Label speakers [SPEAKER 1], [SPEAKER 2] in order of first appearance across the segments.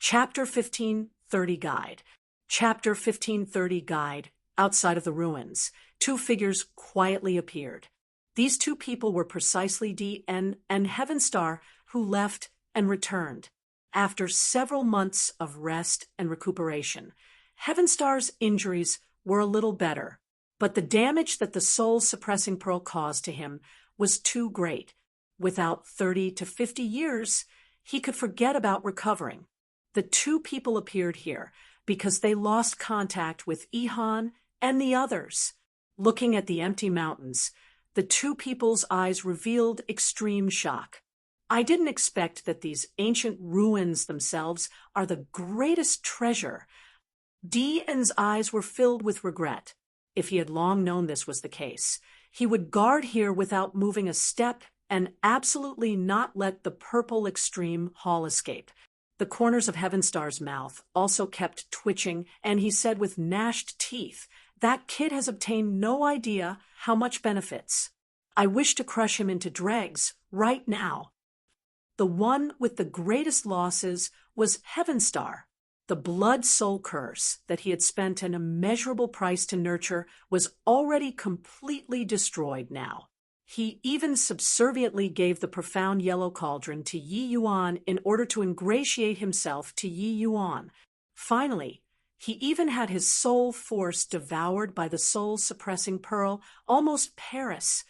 [SPEAKER 1] Chapter 1530 Guide. Chapter 1530 Guide. Outside of the ruins, two figures quietly appeared. These two people were precisely Deity and Heavenstar, who left and returned. After several months of rest and recuperation, Heavenstar's injuries were a little better, but the damage that the soul-suppressing pearl caused to him was too great. Without 30 to 50 years, he could forget about recovering. The two people appeared here because they lost contact with Ihan and the others. Looking at the empty mountains, the two people's eyes revealed extreme shock. I didn't expect that these ancient ruins themselves are the greatest treasure. Deity's eyes were filled with regret. If he had long known this was the case, he would guard here without moving a step and absolutely not let the purple extreme hall escape. The corners of Heavenstar's mouth also kept twitching, and he said with gnashed teeth, "That kid has obtained no idea how much benefits. I wish to crush him into dregs right now." The one with the greatest losses was Heavenstar. The blood-soul curse that he had spent an immeasurable price to nurture was already completely destroyed now. He even subserviently gave the profound yellow cauldron to Yi Yuan in order to ingratiate himself to Yi Yuan. Finally, he even had his soul force devoured by the soul-suppressing pearl, almost Paris.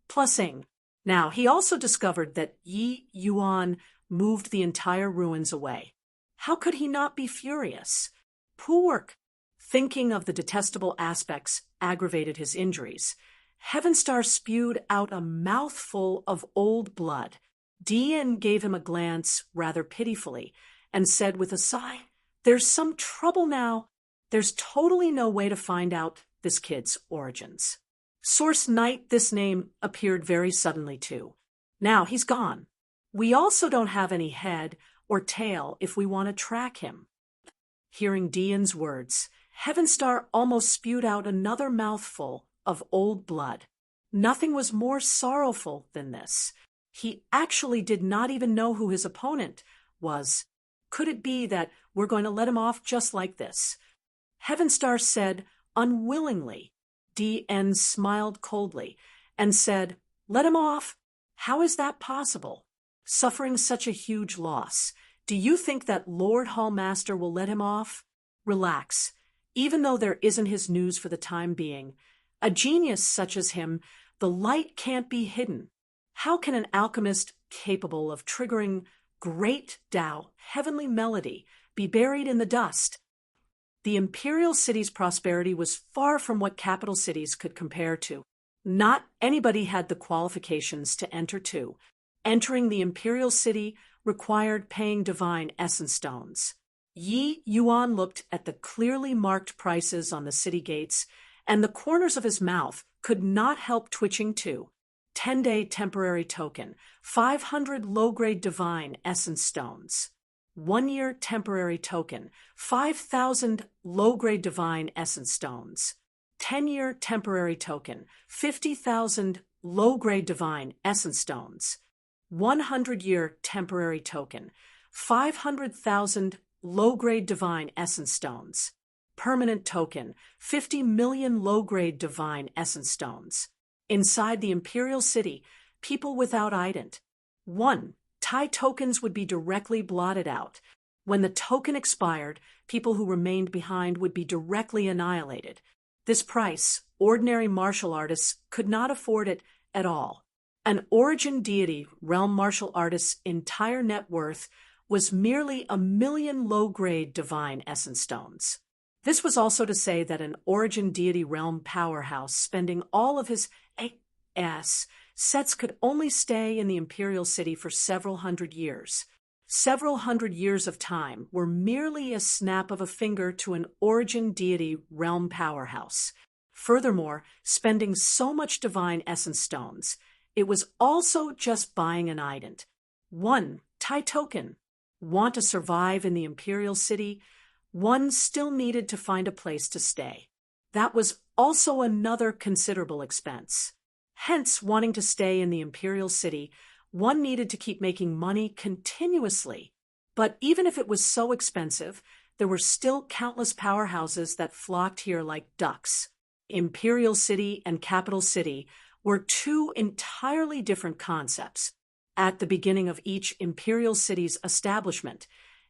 [SPEAKER 1] Plussing. Now, he also discovered that Yi Yuan moved the entire ruins away. How could he not be furious? Poor work. Thinking of the detestable aspects aggravated his injuries. Heavenstar spewed out a mouthful of old blood. Deity gave him a glance rather pitifully and said with a sigh, "There's some trouble now. There's totally no way to find out this kid's origins." Source Knight, this name appeared very suddenly too. Now he's gone. We also don't have any head or tail if we want to track him. Hearing Deity's words, Heavenstar almost spewed out another mouthful of old blood. Nothing was more sorrowful than this. He actually did not even know who his opponent was. Could it be that we're going to let him off just like this? Heavenstar said unwillingly. Deity smiled coldly and said, "Let him off? How is that possible? Suffering such a huge loss. Do you think that Lord Hallmaster will let him off? Relax. Even though there isn't his news for the time being, a genius such as him, the light can't be hidden. How can an alchemist capable of triggering great Tao, heavenly melody, be buried in the dust?" The imperial city's prosperity was far from what capital cities could compare to. Not anybody had the qualifications to enter too. Entering the imperial city required paying divine essence stones. Yi Yuan looked at the clearly marked prices on the city gates, and the corners of his mouth could not help twitching too. 10-day temporary token, 500 low-grade divine essence stones. 1-year temporary token, 5,000 low-grade divine essence stones. 10-year temporary token, 50,000 low-grade divine essence stones. 100-year temporary token, 500,000 low-grade divine essence stones. Permanent token, 50 million low-grade divine essence stones. Inside the imperial city, people without ident. 1. Tai tokens would be directly blotted out. When the token expired, people who remained behind would be directly annihilated. This price, ordinary martial artists could not afford it at all. An origin deity realm martial artist's entire net worth was merely 1 million low-grade divine essence stones. This was also to say that an origin deity realm powerhouse spending all of his sets could only stay in the imperial city for several hundred years. Several hundred years of time were merely a snap of a finger to an origin deity realm powerhouse. Furthermore, spending so much divine essence stones, it was also just buying an ident. 1. Tai token. Want to survive in the imperial city? One still needed to find a place to stay. That was also another considerable expense. Hence, wanting to stay in the imperial city, one needed to keep making money continuously. But even if it was so expensive, there were still countless powerhouses that flocked here like ducks. Imperial City and Capital City were two entirely different concepts. At the beginning of each Imperial City's establishment,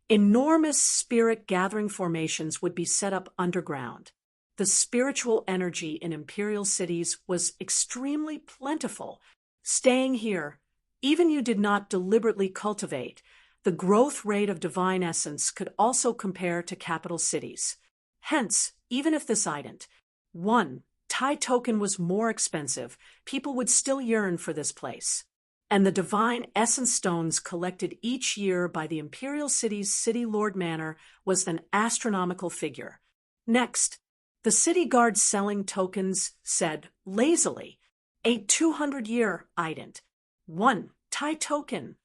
[SPEAKER 1] enormous spirit-gathering formations would be set up underground. The spiritual energy in Imperial cities was extremely plentiful. Staying here, even you did not deliberately cultivate, the growth rate of divine essence could also compare to capital cities. Hence, even if this ident, one Thai token was more expensive, people would still yearn for this place. And the divine essence stones collected each year by the Imperial City's City Lord Manor was an astronomical figure. Next, the city guard selling tokens said, lazily, a 200-year ident. One Thai token.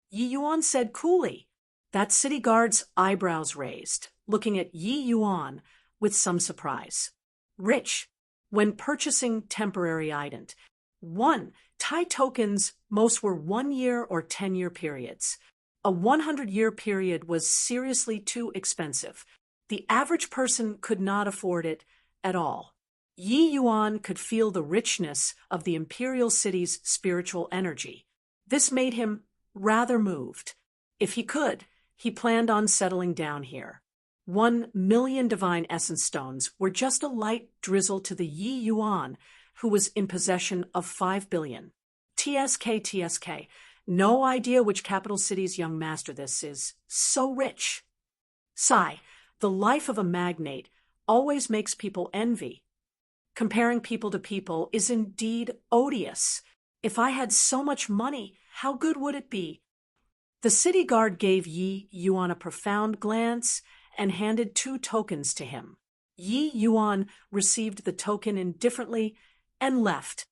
[SPEAKER 1] Yi Yuan said coolly. That city guard's eyebrows raised, looking at Yi Yuan with some surprise. Rich, when purchasing temporary ident. One Thai tokens, most were 1 year or 10-year periods. A 100-year period was seriously too expensive. The average person could not afford it at all. Yi Yuan could feel the richness of the Imperial City's spiritual energy. This made him rather moved. If he could, he planned on settling down here. 1 million divine essence stones were just a light drizzle to the Yi Yuan, who was in possession of 5 billion. TSK. No idea which capital city's young master this is. So rich. Sigh. The life of a magnate always makes people envy. Comparing people to people is indeed odious. If I had so much money, how good would it be? The city guard gave Yi Yuan a profound glance and handed 2 tokens to him. Yi Yuan received the token indifferently and left.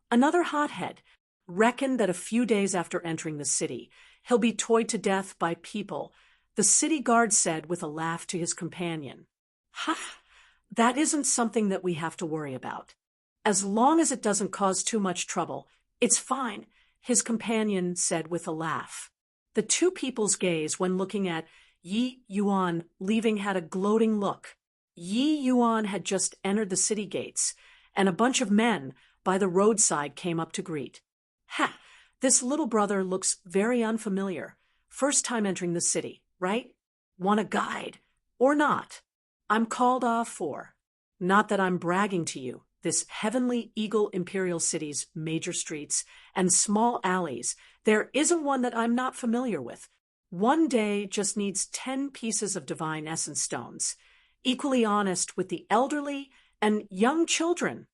[SPEAKER 1] Another hothead. Reckon that a few days after entering the city, he'll be toyed to death by people, the city guard said with a laugh to his companion. That isn't something that we have to worry about. As long as it doesn't cause too much trouble, it's fine, his companion said with a laugh. The two people's gaze when looking at Yi Yuan leaving had a gloating look. Yi Yuan had just entered the city gates, and a bunch of men by the roadside came up to greet. This little brother looks very unfamiliar. First time entering the city, right? Want a guide? Or not? I'm called off for. Not that I'm bragging to you. This heavenly eagle imperial city's major streets and small alleys, there isn't one that I'm not familiar with. One day just needs 10 pieces of divine essence stones, equally honest with the elderly and young children.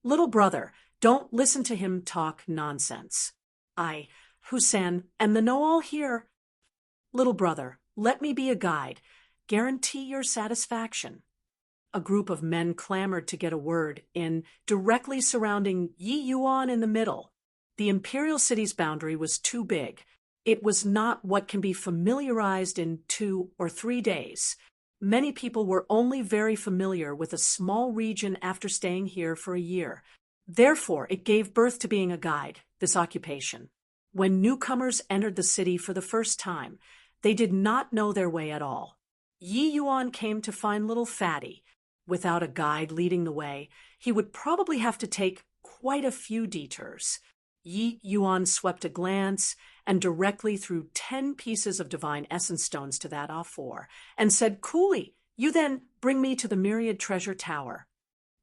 [SPEAKER 1] Little brother, don't listen to him talk nonsense. I, Hussein, am the know-all here. Little brother, let me be a guide. Guarantee your satisfaction. A group of men clamored to get a word in, directly surrounding Yi Yuan in the middle. The imperial city's boundary was too big. It was not what can be familiarized in 2 or 3 days. Many people were only very familiar with a small region after staying here for a year. Therefore, it gave birth to being a guide, this occupation. When newcomers entered the city for the first time, they did not know their way at all. Yi Yuan came to find little Fatty. Without a guide leading the way, he would probably have to take quite a few detours. Yi Yuan swept a glance and directly threw 10 pieces of divine essence stones to that A4 and said coolly, "You then bring me to the myriad treasure tower."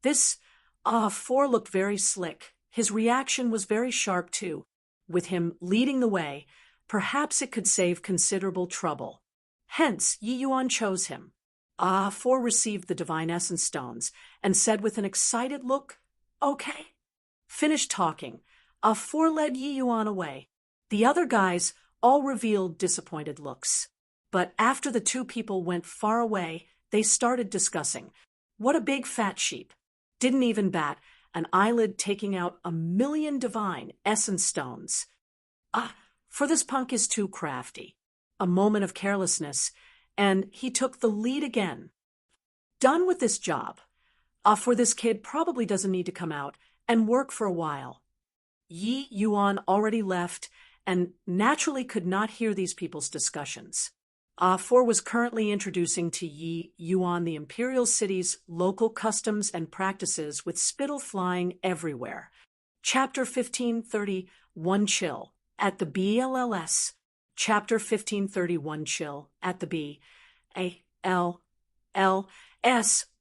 [SPEAKER 1] This A4 looked very slick. His reaction was very sharp too. With him leading the way, perhaps it could save considerable trouble. Hence, Yi Yuan chose him. A4 received the divine essence stones and said with an excited look, "Okay." Finished talking, A4 led Yi Yuan away. The other guys all revealed disappointed looks. But after the two people went far away, they started discussing. What a big fat sheep. Didn't even bat an eyelid, taking out 1 million divine essence stones. For this punk is too crafty. A moment of carelessness, and he took the lead again. Done with this job. For this kid probably doesn't need to come out and work for a while. Yi Yuan already left, and naturally could not hear these people's discussions. Ah-4 was currently introducing to Yi Yuan the imperial city's local customs and practices with spittle flying everywhere. Chapter 1531 Chill at the BLLS. Chapter 1531 Chill at the BLLS.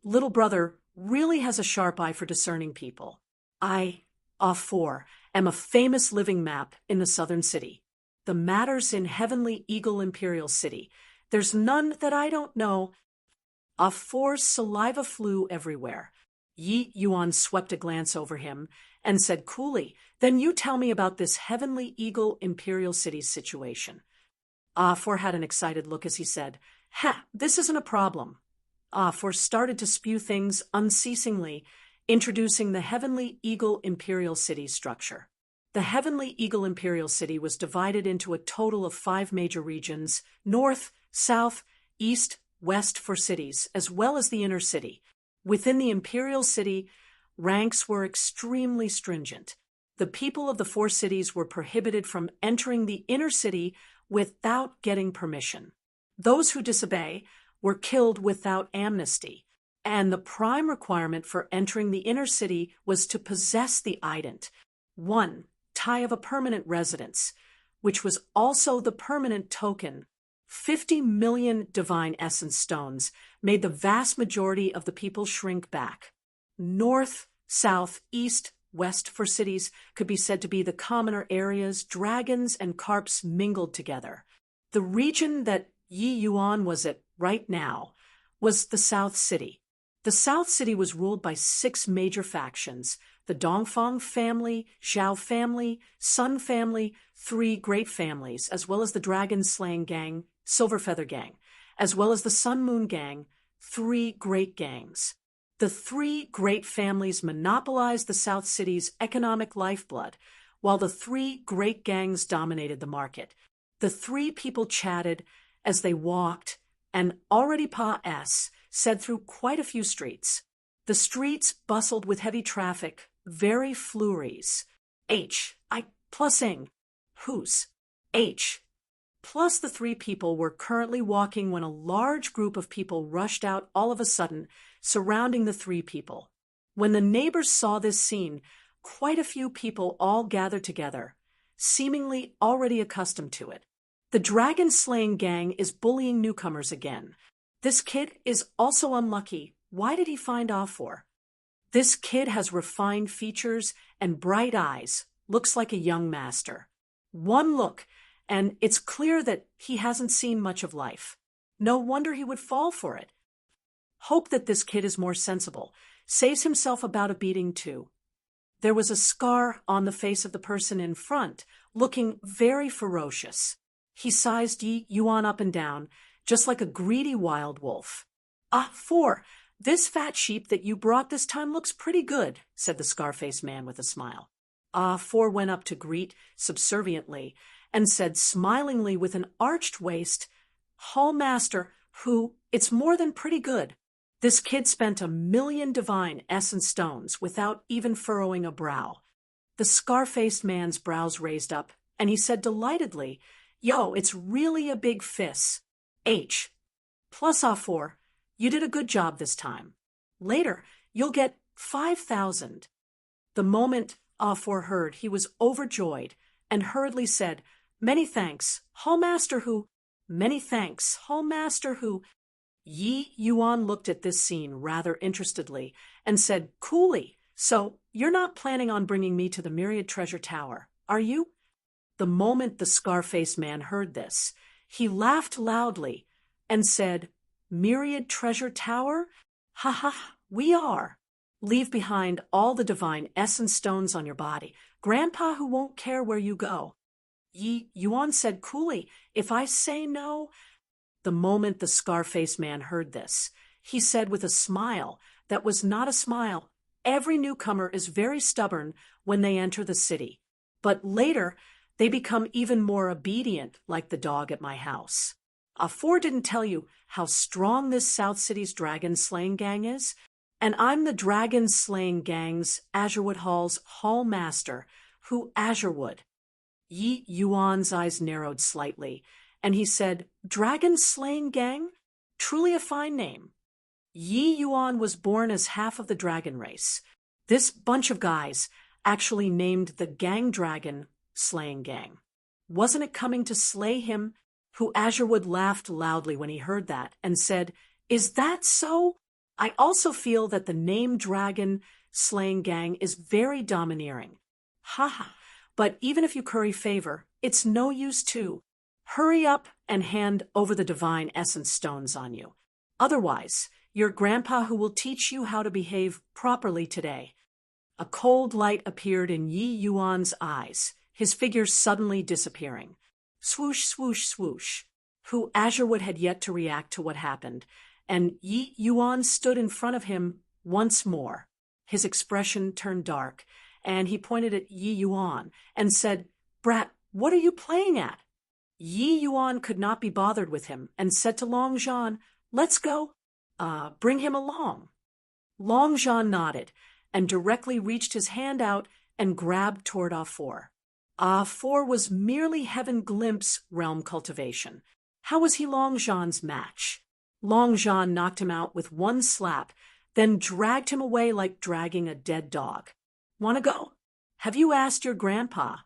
[SPEAKER 1] Little brother really has a sharp eye for discerning people. I, Ah-4, am a famous living map in the southern city. The matters in Heavenly Eagle Imperial City. There's none that I don't know. Ah-4's saliva flew everywhere. Yi Yuan swept a glance over him and said coolly, "Then you tell me about this Heavenly Eagle Imperial City situation." Ah-4 had an excited look as he said, "Ha, this isn't a problem." Ah-4 started to spew things unceasingly, introducing the Heavenly Eagle Imperial City structure. The Heavenly Eagle Imperial City was divided into a total of 5 major regions: north, south, east, west for cities, as well as the inner city. Within the Imperial City, ranks were extremely stringent. The people of the 4 cities were prohibited from entering the inner city without getting permission. Those who disobey were killed without amnesty, and the prime requirement for entering the inner city was to possess the ident, 1 tie of a permanent residence, which was also the permanent token. 50 million divine essence stones made the vast majority of the people shrink back. North, south, east, west for cities could be said to be the commoner areas. Dragons and carps mingled together. The region that Yi Yuan was at right now was the South City. The South City was ruled by 6 major factions: the Dongfang family, Zhao family, Sun family, 3 great families, as well as the Dragon Slaying Gang, Silver Feather Gang, as well as the Sun Moon Gang, 3 great gangs. The 3 great families monopolized the South City's economic lifeblood, while the 3 great gangs dominated the market. The 3 people chatted as they walked, and already Pa S said through quite a few streets. The streets bustled with heavy traffic, very flurries. I plus ing. Who's? H. Plus the 3 people were currently walking when a large group of people rushed out all of a sudden, surrounding the 3 people. When the neighbors saw this scene, quite a few people all gathered together, seemingly already accustomed to it. The Dragon Slaying Gang is bullying newcomers again. This kid is also unlucky. Why did he find Ah-4? This kid has refined features and bright eyes, looks like a young master. One look, and it's clear that he hasn't seen much of life. No wonder he would fall for it. Hope that this kid is more sensible, saves himself about a beating too. There was a scar on the face of the person in front, looking very ferocious. He sized Yi Yuan up and down, just like a greedy wild wolf. Ah-4, this fat sheep that you brought this time looks pretty good, said the scar-faced man with a smile. Ah-4 went up to greet subserviently and said smilingly with an arched waist, "Hall Master, who, it's more than pretty good. This kid spent 1,000,000 divine essence stones without even furrowing a brow." The scar-faced man's brows raised up, and he said delightedly, "Yo, it's really a big fiss. H. Plus Ah-4, you did a good job this time. Later, you'll get 5,000. The moment Ah-4 heard, he was overjoyed and hurriedly said, "Many thanks, Hall Master who—" "Many thanks, Hall Master who—" Yi Yuan looked at this scene rather interestedly and said coolly, "So, you're not planning on bringing me to the Myriad Treasure Tower, are you?" The moment the scar-faced man heard this, he laughed loudly and said, "Myriad Treasure Tower? Ha ha, we are. Leave behind all the divine essence stones on your body. Grandpa who won't care where you go." Yi Yuan said coolly, "If I say no—" The moment the scar-faced man heard this, he said with a smile that was not a smile, "Every newcomer is very stubborn when they enter the city, but later they become even more obedient, like the dog at my house. Ah-4 didn't tell you how strong this South City's Dragon Slaying Gang is, and I'm the Dragon Slaying Gang's Azurewood Hall's Hall Master, who Azurewood." Yi Yuan's eyes narrowed slightly, and he said, Dragon-slaying gang? Truly a fine name. Yi Yuan was born as half of the dragon race. This bunch of guys actually named the gang dragon slaying gang. Wasn't it coming to slay him? Who Azurewood laughed loudly when he heard that and said, Is that so? I also feel that the name dragon slaying gang is very domineering. Ha ha. But even if you curry favor, it's no use too. Hurry up and hand over the divine essence stones on you. Otherwise, your grandpa who will teach you how to behave properly today. A cold light appeared in Yi Yuan's eyes, his figure suddenly disappearing. Swoosh, swoosh, swoosh. Who Azurewood had yet to react to what happened, and Yi Yuan stood in front of him once more. His expression turned dark, and he pointed at Yi Yuan and said, Brat, what are you playing at? Yi Yuan could not be bothered with him and said to Long Zhan, Let's go. Bring him along. Long Zhan nodded and directly reached his hand out and grabbed toward Ah-4. Ah-4 was merely Heaven Glimpse realm cultivation. How was he Long Zhan's match? Long Zhan knocked him out with one slap, then dragged him away like dragging a dead dog. Wanna go? Have you asked your grandpa?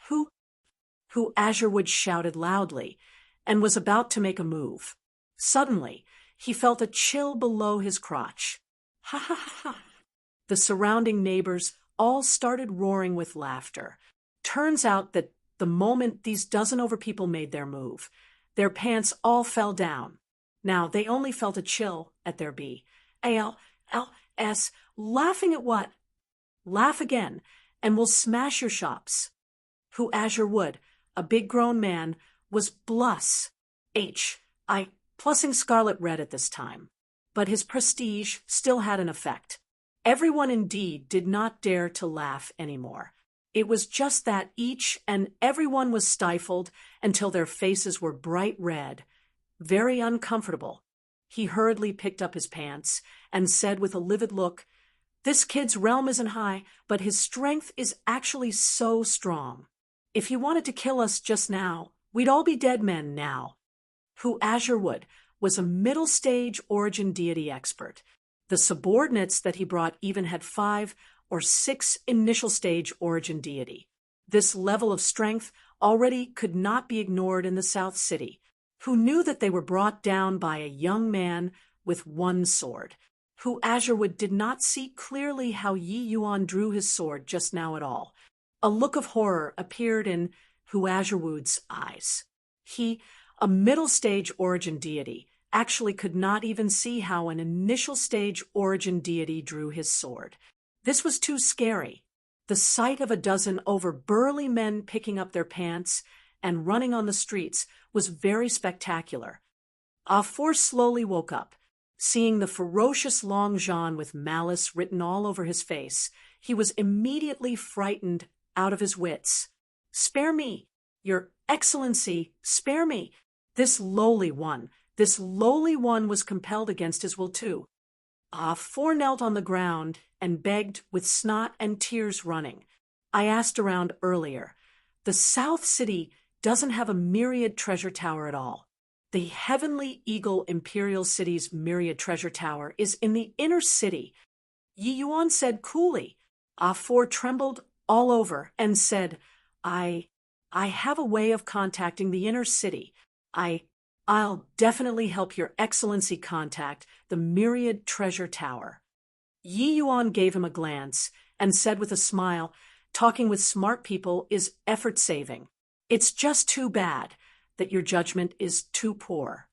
[SPEAKER 1] Who Azurewood shouted loudly, and was about to make a move. Suddenly, he felt a chill below his crotch. Ha ha ha ha. The surrounding neighbors all started roaring with laughter. Turns out that the moment these dozen over people made their move, their pants all fell down. Now, they only felt a chill at their B-A-L-L-S. Laughing at what? Laugh again, and we'll smash your shops. Who Azurewood, a big grown man, was plussing scarlet red at this time. But his prestige still had an effect. Everyone indeed did not dare to laugh anymore. It was just that each and everyone was stifled until their faces were bright red, very uncomfortable. He hurriedly picked up his pants and said with a livid look, This kid's realm isn't high, but his strength is actually so strong. If he wanted to kill us just now, we'd all be dead men now. Who Azurewood was a middle-stage origin deity expert. The subordinates that he brought even had 5 or 6 initial-stage origin deity. This level of strength already could not be ignored in the South City. Who knew that they were brought down by a young man with one sword. Who Azurewood did not see clearly how Yi Yuan drew his sword just now at all. A look of horror appeared in Who Azurewood's eyes. He, a middle-stage origin deity, actually could not even see how an initial-stage origin deity drew his sword. This was too scary. The sight of a dozen over burly men picking up their pants and running on the streets was very spectacular. Ah-4 slowly woke up. Seeing the ferocious Long Zhan with malice written all over his face, he was immediately frightened out of his wits. Spare me, Your Excellency, spare me. This lowly one was compelled against his will too. Ah-4 knelt on the ground and begged with snot and tears running. I asked around earlier. The South City doesn't have a myriad treasure tower at all. The Heavenly Eagle Imperial City's myriad treasure tower is in the inner city. Yi Yuan said coolly. Ah-4 trembled all over and said, I have a way of contacting the inner city. I'll definitely help Your Excellency contact the myriad treasure tower. Yi Yuan gave him a glance and said with a smile, talking with smart people is effort-saving. It's just too bad that your judgment is too poor.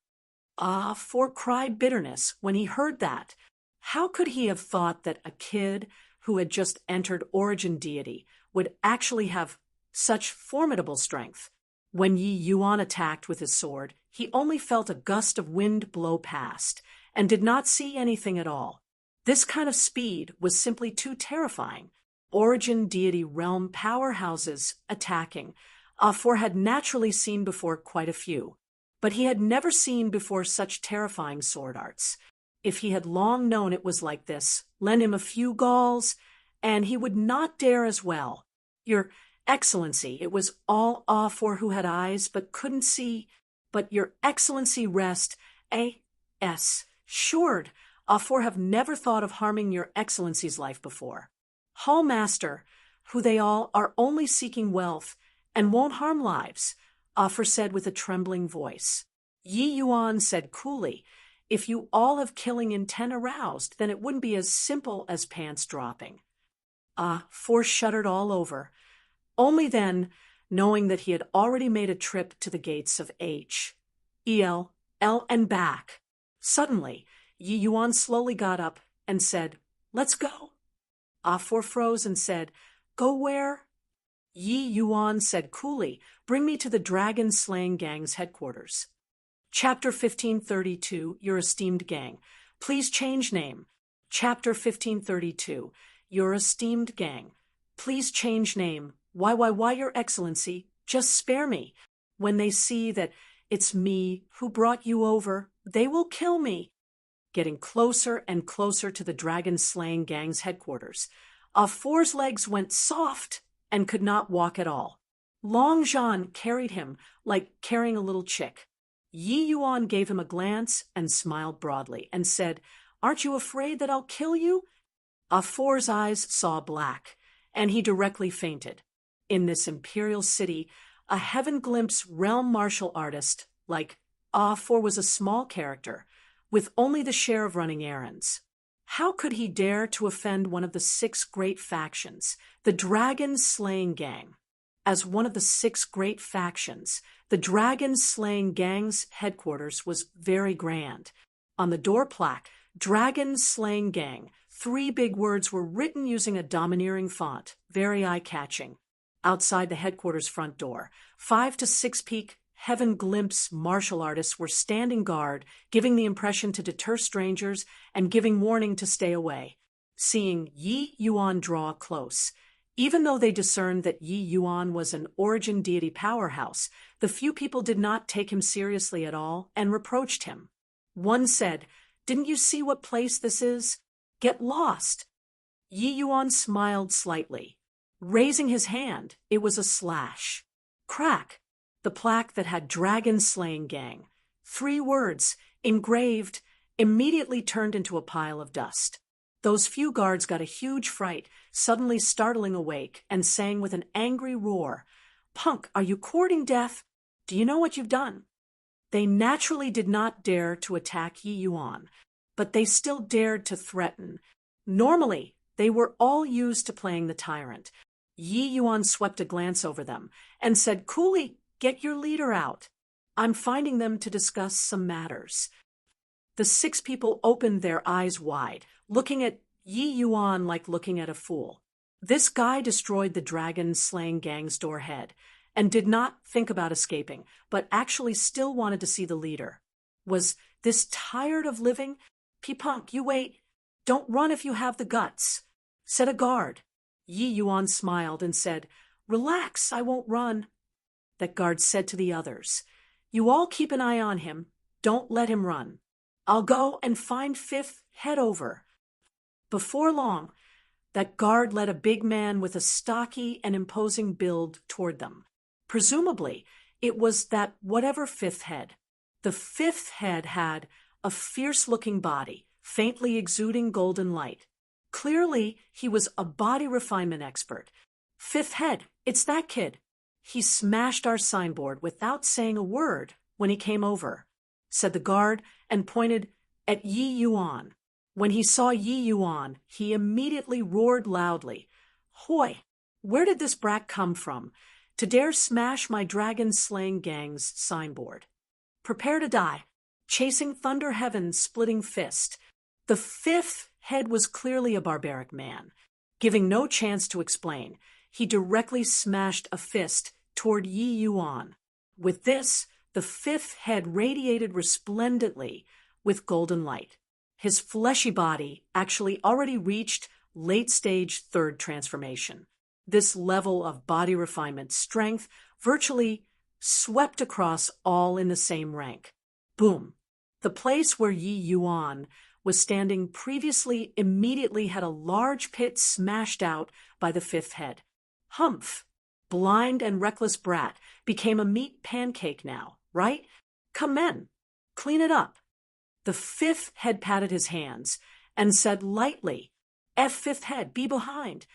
[SPEAKER 1] Ah-4 cried bitterness when he heard that. How could he have thought that a kid who had just entered origin deity would actually have such formidable strength? When Yi Yuan attacked with his sword, he only felt a gust of wind blow past and did not see anything at all. This kind of speed was simply too terrifying. Origin deity realm powerhouses attacking. Ah-4 had naturally seen before quite a few, but he had never seen before such terrifying sword arts. If he had long known it was like this, lend him a few galls, and he would not dare as well. Your Excellency, it was all Ah for who had eyes but couldn't see. But your Excellency rest, A.S. Assured, Ah for have never thought of harming your Excellency's life before. Hall Master, who they all are only seeking wealth and won't harm lives, Ah for said with a trembling voice. Yi Yuan said coolly, if you all have killing intent aroused, then it wouldn't be as simple as pants dropping. Ah for shuddered all over. Only then, knowing that he had already made a trip to the gates of H.E.L. L and back. Suddenly, Yi Yuan slowly got up and said, let's go. Ah for froze and said, go where? Yi Yuan said coolly, bring me to the dragon-slaying gang's headquarters. Chapter 1532, Your Esteemed Gang. Please change name. Chapter 1532, Your Esteemed Gang. Please change name. Why, Your Excellency, just spare me. When they see that it's me who brought you over, they will kill me. Getting closer and closer to the dragon-slaying gang's headquarters, Ah for's legs went soft and could not walk at all. Long Jean carried him like carrying a little chick. Yi Yuan gave him a glance and smiled broadly and said, aren't you afraid that I'll kill you? Ah for's eyes saw black, and he directly fainted. In this imperial city, a heaven glimpse realm martial artist like Ah for was a small character, with only the share of running errands. How could he dare to offend one of the 6 great factions, the dragon-slaying gang? As one of the 6 great factions, the dragon-slaying gang's headquarters was very grand. On the door plaque, Dragon-slaying gang, 3 big words were written using a domineering font, very eye-catching. Outside the headquarters front door, 5 to 6 peak heaven glimpse martial artists were standing guard, giving the impression to deter strangers and giving warning to stay away. Seeing Yi Yuan draw close, even though they discerned that Yi Yuan was an origin deity powerhouse, the few people did not take him seriously at all and reproached him. One said, didn't you see what place this is? Get lost. Yi Yuan smiled slightly. Raising his hand, it was a slash. Crack. The plaque that had dragon-slaying gang, 3 words, engraved, immediately turned into a pile of dust. Those few guards got a huge fright, suddenly startling awake, and sang with an angry roar, Punk, are you courting death? Do you know what you've done? They naturally did not dare to attack Yi Yuan, but they still dared to threaten. Normally, they were all used to playing the tyrant. Yi Yuan swept a glance over them and said coolly, get your leader out. I'm finding them to discuss some matters. The 6 people opened their eyes wide, looking at Yi Yuan like looking at a fool. This guy destroyed the dragon-slaying gang's door head and did not think about escaping, but actually still wanted to see the leader. Was this tired of living? P-Punk, you wait. Don't run if you have the guts. Set a guard. Yi Yuan smiled and said, relax, I won't run. That guard said to the others, you all keep an eye on him. Don't let him run. I'll go and find 5th head over. Before long, that guard led a big man with a stocky and imposing build toward them. Presumably, it was that whatever 5th head. The 5th head had a fierce-looking body, faintly exuding golden light. Clearly, he was a body refinement expert. 5th head, it's that kid. He smashed our signboard without saying a word when he came over, said the guard, and pointed at Yi Yuan. When he saw Yi Yuan, he immediately roared loudly, Hoy, where did this brat come from, to dare smash my dragon-slaying gang's signboard? Prepare to die, chasing thunder heaven's splitting fist. The 5th head was clearly a barbaric man. Giving no chance to explain, he directly smashed a fist toward Yi Yuan. With this, the 5th head radiated resplendently with golden light. His fleshy body actually already reached late-stage 3rd transformation. This level of body refinement strength virtually swept across all in the same rank. Boom. The place where Yi Yuan was standing previously immediately had a large pit smashed out by the 5th head. Humph! blind and reckless brat, became a meat pancake now, right? Come men, clean it up. The fifth head patted his hands and said lightly, fifth head, be behind.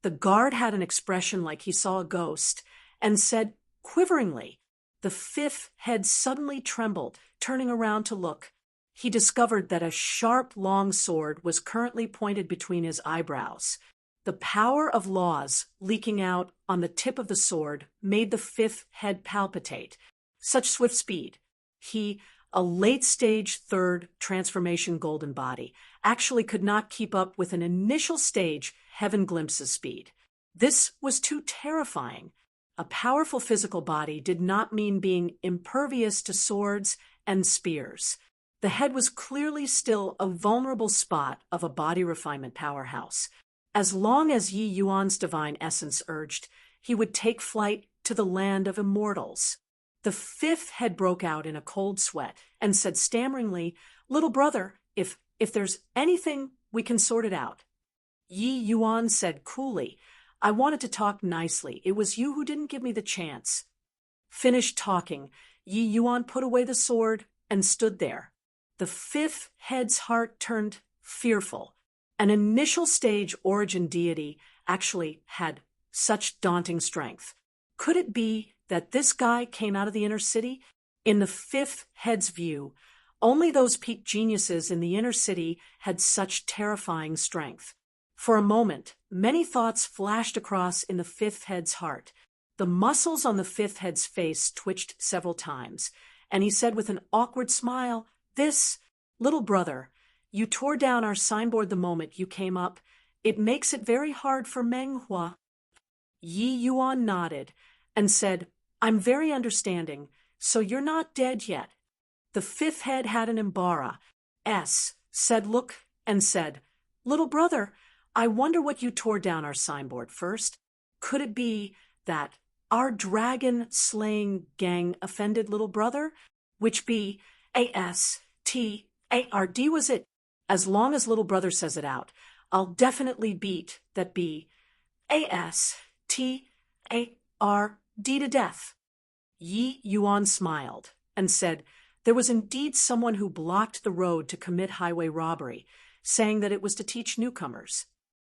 [SPEAKER 1] The guard had an expression like he saw a ghost and said quiveringly. The fifth head suddenly trembled, turning around to look. He discovered that a sharp, long sword was currently pointed between his eyebrows. The power of laws leaking out on the tip of the sword made the fifth head palpitate. Such swift speed. He, a late-stage third transformation golden body, actually could not keep up with an initial stage heaven glimpses speed. This was too terrifying. A powerful physical body did not mean being impervious to swords and spears. The head was clearly still a vulnerable spot of a body refinement powerhouse. As long as Yi Yuan's divine essence urged, he would take flight to the land of immortals. The fifth head broke out in a cold sweat and said stammeringly, "Little brother, if there's anything, we can sort it out." Yi Yuan said coolly, "I wanted to talk nicely. It was you who didn't give me the chance." Finished talking, Yi Yuan put away the sword and stood there. The fifth head's heart turned fearful. An initial stage origin deity actually had such daunting strength. Could it be that this guy came out of the inner city? In the fifth head's view, only those peak geniuses in the inner city had such terrifying strength. For a moment, many thoughts flashed across in the fifth head's heart. The muscles on the fifth head's face twitched several times, and he said with an awkward smile, "Little brother, you tore down our signboard the moment you came up. It makes it very hard for Meng Hua." Yi Yuan nodded and said, "I'm very understanding, so you're not dead yet." The fifth head had an Imbara, said look, and said, "Little brother, I wonder what you tore down our signboard first. Could it be that our dragon-slaying gang offended little brother? Which be ASTARD was it? As long as little brother says it out, I'll definitely beat that be ASTARD to death." Yi Yuan smiled and said there was indeed someone who blocked the road to commit highway robbery, saying that it was to teach newcomers.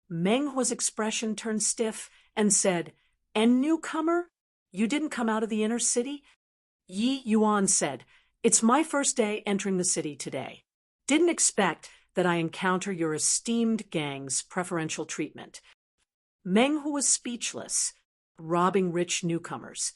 [SPEAKER 1] Meng Hua's expression turned stiff and said, "And newcomer? You didn't come out of the inner city?" Yi Yuan said, "It's my first day entering the city today. Didn't expect that I encounter your esteemed gang's preferential treatment." Meng Hua was speechless, robbing rich newcomers.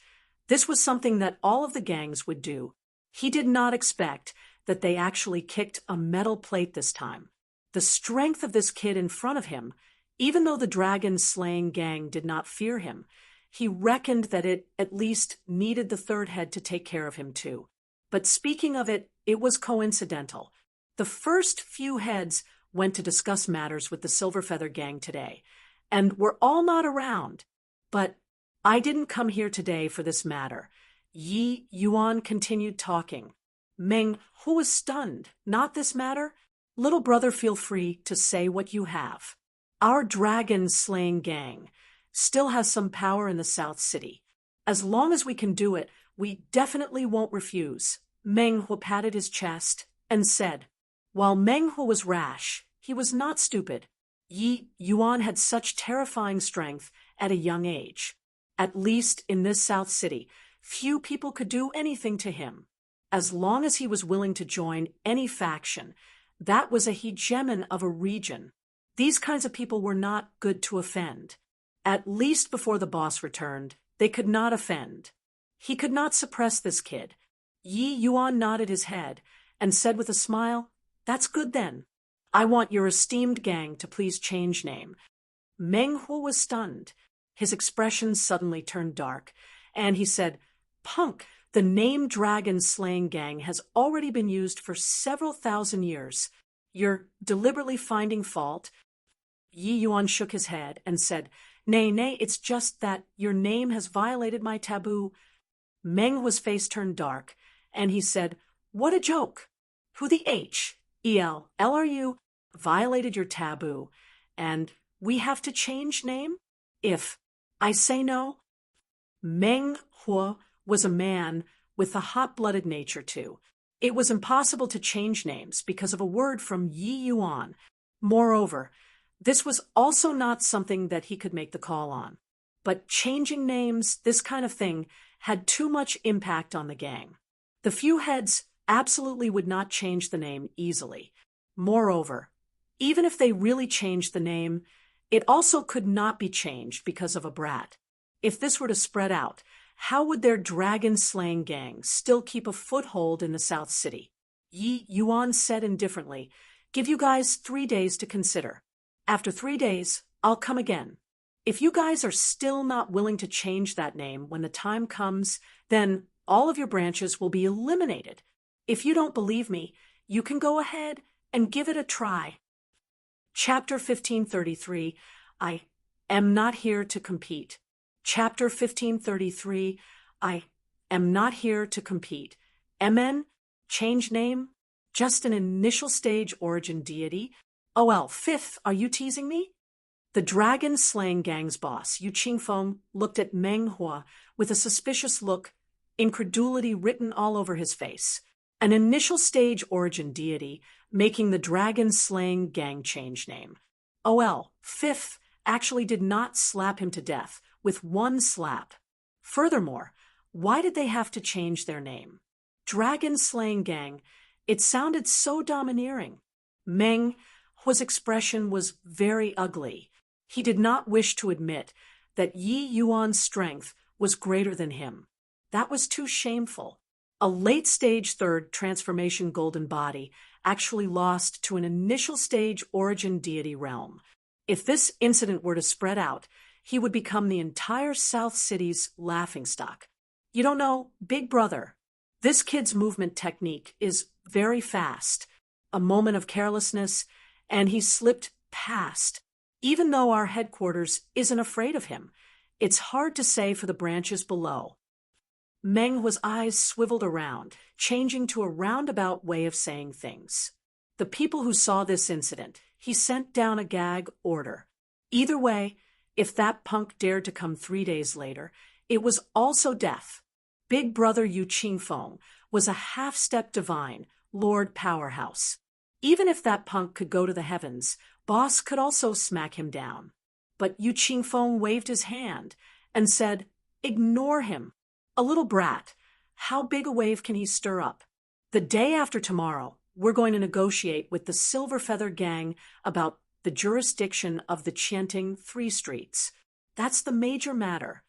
[SPEAKER 1] This was something that all of the gangs would do. He did not expect that they actually kicked a metal plate this time. The strength of this kid in front of him, even though the dragon-slaying gang did not fear him, he reckoned that it at least needed the third head to take care of him too. But speaking of it, it was coincidental. The first few heads went to discuss matters with the Silver Feather gang today, and were all not around. But I didn't come here today for this matter. Yi Yuan continued talking. Meng Hu was stunned. Not this matter? Little brother, feel free to say what you have. Our dragon-slaying gang still has some power in the South City. As long as we can do it, we definitely won't refuse. Meng Hu patted his chest and said, while Meng Hu was rash, he was not stupid. Yi Yuan had such terrifying strength at a young age. At least in this South City, few people could do anything to him. As long as he was willing to join any faction, that was a hegemon of a region. These kinds of people were not good to offend. At least before the boss returned, they could not offend. He could not suppress this kid. Yi Yuan nodded his head and said with a smile, "That's good then. I want your esteemed gang to please change name." Meng Hu was stunned. His expression suddenly turned dark, and he said, "Punk, the name Dragon Slaying Gang has already been used for several thousand years. You're deliberately finding fault?" Yi Yuan shook his head and said, Nay, it's just that your name has violated my taboo." Meng Hu's face turned dark, and he said, "What a joke! Who the HELLRU violated your taboo, and we have to change name? If I say no?" Meng Huo was a man with a hot-blooded nature too. It was impossible to change names because of a word from Yi Yuan. Moreover, this was also not something that he could make the call on. But changing names, this kind of thing, had too much impact on the gang. The few heads absolutely would not change the name easily. Moreover, even if they really changed the name, it also could not be changed because of a brat. If this were to spread out, how would their dragon-slaying gang still keep a foothold in the South City? Yi Yuan said indifferently, "Give you guys 3 days to consider. After 3 days, I'll come again. If you guys are still not willing to change that name when the time comes, then all of your branches will be eliminated. If you don't believe me, you can go ahead and give it a try." Chapter 1533, I am not here to compete. Chapter 1533, I am not here to compete. MN, change name, just an initial stage origin deity. OL, fifth, are you teasing me? The dragon-slaying gang's boss, Yu Qingfeng, looked at Meng Huo with a suspicious look, incredulity written all over his face. An initial stage origin deity, making the dragon-slaying gang change name. OL, fifth, actually did not slap him to death with one slap. Furthermore, why did they have to change their name? Dragon-slaying gang, it sounded so domineering. Meng Huo's expression was very ugly. He did not wish to admit that Yi Yuan's strength was greater than him. That was too shameful. A late-stage third transformation golden body actually lost to an initial stage origin deity realm. If this incident were to spread out, he would become the entire South City's laughingstock. You don't know, big brother, this kid's movement technique is very fast. A moment of carelessness, and he slipped past. Even though our headquarters isn't afraid of him, it's hard to say for the branches below. Meng Huo's eyes swiveled around, changing to a roundabout way of saying things. The people who saw this incident, he sent down a gag order. Either way, if that punk dared to come 3 days later, it was also death. Big brother Yu Qingfeng was a half-step divine, Lord Powerhouse. Even if that punk could go to the heavens, boss could also smack him down. But Yu Qingfeng waved his hand and said, "Ignore him. A little brat. How big a wave can he stir up? The day after tomorrow, we're going to negotiate with the Silver Feather Gang about the jurisdiction of the Qianting 3 Streets. That's the major matter.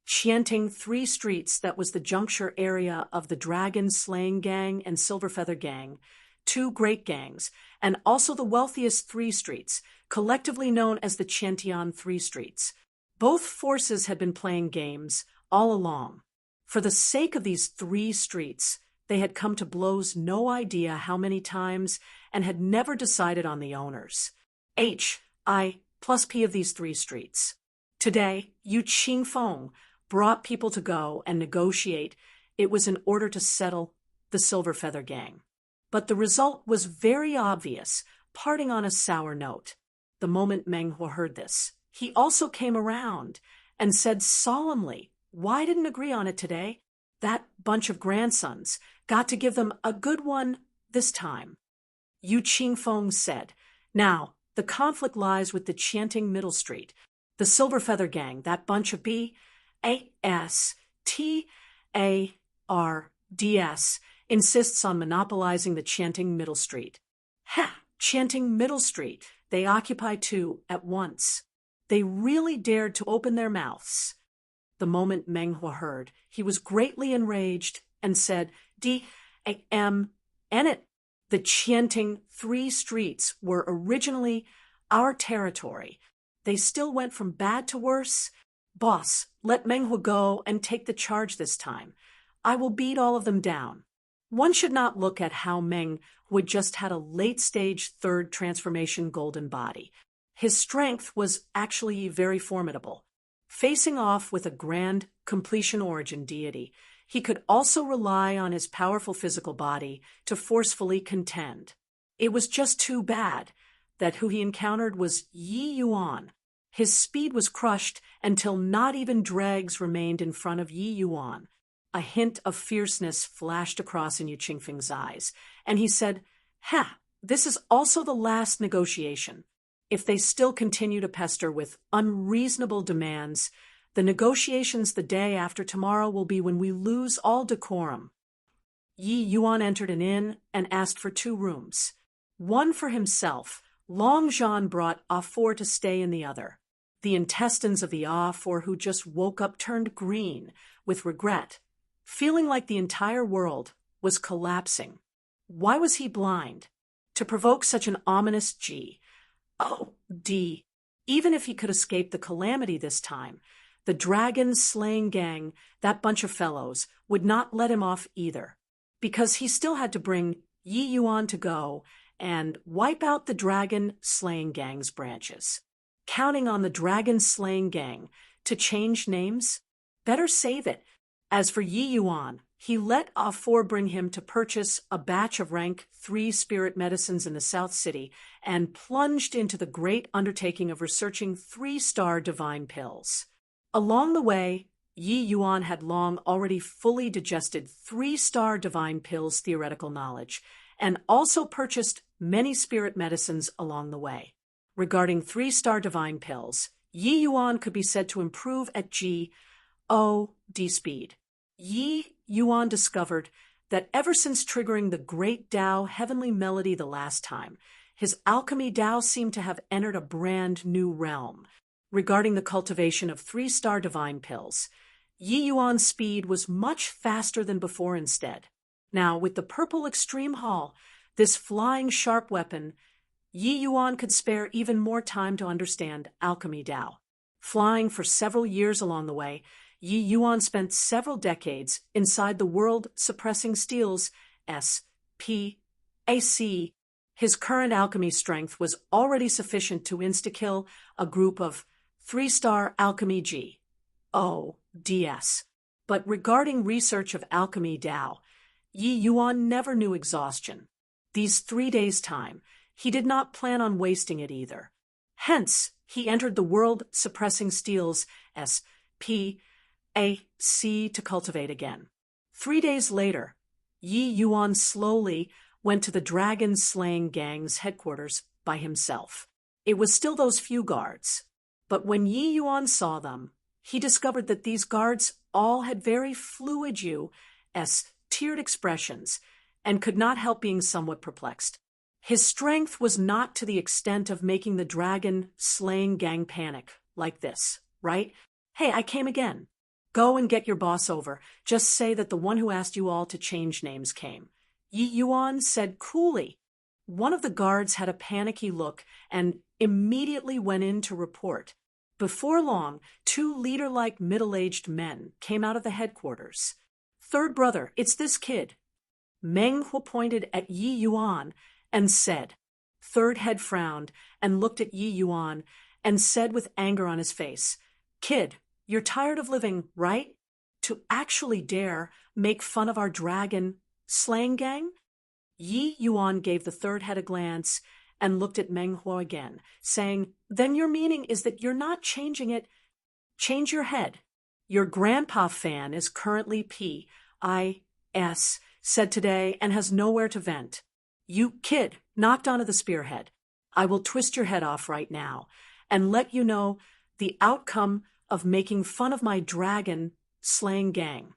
[SPEAKER 1] Qianting 3 Streets, that was the juncture area of the Dragon Slaying Gang and Silver Feather Gang, 2 great gangs, and also the wealthiest 3 streets, collectively known as the Qiantian 3 Streets. Both forces had been playing games all along. For the sake of these 3 streets, they had come to blows no idea how many times and had never decided on the owners. H, I, plus P of these 3 streets. Today, Yu Qingfeng brought people to go and negotiate. It was in order to settle the Silver Feather Gang. But the result was very obvious, parting on a sour note. The moment Meng Huo heard this, he also came around and said solemnly, "Why didn't agree on it today? That bunch of grandsons got to give them a good one this time." Yu Qingfeng said, "Now, the conflict lies with the Qianting Middle Street. The Silver Feather Gang, that bunch of BASTARDS, insists on monopolizing the Qianting Middle Street. Ha! Qianting Middle Street. They occupy 2 at once. They really dared to open their mouths." The moment Meng Huo heard, he was greatly enraged and said, "D-A-M, and it. The Qianting 3 Streets were originally our territory. They still went from bad to worse. Boss, let Meng Huo go and take the charge this time. I will beat all of them down." One should not look at how Meng, who had just had a late-stage third transformation golden body. His strength was actually very formidable. Facing off with a grand completion origin deity, he could also rely on his powerful physical body to forcefully contend. It was just too bad that who he encountered was Yi Yuan. His speed was crushed until not even dregs remained in front of Yi Yuan. A hint of fierceness flashed across in Yu Qingfeng's eyes, and he said, "Ha, this is also the last negotiation. If they still continue to pester with unreasonable demands, the negotiations the day after tomorrow will be when we lose all decorum." Yi Yuan entered an inn and asked for 2 rooms. One for himself. Long Zhan brought Ah For to stay in the other. The intestines of the Ah For who just woke up turned green with regret, feeling like the entire world was collapsing. Why was he blind? To provoke such an ominous G. Oh, D. Even if he could escape the calamity this time, the dragon-slaying gang, that bunch of fellows, would not let him off either, because he still had to bring Yi Yuan to go and wipe out the dragon-slaying gang's branches. Counting on the dragon-slaying gang to change names? Better save it. As for Yi Yuan, he let Ah For bring him to purchase a batch of rank 3 spirit medicines in the South City and plunged into the great undertaking of researching 3-star divine pills. Along the way, Yi Yuan had long already fully digested 3-star divine pills' theoretical knowledge and also purchased many spirit medicines along the way. Regarding 3-star divine pills, Yi Yuan could be said to improve at G.O.D. speed. Yi Yuan discovered that ever since triggering the great Tao heavenly melody the last time, his alchemy Tao seemed to have entered a brand new realm. Regarding the cultivation of 3-star divine pills, Yi Yuan's speed was much faster than before instead. Now, with the purple extreme hall, this flying sharp weapon, Yi Yuan could spare even more time to understand alchemy Tao. Flying for several years along the way, Yi Yuan spent several decades inside the world-suppressing steel's S.P.A.C. His current alchemy strength was already sufficient to insta-kill a group of 3-star alchemy G.O.D.S. But regarding research of alchemy Tao, Yi Yuan never knew exhaustion. These 3 days' time, he did not plan on wasting it either. Hence, he entered the world-suppressing steel's S.P.A.C. to cultivate again. 3 days later, Yi Yuan slowly went to the dragon-slaying gang's headquarters by himself. It was still those few guards, but when Yi Yuan saw them, he discovered that these guards all had very fluid tiered expressions and could not help being somewhat perplexed. His strength was not to the extent of making the dragon-slaying gang panic like this, right? "Hey, I came again. Go and get your boss over. Just say that the one who asked you all to change names came." Yi Yuan said coolly. One of the guards had a panicky look and immediately went in to report. Before long, 2 leader-like middle-aged men came out of the headquarters. "Third brother, it's this kid." Meng Huo pointed at Yi Yuan and said. Third head frowned and looked at Yi Yuan and said with anger on his face, "Kid, you're tired of living, right? To actually dare make fun of our dragon-slaying gang?" Yi Yuan gave the third head a glance and looked at Meng Huo again, saying, "Then your meaning is that you're not changing it. Change your head. Your grandpa fan is currently P.I.S. said today and has nowhere to vent. You, kid, knocked onto the spearhead. I will twist your head off right now and let you know the outcome of making fun of my dragon-slaying gang."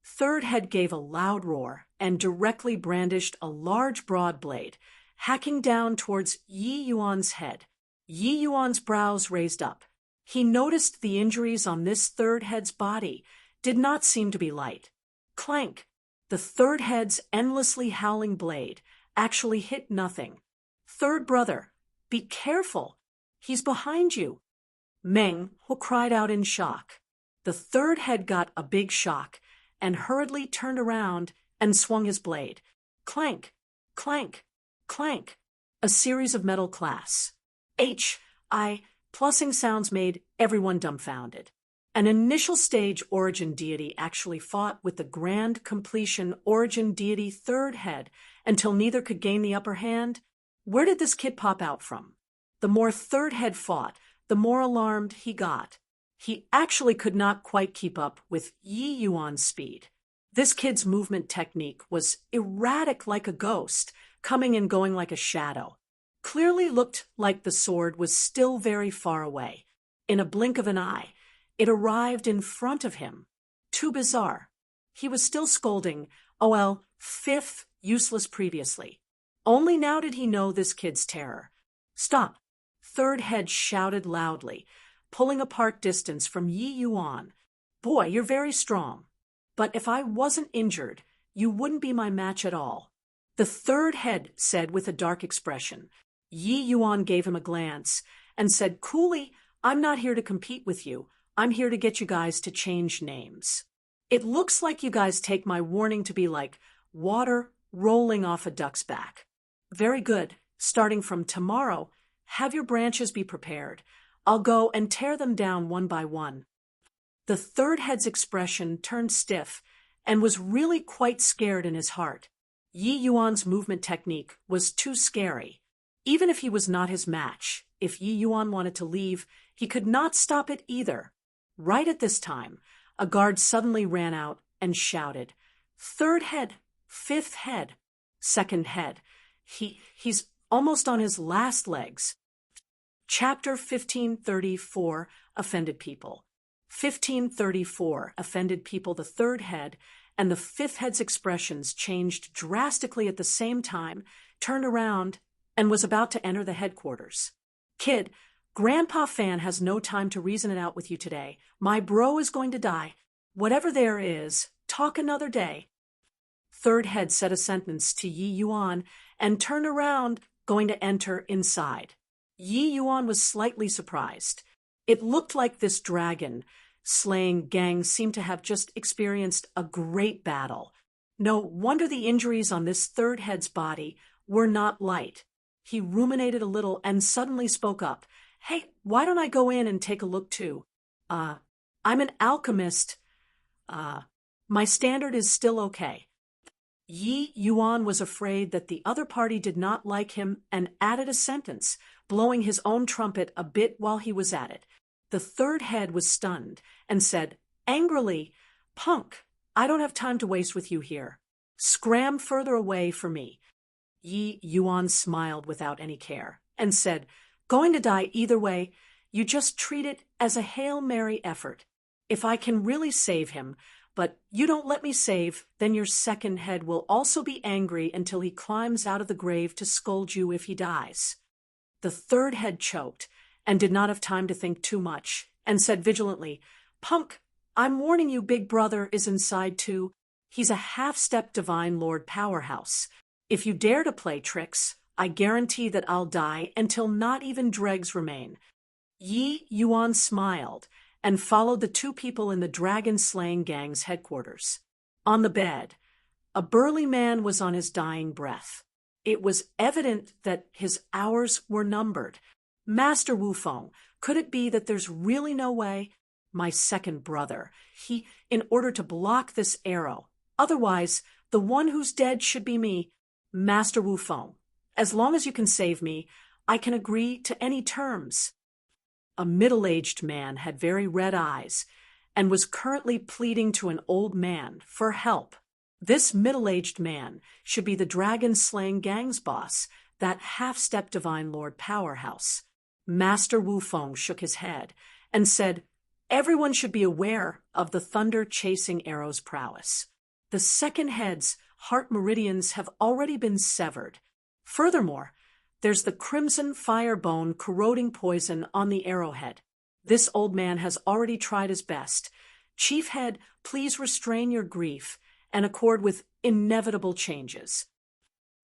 [SPEAKER 1] Third head gave a loud roar and directly brandished a large broad blade, hacking down towards Yi Yuan's head. Yi Yuan's brows raised up. He noticed the injuries on this third head's body did not seem to be light. Clank! The third head's endlessly howling blade actually hit nothing. "Third brother, be careful. He's behind you." Meng Huo cried out in shock. The third head got a big shock and hurriedly turned around and swung his blade. Clank, clank, clank. A series of metal clasps. Plussing sounds made everyone dumbfounded. An initial stage origin deity actually fought with the grand completion origin deity third head until neither could gain the upper hand. Where did this kid pop out from? The more third head fought, the more alarmed he got. He actually could not quite keep up with Yi Yuan's speed. This kid's movement technique was erratic like a ghost, coming and going like a shadow. Clearly looked like the sword was still very far away. In a blink of an eye, it arrived in front of him. Too bizarre. He was still scolding, "Oh well, fifth, useless previously." Only now did he know this kid's terror. "Stop!" Third head shouted loudly, pulling apart distance from Yi Yuan. "Boy, you're very strong. But if I wasn't injured, you wouldn't be my match at all." The third head said with a dark expression. Yi Yuan gave him a glance and said coolly, "I'm not here to compete with you. I'm here to get you guys to change names. It looks like you guys take my warning to be like water rolling off a duck's back. Very good. Starting from tomorrow, have your branches be prepared. I'll go and tear them down one by one." The third head's expression turned stiff and was really quite scared in his heart. Yi Yuan's movement technique was too scary. Even if he was not his match, if Yi Yuan wanted to leave, he could not stop it either. Right at this time, a guard suddenly ran out and shouted, "Third head, fifth head, second head. He's almost on his last legs." Chapter 1534, Offended People. 1534, Offended People. The third head and the fifth head's expressions changed drastically at the same time, turned around, and was about to enter the headquarters. "Kid, Grandpa Fan has no time to reason it out with you today. My bro is going to die. Whatever there is, talk another day." Third head said a sentence to Yi Yuan and turned around, going to enter inside. Yi Yuan was slightly surprised. It looked like this dragon-slaying gang seemed to have just experienced a great battle. No wonder the injuries on this third head's body were not light. He ruminated a little and suddenly spoke up. "Hey, why don't I go in and take a look too? I'm an alchemist. My standard is still okay." Yi Yuan was afraid that the other party did not like him and added a sentence, blowing his own trumpet a bit while he was at it. The third head was stunned and said angrily, "Punk, I don't have time to waste with you here. Scram further away for me." Yi Yuan smiled without any care and said, "Going to die either way. You just treat it as a Hail Mary effort. If I can really save him, but you don't let me save, then your second head will also be angry until he climbs out of the grave to scold you if he dies." The third head choked and did not have time to think too much and said vigilantly, "Punk, I'm warning you, big brother is inside too. He's a half-step divine lord powerhouse. If you dare to play tricks, I guarantee that I'll die until not even dregs remain." Yi Yuan smiled and followed the two people in the dragon-slaying gang's headquarters. On the bed, a burly man was on his dying breath. It was evident that his hours were numbered. "Master Wufeng, could it be that there's really no way? My second brother, in order to block this arrow. Otherwise, the one who's dead should be me. Master Wufeng, as long as you can save me, I can agree to any terms." A middle-aged man had very red eyes and was currently pleading to an old man for help. This middle-aged man should be the dragon-slaying gang's boss, that half-step divine lord powerhouse. Master Wufeng shook his head and said, "Everyone should be aware of the thunder-chasing arrow's prowess. The second head's heart meridians have already been severed. Furthermore, there's the crimson firebone corroding poison on the arrowhead. This old man has already tried his best. Chief Head, please restrain your grief and accord with inevitable changes."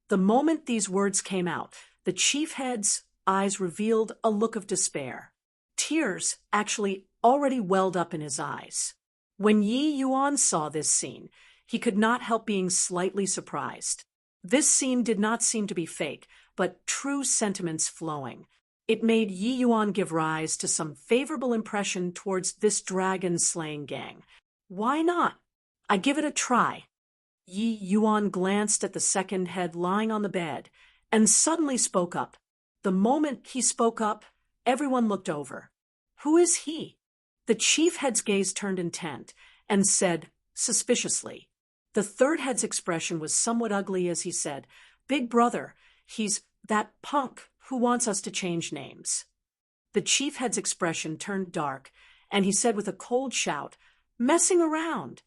[SPEAKER 1] The moment these words came out, the Chief Head's eyes revealed a look of despair. Tears actually already welled up in his eyes. When Yi Yuan saw this scene, he could not help being slightly surprised. This scene did not seem to be fake, but true sentiments flowing. It made Yi Yuan give rise to some favorable impression towards this dragon-slaying gang. Why not? I give it a try. Yi Yuan glanced at the second head lying on the bed and suddenly spoke up. The moment he spoke up, everyone looked over. Who is he? The chief head's gaze turned intent and said, suspiciously. The third head's expression was somewhat ugly as he said, Big brother, he's that punk who wants us to change names. The chief head's expression turned dark, and he said with a cold shout, Messing around.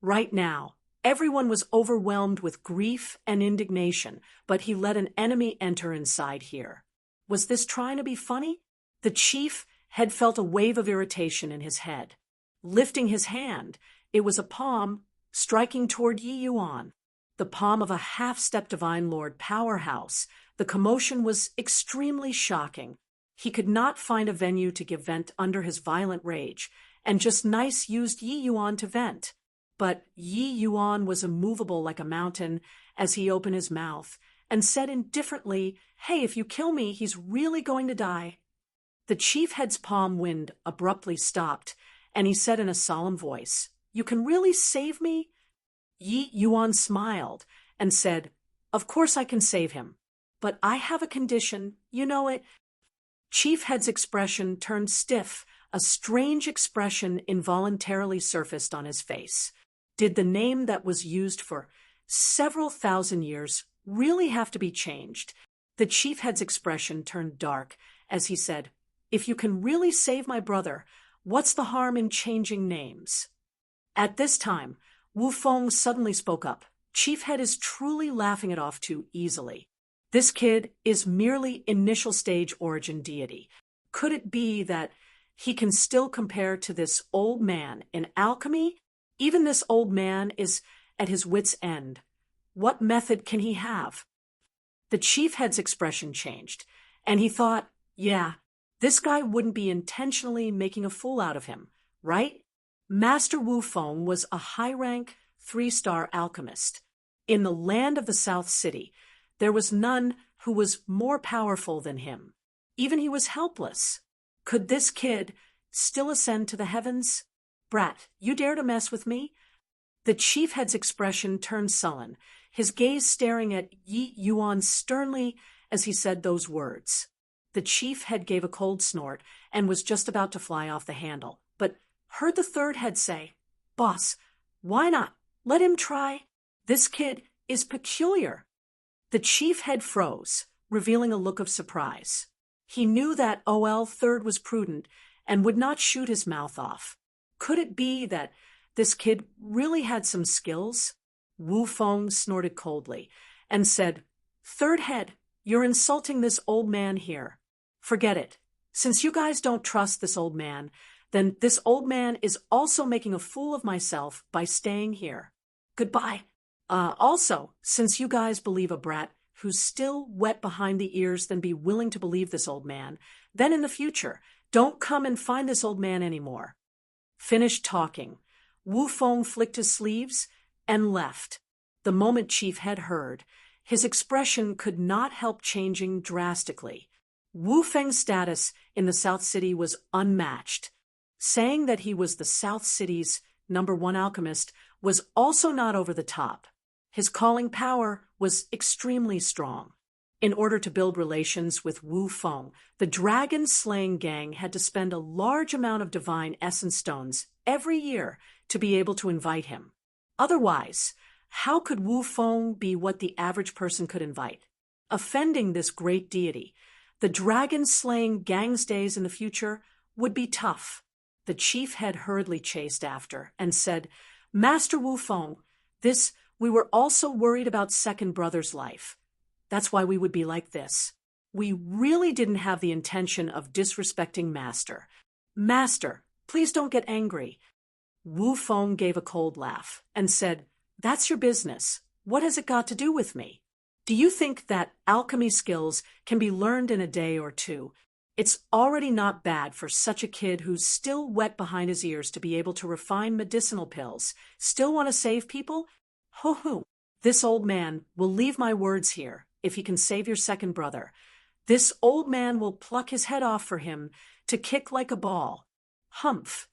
[SPEAKER 1] Right now, everyone was overwhelmed with grief and indignation, but he let an enemy enter inside here. Was this trying to be funny? The chief had felt a wave of irritation in his head. Lifting his hand, it was a palm striking toward Yi Yuan, the palm of a half-step divine lord powerhouse. The commotion was extremely shocking. He could not find a venue to give vent under his violent rage, and just nice used Yi Yuan to vent. But Yi Yuan was immovable like a mountain as he opened his mouth and said indifferently, Hey, if you kill me, he's really going to die. The chief head's palm wind abruptly stopped, and he said in a solemn voice, You can really save me? Yi Yuan smiled and said, Of course I can save him, but I have a condition, you know it. Chief head's expression turned stiff. A strange expression involuntarily surfaced on his face. Did the name that was used for several thousand years really have to be changed? The chief head's expression turned dark as he said, If you can really save my brother, what's the harm in changing names? At this time, Wu Feng suddenly spoke up. Chief head is truly laughing it off too easily. This kid is merely initial stage origin deity. Could it be that he can still compare to this old man in alchemy? Even this old man is at his wit's end. What method can he have? The chief head's expression changed, and he thought, yeah, this guy wouldn't be intentionally making a fool out of him, right? Master Wu Feng was a high-rank, 3-star alchemist. In the land of the South City, there was none who was more powerful than him. Even he was helpless. Could this kid still ascend to the heavens? Brat, you dare to mess with me? The chief head's expression turned sullen, his gaze staring at Yi Yuan sternly as he said those words. The chief head gave a cold snort and was just about to fly off the handle, but heard the third head say, Boss, why not? Let him try. This kid is peculiar. The chief head froze, revealing a look of surprise. He knew that OL third was prudent and would not shoot his mouth off. Could it be that this kid really had some skills? Wu Feng snorted coldly and said, Third head, you're insulting this old man here. Forget it. Since you guys don't trust this old man, then this old man is also making a fool of myself by staying here. Goodbye. Also, since you guys believe a brat who's still wet behind the ears than be willing to believe this old man, then in the future, don't come and find this old man anymore. Finished talking. Wu Feng flicked his sleeves and left. The moment Chief had heard, his expression could not help changing drastically. Wu Feng's status in the South City was unmatched. Saying that he was the South City's #1 alchemist was also not over the top. His calling power was extremely strong. In order to build relations with Wu Feng, the dragon-slaying gang had to spend a large amount of divine essence stones every year to be able to invite him. Otherwise, how could Wu Feng be what the average person could invite? Offending this great deity, the dragon-slaying gang's days in the future would be tough. The chief head hurriedly chased after and said, Master Wu Feng, we were also worried about second brother's life. That's why we would be like this. We really didn't have the intention of disrespecting Master. Master, please don't get angry. Wu Feng gave a cold laugh and said, That's your business. What has it got to do with me? Do you think that alchemy skills can be learned in a day or two? It's already not bad for such a kid who's still wet behind his ears to be able to refine medicinal pills. Still want to save people? Ho-ho. This old man will leave my words here if he can save your second brother. This old man will pluck his head off for him to kick like a ball. Humph.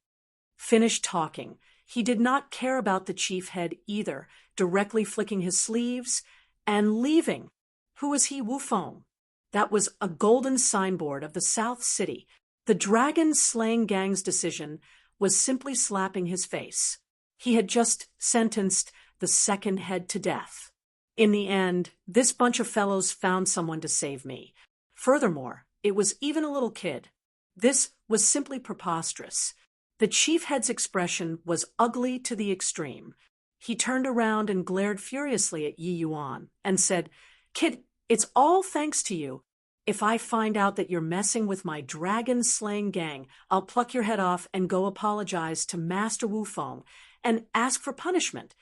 [SPEAKER 1] Finished talking. He did not care about the chief head either, directly flicking his sleeves and leaving. Who was he, Wu Feng? That was a golden signboard of the South City. The dragon-slaying gang's decision was simply slapping his face. He had just sentenced the second head to death. In the end, this bunch of fellows found someone to save me. Furthermore, it was even a little kid. This was simply preposterous. The chief head's expression was ugly to the extreme. He turned around and glared furiously at Yi Yuan and said, "Kid, it's all thanks to you. If I find out that you're messing with my dragon-slaying gang, I'll pluck your head off and go apologize to Master Wu Feng and ask for punishment."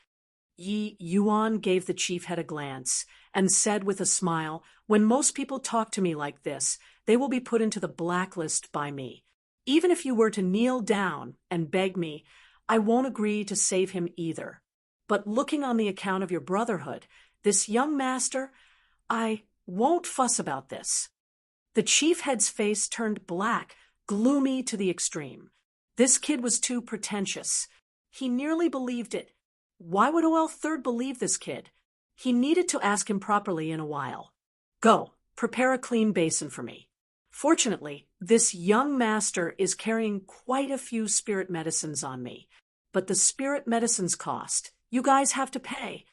[SPEAKER 1] Yi Yuan gave the chief head a glance and said with a smile, "When most people talk to me like this, they will be put into the blacklist by me. Even if you were to kneel down and beg me, I won't agree to save him either. But looking on the account of your brotherhood, this young master, I won't fuss about this." The chief head's face turned black, gloomy to the extreme. This kid was too pretentious. He nearly believed it. Why would OL Third believe this kid? He needed to ask him properly in a while. "Go, prepare a clean basin for me. Fortunately, this young master is carrying quite a few spirit medicines on me. But the spirit medicines cost. You guys have to pay."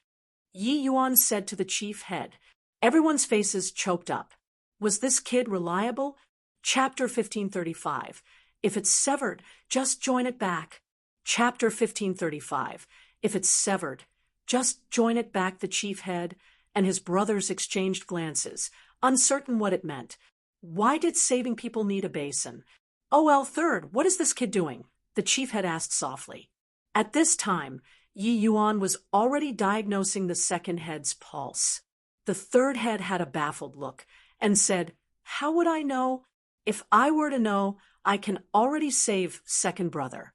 [SPEAKER 1] Yi Yuan said to the chief head. Everyone's faces choked up. Was this kid reliable? Chapter 1535. If it's severed, just join it back. Chapter 1535. If it's severed, just join it back. The chief head and his brothers exchanged glances, uncertain what it meant. Why did saving people need a basin? "OL Third, what is this kid doing?" the chief head asked softly. At this time, Yi Yuan was already diagnosing the second head's pulse. The third head had a baffled look and said, "How would I know? If I were to know, I can already save second brother."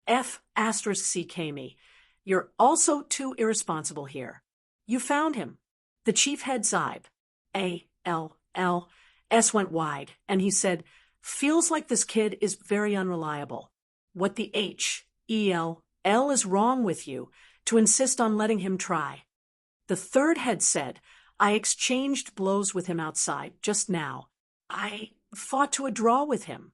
[SPEAKER 1] F*CK me. You're also too irresponsible here. You found him. The chief head's eye, S went wide, and he said, "Feels like this kid is very unreliable. What the L is wrong with you to insist on letting him try?" The third head said, "I exchanged blows with him outside just now. I fought to a draw with him."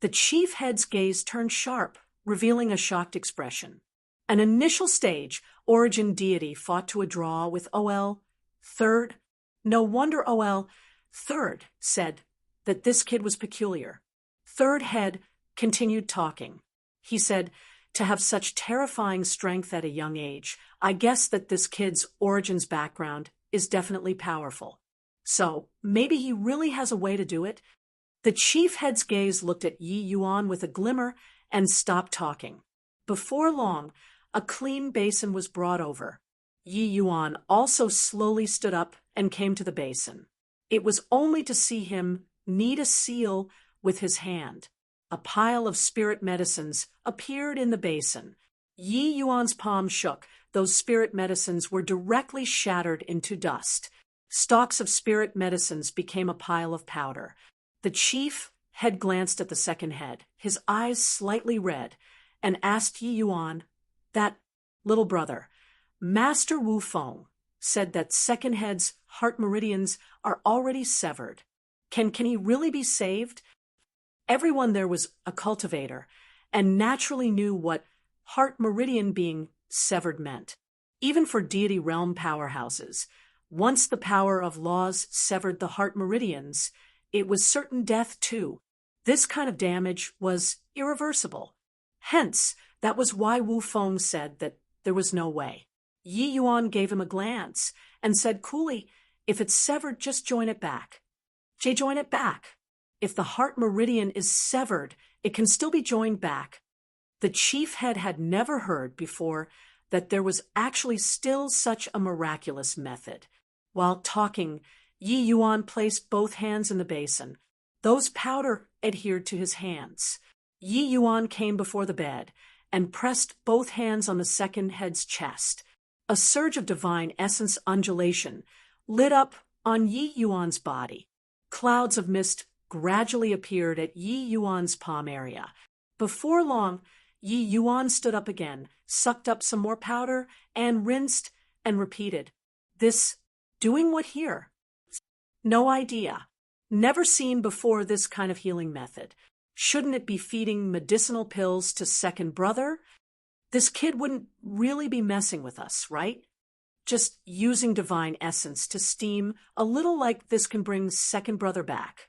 [SPEAKER 1] The chief head's gaze turned sharp, revealing a shocked expression. An initial stage, Origin Deity fought to a draw with OL Third. No wonder OL Third said that this kid was peculiar. Third head continued talking. He said, "To have such terrifying strength at a young age, I guess that this kid's origins background is definitely powerful. So maybe he really has a way to do it." The chief head's gaze looked at Yi Yuan with a glimmer and stopped talking. Before long, a clean basin was brought over. Yi Yuan also slowly stood up and came to the basin. It was only to see him knead a seal with his hand. A pile of spirit medicines appeared in the basin. Yi Yuan's palm shook. Those spirit medicines were directly shattered into dust. Stalks of spirit medicines became a pile of powder. The chief head glanced at the second head, his eyes slightly red, and asked Yi Yuan, "That little brother, Master Wu Feng, said that second head's heart meridians are already severed. Can he really be saved?" Everyone there was a cultivator and naturally knew what heart meridian being severed meant. Even for deity realm powerhouses, once the power of laws severed the heart meridians, it was certain death too. This kind of damage was irreversible. Hence, that was why Wu Feng said that there was no way. Yi Yuan gave him a glance and said coolly, "If it's severed, just join it back." Join it back. If the heart meridian is severed, it can still be joined back. The chief head had never heard before that there was actually still such a miraculous method. While talking, Yi Yuan placed both hands in the basin. Those powder adhered to his hands. Yi Yuan came before the bed and pressed both hands on the second head's chest. A surge of divine essence undulation lit up on Yi Yuan's body. Clouds of mist gradually appeared at Yi Yuan's palm area. Before long, Yi Yuan stood up again, sucked up some more powder, and rinsed and repeated. This doing what here? No idea. Never seen before this kind of healing method. Shouldn't it be feeding medicinal pills to second brother? This kid wouldn't really be messing with us, right? Just using divine essence to steam a little like this can bring second brother back.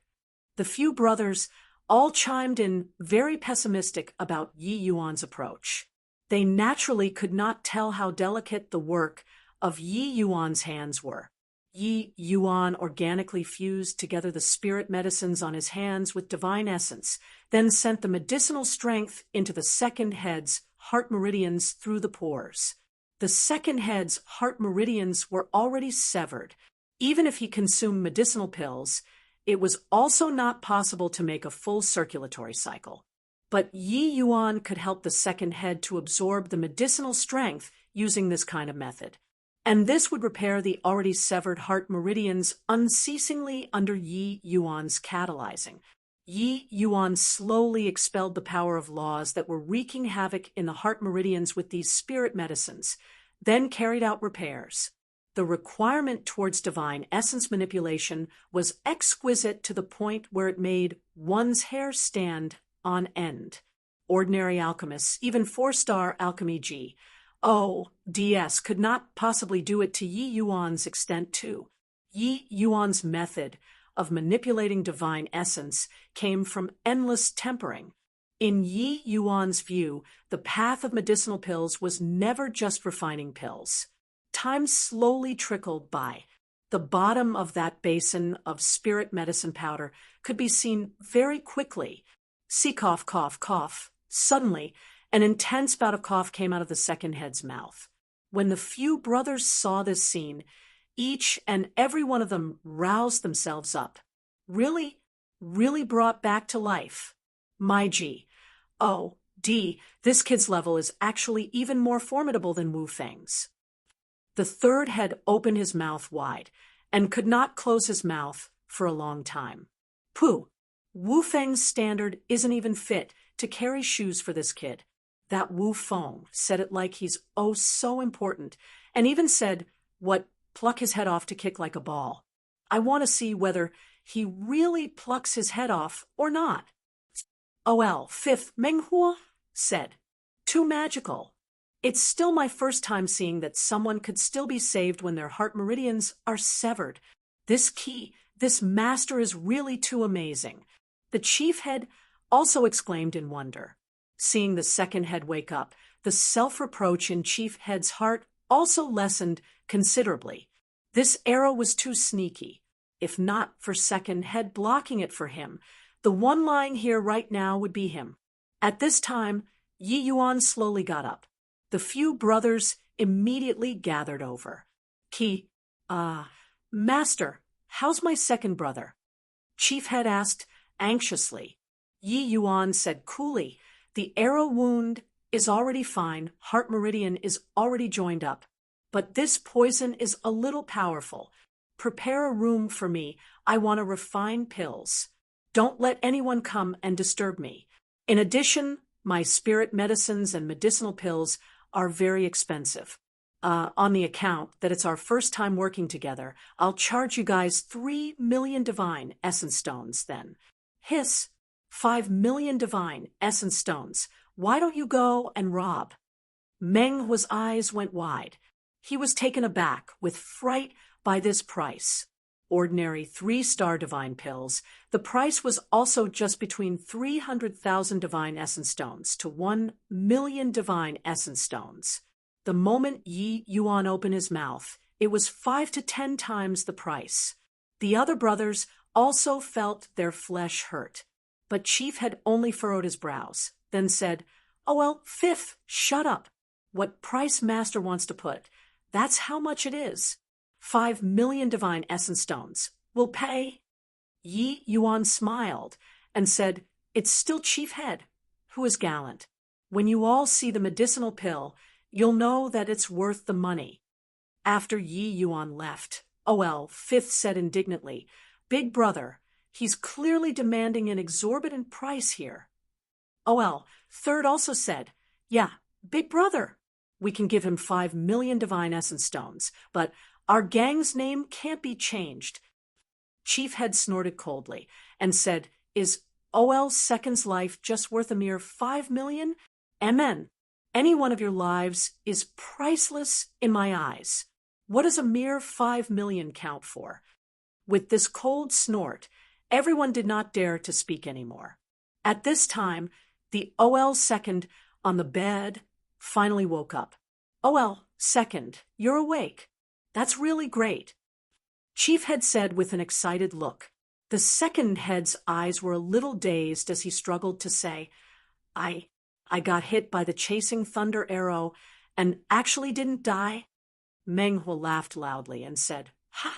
[SPEAKER 1] The few brothers all chimed in very pessimistic about Yi Yuan's approach. They naturally could not tell how delicate the work of Yi Yuan's hands were. Yi Yuan organically fused together the spirit medicines on his hands with divine essence, then sent the medicinal strength into the second head's heart meridians through the pores. The second head's heart meridians were already severed. Even if he consumed medicinal pills, it was also not possible to make a full circulatory cycle. But Yi Yuan could help the second head to absorb the medicinal strength using this kind of method. And this would repair the already severed heart meridians unceasingly under Yi Yuan's catalyzing. Yi Yuan slowly expelled the power of laws that were wreaking havoc in the heart meridians with these spirit medicines, then carried out repairs. The requirement towards divine essence manipulation was exquisite to the point where it made one's hair stand on end. Ordinary alchemists, even 4-star alchemy G, DS could not possibly do it to Yi Yuan's extent too. Yi Yuan's method of manipulating divine essence came from endless tempering. In Yi Yuan's view, the path of medicinal pills was never just refining pills. Time slowly trickled by. The bottom of that basin of spirit medicine powder could be seen very quickly. See cough, cough, cough. Suddenly, an intense bout of cough came out of the second head's mouth. When the few brothers saw this scene, each and every one of them roused themselves up. Really brought back to life. My G. This kid's level is actually even more formidable than Wu Feng's. The third head opened his mouth wide and could not close his mouth for a long time. Pooh, Wu Feng's standard isn't even fit to carry shoes for this kid. That Wu Feng said it like he's so important, and even said, pluck his head off to kick like a ball. I want to see whether he really plucks his head off or not. Fifth Menghua said, too magical. It's still my first time seeing that someone could still be saved when their heart meridians are severed. This master is really too amazing. The chief head also exclaimed in wonder. Seeing the second head wake up, the self-reproach in chief head's heart also lessened considerably. This arrow was too sneaky. If not for second head blocking it for him, the one lying here right now would be him. At this time, Yi Yuan slowly got up. The few brothers immediately gathered over. Master, how's my second brother? Chief head asked anxiously. Yi Yuan said coolly, the arrow wound is already fine, heart meridian is already joined up. But this poison is a little powerful. Prepare a room for me. I want to refine pills. Don't let anyone come and disturb me. In addition, my spirit medicines and medicinal pills are very expensive. On the account that it's our first time working together, I'll charge you guys 3 million divine essence stones then. Hiss, 5 million divine essence stones. Why don't you go and rob? Menghua's eyes went wide. He was taken aback with fright by this price. Ordinary 3-star divine pills, the price was also just between 300,000 divine essence stones to 1 million divine essence stones. The moment Yi Yuan opened his mouth, it was 5 to 10 times the price. The other brothers also felt their flesh hurt, but Chief had only furrowed his brows, then said, Fifth, shut up. What price Master wants to put, that's how much it is. 5 million divine essence stones. We'll pay. Yi Yuan smiled and said, it's still Chief Head, who is gallant. When you all see the medicinal pill, you'll know that it's worth the money. After Yi Yuan left, Fifth said indignantly, Big brother, he's clearly demanding an exorbitant price here. Third also said, yeah, big brother. We can give him 5 million divine essence stones, but our gang's name can't be changed. Chief Head snorted coldly and said, Is OL second's life just worth a mere 5 million? MN. Any one of your lives is priceless in my eyes. What does a mere 5 million count for? With this cold snort, everyone did not dare to speak anymore. At this time, the OL second on the bed finally woke up. OL second, you're awake. That's really great. Chief Head said with an excited look. The second head's eyes were a little dazed as he struggled to say, I got hit by the chasing thunder arrow and actually didn't die. Menghua laughed loudly and said, Ha!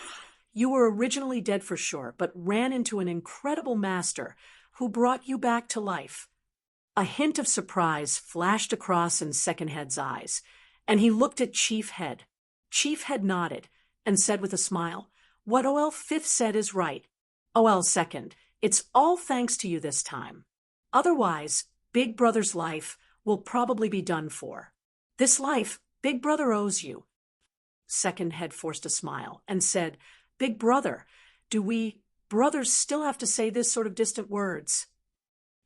[SPEAKER 1] You were originally dead for sure, but ran into an incredible master who brought you back to life. A hint of surprise flashed across in Second Head's eyes, and he looked at Chief Head. Chief Head nodded and said with a smile, What OL Fifth said is right. OL Second, it's all thanks to you this time. Otherwise, Big Brother's life will probably be done for. This life, Big Brother owes you. Second Head forced a smile and said, Big Brother, do we brothers still have to say this sort of distant words?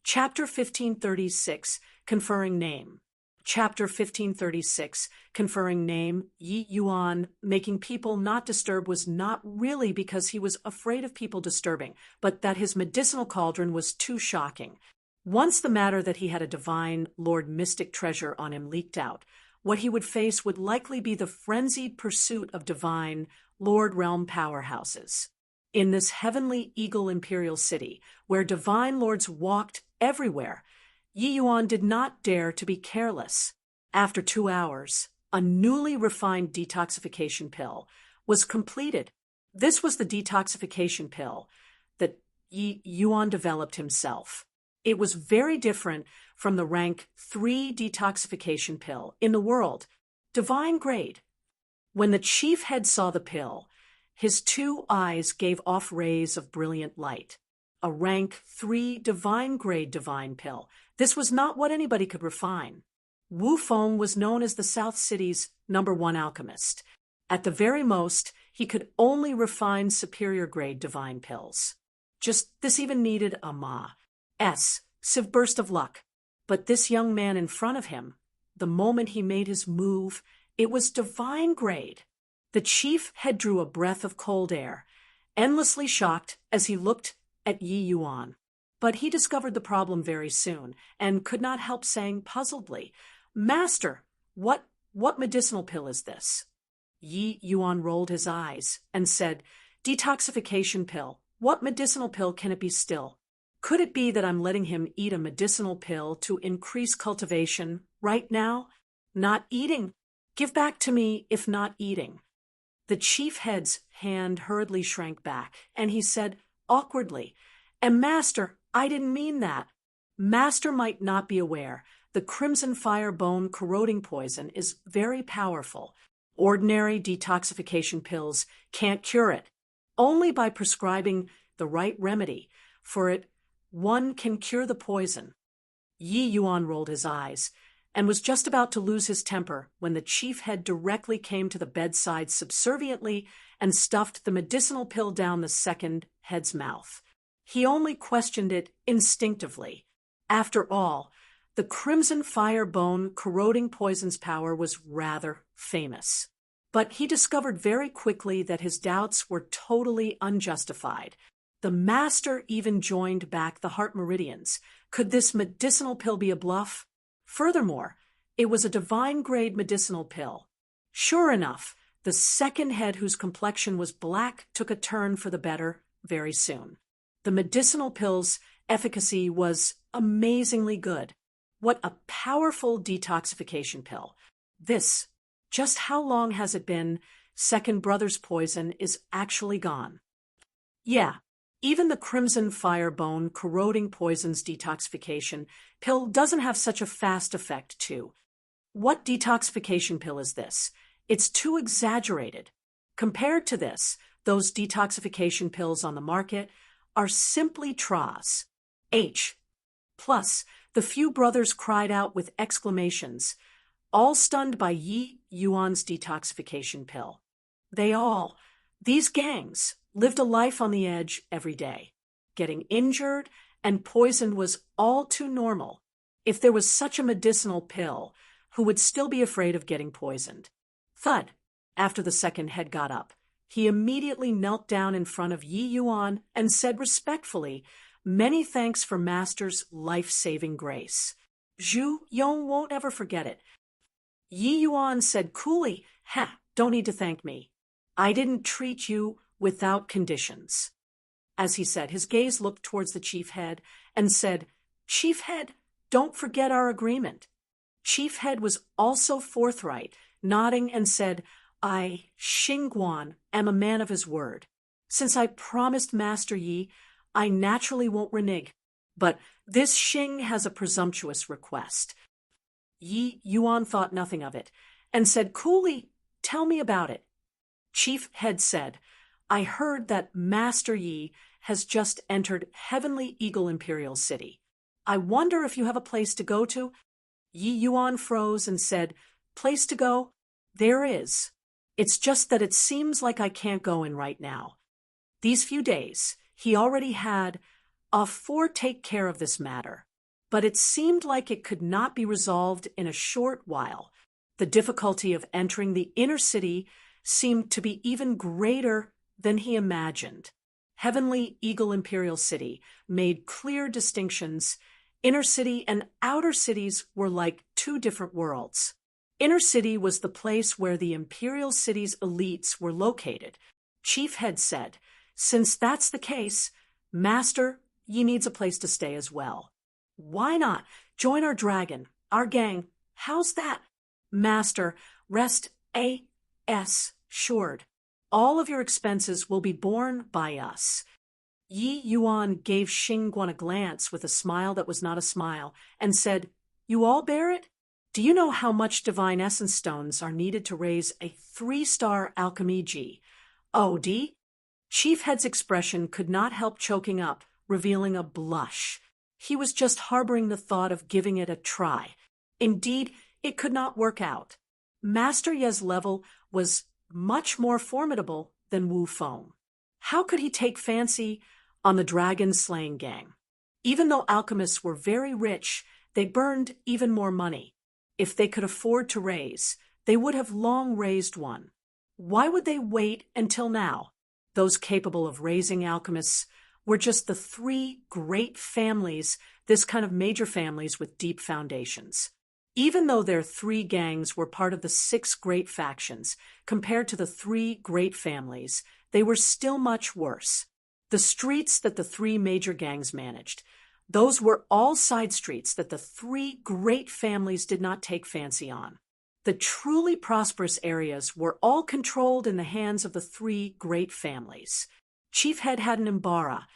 [SPEAKER 1] Chapter 1536, Conferring Name. Chapter 1536, Conferring Name. Yi Yuan, making people not disturb was not really because he was afraid of people disturbing, but that his medicinal cauldron was too shocking. Once the matter that he had a divine Lord Mystic treasure on him leaked out, what he would face would likely be the frenzied pursuit of divine Lord Realm powerhouses. In this heavenly eagle imperial city, where divine lords walked everywhere, Yi Yuan did not dare to be careless. After 2 hours, a newly refined detoxification pill was completed. This was the detoxification pill that Yi Yuan developed himself. It was very different from the rank 3 detoxification pill in the world, divine grade. When the Chief Head saw the pill, his 2 eyes gave off rays of brilliant light. A rank 3 divine grade divine pill. This was not what anybody could refine. Wu Feng was known as the South City's #1 alchemist. At the very most, he could only refine superior grade divine pills. This even needed a sieve burst of luck. But this young man in front of him, the moment he made his move, it was divine grade. The Chief Head drew a breath of cold air, endlessly shocked as he looked at Yi Yuan. But he discovered the problem very soon, and could not help saying puzzledly, Master, what medicinal pill is this? Yi Yuan rolled his eyes and said, Detoxification pill. What medicinal pill can it be still? Could it be that I'm letting him eat a medicinal pill to increase cultivation right now? Not eating. Give back to me if not eating. The Chief Head's hand hurriedly shrank back, and he said awkwardly, And Master, I didn't mean that. Master might not be aware. The Crimson Fire Bone corroding poison is very powerful. Ordinary detoxification pills can't cure it. Only by prescribing the right remedy for it, one can cure the poison. Yi Yuan rolled his eyes and was just about to lose his temper when the Chief Head directly came to the bedside subserviently and stuffed the medicinal pill down the second head's mouth. He only questioned it instinctively. After all, the Crimson Fire Bone corroding poison's power was rather famous. But he discovered very quickly that his doubts were totally unjustified. The Master even joined back the heart meridians. Could this medicinal pill be a bluff? Furthermore, it was a divine-grade medicinal pill. Sure enough, the second head whose complexion was black took a turn for the better very soon. The medicinal pill's efficacy was amazingly good. What a powerful detoxification pill. This, just how long has it been? Second brother's poison is actually gone. Yeah, even the Crimson Fire Bone corroding poison's detoxification pill doesn't have such a fast effect too. What detoxification pill is this? It's too exaggerated. Compared to this, those detoxification pills on the market are simply Tras. Plus, the few brothers cried out with exclamations, all stunned by Yi Yuan's detoxification pill. These gangs, lived a life on the edge every day, getting injured and poison was all too normal. If there was such a medicinal pill, who would still be afraid of getting poisoned? Thud. After the second head got up, he immediately knelt down in front of Yi Yuan and said respectfully, "Many thanks for Master's life-saving grace." Zhu Yong won't ever forget it. Yi Yuan said coolly, "Don't need to thank me. I didn't treat you without conditions." As he said, his gaze looked towards the chief head and said, "Chief head, don't forget our agreement." Chief head was also forthright, nodding and said, "I, Xingguan, am a man of his word. Since I promised Master Yi, I naturally won't renege. But this Xing has a presumptuous request." Yi Yuan thought nothing of it, and said coolly, "Tell me about it." Chief head said, "I heard that Master Yi has just entered Heavenly Eagle Imperial City. I wonder if you have a place to go to?" Yi Yuan froze and said, "Place to go? There is. It's just that it seems like I can't go in right now." These few days, he already had a take care of this matter, but it seemed like it could not be resolved in a short while. The difficulty of entering the inner city seemed to be even greater than he imagined. Heavenly Eagle Imperial City made clear distinctions. Inner city and outer cities were like two different worlds. Inner city was the place where the Imperial City's elites were located. Chief head said, "Since that's the case, Master Yi needs a place to stay as well. Why not join our dragon, our gang? How's that?" "Master, rest assured. All of your expenses will be borne by us." Yi Yuan gave Xingguan a glance with a smile that was not a smile, and said, "You all bear it? Do you know how much divine essence stones are needed to raise a 3-star alchemy G? OD?" Chief Head's expression could not help choking up, revealing a blush. He was just harboring the thought of giving it a try. Indeed, it could not work out. Master Ye's level was much more formidable than Wu Feng. How could he take fancy on the dragon-slaying gang? Even though alchemists were very rich, they burned even more money. If they could afford to raise, they would have long raised one. Why would they wait until now? Those capable of raising alchemists were just the 3 great families, this kind of major families with deep foundations. Even though their 3 gangs were part of the 6 great factions, compared to the 3 great families, they were still much worse. The streets that the 3 major gangs managed, those were all side streets that the 3 great families did not take fancy on. The truly prosperous areas were all controlled in the hands of the 3 great families. Chief Head had an Imbara.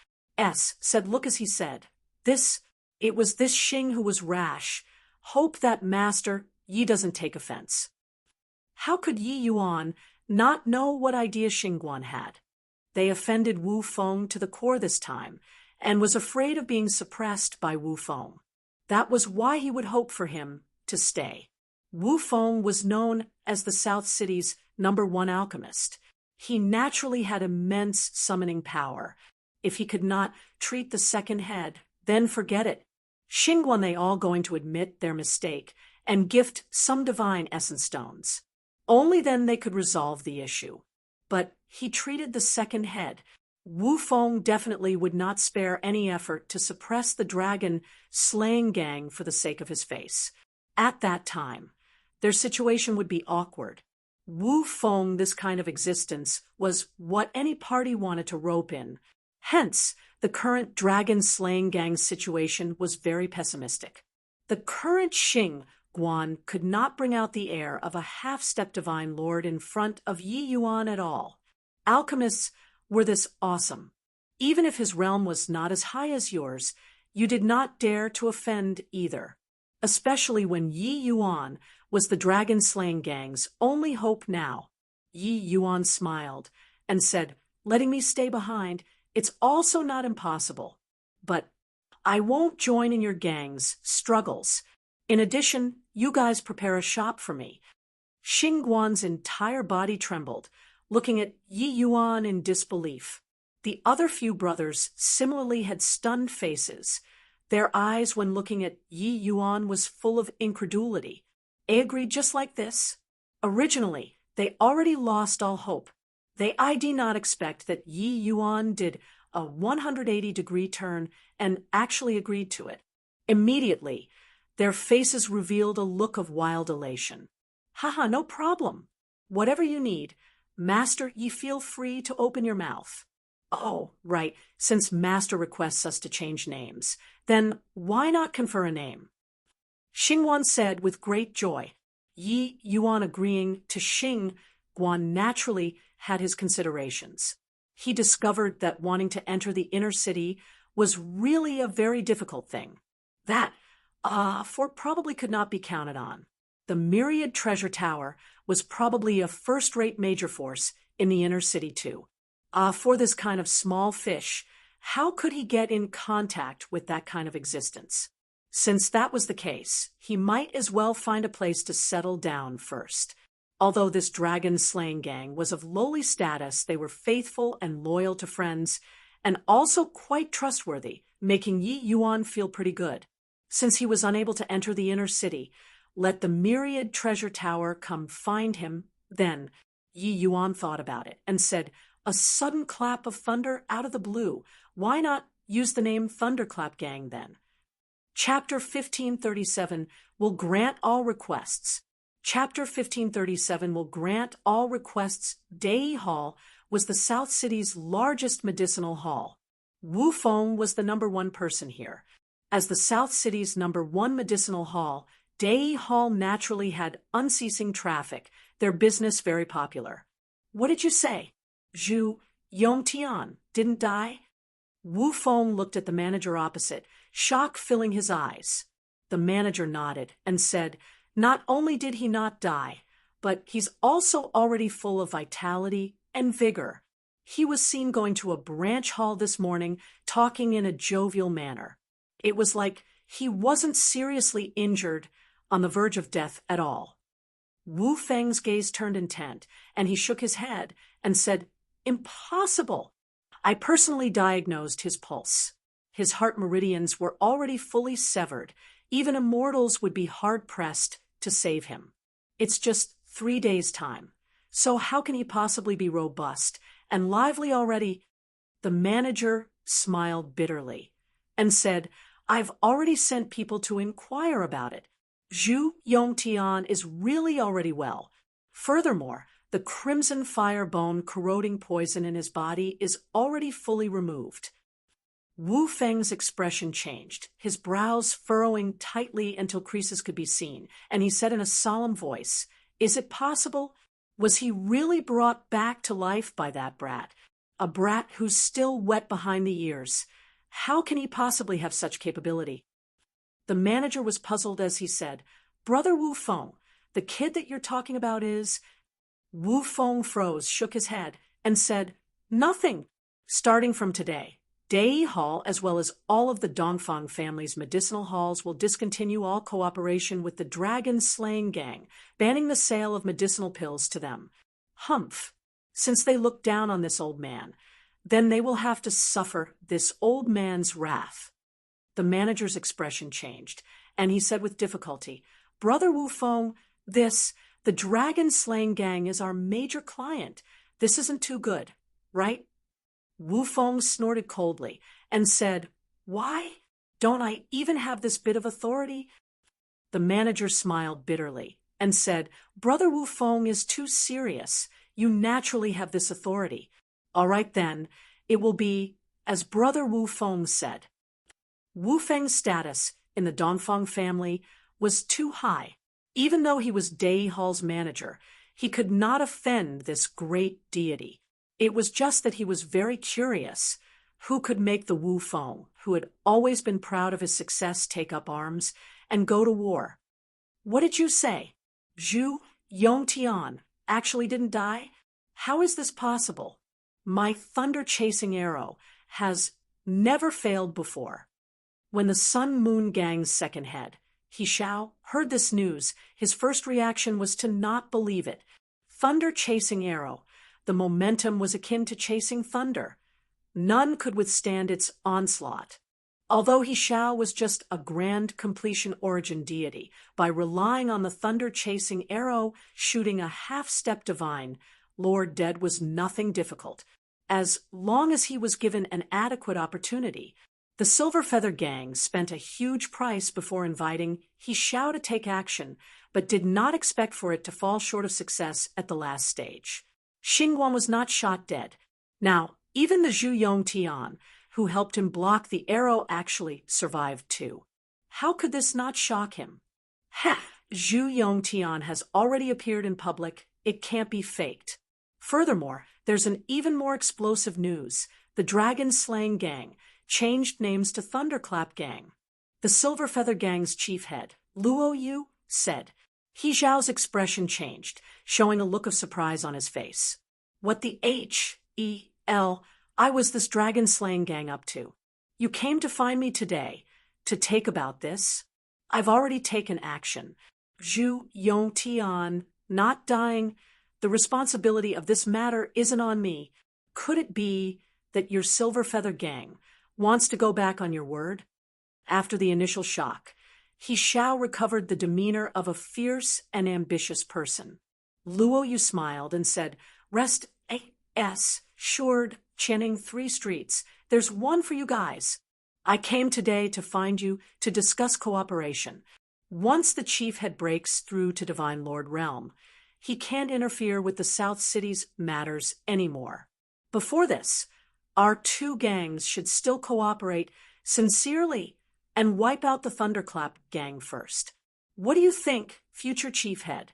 [SPEAKER 1] Said, "Look," as he said, it was this Xing who was rash. Hope that Master Yi doesn't take offense." How could Yi Yuan not know what idea Xingguan had? They offended Wu Feng to the core this time, and was afraid of being suppressed by Wu Feng. That was why he would hope for him to stay. Wu Feng was known as the South City's #1 alchemist. He naturally had immense summoning power. If he could not treat the second head, then forget it. Xingguan they all going to admit their mistake and gift some divine essence stones. Only then they could resolve the issue. But he treated the second head. Wu Feng definitely would not spare any effort to suppress the dragon-slaying gang for the sake of his face. At that time, their situation would be awkward. Wu Feng, this kind of existence, was what any party wanted to rope in. Hence, the current dragon-slaying gang situation was very pessimistic. The current Xing Guan could not bring out the air of a half-step divine lord in front of Yi Yuan at all. Alchemists were this awesome. Even if his realm was not as high as yours, you did not dare to offend either, especially when Yi Yuan was the dragon-slaying gang's only hope now. Yi Yuan smiled and said, "Letting me stay behind, it's also not impossible. But I won't join in your gang's struggles. In addition, you guys prepare a shop for me." Xingguan's entire body trembled, looking at Yi Yuan in disbelief. The other few brothers similarly had stunned faces. Their eyes when looking at Yi Yuan was full of incredulity. They agreed just like this. Originally, they already lost all hope. I did not expect that Yi Yuan did a 180-degree turn and actually agreed to it. Immediately, their faces revealed a look of wild elation. Haha, no problem. Whatever you need, Master, ye feel free to open your mouth. Oh, right, since Master requests us to change names, then why not confer a name? Xingguan said with great joy. Yi Yuan agreeing to Xing, Guan naturally had his considerations. He discovered that wanting to enter the inner city was really a very difficult thing. That, for probably could not be counted on. The myriad treasure tower was probably a first-rate major force in the inner city too. For this kind of small fish, how could he get in contact with that kind of existence? Since that was the case, he might as well find a place to settle down first. Although this dragon-slaying gang was of lowly status, they were faithful and loyal to friends, and also quite trustworthy, making Yi Yuan feel pretty good. Since he was unable to enter the inner city, let the myriad treasure tower come find him. Then Yi Yuan thought about it and said, a sudden clap of thunder out of the blue. Why not use the name Thunderclap Gang then? Chapter 1537 will grant all requests. Chapter 1537 will grant all requests. Deity Hall was the South City's largest medicinal hall. Wu Feng was the #1 person here. As the South City's #1 medicinal hall, Deity Hall naturally had unceasing traffic, their business very popular. What did you say? Zhu Yongtian didn't die? Wu Feng looked at the manager opposite, shock filling his eyes. The manager nodded and said, not only did he not die, but he's also already full of vitality and vigor. He was seen going to a branch hall this morning, talking in a jovial manner. It was like he wasn't seriously injured, on the verge of death at all. Wu Feng's gaze turned intent, and he shook his head and said, impossible. I personally diagnosed his pulse. His heart meridians were already fully severed. Even immortals would be hard-pressed to save him. It's just 3 days' time. So how can he possibly be robust and lively already? The manager smiled bitterly and said, I've already sent people to inquire about it. Zhu Yongtian is really already well. Furthermore, the crimson fire bone corroding poison in his body is already fully removed. Wu Feng's expression changed, his brows furrowing tightly until creases could be seen, and he said in a solemn voice, is it possible? Was he really brought back to life by that brat? A brat who's still wet behind the ears. How can he possibly have such capability? The manager was puzzled as he said, Brother Wu Feng, the kid that you're talking about is... Wu Feng froze, shook his head, and said, nothing. Starting from today, Deity Hall, as well as all of the Dongfang family's medicinal halls, will discontinue all cooperation with the dragon-slaying gang, banning the sale of medicinal pills to them. Humph. Since they look down on this old man, then they will have to suffer this old man's wrath. The manager's expression changed, and he said with difficulty, Brother Wu Feng, the dragon-slaying gang is our major client. This isn't too good, right? Wu Feng snorted coldly and said, why? Don't I even have this bit of authority? The manager smiled bitterly and said, Brother Wu Feng is too serious. You naturally have this authority. All right then, it will be as Brother Wu Feng said. Wu Feng's status in the Dongfang family was too high. Even though he was Deity Hall's manager, he could not offend this great deity. It was just that he was very curious. Who could make the Wu Feng, who had always been proud of his success, take up arms and go to war? What did you say? Zhu Yongtian actually didn't die? How is this possible? My thunder-chasing arrow has never failed before. When the Sun-Moon Gang's second head, He Xiao, heard this news, his first reaction was to not believe it. Thunder chasing arrow. The momentum was akin to chasing thunder. None could withstand its onslaught. Although He Xiao was just a grand completion origin deity, by relying on the thunder-chasing arrow, shooting a half-step divine, Lord Dead was nothing difficult. As long as he was given an adequate opportunity, the Silver Feather Gang spent a huge price before inviting He Xiao to take action, but did not expect for it to fall short of success at the last stage. Xingguan was not shot dead. Now, even the Zhu Yongtian, who helped him block the arrow, actually survived too. How could this not shock him? Ha! Zhu Yongtian has already appeared in public. It can't be faked. Furthermore, there's an even more explosive news. The Dragon Slaying Gang changed names to Thunderclap Gang. The Silver Feather Gang's chief head, Luo Yu, said. He Xiao's expression changed, showing a look of surprise on his face. What the H-E-L I was this Dragon Slaying Gang up to? You came to find me today, to take about this? I've already taken action. Zhu Yongtian, not dying. The responsibility of this matter isn't on me. Could it be that your Silver Feather Gang wants to go back on your word? After the initial shock, He Xiao recovered the demeanor of a fierce and ambitious person. Luo Yu smiled and said, Rest assured, Channing 3 streets. There's one for you guys. I came today to find you to discuss cooperation. Once the chief head breaks through to Divine Lord Realm, he can't interfere with the South City's matters anymore. Before this, our 2 gangs should still cooperate sincerely and wipe out the Thunderclap Gang first. What do you think, future chief head?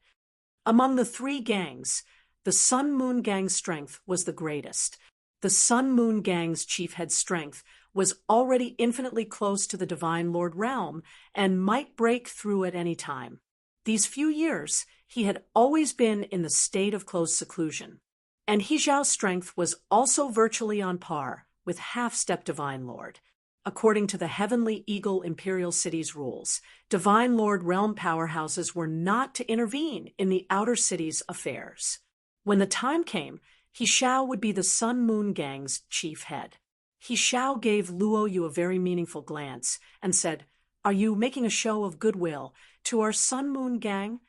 [SPEAKER 1] Among the 3 gangs, the Sun Moon Gang's strength was the greatest. The Sun Moon Gang's chief head's strength was already infinitely close to the Divine Lord Realm and might break through at any time. These few years, he had always been in the state of close seclusion, and He Xiao's strength was also virtually on par with half-step Divine Lord. According to the Heavenly Eagle Imperial City's rules, Divine Lord Realm powerhouses were not to intervene in the outer city's affairs. When the time came, He Xiao would be the Sun Moon Gang's chief head. He Xiao gave Luo Yu a very meaningful glance and said, Are you making a show of goodwill to our Sun Moon Gang?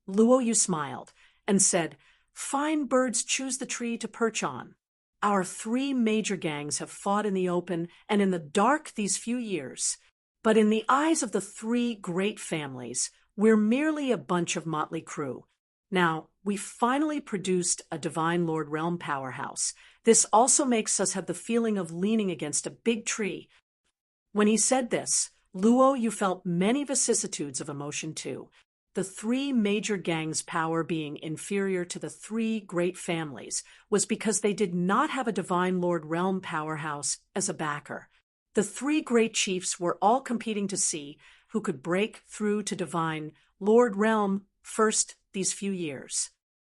[SPEAKER 1] Luo Yu smiled and said, Fine birds choose the tree to perch on. Our 3 major gangs have fought in the open and in the dark these few years, but in the eyes of the 3 great families, we're merely a bunch of motley crew. Now, we finally produced a Divine Lord Realm powerhouse. This also makes us have the feeling of leaning against a big tree. When he said this, Luo Yu felt many vicissitudes of emotion too. The 3 major gangs' power being inferior to the 3 great families was because they did not have a Divine Lord Realm powerhouse as a backer. The 3 great chiefs were all competing to see who could break through to Divine Lord Realm first these few years.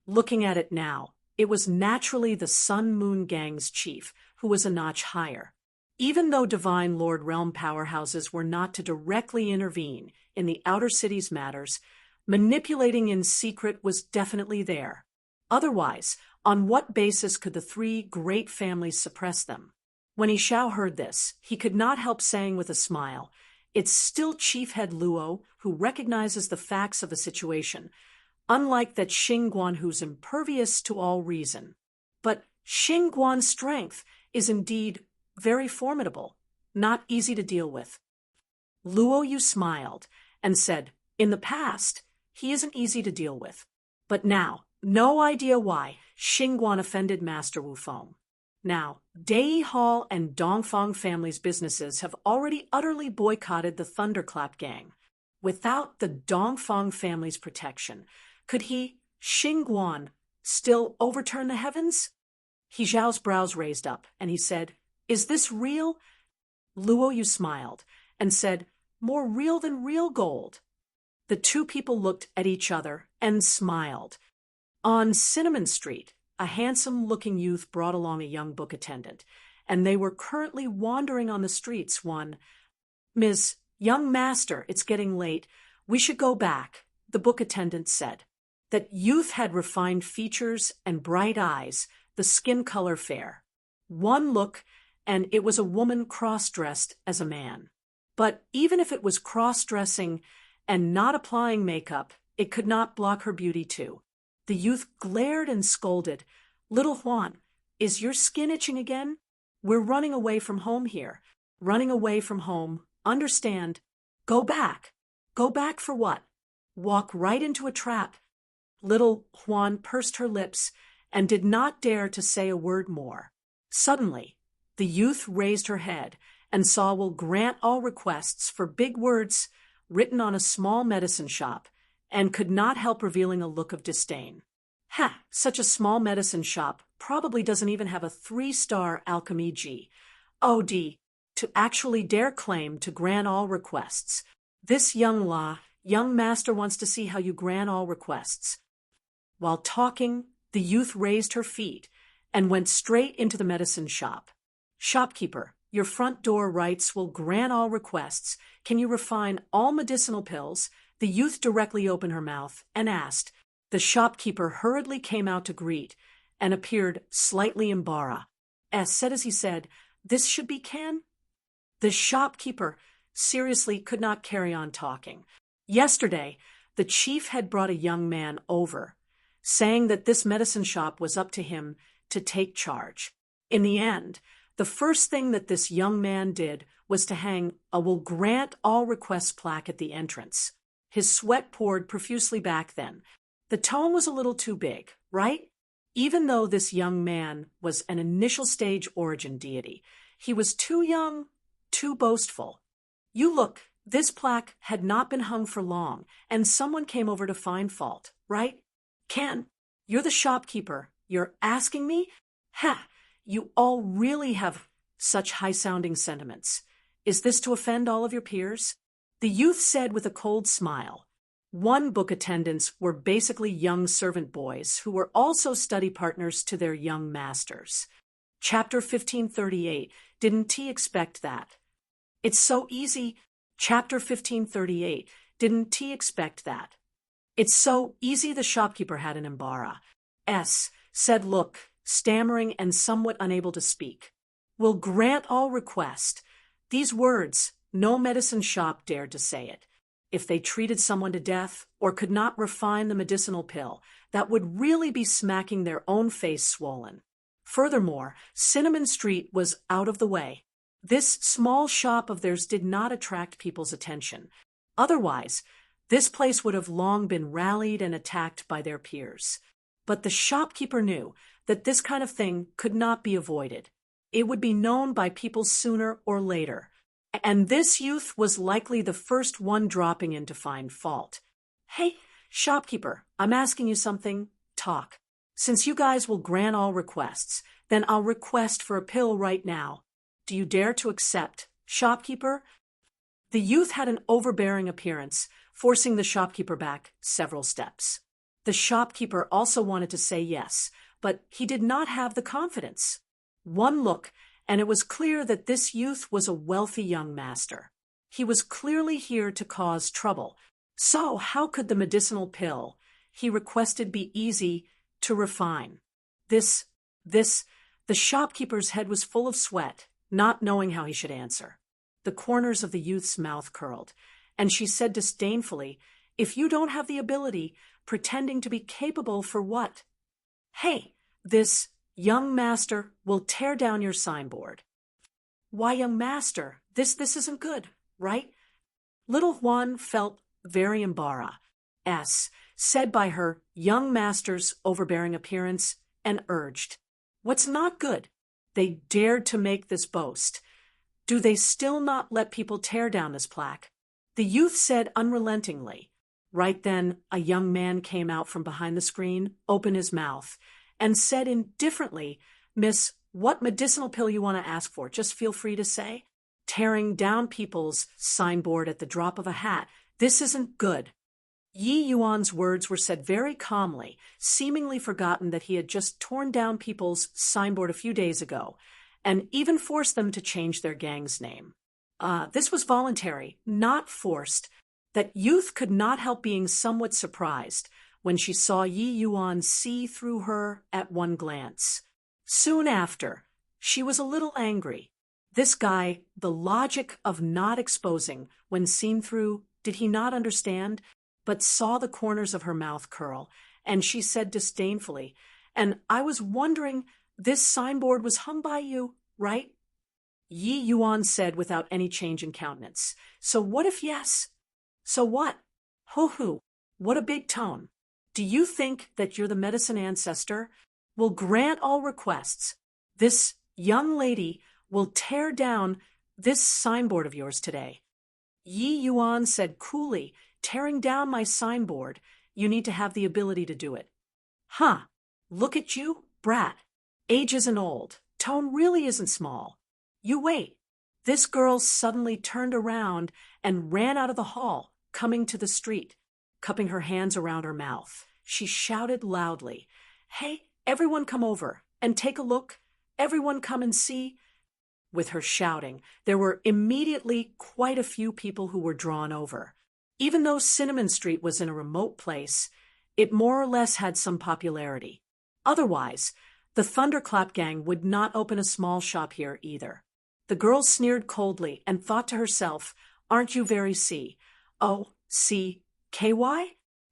[SPEAKER 1] Looking at it now, it was naturally the Sun Moon Gang's chief who was a notch higher. Even though Divine Lord Realm powerhouses were not to directly intervene in the outer city's matters, manipulating in secret was definitely there. Otherwise, on what basis could the 3 great families suppress them? When He Xiao heard this, he could not help saying with a smile, It's still Chief Head Luo who recognizes the facts of the situation, unlike that Xingguan who's impervious to all reason. But Xingguan's strength is indeed very formidable, not easy to deal with. Luo Yu smiled and said, In the past, he isn't easy to deal with. But now, no idea why, Xingguan offended Master Wu Feng. Now, Deity Hall and Dongfang family's businesses have already utterly boycotted the Thunderclap Gang. Without the Dongfang family's protection, could he, Xingguan, still overturn the heavens? He Xiao's brows raised up, and he said, Is this real? Luo Yu smiled and said, More real than real gold. The 2 people looked at each other and smiled. On Cinnamon Street, a handsome-looking youth brought along a young book attendant, and they were currently wandering on the streets. One, Ms. Young Master, it's getting late. We should go back, the book attendant said. That youth had refined features and bright eyes, the skin color fair. One look, and it was a woman cross-dressed as a man. But even if it was cross-dressing and not applying makeup, it could not block her beauty too. The youth glared and scolded. "Little Juan, is your skin itching again? We're running away from home here. Running away from home. Understand? Go back. Go back for what? Walk right into a trap." Little Juan pursed her lips and did not dare to say a word more. Suddenly, the youth raised her head and saw "will grant all requests" for big words written on a small medicine shop, and could not help revealing a look of disdain. "Ha! Such a small medicine shop probably doesn't even have a 3-star alchemy G. O.D. to actually dare claim to grant all requests. This young master wants to see how you grant all requests." While talking, the youth raised her feet and went straight into the medicine shop. "Shopkeeper, your front door writes will grant all requests. Can you refine all medicinal pills?" The youth directly opened her mouth and asked. The shopkeeper hurriedly came out to greet and appeared slightly embarrassed. Said as he said, "This should be can?" The shopkeeper seriously could not carry on talking. Yesterday, the chief had brought a young man over, saying that this medicine shop was up to him to take charge. In the end, the first thing that this young man did was to hang a "will grant all requests" plaque at the entrance. His sweat poured profusely back then. The tone was a little too big, right? Even though this young man was an initial stage origin deity, he was too young, too boastful. "You look, this plaque had not been hung for long, and someone came over to find fault, right? Can, you're the shopkeeper. You're asking me? Ha! You all really have such high-sounding sentiments. Is this to offend all of your peers?" The youth said with a cold smile. One book attendants were basically young servant boys who were also study partners to their young masters. Chapter 1538. Didn't he expect that? It's so easy. Chapter 1538. Didn't he expect that? It's so easy. The shopkeeper had an embarrass. Said look, stammering and somewhat unable to speak. "Will grant all request." These words, no medicine shop dared to say it. If they treated someone to death or could not refine the medicinal pill, that would really be smacking their own face swollen. Furthermore, Cinnamon Street was out of the way. This small shop of theirs did not attract people's attention. Otherwise, this place would have long been rallied and attacked by their peers. But the shopkeeper knew that this kind of thing could not be avoided. It would be known by people sooner or later. And this youth was likely the first one dropping in to find fault. "Hey, shopkeeper, I'm asking you something. Talk. Since you guys will grant all requests, then I'll request for a pill right now. Do you dare to accept, shopkeeper?" The youth had an overbearing appearance, forcing the shopkeeper back several steps. The shopkeeper also wanted to say yes, but he did not have the confidence. One look, and it was clear that this youth was a wealthy young master. He was clearly here to cause trouble. So how could the medicinal pill he requested be easy to refine? The shopkeeper's head was full of sweat, not knowing how he should answer. The corners of the youth's mouth curled, and she said disdainfully, "If you don't have the ability, pretending to be capable for what? Hey, this young master will tear down your signboard." "Why, young master, this isn't good, right?" Little Juan felt very embarrassed, said by her young master's overbearing appearance, and urged, "What's not good? They dared to make this boast. Do they still not let people tear down this plaque?" The youth said unrelentingly. Right then, a young man came out from behind the screen, opened his mouth, and said indifferently, "Miss, what medicinal pill you want to ask for, just feel free to say." Tearing down people's signboard at the drop of a hat, this isn't good. Yi Yuan's words were said very calmly, seemingly forgotten that he had just torn down people's signboard a few days ago, and even forced them to change their gang's name. This was voluntary, not forced. That youth could not help being somewhat surprised when she saw Yi Yuan see through her at one glance. Soon after, she was a little angry. This guy, the logic of not exposing when seen through, did he not understand, but saw the corners of her mouth curl, and she said disdainfully, "And I was wondering, this signboard was hung by you, right?" Yi Yuan said without any change in countenance. "So what if yes? So what? Ho-hoo, what a big tone. Do you think that you're the medicine ancestor? Will grant all requests. This young lady will tear down this signboard of yours today." Yi Yuan said coolly, "Tearing down my signboard, you need to have the ability to do it." "Huh, look at you, brat. Age isn't old. Tone really isn't small. You wait." This girl suddenly turned around and ran out of the hall, coming to the street, cupping her hands around her mouth. She shouted loudly, "Hey, everyone come over and take a look. Everyone come and see." With her shouting, there were immediately quite a few people who were drawn over. Even though Cinnamon Street was in a remote place, it more or less had some popularity. Otherwise, the Thunderclap gang would not open a small shop here either. The girl sneered coldly and thought to herself, "Aren't you very C-O-C-K-Y?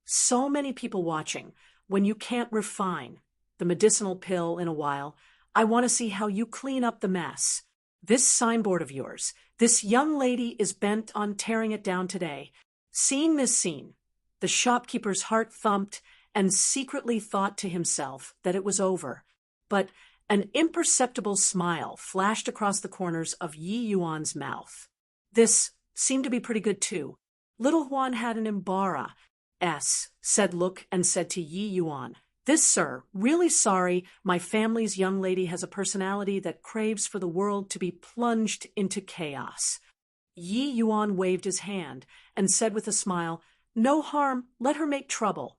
[SPEAKER 1] So many people watching, when you can't refine the medicinal pill in a while, I want to see how you clean up the mess. This signboard of yours, this young lady is bent on tearing it down today." Seeing this scene, the shopkeeper's heart thumped and secretly thought to himself that it was over. But an imperceptible smile flashed across the corners of Yi Yuan's mouth. This seemed to be pretty good too. Little Juan had an said look and said to Yi Yuan, "This, sir, really sorry, my family's young lady has a personality that craves for the world to be plunged into chaos." Yi Yuan waved his hand and said with a smile, "No harm, let her make trouble."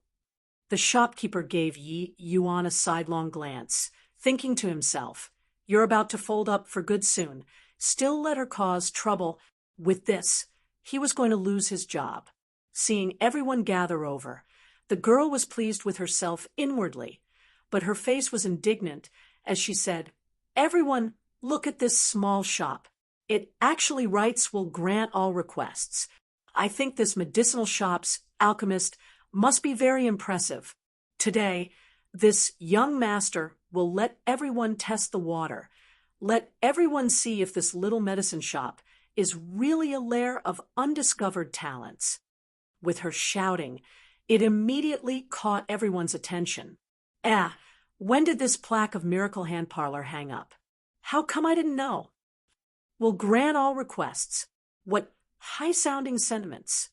[SPEAKER 1] The shopkeeper gave Yi Yuan a sidelong glance, thinking to himself, "You're about to fold up for good soon. Still let her cause trouble." With this, he was going to lose his job. Seeing everyone gather over, the girl was pleased with herself inwardly, but her face was indignant as she said, "Everyone, look at this small shop. It actually writes will grant all requests. I think this medicinal shop's alchemist must be very impressive. Today, this young master will let everyone test the water. Let everyone see if this little medicine shop is really a lair of undiscovered talents." With her shouting, it immediately caught everyone's attention. When did this plaque of Miracle Hand Parlor hang up? How come I didn't know? Will grant all requests. What high-sounding sentiments.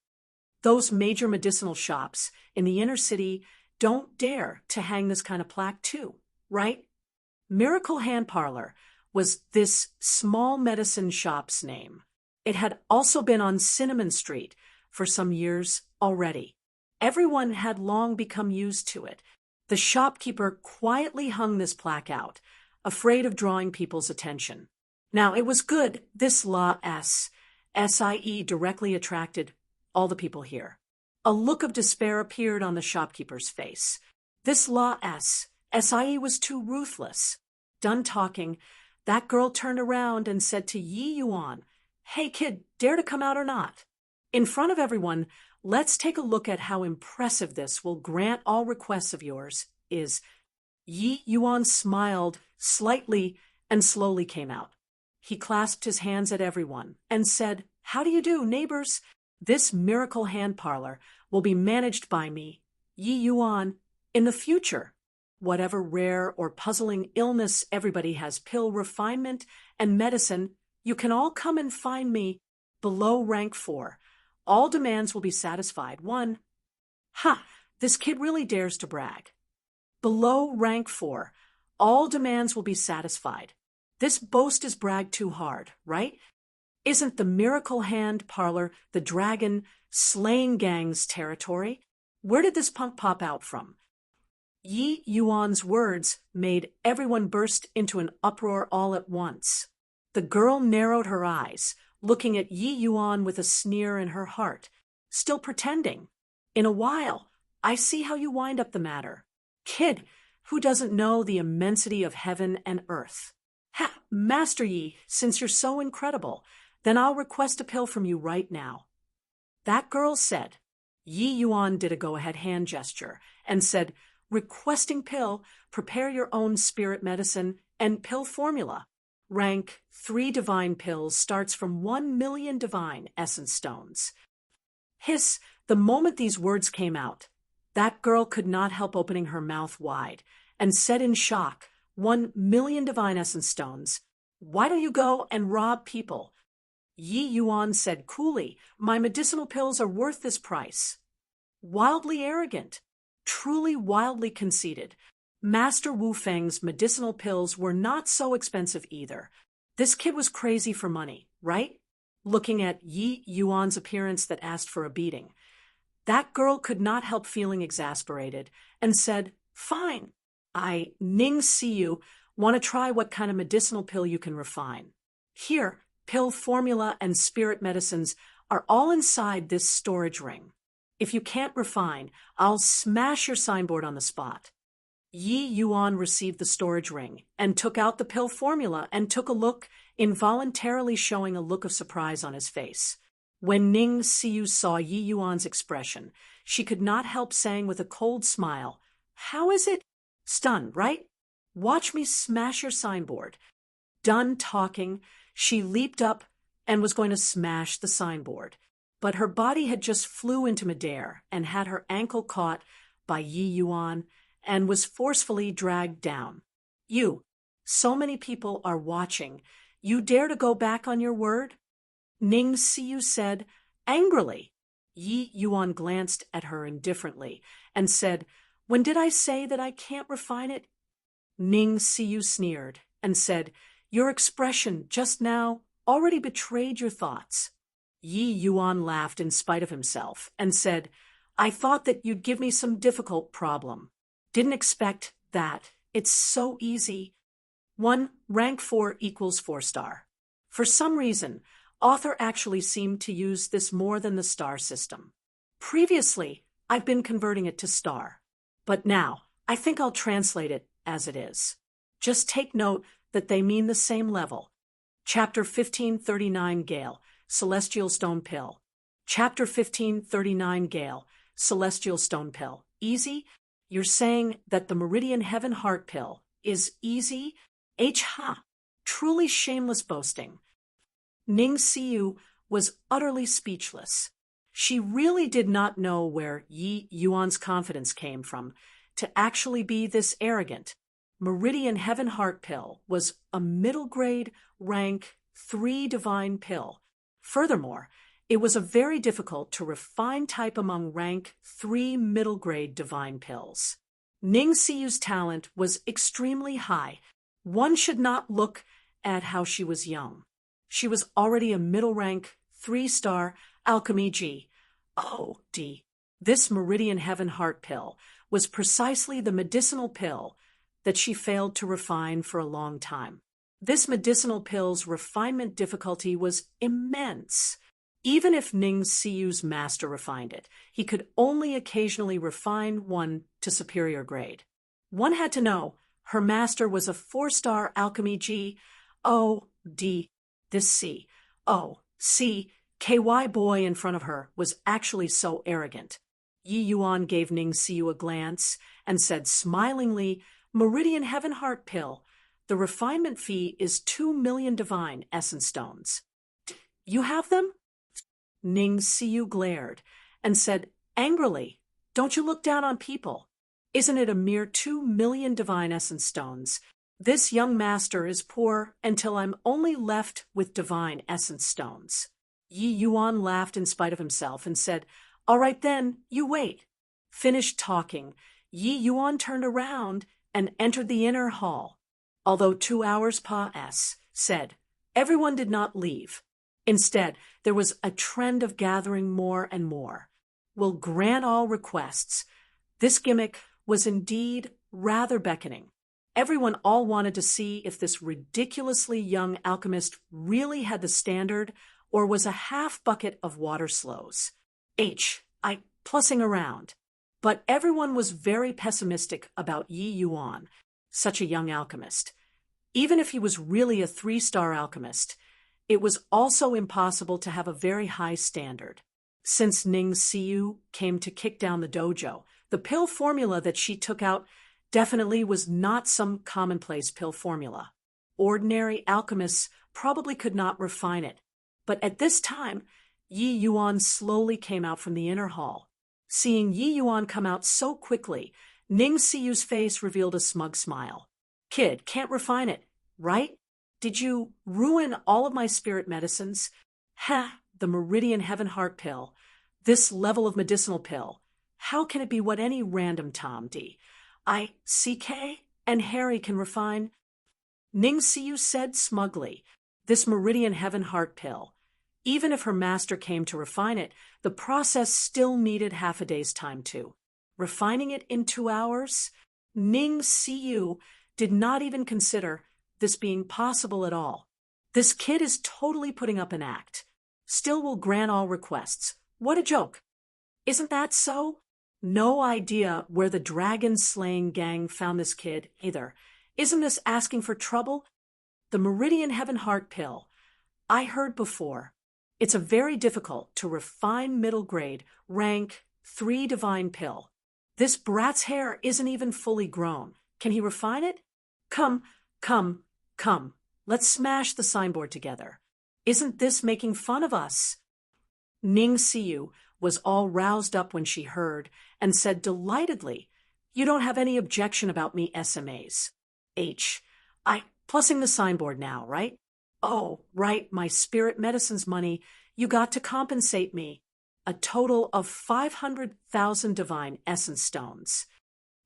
[SPEAKER 1] Those major medicinal shops in the inner city don't dare to hang this kind of plaque too, right? Miracle Hand Parlor was this small medicine shop's name. It had also been on Cinnamon Street for some years already. Everyone had long become used to it. The shopkeeper quietly hung this plaque out, afraid of drawing people's attention. Now, it was good this SIE directly attracted all the people here. A look of despair appeared on the shopkeeper's face. This SIE was too ruthless. Done talking, that girl turned around and said to Yi Yuan, "Hey kid, dare to come out or not? In front of everyone, let's take a look at how impressive this will grant all requests of yours is." Yi Yuan smiled slightly and slowly came out. He clasped his hands at everyone and said, "How do you do, neighbors? This Miracle Hand Parlor will be managed by me, Yi Yuan, in the future. Whatever rare or puzzling illness everybody has, pill refinement and medicine, you can all come and find me below rank 4. All demands will be satisfied. 1. This kid really dares to brag. Below rank 4, all demands will be satisfied. This boast is bragged too hard, right? Isn't the Miracle Hand Parlor the dragon slaying gang's territory? Where did this punk pop out from?" Yi Yuan's words made everyone burst into an uproar all at once. The girl narrowed her eyes, looking at Yi Yuan with a sneer in her heart, still pretending. "In a while, I see how you wind up the matter. Kid, who doesn't know the immensity of heaven and earth? Ha, Master Yi, since you're so incredible, then I'll request a pill from you right now. That girl said. Yi Yuan did a go-ahead hand gesture and said, requesting pill, prepare your own spirit medicine, and pill formula. Rank 3 divine pills starts from 1,000,000 divine essence stones. Hiss, the moment these words came out, that girl could not help opening her mouth wide and said in shock, 1,000,000 divine essence stones. Why don't you go and rob people? Yi Yuan said coolly, my medicinal pills are worth this price. Wildly arrogant, truly wildly conceited. Master Wu Feng's medicinal pills were not so expensive either. This kid was crazy for money, right? Looking at Yi Yuan's appearance that asked for a beating. That girl could not help feeling exasperated and said, fine. I, Ning Siyu, want to try what kind of medicinal pill you can refine. Here, pill formula and spirit medicines are all inside this storage ring. If you can't refine, I'll smash your signboard on the spot. Yi Yuan received the storage ring and took out the pill formula and took a look, involuntarily showing a look of surprise on his face. When Ning Siyu saw Yi Yuan's expression, she could not help saying with a cold smile, how is it? Stunned, right? Watch me smash your signboard. Done talking, she leaped up and was going to smash the signboard. But her body had just flew into midair and had her ankle caught by Yi Yuan and was forcefully dragged down. You, so many people are watching. You dare to go back on your word? Ning Siyu said, angrily. Yi Yuan glanced at her indifferently and said, when did I say that I can't refine it? Ning Siyu sneered and said, your expression just now already betrayed your thoughts. Yi Yuan laughed in spite of himself and said, I thought that you'd give me some difficult problem. Didn't expect that. It's so easy. 1. Rank 4 equals 4-star. For some reason, author actually seemed to use this more than the star system. Previously, I've been converting it to star. But now, I think I'll translate it as it is. Just take note that they mean the same level. Chapter 1539 Gale, Celestial Stone Pill. Chapter 1539 Gale, Celestial Stone Pill. Easy? You're saying that the Meridian Heaven Heart Pill is easy? Ha! Truly shameless boasting. Ning Siyu was utterly speechless. She really did not know where Yi Yuan's confidence came from to actually be this arrogant. Meridian Heaven Heart Pill was a middle-grade, rank 3 divine pill. Furthermore, it was a very difficult to refine type among rank 3 middle-grade divine pills. Ning Siyu's talent was extremely high. One should not look at how she was young. She was already a middle-rank 3-star alchemy G. O.D. This Meridian Heaven Heart Pill was precisely the medicinal pill that she failed to refine for a long time. This medicinal pill's refinement difficulty was immense. Even if Ning Siyu's master refined it, he could only occasionally refine one to superior grade. One had to know her master was a 4-star alchemy G. O.D. This C.O.C.K.Y. boy in front of her was actually so arrogant. Yi Yuan gave Ning Siyu a glance and said smilingly, Meridian Heaven Heart Pill. The refinement fee is 2,000,000 divine essence stones. You have them? Ning Siyu glared and said angrily, don't you look down on people. Isn't it a mere 2,000,000 divine essence stones? This young master is poor until I'm only left with divine essence stones. Yi Yuan laughed in spite of himself and said, all right then, you wait. Finished talking, Yi Yuan turned around and entered the inner hall. Although 2 hours said, everyone did not leave. Instead, there was a trend of gathering more and more. Will grant all requests. This gimmick was indeed rather beckoning. Everyone all wanted to see if this ridiculously young alchemist really had the standard or was a half bucket of water slows. Plussing around. But everyone was very pessimistic about Yi Yuan, such a young alchemist. Even if he was really a 3-star alchemist, it was also impossible to have a very high standard. Since Ning Siyu came to kick down the dojo, the pill formula that she took out definitely was not some commonplace pill formula. Ordinary alchemists probably could not refine it. But at this time, Yi Yuan slowly came out from the inner hall. Seeing Yi Yuan come out so quickly, Ning Siyu's face revealed a smug smile. Kid, can't refine it, right? Did you ruin all of my spirit medicines? Ha, the Meridian Heaven Heart pill. This level of medicinal pill. How can it be what any random Tom D, I, CK, and Harry can refine? Ning Siyu said smugly, this Meridian Heaven Heart pill. Even if her master came to refine it, the process still needed half a day's time too. Refining it in 2 hours? Ning Siyu did not even consider this being possible at all. This kid is totally putting up an act. Still will grant all requests. What a joke. Isn't that so? No idea where the dragon-slaying gang found this kid, either. Isn't this asking for trouble? The Meridian Heaven Heart pill. I heard before. It's a very difficult to refine middle grade, rank 3 divine pill. This brat's hair isn't even fully grown. Can he refine it? Come. Let's smash the signboard together. Isn't this making fun of us? Ning Siyu was all roused up when she heard and said delightedly, you don't have any objection about me SMAs. Plussing the signboard now, right? Oh, right, my spirit medicines money, you got to compensate me. A total of 500,000 divine essence stones.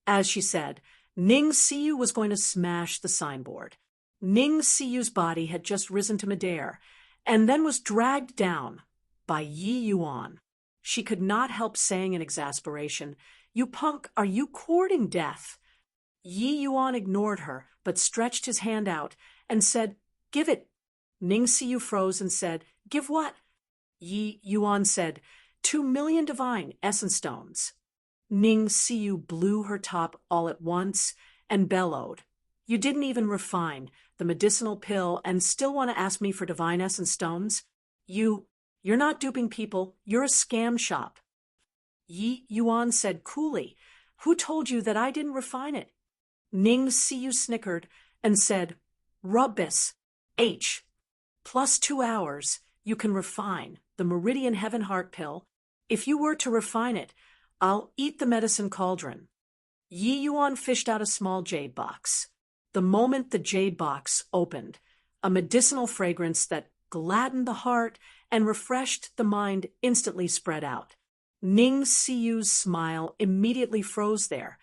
[SPEAKER 1] As she said, Ning Siyu was going to smash the signboard. Ning Siyu's body had just risen to midair, and then was dragged down by Yi Yuan. She could not help saying in exasperation, you punk, are you courting death? Yi Yuan ignored her, but stretched his hand out and said, give it. Ning Siyu froze and said, give what? Yi Yuan said, 2 million divine essence stones. Ning Siyu blew her top all at once and bellowed, you didn't even refine the medicinal pill and still want to ask me for divine essence stones? You're not duping people, you're a scam shop. Yi Yuan said coolly, who told you that I didn't refine it? Ning Siyu snickered and said, Rubbis, plus 2 hours, you can refine the Meridian Heaven Heart pill. If you were to refine it, I'll eat the medicine cauldron. Yi Yuan fished out a small jade box. The moment the jade box opened, a medicinal fragrance that gladdened the heart and refreshed the mind instantly spread out. Ning Siyu's smile immediately froze there,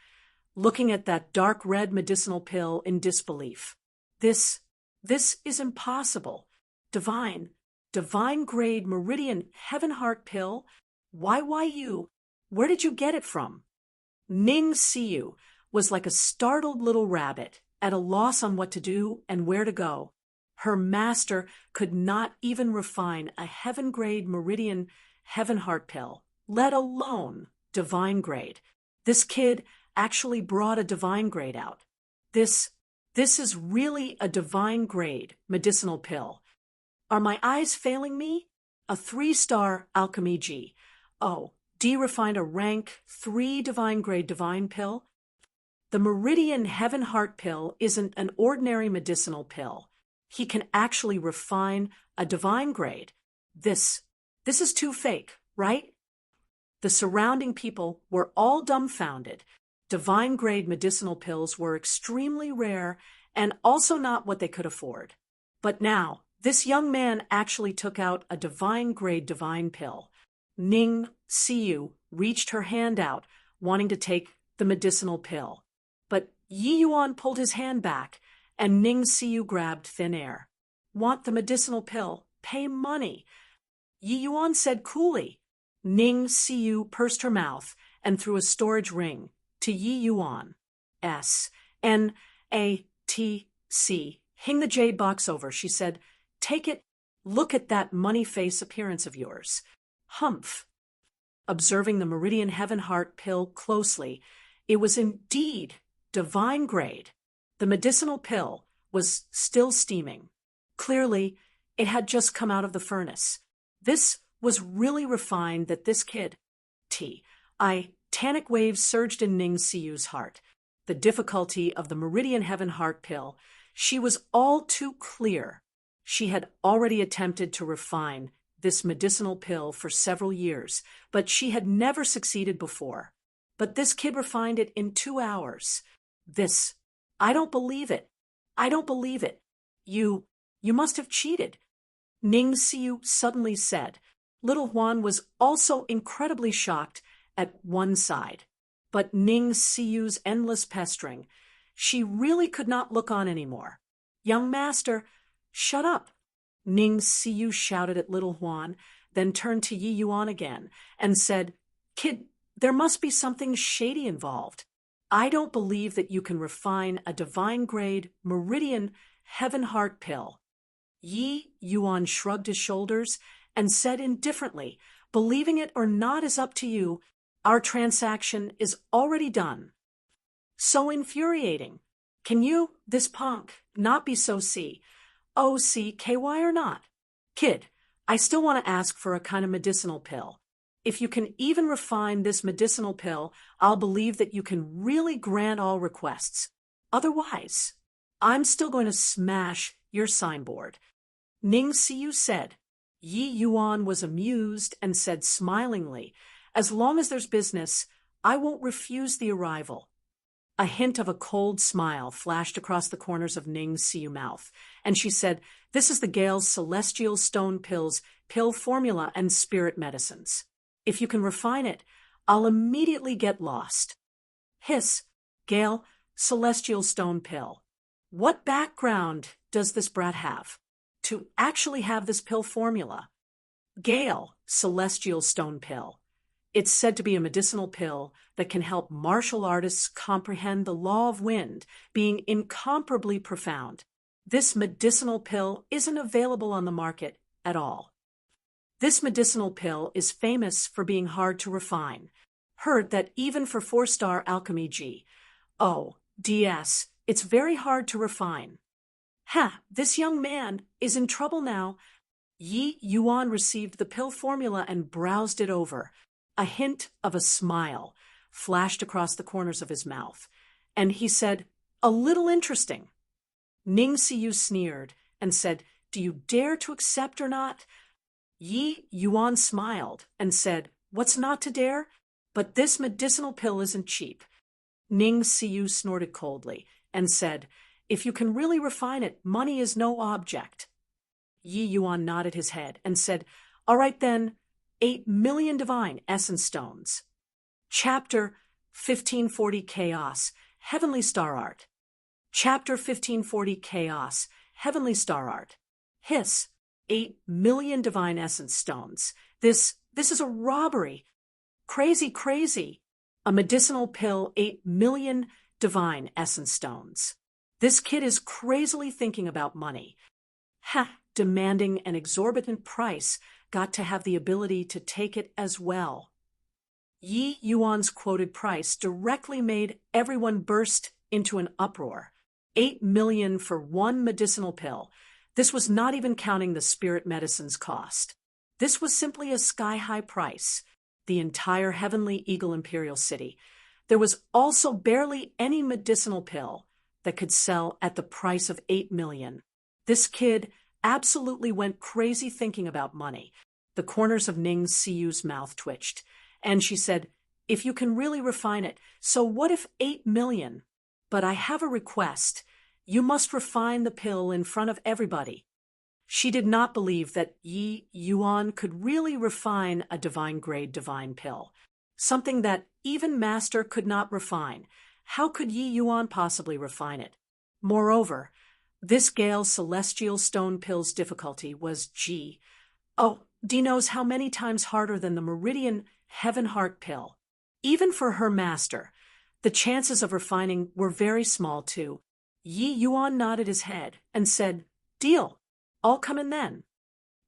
[SPEAKER 1] looking at that dark red medicinal pill in disbelief. This is impossible. Divine grade Meridian Heaven Heart pill? Why you? Where did you get it from? Ning Siyu was like a startled little rabbit, at a loss on what to do and where to go. Her master could not even refine a heaven grade Meridian Heaven Heart pill, let alone divine grade. This kid actually brought a divine grade out. This is really a divine grade medicinal pill. Are my eyes failing me? A 3-star alchemy G. Oh, D refined a rank 3 divine grade divine pill? The Meridian Heaven Heart pill isn't an ordinary medicinal pill. He can actually refine a divine grade. This is too fake, right? The surrounding people were all dumbfounded. Divine grade medicinal pills were extremely rare and also not what they could afford. But now, this young man actually took out a divine grade divine pill. Ning Siyu reached her hand out, wanting to take the medicinal pill. But Yi Yuan pulled his hand back, and Ning Siyu grabbed thin air. Want the medicinal pill? Pay money. Yi Yuan said coolly. Ning Siyu pursed her mouth and threw a storage ring to Yi Yuan. Snatc. Hing the jade box over, she said. Take it. Look at that money face appearance of yours. Humph. Observing the Meridian Heaven Heart pill closely, it was indeed divine grade. The medicinal pill was still steaming. Clearly, it had just come out of the furnace. This was really refined that this kid. Tanic waves surged in Ning Siyu's heart. The difficulty of the Meridian Heaven Heart pill. She was all too clear. She had already attempted to refine this medicinal pill for several years, but she had never succeeded before. But this kid refined it in 2 hours. I don't believe it. I don't believe it. You must have cheated, Ning Siyu suddenly said. Little Huan was also incredibly shocked at one side. But Ning Siyu's endless pestering, she really could not look on anymore. Young master, shut up, Ning Siyu shouted at Little Huan, then turned to Yi Yuan again and said, Kid, there must be something shady involved. I don't believe that you can refine a divine-grade, meridian, heaven heart pill. Yi Yuan shrugged his shoulders and said indifferently, believing it or not is up to you. Our transaction is already done. So infuriating. Can you, this punk, not be so OCKY or not? Kid, I still want to ask for a kind of medicinal pill. If you can even refine this medicinal pill, I'll believe that you can really grant all requests. Otherwise, I'm still going to smash your signboard. Ning Siyu said. Yi Yuan was amused and said smilingly, as long as there's business, I won't refuse the arrival. A hint of a cold smile flashed across the corners of Ning Siyu's mouth, and she said, This is the Gale's Celestial Stone Pills, pill formula, and spirit medicines. If you can refine it, I'll immediately get lost. Hiss, Gale, Celestial Stone Pill. What background does this brat have to actually have this pill formula? Gale, Celestial Stone Pill. It's said to be a medicinal pill that can help martial artists comprehend the law of wind, being incomparably profound. This medicinal pill isn't available on the market at all. This medicinal pill is famous for being hard to refine. Heard that even for 4-star alchemy DS, it's very hard to refine. This young man is in trouble now. Yi Yuan received the pill formula and browsed it over. A hint of a smile flashed across the corners of his mouth, and he said, A little interesting. Ning Siyu sneered and said, Do you dare to accept or not? Yi Yuan smiled and said, What's not to dare? But this medicinal pill isn't cheap. Ning Siyu snorted coldly and said, If you can really refine it, money is no object. Yi Yuan nodded his head and said, All right then, 8 million divine essence stones. Chapter 1540 Chaos, Heavenly Star Art. Chapter 1540 Chaos, Heavenly Star Art. Hiss, 8 million divine essence stones. This is a robbery. Crazy. A medicinal pill, 8 million divine essence stones. This kid is crazily thinking about money. Demanding an exorbitant price, got to have the ability to take it as well. Yi Yuan's quoted price directly made everyone burst into an uproar. 8 million for one medicinal pill. This was not even counting the spirit medicine's cost. This was simply a sky-high price. The entire Heavenly Eagle Imperial City. There was also barely any medicinal pill that could sell at the price of 8 million. This kid absolutely went crazy thinking about money. The corners of Ning Siyu's mouth twitched, and she said, If you can really refine it, so what if 8 million? But I have a request. You must refine the pill in front of everybody. She did not believe that Yi Yuan could really refine a divine-grade divine pill, something that even Master could not refine. How could Yi Yuan possibly refine it? Moreover, this Gale's Celestial Stone Pill's difficulty was D knows how many times harder than the Meridian Heaven Heart Pill. Even for her master, the chances of refining were very small too. Yi Yuan nodded his head and said, Deal. I'll come in then.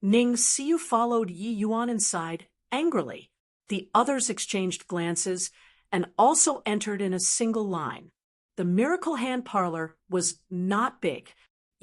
[SPEAKER 1] Ning Siyu followed Yi Yuan inside angrily. The others exchanged glances and also entered in a single line. The Miracle Hand Parlor was not big,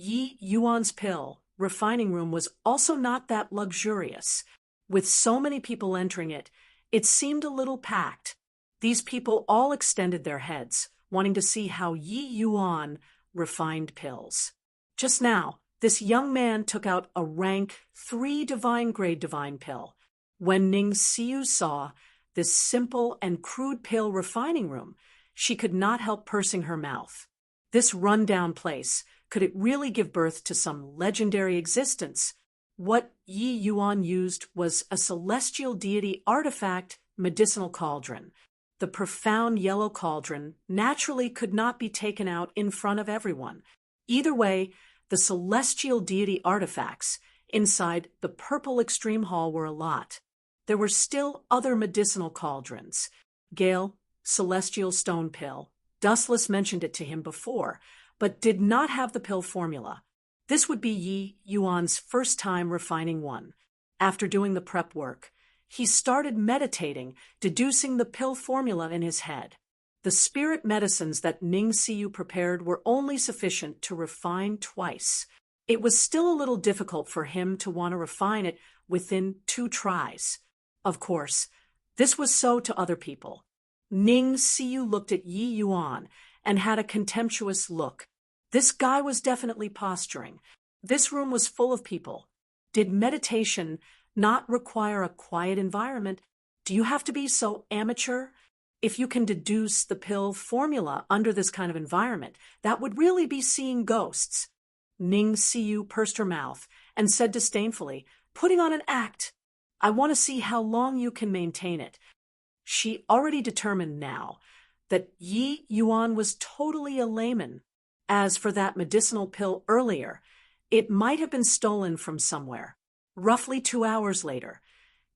[SPEAKER 1] Yi Yuan's pill refining room was also not that luxurious. With so many people entering it, it seemed a little packed. These people all extended their heads, wanting to see how Yi Yuan refined pills. Just now, this young man took out a rank 3 divine grade divine pill. When Ning Xiu saw this simple and crude pill refining room, she could not help pursing her mouth. This run-down place, could it really give birth to some legendary existence? What Yi Yuan used was a celestial deity artifact medicinal cauldron. The profound yellow cauldron naturally could not be taken out in front of everyone. Either way, the celestial deity artifacts inside the purple extreme hall were a lot. There were still other medicinal cauldrons. Gale, celestial stone pill. Dustless mentioned it to him before, but did not have the pill formula. This would be Yi Yuan's first time refining one. After doing the prep work, he started meditating, deducing the pill formula in his head. The spirit medicines that Ning Xiu prepared were only sufficient to refine twice. It was still a little difficult for him to want to refine it within 2 tries. Of course, this was so to other people. Ning Xiu looked at Yi Yuan and had a contemptuous look. This guy was definitely posturing. This room was full of people. Did meditation not require a quiet environment? Do you have to be so amateur? If you can deduce the pill formula under this kind of environment, that would really be seeing ghosts. Ning Xiu pursed her mouth and said disdainfully, "Putting on an act. I want to see how long you can maintain it." She already determined now that Yi Yuan was totally a layman. As for that medicinal pill earlier, it might have been stolen from somewhere. Roughly 2 hours later,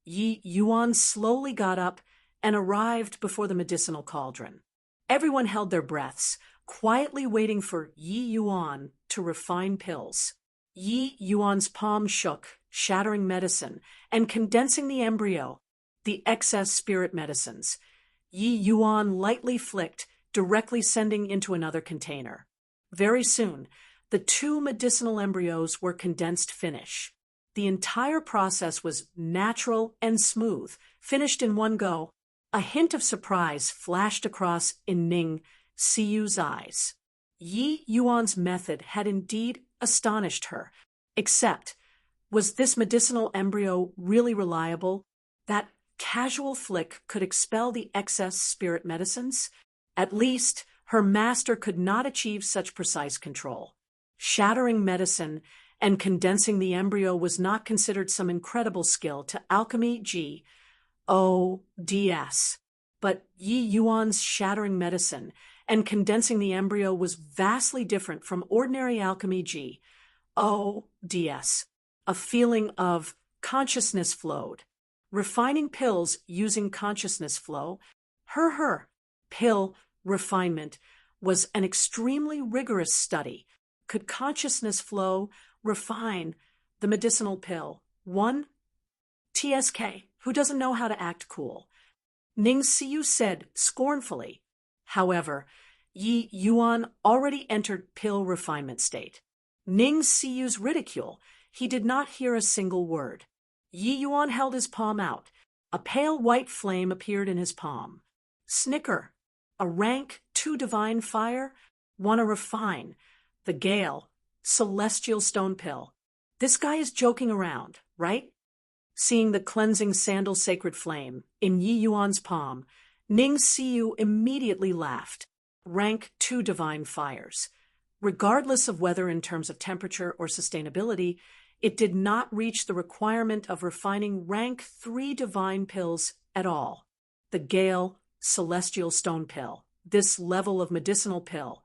[SPEAKER 1] Yi Yuan slowly got up and arrived before the medicinal cauldron. Everyone held their breaths, quietly waiting for Yi Yuan to refine pills. Yi Yuan's palm shook, shattering medicine and condensing the embryo, the excess spirit medicines. Yi Yuan lightly flicked, directly sending into another container. Very soon, the 2 medicinal embryos were condensed finish. The entire process was natural and smooth, finished in one go. A hint of surprise flashed across in Ning Xiu's eyes. Yi Yuan's method had indeed astonished her. Except, was this medicinal embryo really reliable? That casual flick could expel the excess spirit medicines? At least, her master could not achieve such precise control. Shattering medicine and condensing the embryo was not considered some incredible skill to alchemy G.O.D.S. But Yi Yuan's shattering medicine and condensing the embryo was vastly different from ordinary alchemy G.O.D.S. A feeling of consciousness flowed. Refining pills using consciousness flow, her pill refinement was an extremely rigorous study. Could consciousness flow refine the medicinal pill? 1. TSK, who doesn't know how to act cool. Ning Xiu said scornfully. However, Yi Yuan already entered pill refinement state. Ning Xiu's ridicule, he did not hear a single word. Yi Yuan held his palm out. A pale white flame appeared in his palm. Snicker, a rank 2 divine fire, wanna refine. The Gale, celestial stone pill. This guy is joking around, right? Seeing the cleansing sandal sacred flame in Yi Yuan's palm, Ning Xiu immediately laughed. Rank 2 divine fires. Regardless of whether in terms of temperature or sustainability, it did not reach the requirement of refining rank 3 divine pills at all. The Gale, celestial stone pill. This level of medicinal pill.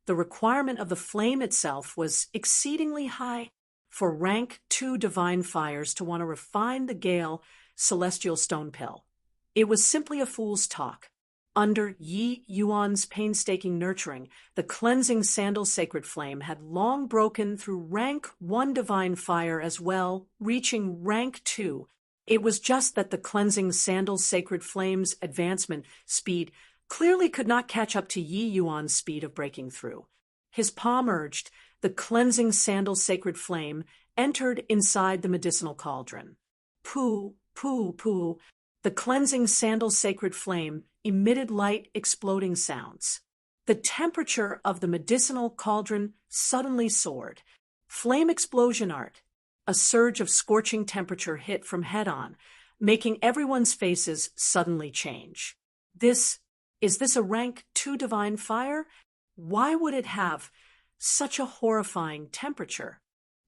[SPEAKER 1] The requirement of the flame itself was exceedingly high for rank 2 divine fires to want to refine the Gale, celestial stone pill. It was simply a fool's talk. Under Yi Yuan's painstaking nurturing, the cleansing sandal sacred flame had long broken through rank 1 divine fire as well, reaching rank 2. It was just that the cleansing sandal sacred flame's advancement speed clearly could not catch up to Yi Yuan's speed of breaking through. His palm urged, the cleansing sandal sacred flame entered inside the medicinal cauldron. Poo, poo, poo. The cleansing sandal sacred flame emitted light exploding sounds. The temperature of the medicinal cauldron suddenly soared. Flame explosion art. A surge of scorching temperature hit from head on, making everyone's faces suddenly change. Is this a rank 2 divine fire? Why would it have such a horrifying temperature?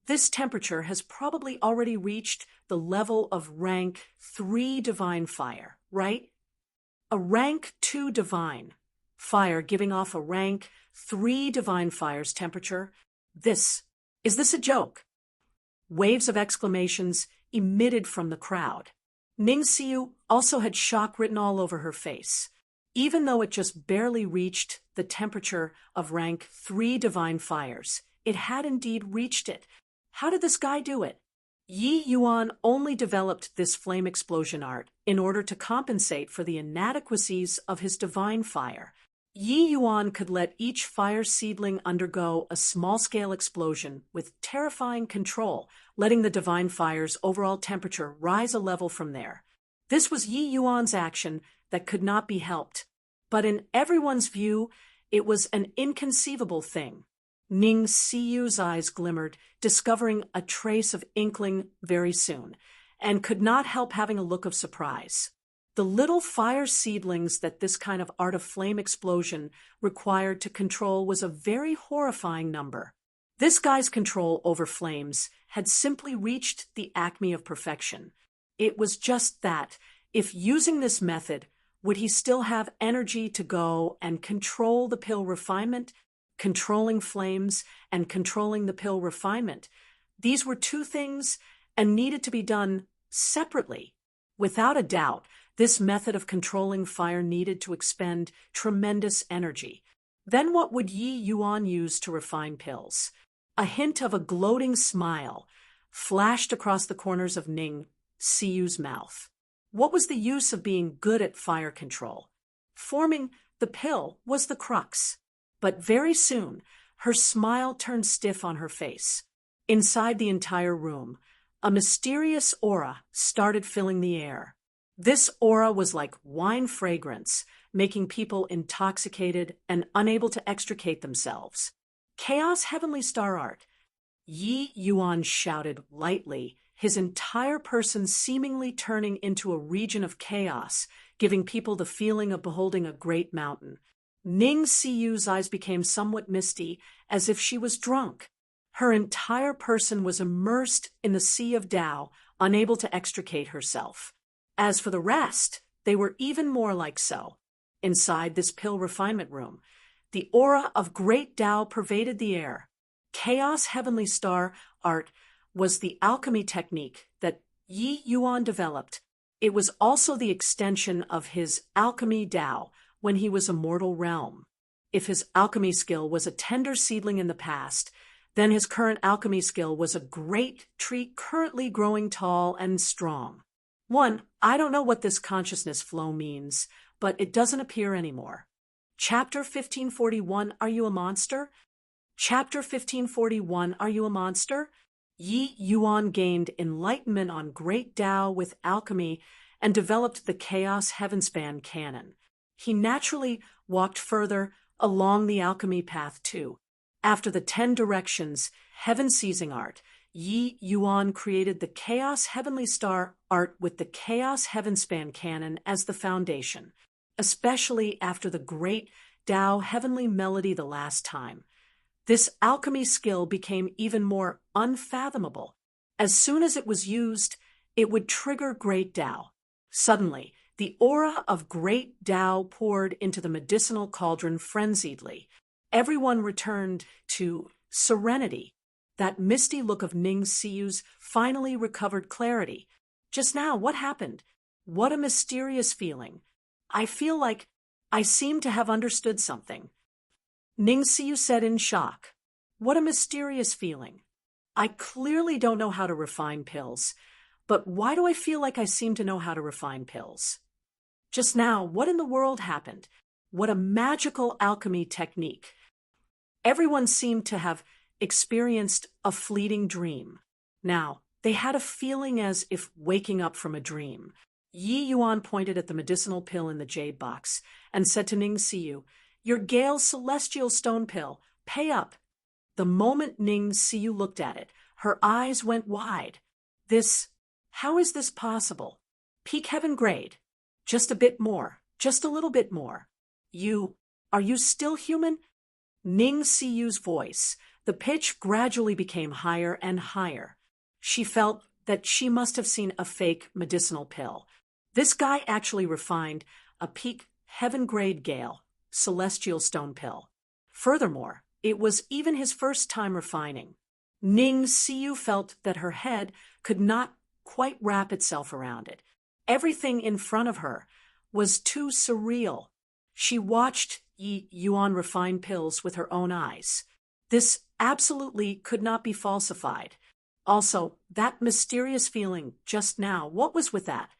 [SPEAKER 1] This temperature has probably already reached the level of rank 3 divine fire, right? A rank 2 divine fire giving off a rank 3 divine fire's temperature? Is this a joke? Waves of exclamations emitted from the crowd. Ningxiu also had shock written all over her face. Even though it just barely reached the temperature of rank 3 divine fires, it had indeed reached it. How did this guy do it? Yi Yuan only developed this flame explosion art in order to compensate for the inadequacies of his divine fire. Yi Yuan could let each fire seedling undergo a small-scale explosion with terrifying control, letting the divine fire's overall temperature rise a level from there. This was Yi Yuan's action that could not be helped, but in everyone's view, it was an inconceivable thing. Ning Siyu's eyes glimmered, discovering a trace of inkling very soon, and could not help having a look of surprise. The little fire seedlings that this kind of art of flame explosion required to control was a very horrifying number. This guy's control over flames had simply reached the acme of perfection. It was just that, if using this method, would he still have energy to go and control the pill refinement? Controlling flames and controlling the pill refinement. These were two things and needed to be done separately. Without a doubt, this method of controlling fire needed to expend tremendous energy. Then what would Yi Yuan use to refine pills? A hint of a gloating smile flashed across the corners of Ning Siyu's mouth. What was the use of being good at fire control? Forming the pill was the crux. But very soon, her smile turned stiff on her face. Inside the entire room, a mysterious aura started filling the air. This aura was like wine fragrance, making people intoxicated and unable to extricate themselves. Chaos Heavenly Star Art. Yi Yuan shouted lightly, his entire person seemingly turning into a region of chaos, giving people the feeling of beholding a great mountain. Ning Siyu's eyes became somewhat misty, as if she was drunk. Her entire person was immersed in the sea of Tao, unable to extricate herself. As for the rest, they were even more like so. Inside this pill refinement room, the aura of great Tao pervaded the air. Chaos Heavenly Star Art was the alchemy technique that Yi Yuan developed. It was also the extension of his alchemy Tao when he was a mortal realm. If his alchemy skill was a tender seedling in the past, then his current alchemy skill was a great tree currently growing tall and strong. I don't know what this consciousness flow means, but it doesn't appear anymore. Chapter 1541, Are You a Monster? Chapter 1541, Are You a Monster? Yi Yuan gained enlightenment on great Tao with alchemy and developed the Chaos Heavenspan canon. He naturally walked further along the alchemy path too. After the 10 directions, heaven seizing art, Yi Yuan created the Chaos Heavenly Star Art with the Chaos Heavenspan canon as the foundation, especially after the great Tao Heavenly Melody the last time. This alchemy skill became even more unfathomable. As soon as it was used, it would trigger great Tao. Suddenly, the aura of great Tao poured into the medicinal cauldron frenziedly. Everyone returned to serenity. That misty look of Ning Siyu's finally recovered clarity. Just now, what happened? What a mysterious feeling. I feel like I seem to have understood something. Ning Siyu said in shock. What a mysterious feeling. I clearly don't know how to refine pills, but why do I feel like I seem to know how to refine pills? Just now, what in the world happened? What a magical alchemy technique. Everyone seemed to have experienced a fleeting dream. Now, they had a feeling as if waking up from a dream. Yi Yuan pointed at the medicinal pill in the jade box and said to Ning Siyu, "Your Gale's celestial stone pill. Pay up." The moment Ning Siyu looked at it, her eyes went wide. How is this possible? Peak heaven grade. Just a bit more. Just a little bit more. Are you still human? Ning Siyu's voice, the pitch gradually became higher and higher. She felt that she must have seen a fake medicinal pill. This guy actually refined a peak heaven-grade Gale, celestial stone pill. Furthermore, it was even his first time refining. Ning Siyu felt that her head could not quite wrap itself around it. Everything in front of her was too surreal. She watched Yi Yuan refine pills with her own eyes. This absolutely could not be falsified. Also, that mysterious feeling just now, what was with that?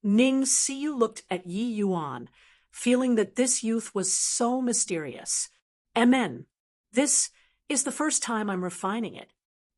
[SPEAKER 1] Ning Siyu looked at Yi Yuan, feeling that this youth was so mysterious. "Amen. This is the first time I'm refining it.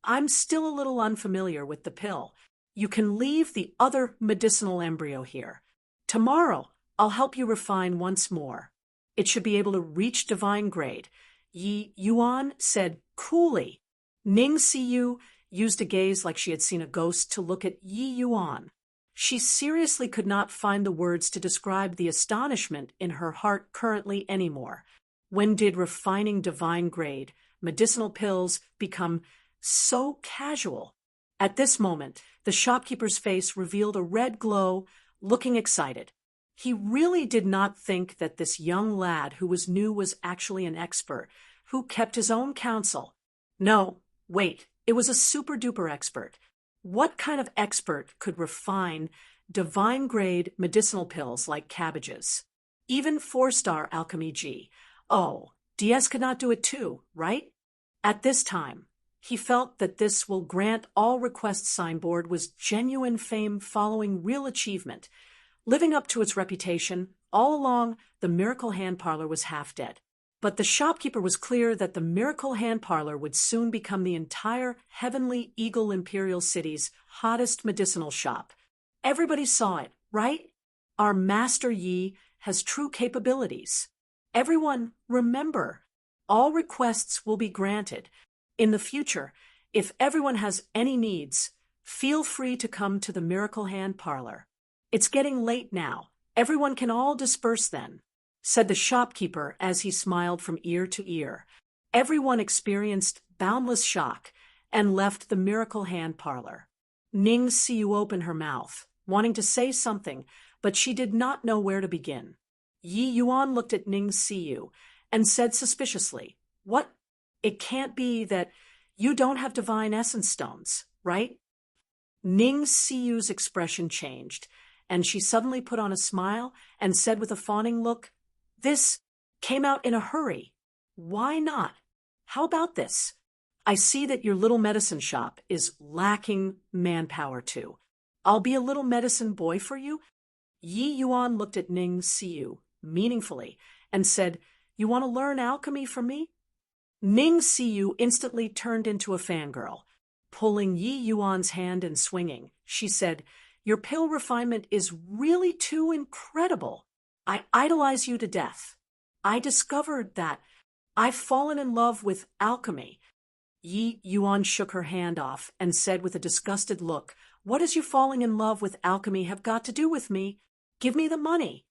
[SPEAKER 1] I'm still a little unfamiliar with the pill. You can leave the other medicinal embryo here. Tomorrow, I'll help you refine once more. It should be able to reach divine grade," Yi Yuan said coolly. Ning Siyu used a gaze like she had seen a ghost to look at Yi Yuan. She seriously could not find the words to describe the astonishment in her heart currently anymore. When did refining divine grade medicinal pills become so casual? At this moment, the shopkeeper's face revealed a red glow, looking excited. He really did not think that this young lad who was new was actually an expert, who kept his own counsel. No, wait, it was a super-duper expert. What kind of expert could refine divine-grade medicinal pills like cabbages? Even 4-star alchemy G. Oh, DS could not do it too, right? At this time, he felt that this will grant all requests signboard was genuine fame following real achievement. Living up to its reputation, all along, the Miracle Hand Parlor was half dead. But the shopkeeper was clear that the Miracle Hand Parlor would soon become the entire Heavenly Eagle Imperial City's hottest medicinal shop. Everybody saw it, right? Our Master Yi has true capabilities. Everyone, remember, all requests will be granted. In the future, if everyone has any needs, feel free to come to the Miracle Hand Parlor. It's getting late now. Everyone can all disperse then, said the shopkeeper as he smiled from ear to ear. Everyone experienced boundless shock and left the Miracle Hand Parlor. Ning Siyu opened her mouth, wanting to say something, but she did not know where to begin. Yi Yuan looked at Ning Siyu and said suspiciously, "What? It can't be that you don't have divine essence stones, right?" Ning Siyu's expression changed, and she suddenly put on a smile and said with a fawning look, "This came out in a hurry. Why not? How about this? I see that your little medicine shop is lacking manpower too. I'll be a little medicine boy for you." Yi Yuan looked at Ning Siyu meaningfully and said, "You want to learn alchemy from me?" Ning Siyu instantly turned into a fangirl. Pulling Yi Yuan's hand and swinging, she said, "Your pill refinement is really too incredible. I idolize you to death. I discovered that I've fallen in love with alchemy." Yi Yuan shook her hand off and said with a disgusted look, "What does you falling in love with alchemy have got to do with me? Give me the money."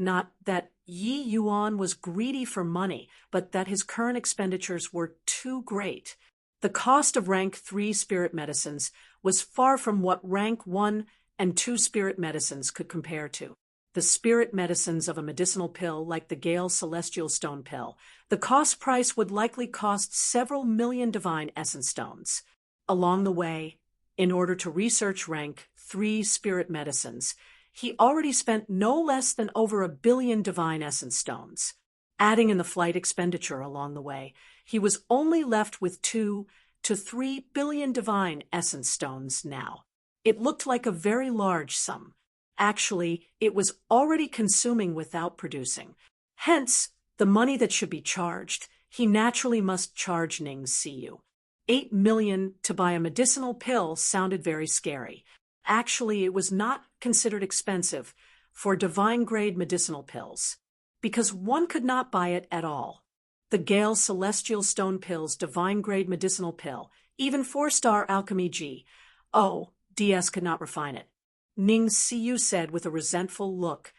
[SPEAKER 1] Not that Yi Yuan was greedy for money, but that his current expenditures were too great. The cost of rank 3 spirit medicines was far from what rank 1 and 2 spirit medicines could compare to. The spirit medicines of a medicinal pill like the Gale Celestial Stone Pill, the cost price would likely cost several million divine essence stones. Along the way, in order to research rank 3 spirit medicines, he already spent no less than over 1 billion divine essence stones. Adding in the flight expenditure along the way, he was only left with 2 to 3 billion divine essence stones now. It looked like a very large sum. Actually, it was already consuming without producing. Hence, the money that should be charged, he naturally must charge Ning Siyu. 8 million to buy a medicinal pill sounded very scary. Actually, it was not considered expensive for divine-grade medicinal pills, because one could not buy it at all. The Gale Celestial Stone Pills divine-grade medicinal pill, even 4-star Alchemy G. Oh, DS could not refine it. Ning Siyu said with a resentful look.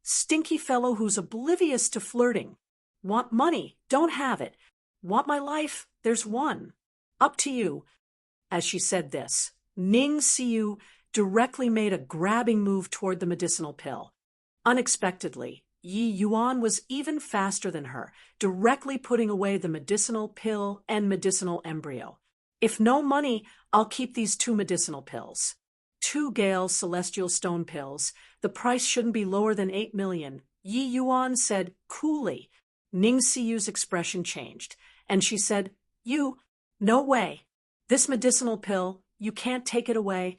[SPEAKER 1] Stinky fellow who's oblivious to flirting. Want money? Don't have it. Want my life? There's one. Up to you. As she said this, Ning Siyu directly made a grabbing move toward the medicinal pill. Unexpectedly, Yi Yuan was even faster than her, directly putting away the medicinal pill and medicinal embryo. If no money, I'll keep these 2 medicinal pills. 2 Gale Celestial Stone Pills. The price shouldn't be lower than 8 million, Yi Yuan said coolly. Ning Siyu's expression changed, and she said, No way. This medicinal pill, you can't take it away.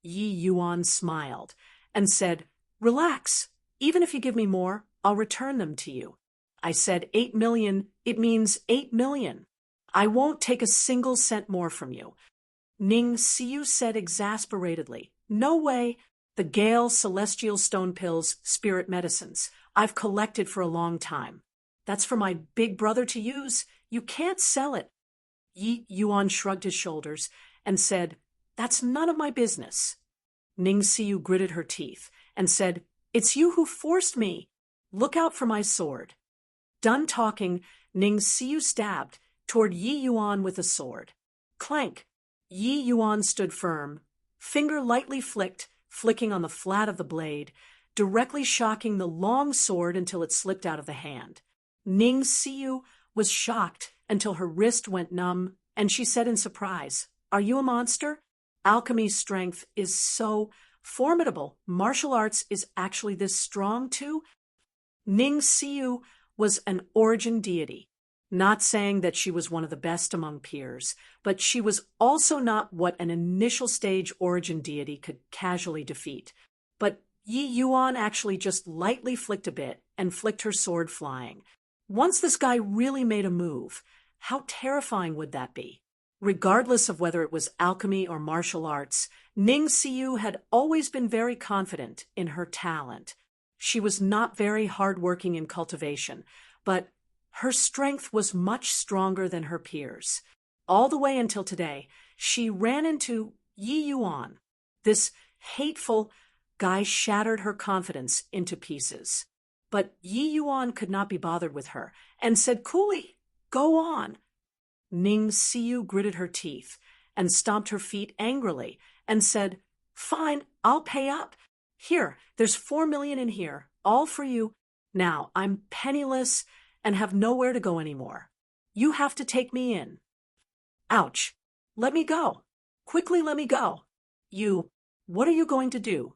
[SPEAKER 1] Yi Yuan smiled and said, Relax. Even if you give me more, I'll return them to you. I said 8 million, it means 8 million. I won't take a single cent more from you. Ning Siyu said exasperatedly, No way. The Gale Celestial Stone Pills, spirit medicines, I've collected for a long time. That's for my big brother to use. You can't sell it. Yi Yuan shrugged his shoulders and said, That's none of my business. Ning Siyu gritted her teeth and said, It's you who forced me. Look out for my sword. Done talking, Ning Siyu stabbed toward Yi Yuan with a sword. Clank. Yi Yuan stood firm, finger lightly flicking on the flat of the blade, directly shocking the long sword until it slipped out of the hand. Ning Siyu was shocked until her wrist went numb, and she said in surprise, Are you a monster? Alchemy's strength is so formidable. Martial arts is actually this strong too? Ning Siyu was an origin deity. Not saying that she was one of the best among peers, but she was also not what an initial stage origin deity could casually defeat. But Yi Yuan actually just lightly flicked a bit and flicked her sword flying. Once this guy really made a move, how terrifying would that be? Regardless of whether it was alchemy or martial arts, Ning Siyu had always been very confident in her talent. She was not very hardworking in cultivation, but her strength was much stronger than her peers. All the way until today, she ran into Yi Yuan. This hateful guy shattered her confidence into pieces. But Yi Yuan could not be bothered with her and said coolly, Go on. Ning Siyu gritted her teeth and stomped her feet angrily and said, Fine, I'll pay up. Here, there's 4 million in here, all for you. Now, I'm penniless and have nowhere to go anymore. You have to take me in. Ouch. Let me go. Quickly let me go. What are you going to do?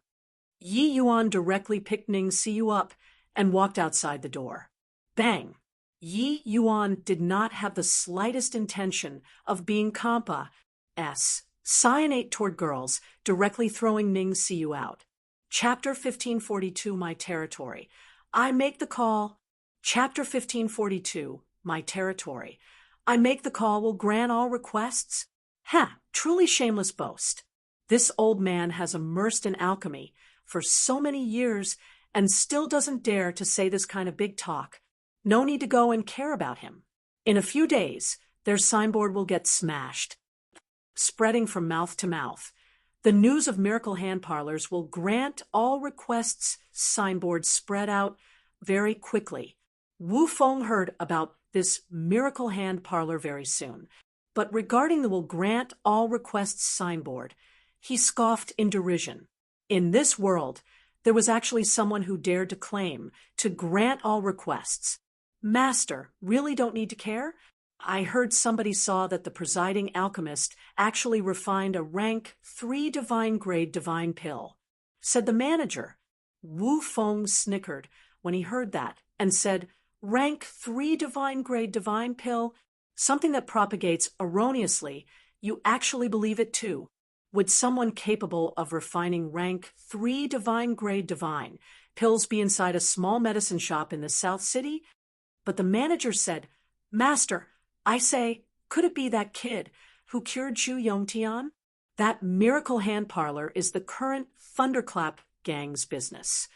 [SPEAKER 1] Yi Yuan directly picked Ning Siyu up and walked outside the door. Bang! Yi Yuan did not have the slightest intention of being Kampa-s cyanate toward girls, directly throwing Ning Siyu out. Chapter 1542, My Territory. I make the call. Chapter 1542, My Territory. I make the call will grant all requests? Truly shameless boast. This old man has immersed in alchemy for so many years and still doesn't dare to say this kind of big talk. No need to go and care about him. In a few days, their signboard will get smashed. Spreading from mouth to mouth. The news of miracle hand parlors will grant all requests signboard spread out very quickly. Wu Feng heard about this miracle hand parlor very soon, but regarding the will grant all requests signboard, he scoffed in derision. In this world, there was actually someone who dared to claim to grant all requests. Master, really don't need to care? I heard somebody saw that the presiding alchemist actually refined a rank 3 divine grade divine pill, said the manager. Wu Feng snickered when he heard that and said, Rank 3 divine grade divine pill? Something that propagates erroneously. You actually believe it too. Would someone capable of refining rank 3 divine grade divine pills be inside a small medicine shop in the South City? But the manager said, Master, I say, Could it be that kid who cured Zhu Yongtian? That miracle hand parlor is the current thunderclap gang's business.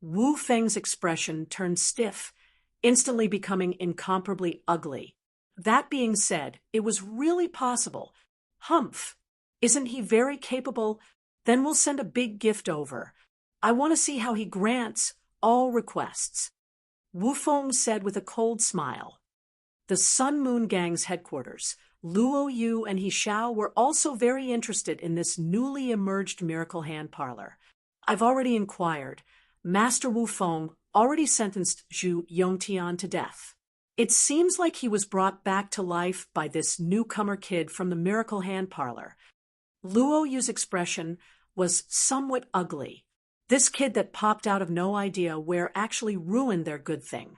[SPEAKER 1] Wu Feng's expression turned stiff, instantly becoming incomparably ugly. That being said, it was really possible. Humph! Isn't he very capable? Then we'll send a big gift over. I want to see how he grants all requests. Wu Feng said with a cold smile. The Sun Moon Gang's headquarters, Luo Yu and He Xiao, were also very interested in this newly emerged miracle hand parlor. I've already inquired. Master Wu Feng already sentenced Zhu Yongtian to death. It seems like he was brought back to life by this newcomer kid from the miracle hand parlor. Luo Yu's expression was somewhat ugly. This kid that popped out of no idea where actually ruined their good thing.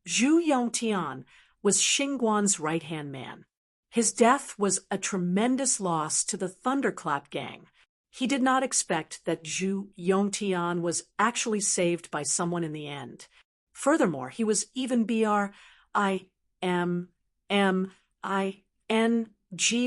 [SPEAKER 1] Zhu Yongtian was Xingguan's right-hand man. His death was a tremendous loss to the Thunderclap gang. He did not expect that Zhu Yongtian was actually saved by someone in the end. Furthermore, he was even BRIMMING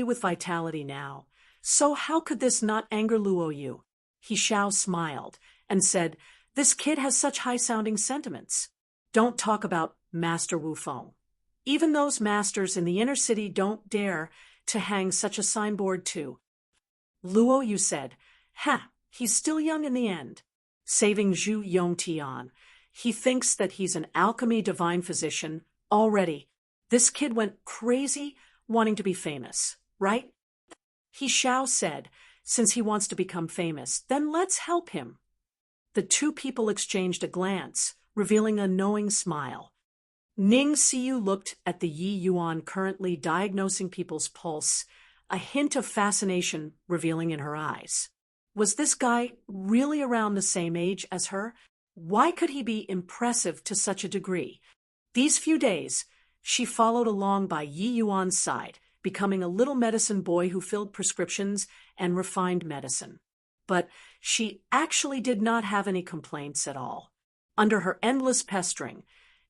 [SPEAKER 1] with vitality now. So how could this not anger Luo Yu? He Xiao smiled and said, "This kid has such high-sounding sentiments. Don't talk about Master Wu Feng. Even those masters in the inner city don't dare to hang such a signboard too." Luo Yu said, he's still young in the end. Saving Zhu Yongtian. He thinks that he's an alchemy divine physician already. This kid went crazy wanting to be famous, right? He Xiao said, since he wants to become famous, then let's help him. The two people exchanged a glance, revealing a knowing smile. Ning Xiyu looked at the Yi Yuan currently diagnosing people's pulse, a hint of fascination revealing in her eyes. Was this guy really around the same age as her? Why could he be impressive to such a degree? These few days, she followed along by Yi Yuan's side, becoming a little medicine boy who filled prescriptions and refined medicine. But she actually did not have any complaints at all. Under her endless pestering,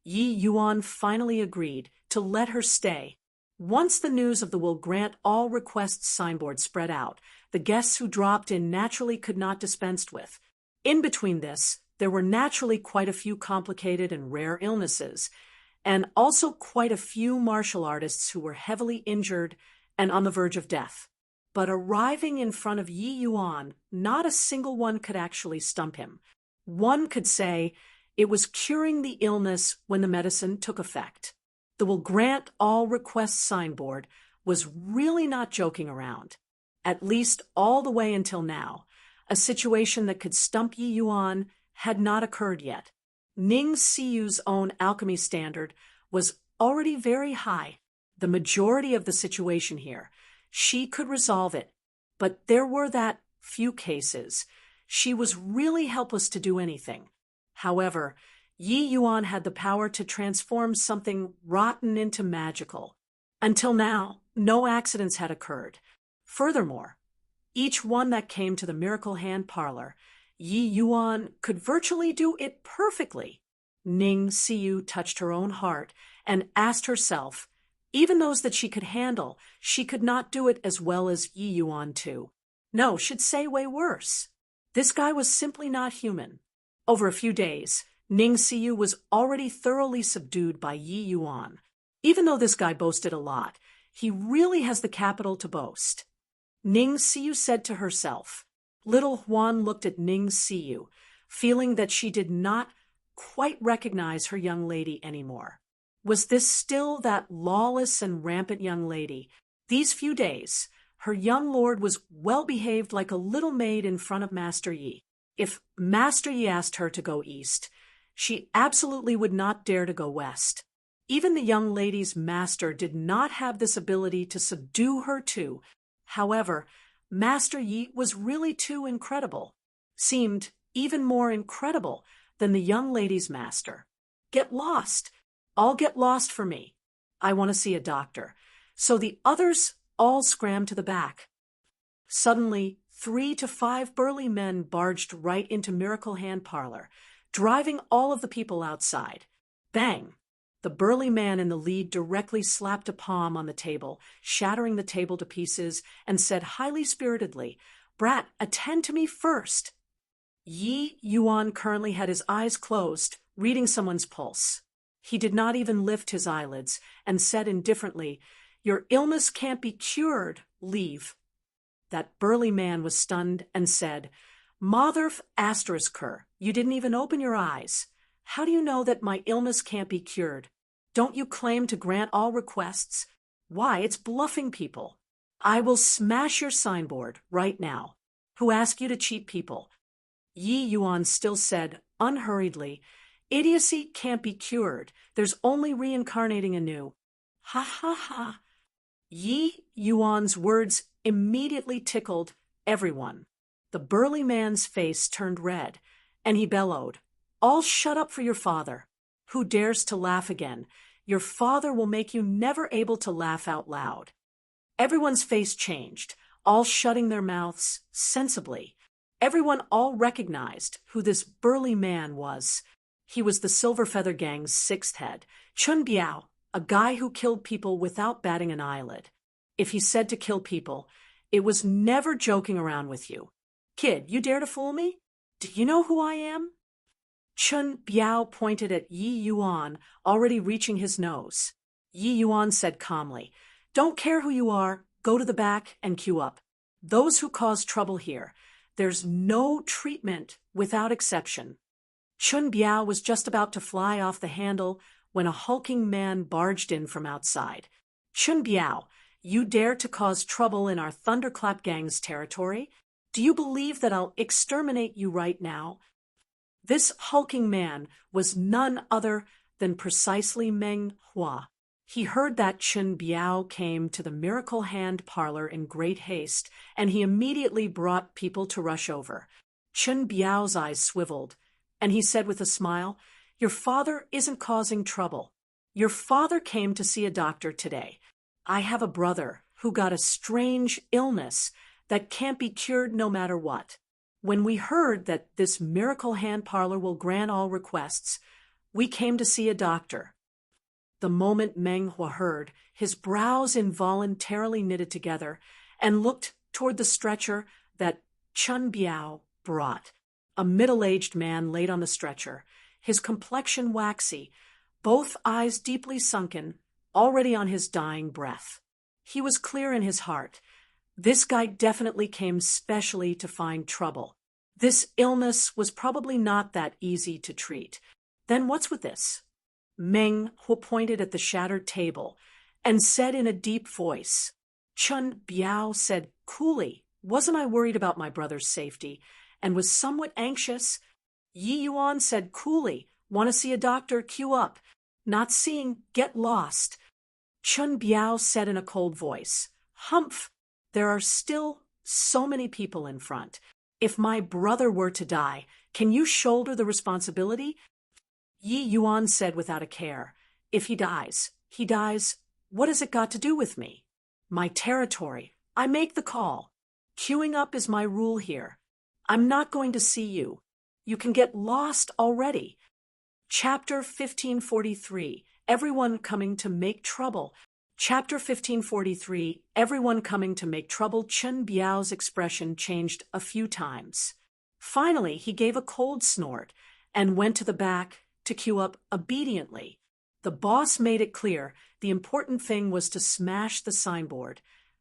[SPEAKER 1] Yi Yuan finally agreed to let her stay. Once the news of the will grant all requests signboard spread out, the guests who dropped in naturally could not dispense with. In between this, there were naturally quite a few complicated and rare illnesses, and also quite a few martial artists who were heavily injured and on the verge of death. But arriving in front of Yi Yuan, not a single one could actually stump him. One could say it was curing the illness when the medicine took effect. The will grant all requests signboard was really not joking around, at least all the way until now. A situation that could stump Yi Yuan had not occurred yet. Ning Xiyu's own alchemy standard was already very high. The majority of the situation here, she could resolve it, but there were that few cases. She was really helpless to do anything. However, Yi Yuan had the power to transform something rotten into magical. Until now, no accidents had occurred. Furthermore, each one that came to the Miracle Hand Parlor, Yi Yuan could virtually do it perfectly. Ning Xiyu touched her own heart and asked herself, even those that she could handle, she could not do it as well as Yi Yuan too. No, should say way worse. This guy was simply not human. Over a few days, Ning Xiyu was already thoroughly subdued by Yi Yuan. Even though this guy boasted a lot, he really has the capital to boast. Ning Xiyu said to herself. Little Huan looked at Ning Xiyu, feeling that she did not quite recognize her young lady anymore. Was this still that lawless and rampant young lady? These few days, her young lord was well-behaved like a little maid in front of Master Yi. If Master Yi asked her to go east, she absolutely would not dare to go west. Even the young lady's master did not have this ability to subdue her too. However, Master Yi was really too incredible. Seemed even more incredible than the young lady's master. Get lost. All get lost for me. I want to see a doctor. So the others all scrammed to the back. Suddenly, 3 to 5 burly men barged right into Miracle Hand Parlor, driving all of the people outside. Bang! The burly man in the lead directly slapped a palm on the table, shattering the table to pieces, and said highly spiritedly, "Brat, attend to me first." Yi Yuan currently had his eyes closed, reading someone's pulse. He did not even lift his eyelids, and said indifferently, "Your illness can't be cured. Leave." That burly man was stunned and said, "Motherf asterisker, you didn't even open your eyes. How do you know that my illness can't be cured? Don't you claim to grant all requests? Why, it's bluffing people. I will smash your signboard right now. Who asked you to cheat people?" Yi Yuan still said, unhurriedly, "Idiocy can't be cured. There's only reincarnating anew." Ha ha ha. Yi Yuan's words immediately tickled everyone. The burly man's face turned red, and he bellowed, "All shut up for your father. Who dares to laugh again? Your father will make you never able to laugh out loud." Everyone's face changed, all shutting their mouths sensibly. Everyone all recognized who this burly man was. He was the Silver Feather Gang's sixth head, Chun Biao, a guy who killed people without batting an eyelid. If he said to kill people, it was never joking around with you. "Kid, you dare to fool me? Do you know who I am?" Chun Biao pointed at Yi Yuan, already reaching his nose. Yi Yuan said calmly, "Don't care who you are, go to the back and queue up. Those who cause trouble here, there's no treatment without exception." Chun Biao was just about to fly off the handle when a hulking man barged in from outside. "Chun Biao, you dare to cause trouble in our Thunderclap Gang's territory? Do you believe that I'll exterminate you right now?" This hulking man was none other than precisely Meng Hua. He heard that Chun Biao came to the Miracle Hand parlor in great haste, and he immediately brought people to rush over. Chun Biao's eyes swiveled, and he said with a smile, "Your father isn't causing trouble. Your father came to see a doctor today. I have a brother who got a strange illness that can't be cured no matter what. When we heard that this Miracle Hand parlor will grant all requests, we came to see a doctor." The moment Meng Hua heard, his brows involuntarily knitted together and looked toward the stretcher that Chun Biao brought. A middle-aged man laid on the stretcher, his complexion waxy, both eyes deeply sunken, already on his dying breath. He was clear in his heart. This guy definitely came specially to find trouble. This illness was probably not that easy to treat. Then what's with this? Meng Hua pointed at the shattered table and said in a deep voice. Chun Biao said coolly, "Wasn't I worried about my brother's safety and was somewhat anxious?" Yi Yuan said coolly, "Want to see a doctor? Queue up. Not seeing, get lost." Chun Biao said in a cold voice, "Humph, there are still so many people in front. If my brother were to die, can you shoulder the responsibility?" Yi Yuan said without a care, "If he dies, he dies. What has it got to do with me? My territory. I make the call. Queuing up is my rule here. I'm not going to see you. You can get lost already." Chapter 1543, Everyone Coming to Make Trouble. Chapter 1543, Everyone Coming to Make Trouble. Chun Biao's expression changed a few times. Finally, he gave a cold snort and went to the back to queue up obediently. The boss made it clear the important thing was to smash the signboard,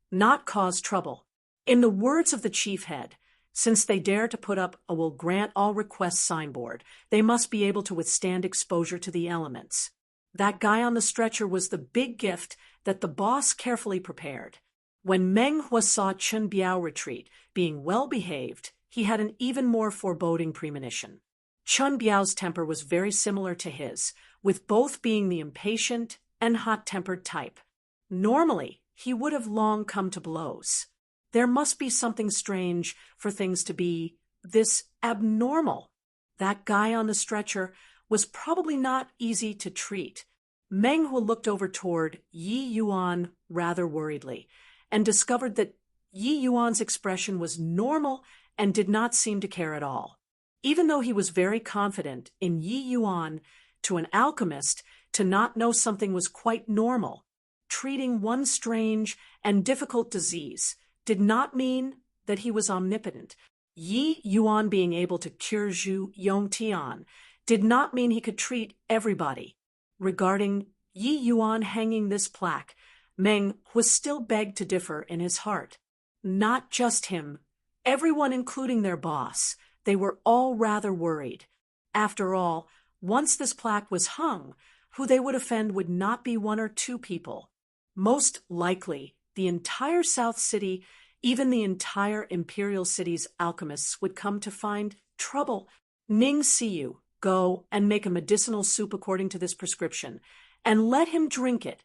[SPEAKER 1] not cause trouble. In the words of the chief head, since they dare to put up a "will grant all requests" signboard, they must be able to withstand exposure to the elements. That guy on the stretcher was the big gift that the boss carefully prepared. When Meng Hua saw Chun Biao retreat, being well behaved, he had an even more foreboding premonition. Chun Biao's temper was very similar to his, with both being the impatient and hot-tempered type. Normally, he would have long come to blows. There must be something strange for things to be this abnormal. That guy on the stretcher was probably not easy to treat. Meng Hua looked over toward Yi Yuan rather worriedly, and discovered that Yi Yuan's expression was normal and did not seem to care at all. Even though he was very confident in Yi Yuan, to an alchemist to not know something was quite normal. Treating one strange and difficult disease did not mean that he was omnipotent. Yi Yuan being able to cure Zhu Yongtian did not mean he could treat everybody. Regarding Yi Yuan hanging this plaque, Meng was still begged to differ in his heart. Not just him, everyone including their boss, they were all rather worried. After all, once this plaque was hung, who they would offend would not be one or two people. Most likely, the entire South City, even the entire Imperial City's alchemists would come to find trouble. Ning Siyu, go and make a medicinal soup according to this prescription, and let him drink it.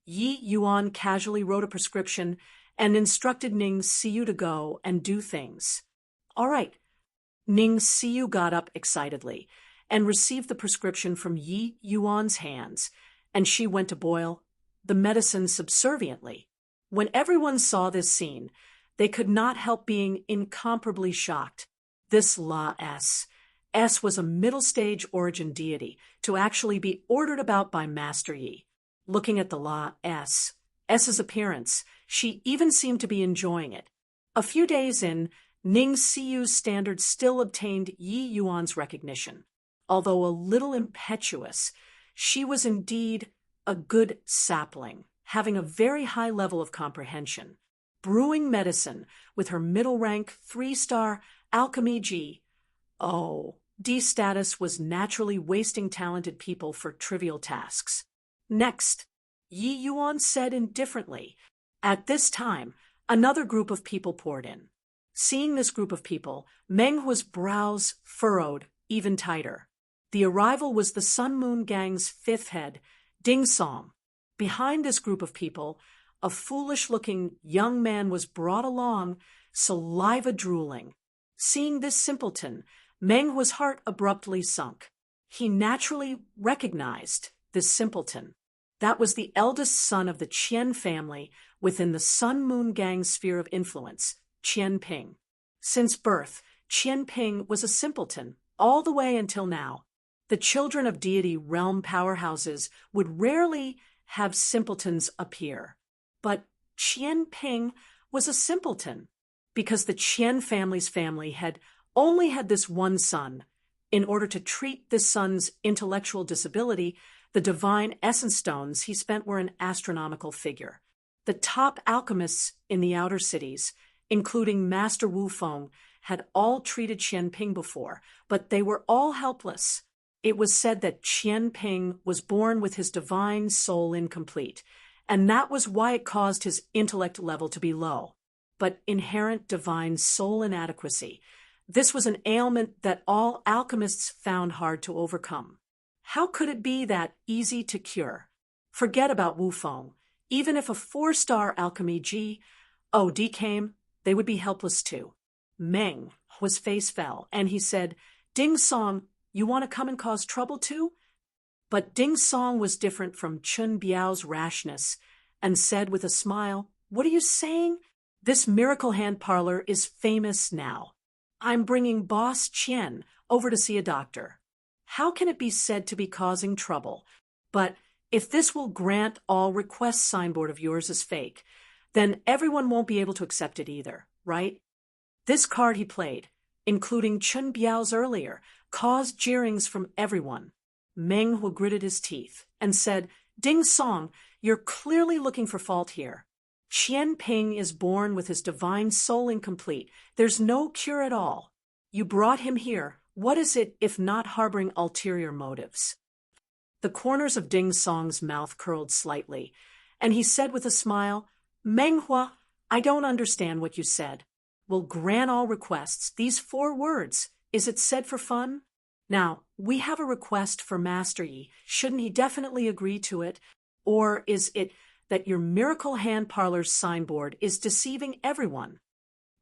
[SPEAKER 1] Yi Yuan casually wrote a prescription and instructed Ning Siyu to go and do things. All right. Ning Siyu got up excitedly and received the prescription from Yi Yuan's hands, and she went to boil the medicine subserviently. When everyone saw this scene, they could not help being incomparably shocked. This La S was a middle-stage origin deity to actually be ordered about by Master Yi. Looking at the La S's appearance, she even seemed to be enjoying it. A few days in, Ning Siyu's standards still obtained Yi Yuan's recognition. Although a little impetuous, she was indeed a good sapling, having a very high level of comprehension. Brewing medicine with her middle-rank 3-star alchemy D status was naturally wasting talented people for trivial tasks. Next, Yi Yuan said indifferently. At this time, another group of people poured in. Seeing this group of people, Meng Hua's brows furrowed even tighter. The arrival was the Sun Moon Gang's fifth head, Ding Song. Behind this group of people, a foolish-looking young man was brought along, saliva drooling. Seeing this simpleton, Meng Hua's heart abruptly sunk. He naturally recognized this simpleton. That was the eldest son of the Qian family within the Sun Moon Gang's sphere of influence, Qian Ping. Since birth, Qian Ping was a simpleton, all the way until now. The children of deity realm powerhouses would rarely have simpletons appear. But Qian Ping was a simpleton, because the Qian family's family had only had this one son. In order to treat this son's intellectual disability, the divine essence stones he spent were an astronomical figure. The top alchemists in the outer cities, including Master Wu Feng, had all treated Qian Ping before, but they were all helpless. It was said that Qian Ping was born with his divine soul incomplete, and that was why it caused his intellect level to be low. But inherent divine soul inadequacy, this was an ailment that all alchemists found hard to overcome. How could it be that easy to cure? Forget about Wu Feng. Even if a 4-star alchemy D came, they would be helpless too. Meng Hua's face fell, and he said, Ding Song, you want to come and cause trouble too? But Ding Song was different from Chun Biao's rashness, and said with a smile, What are you saying? This miracle hand parlor is famous now. I'm bringing Boss Qian over to see a doctor. How can it be said to be causing trouble? But if this will grant all requests signboard of yours is fake, then everyone won't be able to accept it either, right? This card he played, including Chun Biao's earlier, caused jeerings from everyone. Meng Hua gritted his teeth and said, Ding Song, you're clearly looking for fault here. Qian Ping is born with his divine soul incomplete. There's no cure at all. You brought him here. What is it if not harboring ulterior motives? The corners of Ding Song's mouth curled slightly, and he said with a smile, Meng Hua, I don't understand what you said. Will grant all requests. These 4 words. Is it said for fun? Now, we have a request for Master Yi. Shouldn't he definitely agree to it? Or is it that your miracle hand parlor's signboard is deceiving everyone?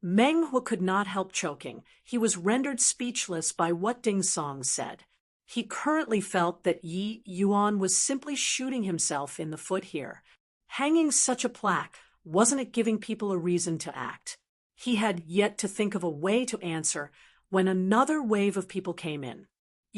[SPEAKER 1] Meng Hua could not help choking. He was rendered speechless by what Ding Song said. He currently felt that Yi Yuan was simply shooting himself in the foot here. Hanging such a plaque, wasn't it giving people a reason to act? He had yet to think of a way to answer when another wave of people came in.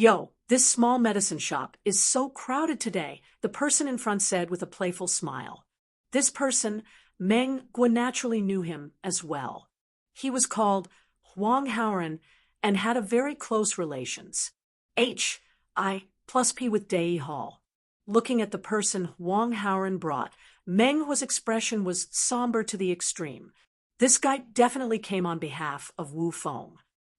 [SPEAKER 1] Yo, this small medicine shop is so crowded today, the person in front said with a playful smile. This person, Meng Guo, naturally knew him as well. He was called Huang Haoren and had a very close relations. H.I. plus P with Deity Hall. Looking at the person Huang Haoren brought, Meng Huo's expression was somber to the extreme. This guy definitely came on behalf of Wu Feng.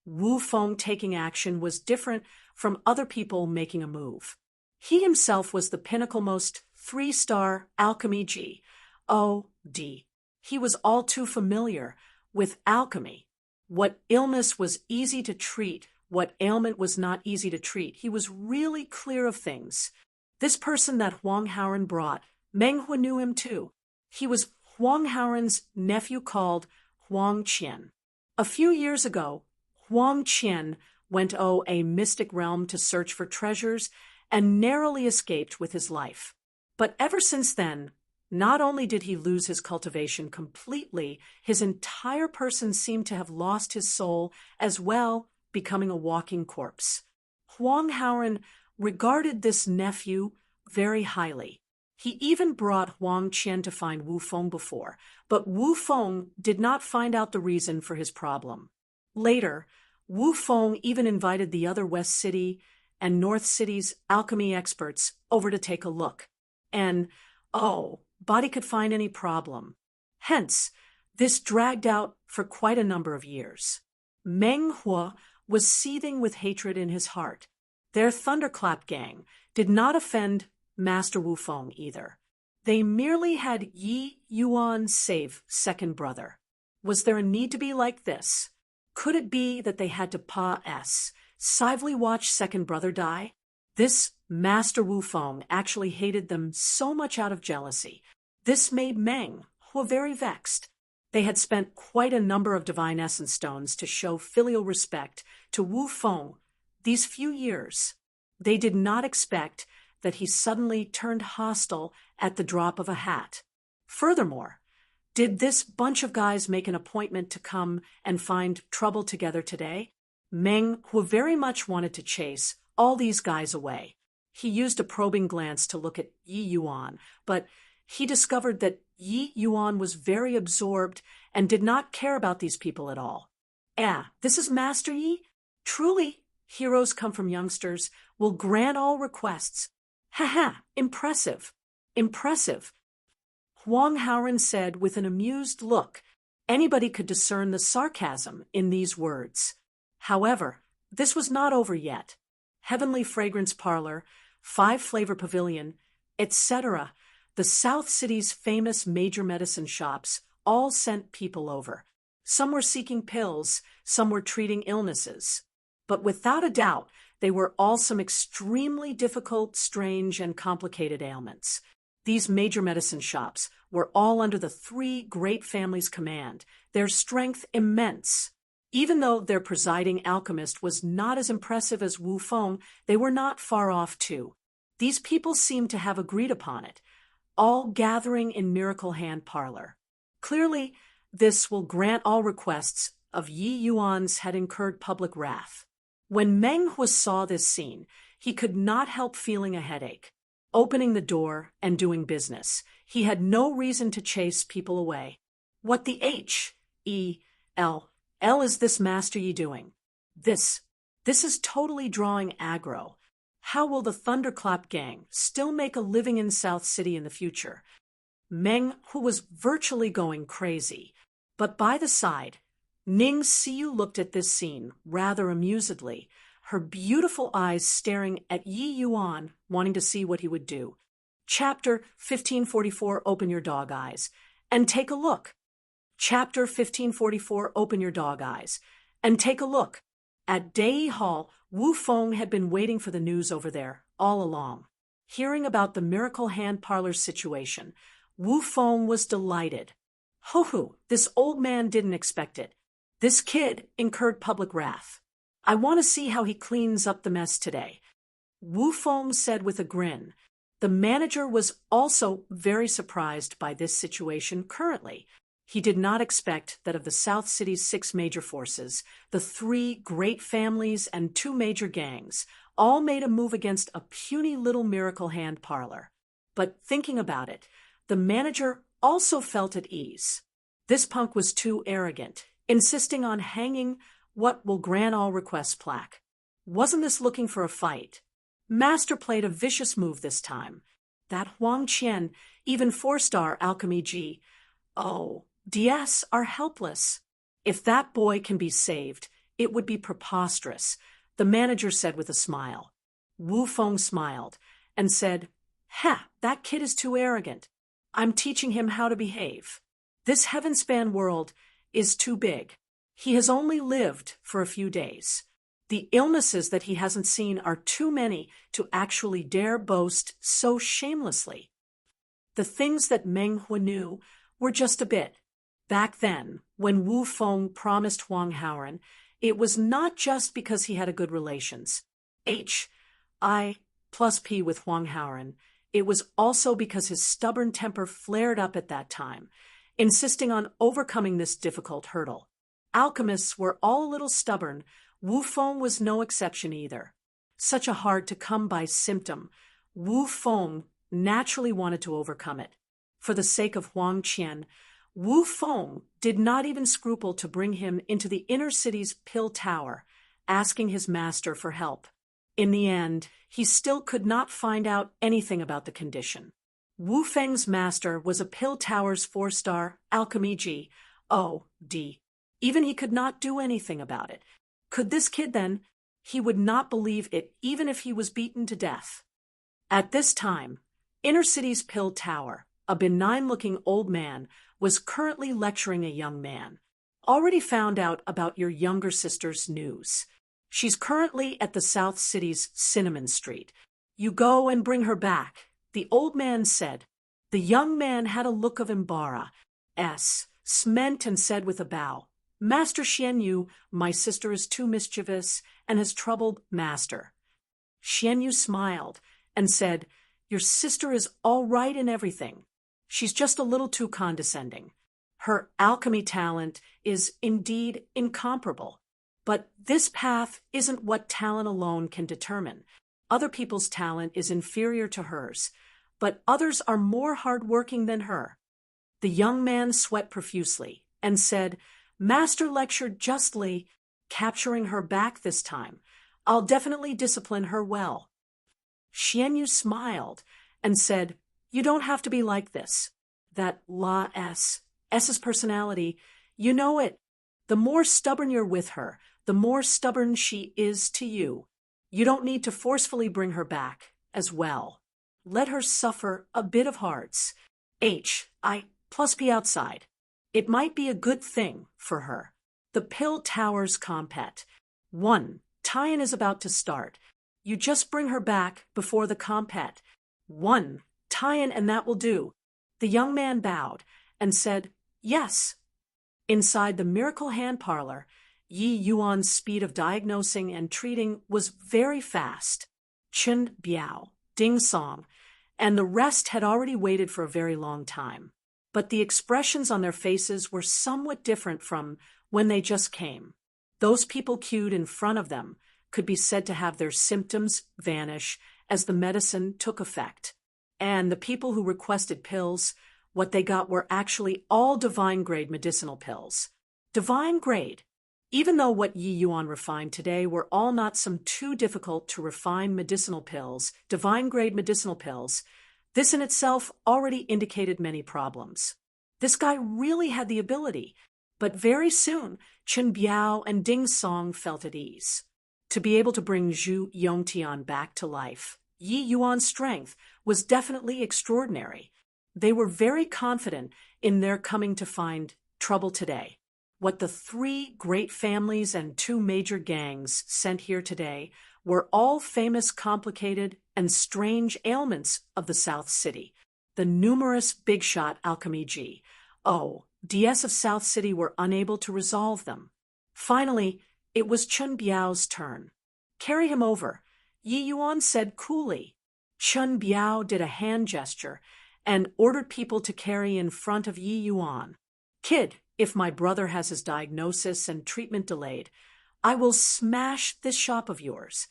[SPEAKER 1] Wu Feng taking action was different from other people making a move. He himself was the pinnacle-most 3-star alchemy G.O.D. He was all too familiar with alchemy. What illness was easy to treat, what ailment was not easy to treat. He was really clear of things. This person that Huang Haoren brought, Meng Huo knew him too. He was Huang Haoren's nephew called Huang Qian. A few years ago, Huang Qian went a mystic realm to search for treasures and narrowly escaped with his life. But ever since then, not only did he lose his cultivation completely, his entire person seemed to have lost his soul as well, becoming a walking corpse. Huang Haoren regarded this nephew very highly. He even brought Huang Qian to find Wu Feng before, but Wu Feng did not find out the reason for his problem. Later, Wu Feng even invited the other West City and North City's alchemy experts over to take a look. And, body could find any problem. Hence, this dragged out for quite a number of years. Meng Huo was seething with hatred in his heart. Their thunderclap gang did not offend Master Wu Feng either. They merely had Yi Yuan save second brother. Was there a need to be like this? Could it be that they had to passively watch second brother die? This Master Wu Feng actually hated them so much out of jealousy. This made Meng Huo very vexed. They had spent quite a number of divine essence stones to show filial respect to Wu Feng these few years. They did not expect that he suddenly turned hostile at the drop of a hat. Furthermore, did this bunch of guys make an appointment to come and find trouble together today? Meng Huo very much wanted to chase all these guys away. He used a probing glance to look at Yi Yuan, but he discovered that Yi Yuan was very absorbed and did not care about these people at all. This is Master Yi? Truly, heroes come from youngsters, will grant all requests. Impressive. Impressive. Huang Haoren said with an amused look. Anybody could discern the sarcasm in these words. However, this was not over yet. Heavenly Fragrance Parlor, 5-Flavor Pavilion, etc., the South City's famous major medicine shops all sent people over. Some were seeking pills, some were treating illnesses. But without a doubt, they were all some extremely difficult, strange, and complicated ailments. These major medicine shops were all under the 3 great families' command, their strength immense. Even though their presiding alchemist was not as impressive as Wu Feng, they were not far off too. These people seemed to have agreed upon it, all gathering in Miracle Hand Parlor. Clearly, this will grant all requests of Yi Yuan's had incurred public wrath. When Meng Huo saw this scene, he could not help feeling a headache. Opening the door and doing business, he had no reason to chase people away. What the H.E.L. is this Master Yi doing? This is totally drawing aggro. How will the Thunderclap gang still make a living in South City in the future? Meng Huo was virtually going crazy. But by the side, Ning Xiu looked at this scene rather amusedly, her beautiful eyes staring at Yi Yuan, wanting to see what he would do. Chapter 1544, Open Your Dog Eyes, and take a look. Chapter 1544, Open Your Dog Eyes, and take a look. At Deity Hall, Wu Feng had been waiting for the news over there all along. Hearing about the Miracle Hand Parlor's situation, Wu Feng was delighted. Ho, this old man didn't expect it. This kid incurred public wrath. I want to see how he cleans up the mess today. Wu Feng said with a grin. The manager was also very surprised by this situation currently. He did not expect that of the South City's 6 major forces, the 3 great families and 2 major gangs, all made a move against a puny little miracle hand parlor. But thinking about it, the manager also felt at ease. This punk was too arrogant, insisting on hanging what will grant all requests plaque. Wasn't this looking for a fight? Master played a vicious move this time. That Huang Qian, even 4-star alchemy G. Oh, DS are helpless. If that boy can be saved, it would be preposterous, the manager said with a smile. Wu Feng smiled and said, that kid is too arrogant. I'm teaching him how to behave. This heaven-span world is too big. He has only lived for a few days. The illnesses that he hasn't seen are too many to actually dare boast so shamelessly. The things that Meng Hu knew were just a bit. Back then, when Wu Feng promised Huang Haoren, it was not just because he had a good relations. H.I.+P. with Huang Haoren. It was also because his stubborn temper flared up at that time, insisting on overcoming this difficult hurdle. Alchemists were all a little stubborn. Wu Feng was no exception either. Such a hard-to-come-by symptom, Wu Feng naturally wanted to overcome it. For the sake of Huang Qian, Wu Feng did not even scruple to bring him into the inner city's pill tower, asking his master for help. In the end, he still could not find out anything about the condition. Wu Feng's master was a pill tower's 4-star alchemy G. O.D. Even he could not do anything about it. Could this kid then? He would not believe it even if he was beaten to death. At this time, Inner City's pill tower, a benign-looking old man, was currently lecturing a young man. Already found out about your younger sister's news. She's currently at the South City's Cinnamon Street. You go and bring her back, the old man said. The young man had a look of embarrassment and said with a bow, Master Xian Yu, my sister is too mischievous and has troubled Master. Xian Yu smiled and said, Your sister is all right in everything. She's just a little too condescending. Her alchemy talent is indeed incomparable. But this path isn't what talent alone can determine. Other people's talent is inferior to hers, but others are more hard-working than her. The young man sweat profusely and said, Master lectured justly, capturing her back this time. I'll definitely discipline her well. Xian Yu smiled and said, You don't have to be like this. That S's personality, you know it. The more stubborn you're with her, the more stubborn she is to you. You don't need to forcefully bring her back as well. Let her suffer a bit of hearts. H.I.+P. outside. It might be a good thing for her. The Pill Tower's compet. 1. Tie-in is about to start. You just bring her back before the compet. 1. Tie-in and that will do. The young man bowed and said, Yes. Inside the Miracle Hand Parlor, Yi Yuan's speed of diagnosing and treating was very fast. Chen Biao, Ding Song, and the rest had already waited for a very long time. But the expressions on their faces were somewhat different from when they just came. Those people queued in front of them could be said to have their symptoms vanish as the medicine took effect. And the people who requested pills, what they got were actually all divine-grade medicinal pills. Divine-grade. Even though what Yi Yuan refined today were all not some too difficult to refine medicinal pills, divine-grade medicinal pills, this in itself already indicated many problems. This guy really had the ability, but very soon Chen Biao and Ding Song felt at ease. To be able to bring Zhu Yongtian back to life, Yi Yuan's strength was definitely extraordinary. They were very confident in their coming to find trouble today. What the 3 great families and 2 major gangs sent here today were all famous, complicated, and strange ailments of the South City. The numerous big-shot alchemy DS of South City were unable to resolve them. Finally, it was Chen Biao's turn. Carry him over, Yi Yuan said coolly. Chen Biao did a hand gesture and ordered people to carry in front of Yi Yuan. Kid, if my brother has his diagnosis and treatment delayed, I will smash this shop of yours.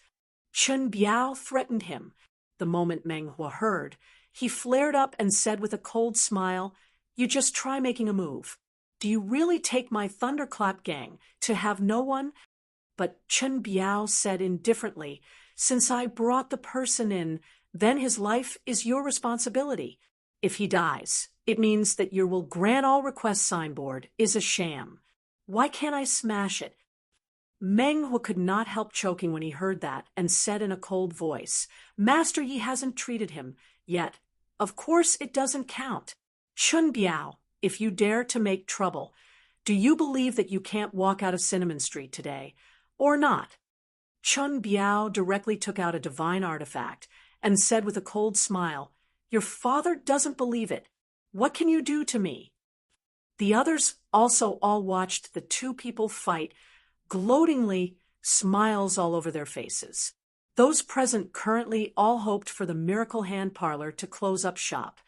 [SPEAKER 1] Chen Biao threatened him. The moment Meng Huo heard, he flared up and said with a cold smile, "You just try making a move. Do you really take my thunderclap gang to have no one?" But Chen Biao said indifferently, "Since I brought the person in, then his life is your responsibility. If he dies, it means that your will grant all requests signboard is a sham. Why can't I smash it?" Meng Huo could not help choking when he heard that and said in a cold voice, "Master Yi hasn't treated him yet. Of course it doesn't count. Chen Biao, if you dare to make trouble, do you believe that you can't walk out of Cinnamon Street today, or not?" Chen Biao directly took out a divine artifact and said with a cold smile, "Your father doesn't believe it. What can you do to me?" The others also all watched the two people fight, gloatingly, smiles all over their faces. Those present currently all hoped for the miracle hand parlor to close up shop.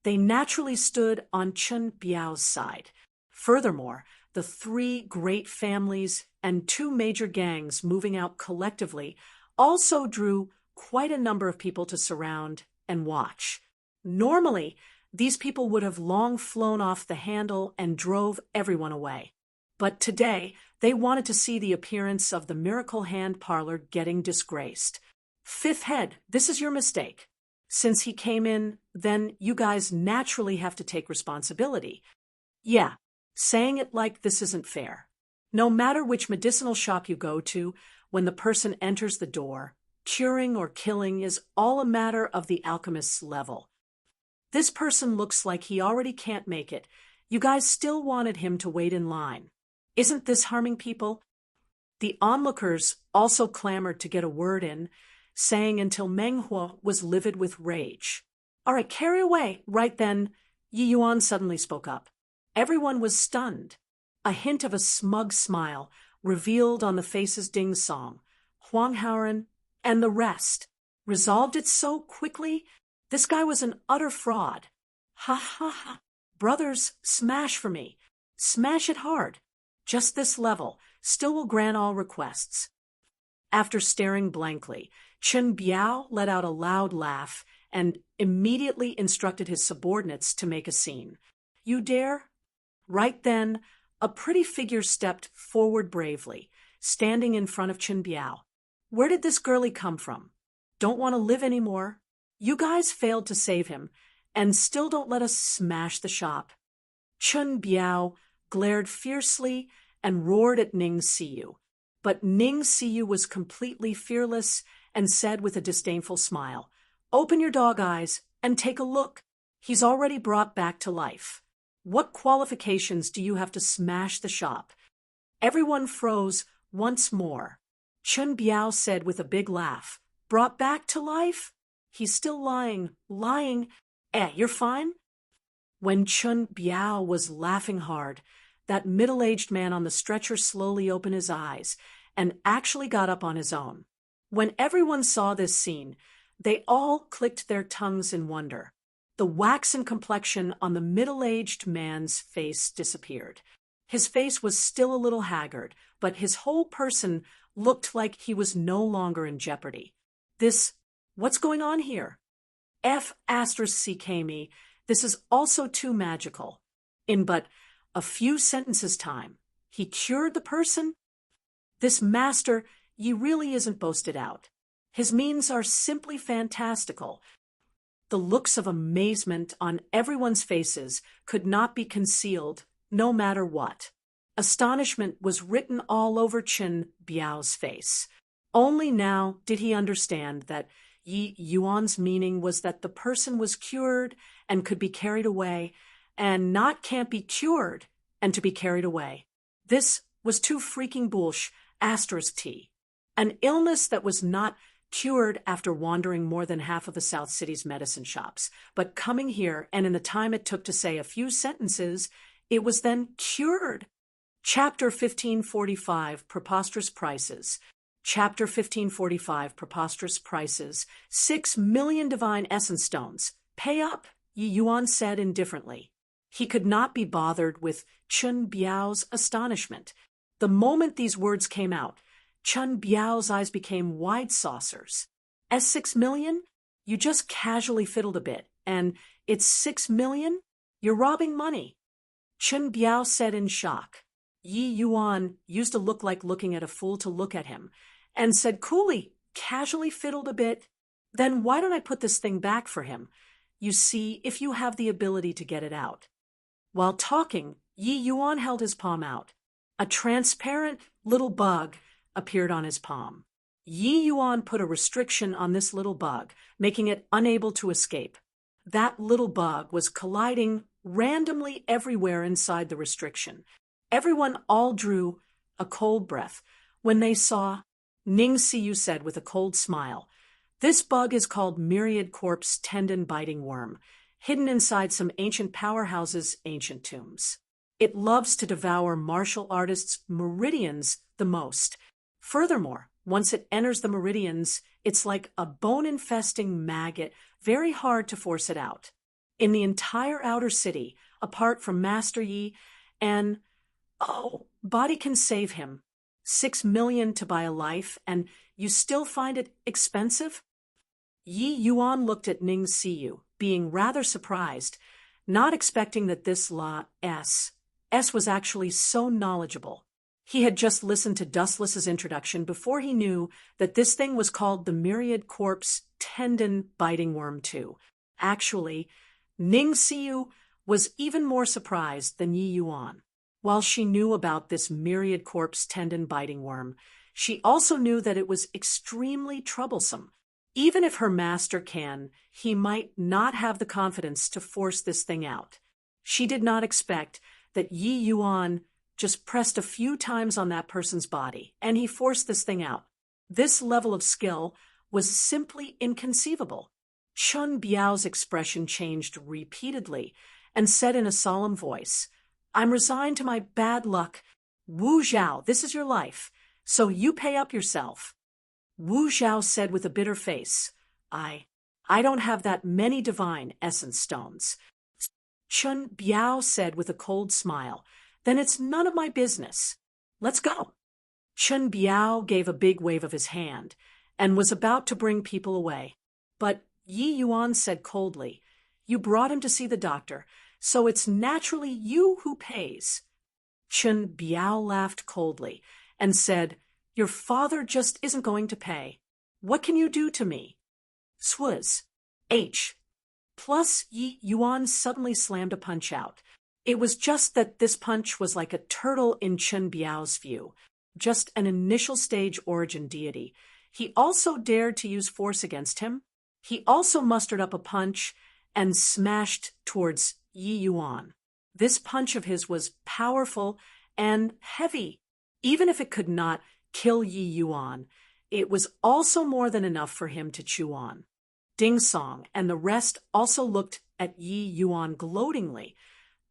[SPEAKER 1] They naturally stood on Chen Biao's side. Furthermore, the three great families and two major gangs moving out collectively also drew quite a number of people to surround and watch. Normally, these people would have long flown off the handle and drove everyone away. But today, they wanted to see the appearance of the miracle hand parlor getting disgraced. "Fifth head, this is your mistake. Since he came in, then you guys naturally have to take responsibility. Yeah, saying it like this isn't fair. No matter which medicinal shop you go to, when the person enters the door, curing or killing is all a matter of the alchemist's level. This person looks like he already can't make it. You guys still wanted him to wait in line. Isn't this harming people?" The onlookers also clamored to get a word in, saying until Meng Huo was livid with rage. "All right, carry away." Right then, Yi Yuan suddenly spoke up. Everyone was stunned. A hint of a smug smile revealed on the faces Ding Song, Huang Haoren, and the rest. Resolved it so quickly? This guy was an utter fraud. "Ha ha ha. Brothers, smash for me. Smash it hard. Just this level still will grant all requests." After staring blankly, Chen Biao let out a loud laugh and immediately instructed his subordinates to make a scene. "You dare?" Right then, a pretty figure stepped forward bravely, standing in front of Chen Biao. "Where did this girlie come from? Don't want to live anymore? You guys failed to save him, and still don't let us smash the shop." Chen Biao glared fiercely and roared at Ning Siyu. But Ning Siyu was completely fearless and said with a disdainful smile, "Open your dog eyes and take a look. He's already brought back to life. What qualifications do you have to smash the shop?" Everyone froze once more. Chen Biao said with a big laugh, "Brought back to life? He's still lying. You're fine?" When Chen Biao was laughing hard, that middle-aged man on the stretcher slowly opened his eyes and actually got up on his own. When everyone saw this scene, they all clicked their tongues in wonder. The waxen complexion on the middle-aged man's face disappeared. His face was still a little haggard, but his whole person looked like he was no longer in jeopardy. What's going on here? F***CK me, this is also too magical. In but a few sentences' time, he cured the person? This master, he really isn't boasted out. His means are simply fantastical. The looks of amazement on everyone's faces could not be concealed, no matter what. Astonishment was written all over Chen Biao's face. Only now did he understand that Yi Yuan's meaning was that the person was cured and could be carried away, and not can't be cured and to be carried away. This was too freaking bullsh, *T. An illness that was not cured after wandering more than half of the South City's medicine shops, but coming here, and in the time it took to say a few sentences, it was then cured. Chapter 1545, Preposterous Prices. Chapter 1545, Preposterous Prices. 6 million divine essence stones. Pay up, Yi Yuan said indifferently. He could not be bothered with Chen Biao's astonishment. The moment these words came out, Chun Biao's eyes became wide saucers. As 6 million? You just casually fiddled a bit, and it's 6 million? You're robbing money. Chun Biao said in shock. Yi Yuan used a look like looking at a fool to look at him, and said coolly, casually fiddled a bit. Then why don't I put this thing back for him? You see, if you have the ability to get it out. While talking, Yi Yuan held his palm out. A transparent little bug appeared on his palm. Yi Yuan put a restriction on this little bug, making it unable to escape. That little bug was colliding randomly everywhere inside the restriction. Everyone all drew a cold breath when they saw. Ning Siyu said with a cold smile, "This bug is called myriad corpse tendon-biting worm, hidden inside some ancient powerhouses' ancient tombs. It loves to devour martial artists' meridians the most. Furthermore, once it enters the meridians, it's like a bone-infesting maggot, very hard to force it out. In the entire outer city, apart from Master Yi, and, body can save him. 6 million to buy a life, and you still find it expensive?" Yi Yuan looked at Ning Siyu, being rather surprised, not expecting that this S was actually so knowledgeable. He had just listened to Dustless's introduction before he knew that this thing was called the myriad corpse tendon-biting worm too. Actually, Ning Siyu was even more surprised than Yi Yuan. While she knew about this myriad corpse tendon-biting worm, she also knew that it was extremely troublesome. Even if her master can, he might not have the confidence to force this thing out. She did not expect that Yi Yuan just pressed a few times on that person's body, and he forced this thing out. This level of skill was simply inconceivable. Chun Biao's expression changed repeatedly and said in a solemn voice, "I'm resigned to my bad luck. Wu Zhao, this is your life, so you pay up yourself." Wu Zhao said with a bitter face, I don't have that many divine essence stones." Chun Biao said with a cold smile, "Then it's none of my business. Let's go." Chun Biao gave a big wave of his hand and was about to bring people away. But Yi Yuan said coldly, "You brought him to see the doctor, so it's naturally you who pays." Chun Biao laughed coldly and said, "Your father just isn't going to pay. What can you do to me?" Swaz. H. Plus Yi Yuan suddenly slammed a punch out. It was just that this punch was like a turtle in Chun Biao's view, just an initial stage origin deity. He also dared to use force against him. He also mustered up a punch and smashed towards Yi Yuan. This punch of his was powerful and heavy. Even if it could not kill Yi Yuan, it was also more than enough for him to chew on. Ding Song and the rest also looked at Yi Yuan gloatingly,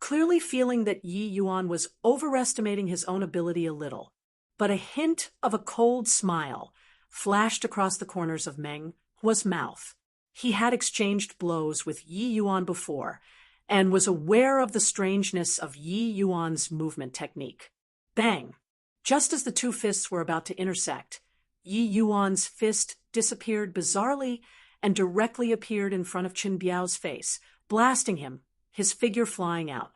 [SPEAKER 1] clearly feeling that Yi Yuan was overestimating his own ability a little. But a hint of a cold smile flashed across the corners of Meng Hua's mouth. He had exchanged blows with Yi Yuan before, and was aware of the strangeness of Yi Yuan's movement technique. Bang! Just as the two fists were about to intersect, Yi Yuan's fist disappeared bizarrely and directly appeared in front of Chun Biao's face, blasting him, his figure flying out.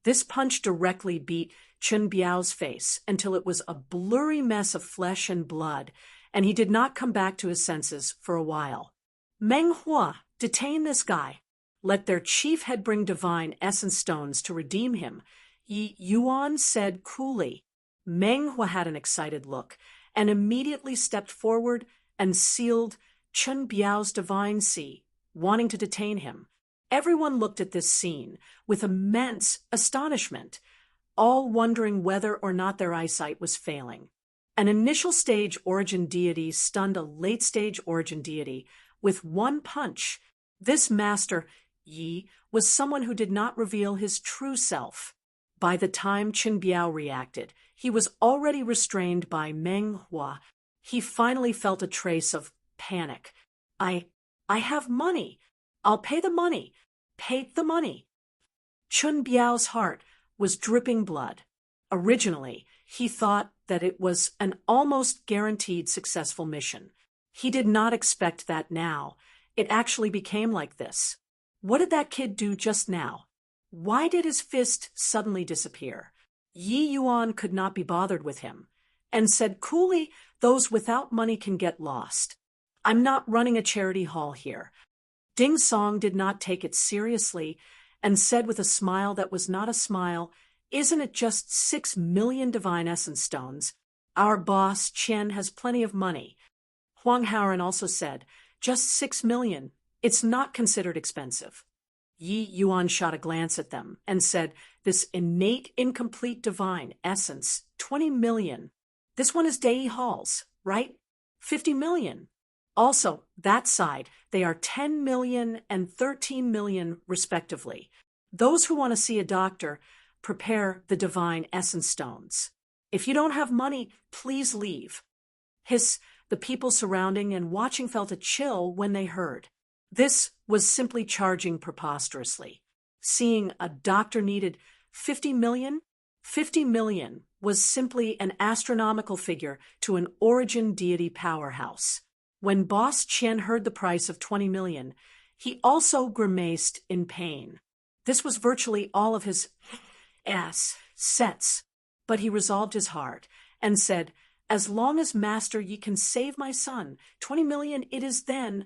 [SPEAKER 1] This punch directly beat Chun Biao's face until it was a blurry mess of flesh and blood, and he did not come back to his senses for a while. Meng Hua, detain this guy. Let their chief head bring divine essence stones to redeem him, Yi Yuan said coolly. Meng Hua had an excited look and immediately stepped forward and sealed Chun Biao's divine sea, wanting to detain him. Everyone looked at this scene with immense astonishment, all wondering whether or not their eyesight was failing. An initial stage origin deity stunned a late-stage origin deity with one punch. This master, Yi, was someone who did not reveal his true self. By the time Chun Biao reacted, he was already restrained by Meng Hua. He finally felt a trace of panic. I have money. I'll pay the money. Pay the money. Chun Biao's heart was dripping blood. Originally, He thought that it was an almost guaranteed successful mission. He did not expect that now. It actually became like this. What did that kid do just now? Why did his fist suddenly disappear? Yi Yuan could not be bothered with him, and said coolly, "Those without money can get lost. I'm not running a charity hall here." Ding Song did not take it seriously and said with a smile that was not a smile, "Isn't it just 6 million divine essence stones? Our boss, Chen, has plenty of money." Huang Haoren also said, "Just 6 million. It's not considered expensive." Yi Yuan shot a glance at them and said, "This innate incomplete divine essence, 20 million. This one is Deity halls, right? 50 million. Also, that side, they are 10 million and 13 million respectively. Those who want to see a doctor, prepare the divine essence stones. If you don't have money, please leave." The people surrounding and watching felt a chill when they heard. This was simply charging preposterously. Seeing a doctor needed 50 million? 50 million was simply an astronomical figure to an origin deity powerhouse. When Boss Chen heard the price of 20 million, he also grimaced in pain. This was virtually all of his assets, but he resolved his heart and said, "As long as Master Yi can save my son, 20 million it is then."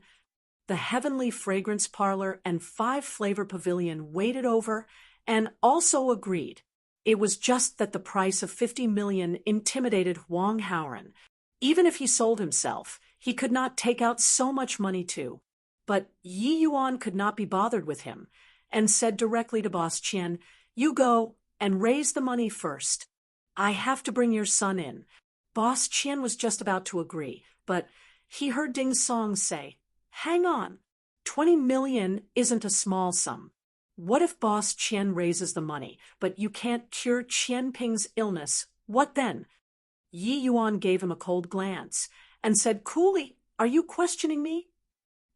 [SPEAKER 1] The heavenly fragrance parlor and 5-flavor pavilion waited over and also agreed. It was just that the price of 50 million intimidated Huang Haoren. Even if he sold himself, he could not take out so much money too. But Yi Yuan could not be bothered with him, and said directly to Boss Qian, "You go and raise the money first. I have to bring your son in." Boss Qian was just about to agree, but he heard Ding Song say, "Hang on. 20 million isn't a small sum. What if Boss Qian raises the money, but you can't cure Qian Ping's illness? What then?" Yi Yuan gave him a cold glance and said coolly, "Are you questioning me?"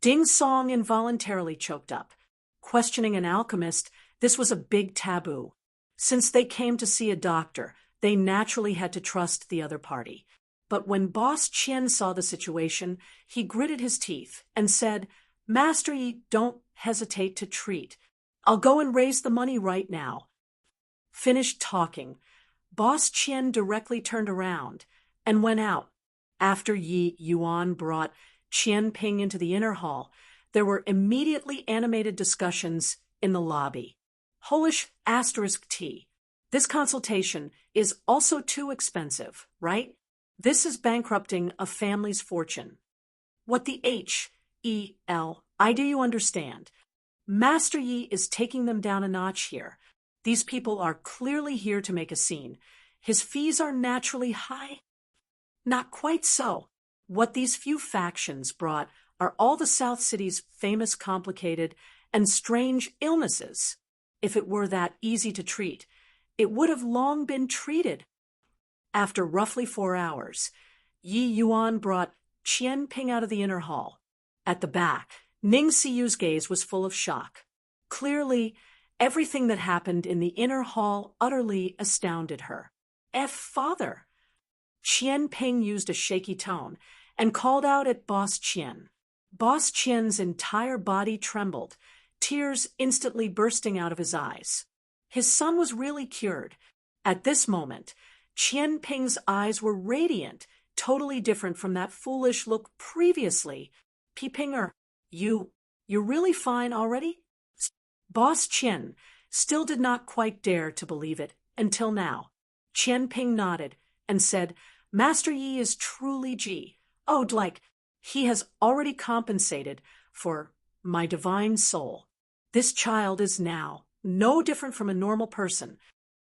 [SPEAKER 1] Ding Song involuntarily choked up. Questioning an alchemist, this was a big taboo. Since they came to see a doctor, they naturally had to trust the other party. But when Boss Qian saw the situation, he gritted his teeth and said, "Master Yi, don't hesitate to treat. I'll go and raise the money right now." Finished talking, Boss Qian directly turned around and went out. After Yi Yuan brought Qian Ping into the inner hall, there were immediately animated discussions in the lobby. Holish *T. This consultation is also too expensive, right? This is bankrupting a family's fortune. What the H-E-L-I do you understand? Master Yi is taking them down a notch here. These people are clearly here to make a scene. His fees are naturally high. Not quite so. What these few factions brought are all the South City's famous complicated and strange illnesses. If it were that easy to treat, it would have long been treated. After roughly 4 hours, Yi Yuan brought Qian Ping out of the inner hall. At the back, Ning Siyu's gaze was full of shock. Clearly, everything that happened in the inner hall utterly astounded her. Father! Qian Ping used a shaky tone and called out at Boss Qian. Boss Qian's entire body trembled, tears instantly bursting out of his eyes. His son was really cured. At this moment, Qian Ping's eyes were radiant, totally different from that foolish look previously. Pinger, you're really fine already? Boss Qian still did not quite dare to believe it until now. Qian Ping nodded and said, "Master Yi is truly like he has already compensated for my divine soul. This child is now no different from a normal person.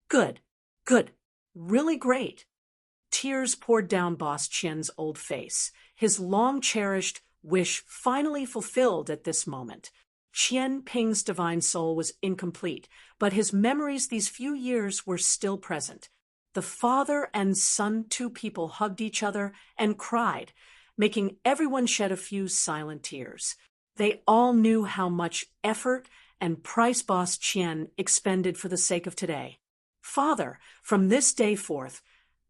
[SPEAKER 1] Good, really great." Tears poured down Boss Qian's old face, his long-cherished wish finally fulfilled at this moment. Qian Ping's divine soul was incomplete, but his memories these few years were still present. The father and son, two people, hugged each other and cried, making everyone shed a few silent tears. They all knew how much effort and price Boss Qian expended for the sake of today. "Father, from this day forth,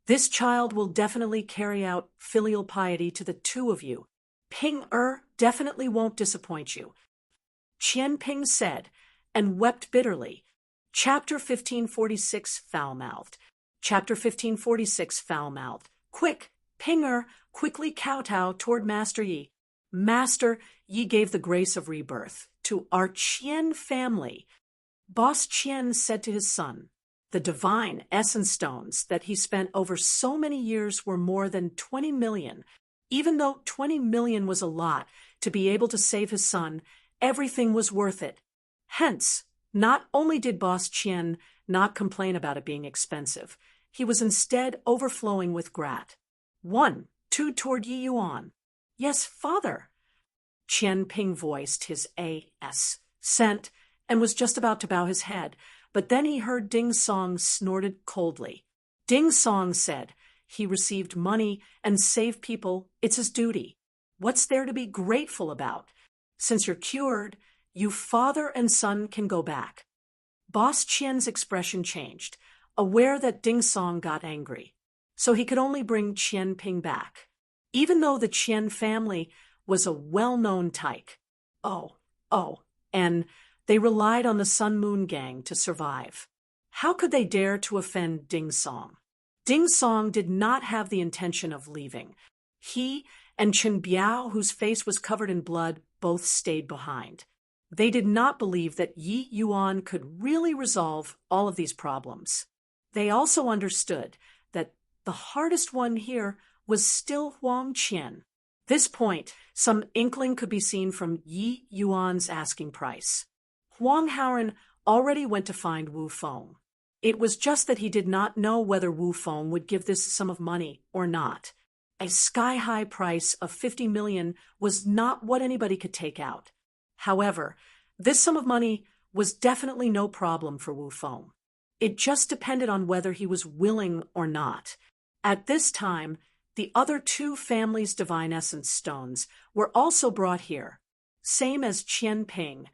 [SPEAKER 1] This child will definitely carry out filial piety to the two of you. Ping-er definitely won't disappoint you. Qian Ping said, and wept bitterly. Chapter 1546, foul-mouthed. Chapter 1546, foul-mouthed. Quick, Ping-er, quickly kowtow toward Master Yi. Master Yi gave the grace of rebirth to our Qian family. Boss Qian said to his son, the divine essence stones that he spent over so many years were more than 20 million. Even though 20 million was a lot to be able to save his son, everything was worth it. Hence, not only did Boss Qian not complain about it being expensive, he was instead overflowing with grat. 1, 2 toward Yi Yuan. Yes, father. Qian Ping voiced his assent and was just about to bow his head, but then he heard Ding Song snorted coldly. Ding Song said, he received money and saved people, it's his duty. What's there to be grateful about? Since you're cured, you father and son can go back. Boss Qian's expression changed, aware that Ding Song got angry. So he could only bring Qian Ping back. Even though the Qian family was a well-known tyke. And they relied on the Sun Moon Gang to survive. How could they dare to offend Ding Song? Ding Song did not have the intention of leaving. He and Chen Biao, whose face was covered in blood, both stayed behind. They did not believe that Yi Yuan could really resolve all of these problems. They also understood that the hardest one here was still Huang Qian. This point, some inkling could be seen from Yi Yuan's asking price. Huang Haoren already went to find Wu Feng. It was just that he did not know whether Wu Feng would give this sum of money or not. A sky-high price of 50 million was not what anybody could take out. However, this sum of money was definitely no problem for Wu Feng. It just depended on whether he was willing or not. At this time, the other two families' divine essence stones were also brought here. Same as Qian Ping,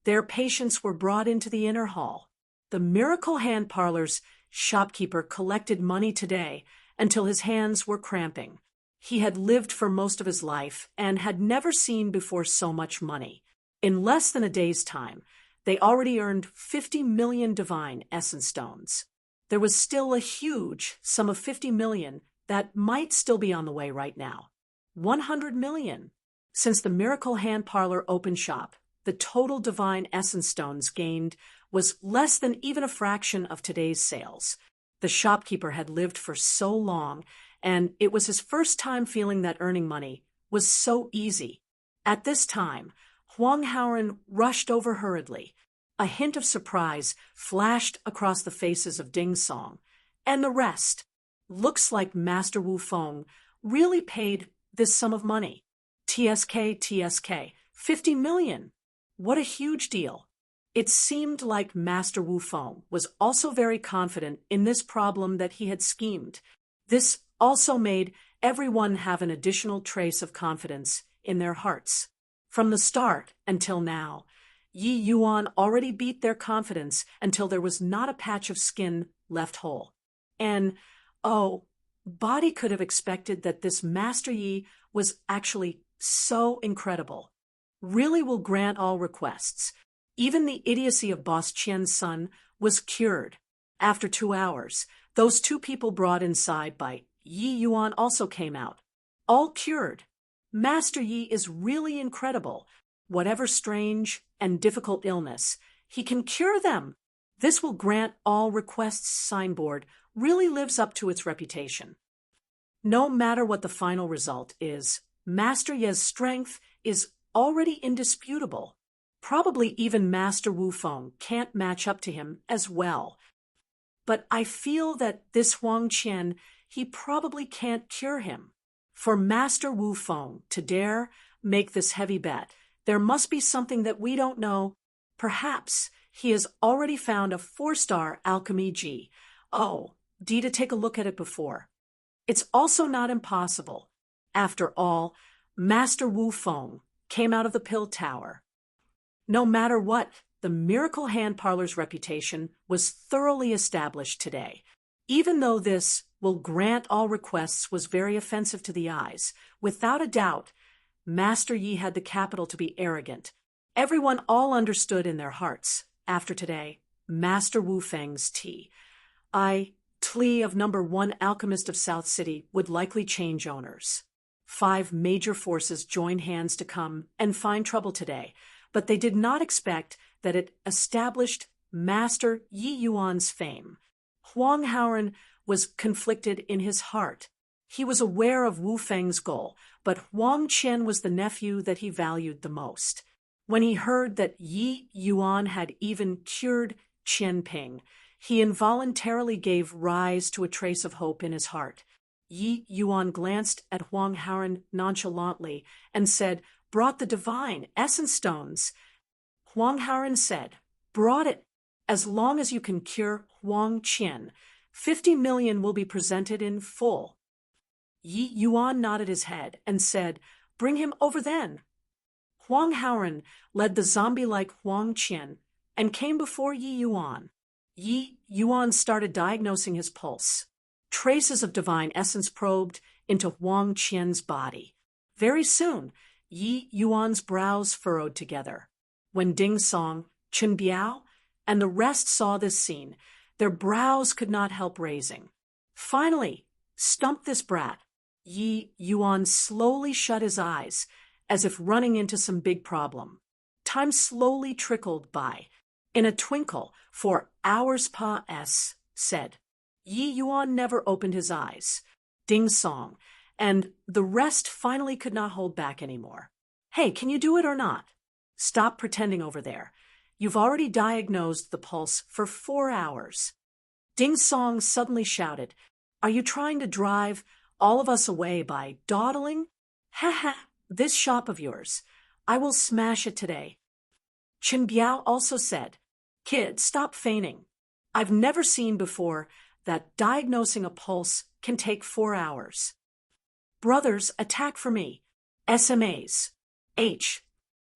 [SPEAKER 1] their patients were brought into the inner hall. The miracle hand parlor's shopkeeper collected money today until his hands were cramping. He had lived for most of his life and had never seen before so much money. In less than a day's time, they already earned 50 million divine essence stones. There was still a huge sum of 50 million that might still be on the way right now. 100 million. Since the miracle hand parlor opened shop, the total divine essence stones gained was less than even a fraction of today's sales. The shopkeeper had lived for so long, and it was his first time feeling that earning money was so easy. At this time, Huang Haoren rushed over hurriedly. A hint of surprise flashed across the faces of Ding Song and the rest. Looks like Master Wu Feng really paid this sum of money. TSK, 50 million. What a huge deal. It seemed like Master Wu Feng was also very confident in this problem that he had schemed. This also made everyone have an additional trace of confidence in their hearts. From the start until now, Yi Yuan already beat their confidence until there was not a patch of skin left whole. And, Body could have expected that this Master Yi was actually so incredible. Really will grant all requests. Even the idiocy of Boss Qian's son was cured. After 2 hours, those two people brought inside by Yi Yuan also came out. All cured. Master Yi is really incredible. Whatever strange and difficult illness, he can cure them. This will grant all requests signboard really lives up to its reputation. No matter what the final result is, Master Yi's strength is already indisputable. Probably even Master Wu Feng can't match up to him as well. But I feel that this Huang Qian, he probably can't cure him. For Master Wu Feng to dare make this heavy bet, there must be something that we don't know. Perhaps he has already found a 4-star alchemy G. D to take a look at it before. It's also not impossible. After all, Master Wu Feng came out of the pill tower. No matter what, the miracle hand parlor's reputation was thoroughly established today. Even though this will grant all requests was very offensive to the eyes. Without a doubt, Master Yi had the capital to be arrogant. Everyone all understood in their hearts, after today, Master Wu Feng's tea. Tli of number 1 alchemist of South City would likely change owners. 5 major forces joined hands to come and find trouble today, but they did not expect that it established Master Yi Yuan's fame. Huang Haoren was conflicted in his heart. He was aware of Wu Feng's goal, but Huang Qian was the nephew that he valued the most. When he heard that Yi Yuan had even cured Qian Ping, he involuntarily gave rise to a trace of hope in his heart. Yi Yuan glanced at Huang Haoren nonchalantly and said, "Brought the divine essence stones." Huang Haoren said, "Brought it. As long as you can cure Huang Qian, 50 million will be presented in full." Yi Yuan nodded his head and said, "Bring him over then." Huang Haoren led the zombie-like Huang Qian and came before Yi Yuan. Yi Yuan started diagnosing his pulse. Traces of divine essence probed into Huang Qian's body. Very soon, Yi Yuan's brows furrowed together. When Ding Song, Chun Biao, and the rest saw this scene, their brows could not help raising. Finally, stump this brat. Yi Yuan slowly shut his eyes, as if running into some big problem. Time slowly trickled by. In a twinkle, for hours Pa-S said. Yi Yuan never opened his eyes. Ding Song, and the rest finally could not hold back anymore. "Hey, can you do it or not? Stop pretending over there. You've already diagnosed the pulse for 4 hours." Ding Song suddenly shouted, "Are you trying to drive all of us away by dawdling? Ha ha, this shop of yours. I will smash it today." Chun Biao also said, "Kid, stop feigning. I've never seen before that diagnosing a pulse can take 4 hours. Brothers, attack for me. SMAs. H.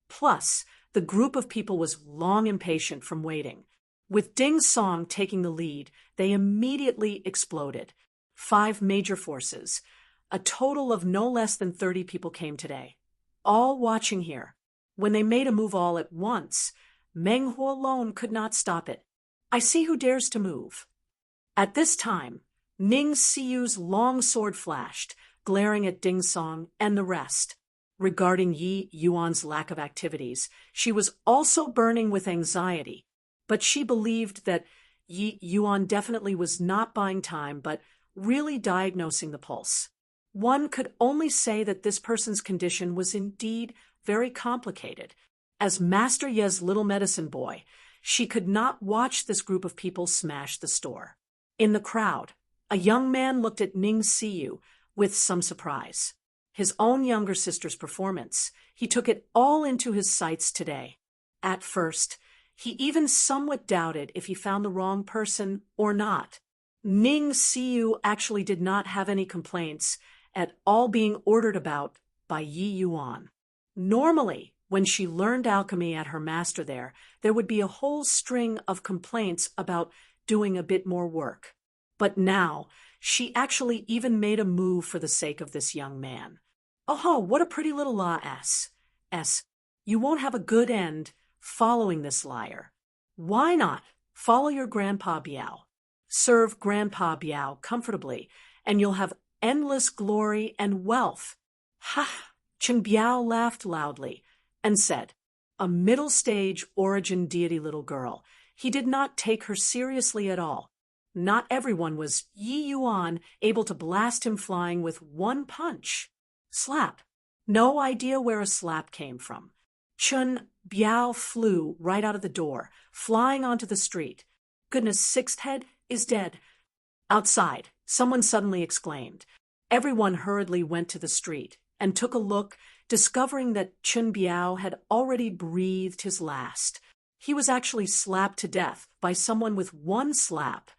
[SPEAKER 1] Plus, the group of people was long impatient from waiting. With Ding Song taking the lead, they immediately exploded. 5 major forces. A total of no less than 30 people came today. All watching here. When they made a move all at once, Meng Hu alone could not stop it. "I see who dares to move." At this time, Ning Siyu's long sword flashed, glaring at Ding Song and the rest. Regarding Yi Yuan's lack of activities, she was also burning with anxiety, but she believed that Yi Yuan definitely was not buying time, but really diagnosing the pulse. One could only say that this person's condition was indeed very complicated. As Master Ye's little medicine boy, she could not watch this group of people smash the store. In the crowd, a young man looked at Ning Siyu with some surprise. His own younger sister's performance, he took it all into his sights today. At first, he even somewhat doubted if he found the wrong person or not. Ning Siyu actually did not have any complaints at all being ordered about by Yi Yuan. Normally, when she learned alchemy at her master there would be a whole string of complaints about doing a bit more work. But now, she actually even made a move for the sake of this young man. "Oh, what a pretty little lass. You won't have a good end following this liar. Why not follow your Grandpa Biao? Serve Grandpa Biao comfortably, and you'll have endless glory and wealth." "Ha!" Chun Biao laughed loudly and said, "A middle-stage origin deity little girl." He did not take her seriously at all. Not everyone was Yi Yuan able to blast him flying with one punch. Slap. No idea where a slap came from. Chun Biao flew right out of the door, flying onto the street. "Goodness, Sixth Head is dead." Outside, someone suddenly exclaimed. Everyone hurriedly went to the street and took a look, discovering that Chun Biao had already breathed his last. He was actually slapped to death by someone with one slap.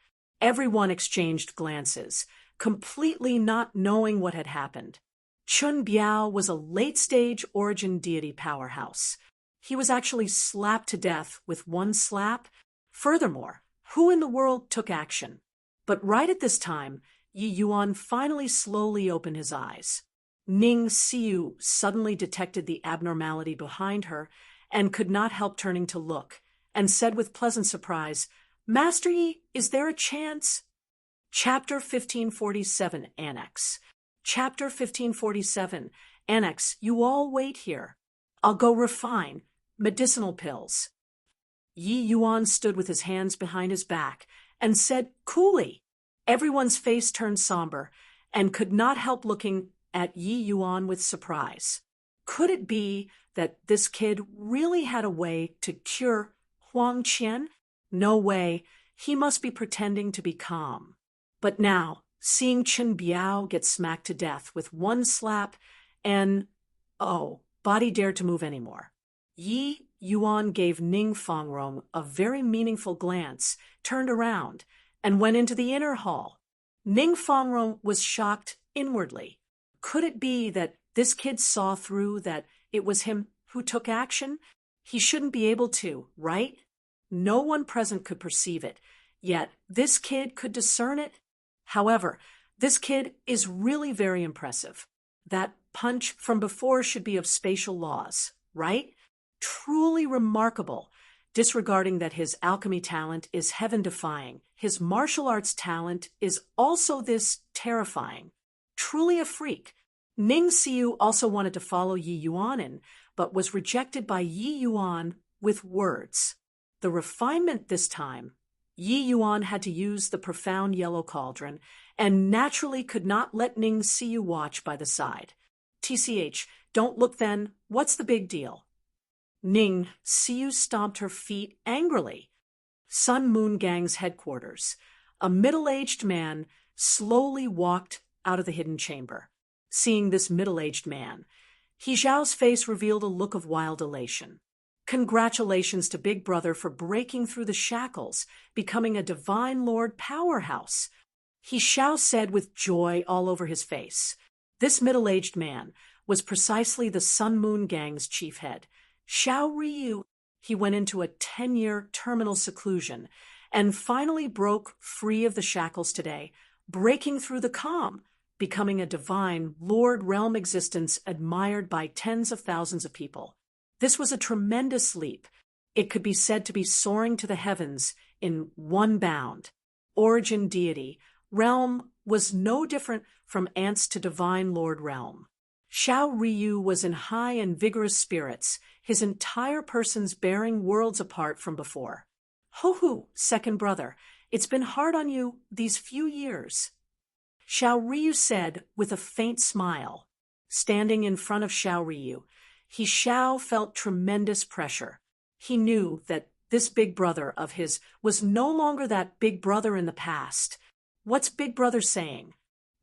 [SPEAKER 1] Everyone exchanged glances, completely not knowing what had happened. Chun Biao was a late-stage origin deity powerhouse. He was actually slapped to death with one slap. Furthermore, who in the world took action? But right at this time, Yi Yuan finally slowly opened his eyes. Ning Xiu suddenly detected the abnormality behind her and could not help turning to look, and said with pleasant surprise, "Master Yi, is there a chance?" Chapter 1547, Annex. Chapter 1547, Annex, you all wait here. I'll go refine medicinal pills. Yi Yuan stood with his hands behind his back and said coolly. Everyone's face turned somber and could not help looking at Yi Yuan with surprise. Could it be that this kid really had a way to cure Huang Qian? No way. He must be pretending to be calm. But now, seeing Chen Biao get smacked to death with one slap and, body dared to move anymore. Yi Yuan gave Ning Fangrong a very meaningful glance, turned around, and went into the inner hall. Ning Fangrong was shocked inwardly. Could it be that this kid saw through that it was him who took action? He shouldn't be able to, right? No one present could perceive it, yet this kid could discern it. However, this kid is really very impressive. That punch from before should be of spatial laws, right? Truly remarkable, disregarding that his alchemy talent is heaven-defying. His martial arts talent is also this terrifying. Truly a freak. Ning Xiu also wanted to follow Yi Yuan in, but was rejected by Yi Yuan with words. The refinement this time, Yi Yuan had to use the profound yellow cauldron and naturally could not let Ning Xiu watch by the side. TCH, don't look then, what's the big deal? Ning Xiu stomped her feet angrily. Sun Moon Gang's headquarters. A middle-aged man slowly walked out of the hidden chamber. Seeing this middle-aged man, He Zhao's face revealed a look of wild elation. Congratulations to Big Brother for breaking through the shackles, becoming a Divine Lord powerhouse. He Zhao said with joy all over his face. This middle-aged man was precisely the Sun Moon Gang's chief head. Xiao Ryu, he went into a 10-year terminal seclusion and finally broke free of the shackles today, breaking through the calm, becoming a divine Lord realm existence admired by tens of thousands of people. This was a tremendous leap. It could be said to be soaring to the heavens in one bound. Origin deity, realm was no different from ants to divine Lord realm. Xiao Ryu was in high and vigorous spirits, his entire person's bearing worlds apart from before. Ho-hoo, second brother, it's been hard on you these few years. Xiao Ryu said with a faint smile. Standing in front of Xiao Ryu, He Zhao felt tremendous pressure. He knew that this big brother of his was no longer that big brother in the past. What's Big Brother saying?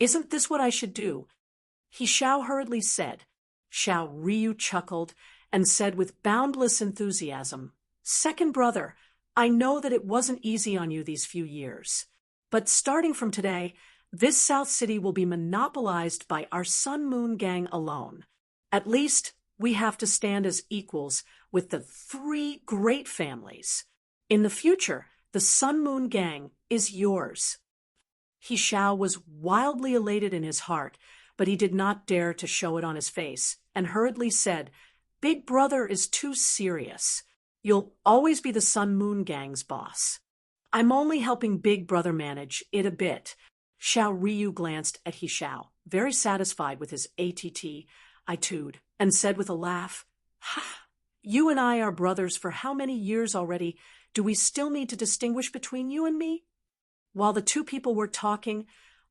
[SPEAKER 1] Isn't this what I should do? He Zhao hurriedly said. Xiao Ryu chuckled and said with boundless enthusiasm, Second brother, I know that it wasn't easy on you these few years. But starting from today, this South City will be monopolized by our Sun Moon Gang alone. At least, we have to stand as equals with the three great families. In the future, the Sun Moon Gang is yours. He Zhao was wildly elated in his heart, but he did not dare to show it on his face, and hurriedly said, Big Brother is too serious. You'll always be the Sun Moon Gang's boss. I'm only helping Big Brother manage it a bit. Xiao Ryu glanced at He Zhao, very satisfied with his attitude, and said with a laugh, Ha! You and I are brothers for how many years already? Do we still need to distinguish between you and me? While the two people were talking,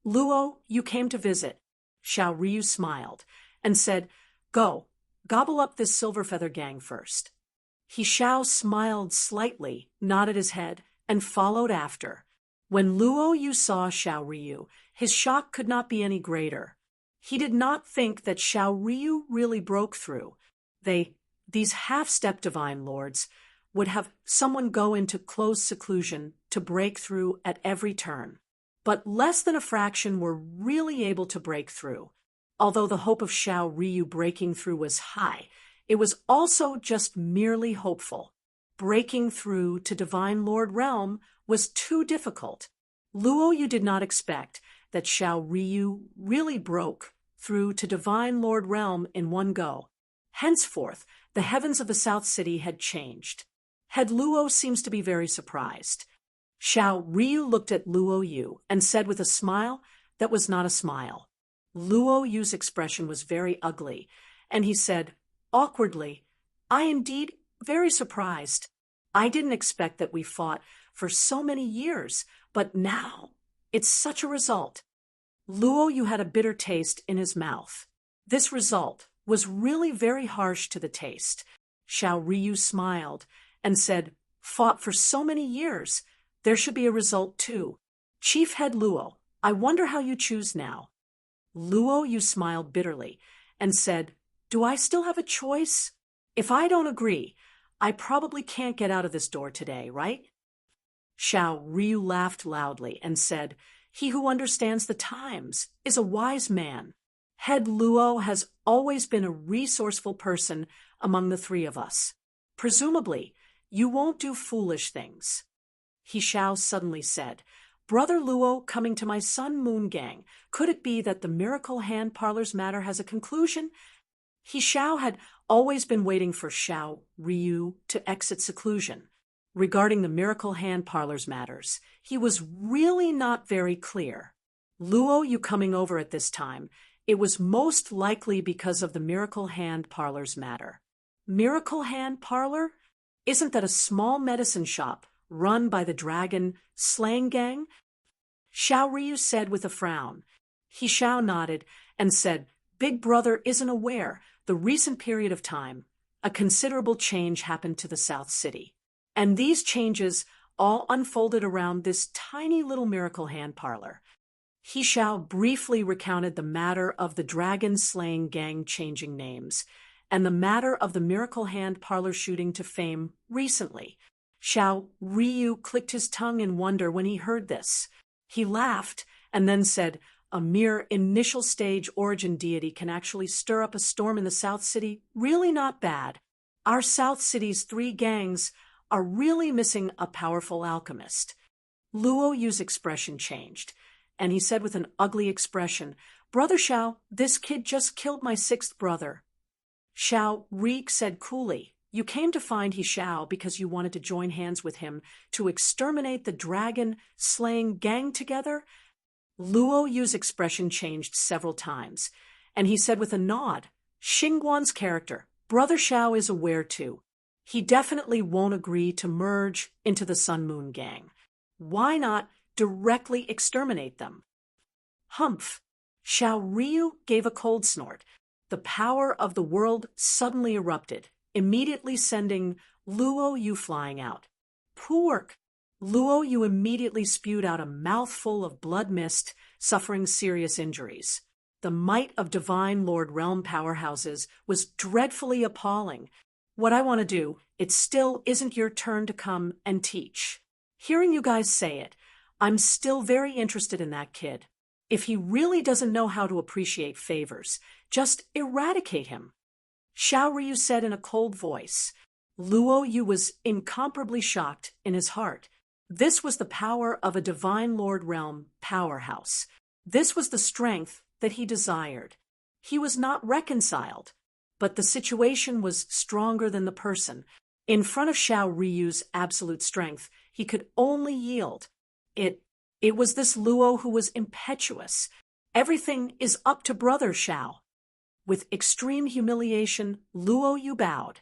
[SPEAKER 1] Luo, you came to visit. Xiao Ryu smiled and said, Go, gobble up this Silver Feather Gang first. He Zhao smiled slightly, nodded his head, and followed after. When Luo Yu saw Xiao Ryu, his shock could not be any greater. He did not think that Xiao Ryu really broke through. These half-step divine lords, would have someone go into closed seclusion to break through at every turn. But less than a fraction were really able to break through. Although the hope of Xiao Ryu breaking through was high, it was also just merely hopeful. Breaking through to Divine Lord Realm was too difficult. Luo Yu did not expect that Xiao Ryu really broke through to Divine Lord Realm in one go. Henceforth, the heavens of the South City had changed. Head Luo seems to be very surprised. Xiao Ryu looked at Luo Yu and said with a smile that was not a smile. Luo Yu's expression was very ugly, and he said, awkwardly, I indeed very surprised. I didn't expect that we fought for so many years, but now it's such a result. Luo Yu had a bitter taste in his mouth. This result was really very harsh to the taste. Xiao Ryu smiled and said, fought for so many years, there should be a result too. Chief Head Luo, I wonder how you choose now. Luo Yu smiled bitterly and said, do I still have a choice? If I don't agree, I probably can't get out of this door today, right? Xiao Ryu laughed loudly and said, he who understands the times is a wise man. Head Luo has always been a resourceful person among the three of us. Presumably, you won't do foolish things. He Xiao suddenly said, Brother Luo coming to my Sun Moon Gang, could it be that the Miracle Hand Parlor's matter has a conclusion? He Xiao had always been waiting for Xiao Ryu to exit seclusion. Regarding the Miracle Hand Parlor's matters, he was really not very clear. Luo Yu coming over at this time, it was most likely because of the Miracle Hand Parlor's matter. Miracle Hand Parlor? Isn't that a small medicine shop run by the Dragon Slaying Gang? Xiao Ryu said with a frown. He Xiao nodded and said, Big Brother isn't aware the recent period of time, a considerable change happened to the South City. And these changes all unfolded around this tiny little Miracle Hand Parlor. He Xiao briefly recounted the matter of the dragon-slaying gang changing names, and the matter of the Miracle Hand Parlor shooting to fame recently. Xiao Ryu clicked his tongue in wonder when he heard this. He laughed and then said, a mere initial stage origin deity can actually stir up a storm in the South City? Really not bad. Our South City's three gangs are really missing a powerful alchemist. Luo Yu's expression changed, and he said with an ugly expression, Brother Xiao, this kid just killed my sixth brother. Xiao Ryu said coolly, you came to find He Xiao because you wanted to join hands with him to exterminate the dragon-slaying gang together? Luo Yu's expression changed several times, and he said with a nod, Xingguan's character, Brother Xiao is aware too. He definitely won't agree to merge into the Sun Moon Gang. Why not directly exterminate them? Humph! Xiao Ryu gave a cold snort. The power of the world suddenly erupted, immediately sending Luo Yu flying out. Poork! Luo Yu immediately spewed out a mouthful of blood mist, suffering serious injuries. The might of Divine Lord Realm powerhouses was dreadfully appalling. What I want to do, it still isn't your turn to come and teach. Hearing you guys say it, I'm still very interested in that kid. If he really doesn't know how to appreciate favors, just eradicate him. Xiao Ryu said in a cold voice. Luo Yu was incomparably shocked in his heart. This was the power of a Divine Lord Realm powerhouse. This was the strength that he desired. He was not reconciled, but the situation was stronger than the person. In front of Xiao Ryu's absolute strength, he could only yield. It was this Luo who was impetuous. Everything is up to Brother Xiao. With extreme humiliation, Luo Yu bowed.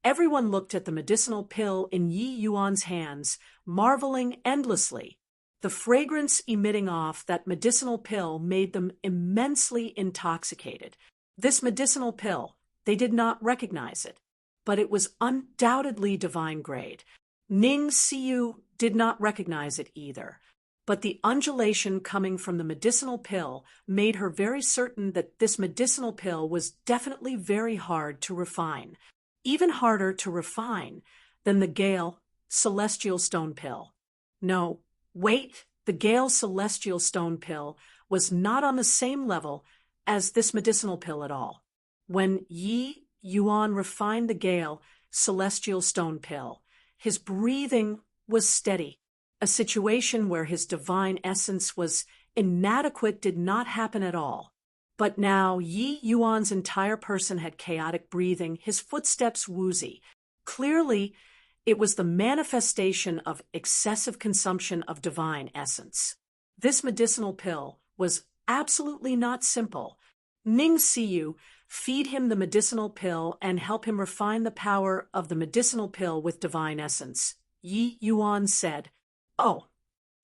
[SPEAKER 1] Everyone looked at the medicinal pill in Yi Yuan's hands, marveling endlessly. The fragrance emitting off that medicinal pill made them immensely intoxicated. This medicinal pill, they did not recognize it, but it was undoubtedly divine grade. Ning Siyu did not recognize it either, but the undulation coming from the medicinal pill made her very certain that this medicinal pill was definitely very hard to refine. Even harder to refine than the Gale Celestial Stone Pill. No, wait, the Gale Celestial Stone Pill was not on the same level as this medicinal pill at all. When Yi Yuan refined the Gale Celestial Stone Pill, his breathing was steady, a situation where his divine essence was Inadequate did not happen at all. But now Yi Yuan's entire person had chaotic breathing, his footsteps woozy. Clearly, it was the manifestation of excessive consumption of divine essence. This medicinal pill was absolutely not simple. Ning Siyu, feed him the medicinal pill and help him refine the power of the medicinal pill with divine essence. Yi Yuan said. Oh.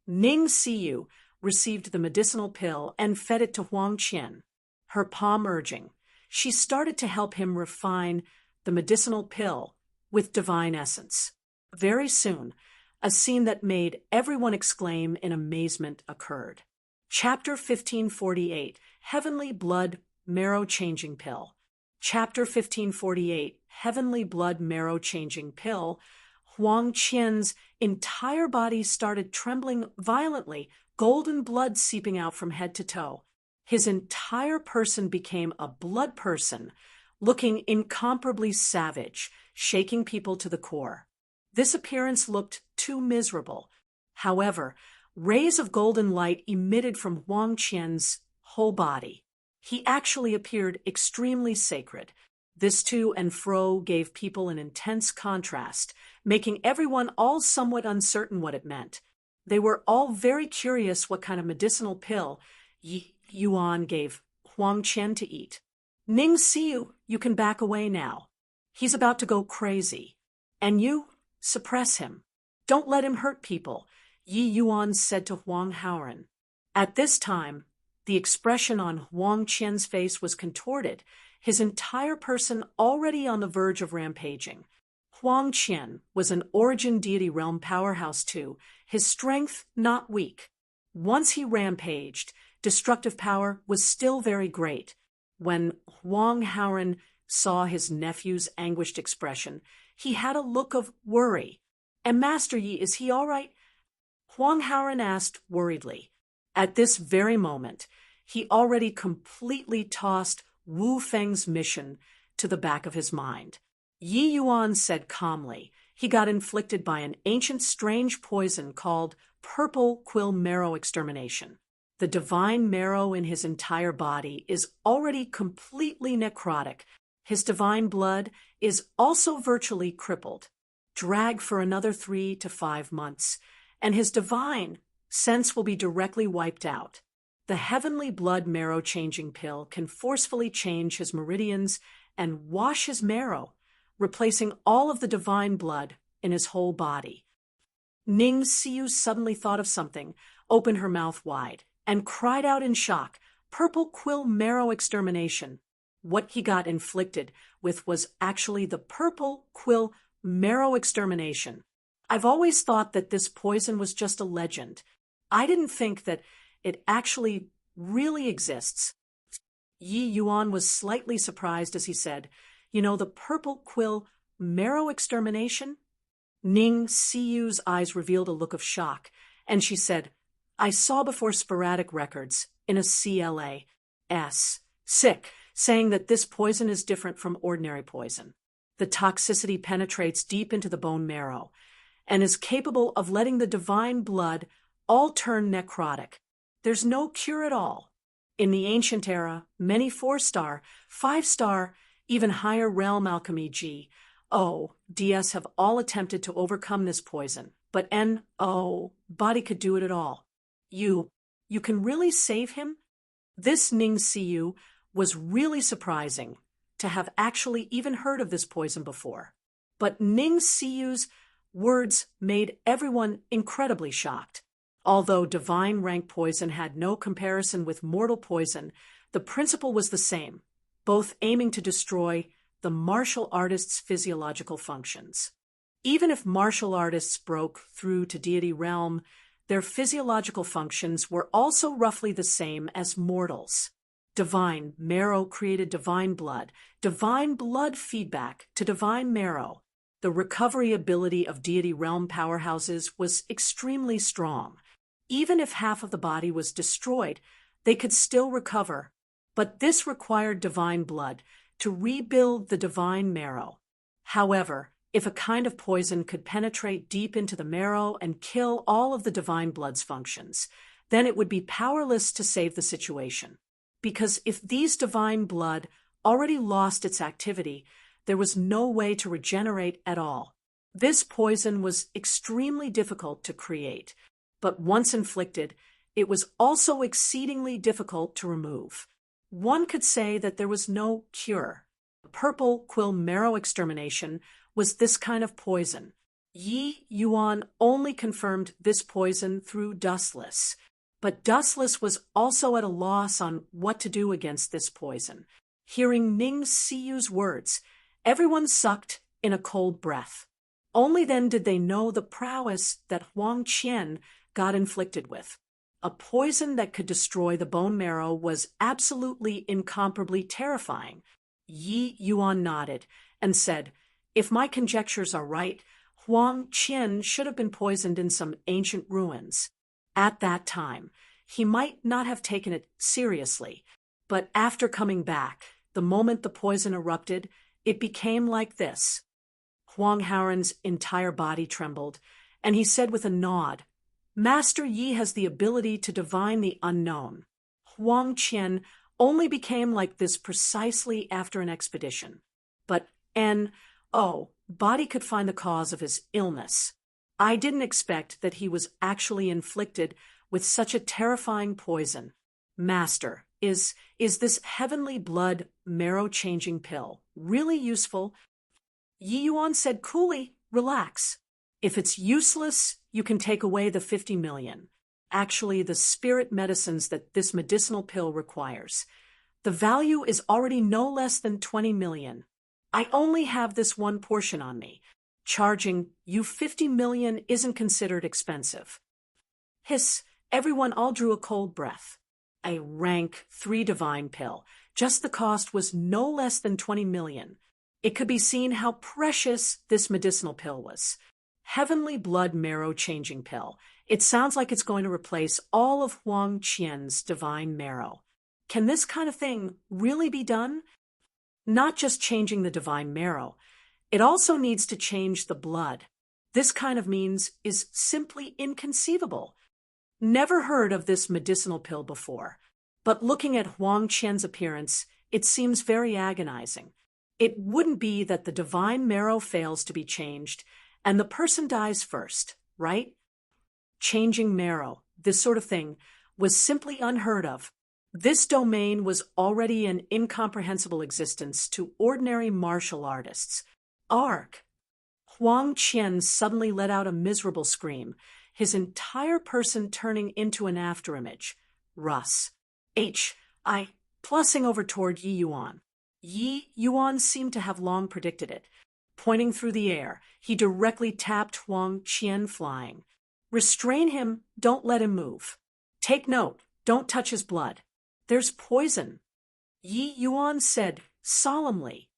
[SPEAKER 1] Ning Siyu received the medicinal pill and fed it to Huang Qian. Her palm urging, she started to help him refine the medicinal pill with divine essence. Very soon, a scene that made everyone exclaim in amazement occurred. Chapter 1548, Heavenly Blood Marrow Changing Pill. Chapter 1548, Heavenly Blood Marrow Changing Pill. Huang Qian's entire body started trembling violently, golden blood seeping out from head to toe. His entire person became a blood person, looking incomparably savage, shaking people to the core. This appearance looked too miserable. However, rays of golden light emitted from Huang Qian's whole body. He actually appeared extremely sacred. This to and fro gave people an intense contrast, making everyone all somewhat uncertain what it meant. They were all very curious what kind of medicinal pill Yi Yuan gave Huang Qian to eat. Ning Siyu, you can back away now. He's about to go crazy. And you, suppress him. Don't let him hurt people, Yi Yuan said to Huang Haoran. At this time, the expression on Huang Qian's face was contorted, his entire person already on the verge of rampaging. Huang Qian was an origin deity realm powerhouse too, his strength not weak. Once he rampaged, destructive power was still very great. When Huang Haoran saw his nephew's anguished expression, he had a look of worry. And Master Yi, is he all right? Huang Haoran asked worriedly. At this very moment, he already completely tossed Wu Feng's mission to the back of his mind. Yi Yuan said calmly, he got inflicted by an ancient strange poison called purple quill marrow extermination. The divine marrow in his entire body is already completely necrotic. His divine blood is also virtually crippled. Drag for another 3 to 5 months, and his divine sense will be directly wiped out. The heavenly blood marrow changing pill can forcefully change his meridians and wash his marrow, replacing all of the divine blood in his whole body. Ning Siyu suddenly thought of something, opened her mouth wide, and cried out in shock, purple quill marrow extermination. What he got inflicted with was actually the purple quill marrow extermination. I've always thought that this poison was just a legend. I didn't think that it actually really exists. Yi Yuan was slightly surprised as he said, you know, the purple quill marrow extermination? Ning Siyu's eyes revealed a look of shock, and she said, I saw before sporadic records in a CLA-S, sick, saying that this poison is different from ordinary poison. The toxicity penetrates deep into the bone marrow and is capable of letting the divine blood all turn necrotic. There's no cure at all. In the ancient era, many 4-star, 5-star, even higher realm alchemy DS have all attempted to overcome this poison, but body could do it at all. You can really save him? This Ning Siyu was really surprising to have actually even heard of this poison before. But Ning Siyu's words made everyone incredibly shocked. Although divine rank poison had no comparison with mortal poison, the principle was the same, both aiming to destroy the martial artist's physiological functions. Even if martial artists broke through to deity realm, their physiological functions were also roughly the same as mortals. Divine marrow created divine blood feedback to divine marrow. The recovery ability of deity realm powerhouses was extremely strong. Even if half of the body was destroyed, they could still recover. But this required divine blood to rebuild the divine marrow. However, if a kind of poison could penetrate deep into the marrow and kill all of the divine blood's functions, then it would be powerless to save the situation. Because if these divine blood already lost its activity, there was no way to regenerate at all. This poison was extremely difficult to create, but once inflicted, it was also exceedingly difficult to remove. One could say that there was no cure. Purple quill marrow extermination was this kind of poison. Yi Yuan only confirmed this poison through Dustless, but Dustless was also at a loss on what to do against this poison. Hearing Ning Siyu's words, everyone sucked in a cold breath. Only then did they know the prowess that Huang Qian got inflicted with. A poison that could destroy the bone marrow was absolutely incomparably terrifying. Yi Yuan nodded and said, "If my conjectures are right, Huang Qian should have been poisoned in some ancient ruins. At that time, he might not have taken it seriously, but after coming back, the moment the poison erupted, it became like this." Huang Haoran's entire body trembled, and he said with a nod, "Master Yi has the ability to divine the unknown. Huang Qian only became like this precisely after an expedition. But body could find the cause of his illness. I didn't expect that he was actually inflicted with such a terrifying poison. Master, is this heavenly blood marrow-changing pill really useful?" Yi Yuan said coolly, "Relax. If it's useless, you can take away the 50 million. Actually, the spirit medicines that this medicinal pill requires. The value is already no less than 20 million. I only have this one portion on me. Charging you 50 million isn't considered expensive." Hiss, everyone all drew a cold breath. A rank 3 divine pill. Just the cost was no less than 20 million. It could be seen how precious this medicinal pill was. Heavenly blood marrow-changing pill. It sounds like it's going to replace all of Huang Qian's divine marrow. Can this kind of thing really be done? Not just changing the divine marrow. It also needs to change the blood. This kind of means is simply inconceivable. Never heard of this medicinal pill before, but looking at Huang Qian's appearance, it seems very agonizing. It wouldn't be that the divine marrow fails to be changed, and the person dies first, right? Changing marrow, this sort of thing, was simply unheard of. This domain was already an incomprehensible existence to ordinary martial artists. Arg! Huang Qian suddenly let out a miserable scream, his entire person turning into an afterimage. Russ. Plussing over toward Yi Yuan. Yi Yuan seemed to have long predicted it. Pointing through the air, he directly tapped Huang Qian, flying. "Restrain him, don't let him move. Take note, don't touch his blood. There's poison." Yi Yuan said solemnly.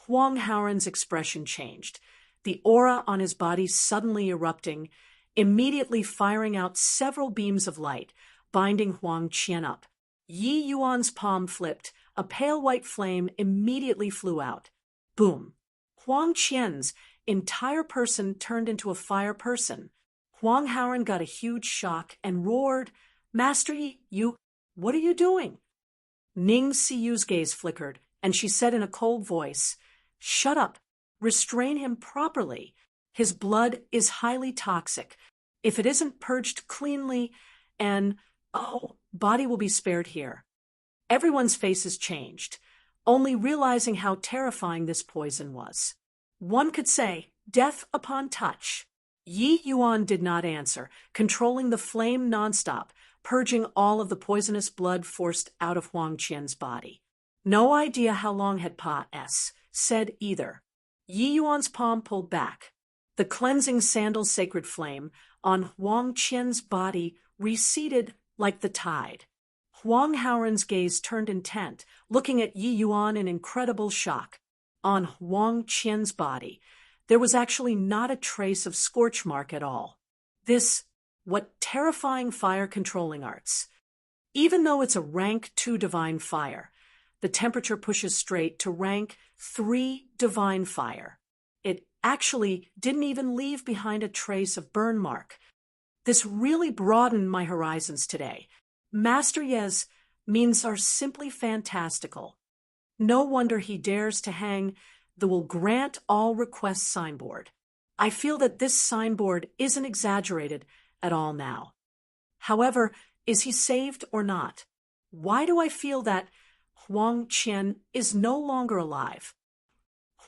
[SPEAKER 1] Huang Haoran's expression changed, the aura on his body suddenly erupting, immediately firing out several beams of light, binding Huang Qian up. Yi Yuan's palm flipped, a pale white flame immediately flew out. Boom! Huang Qian's entire person turned into a fire person. Huang Haoran got a huge shock and roared, "Master Yi, what are you doing?" Ning Siyu's gaze flickered, and she said in a cold voice, "Shut up. Restrain him properly. His blood is highly toxic. If it isn't purged cleanly, body will be spared here." Everyone's faces changed, only realizing how terrifying this poison was. One could say, death upon touch. Yi Yuan did not answer, controlling the flame nonstop, purging all of the poisonous blood forced out of Huang Qian's body. No idea how long had said either. Yi Yuan's palm pulled back. The cleansing sandal's sacred flame on Huang Qian's body receded like the tide. Huang Haoran's gaze turned intent, looking at Yi Yuan in incredible shock. On Huang Qian's body, there was actually not a trace of scorch mark at all. What terrifying fire-controlling arts. Even though it's a rank 2 divine fire, the temperature pushes straight to rank 3 divine fire. It actually didn't even leave behind a trace of burn mark. This really broadened my horizons today. Master Ye's means are simply fantastical. No wonder he dares to hang the will grant all requests signboard. I feel that this signboard isn't exaggerated at all now. However, is he saved or not? Why do I feel that Huang Qian is no longer alive?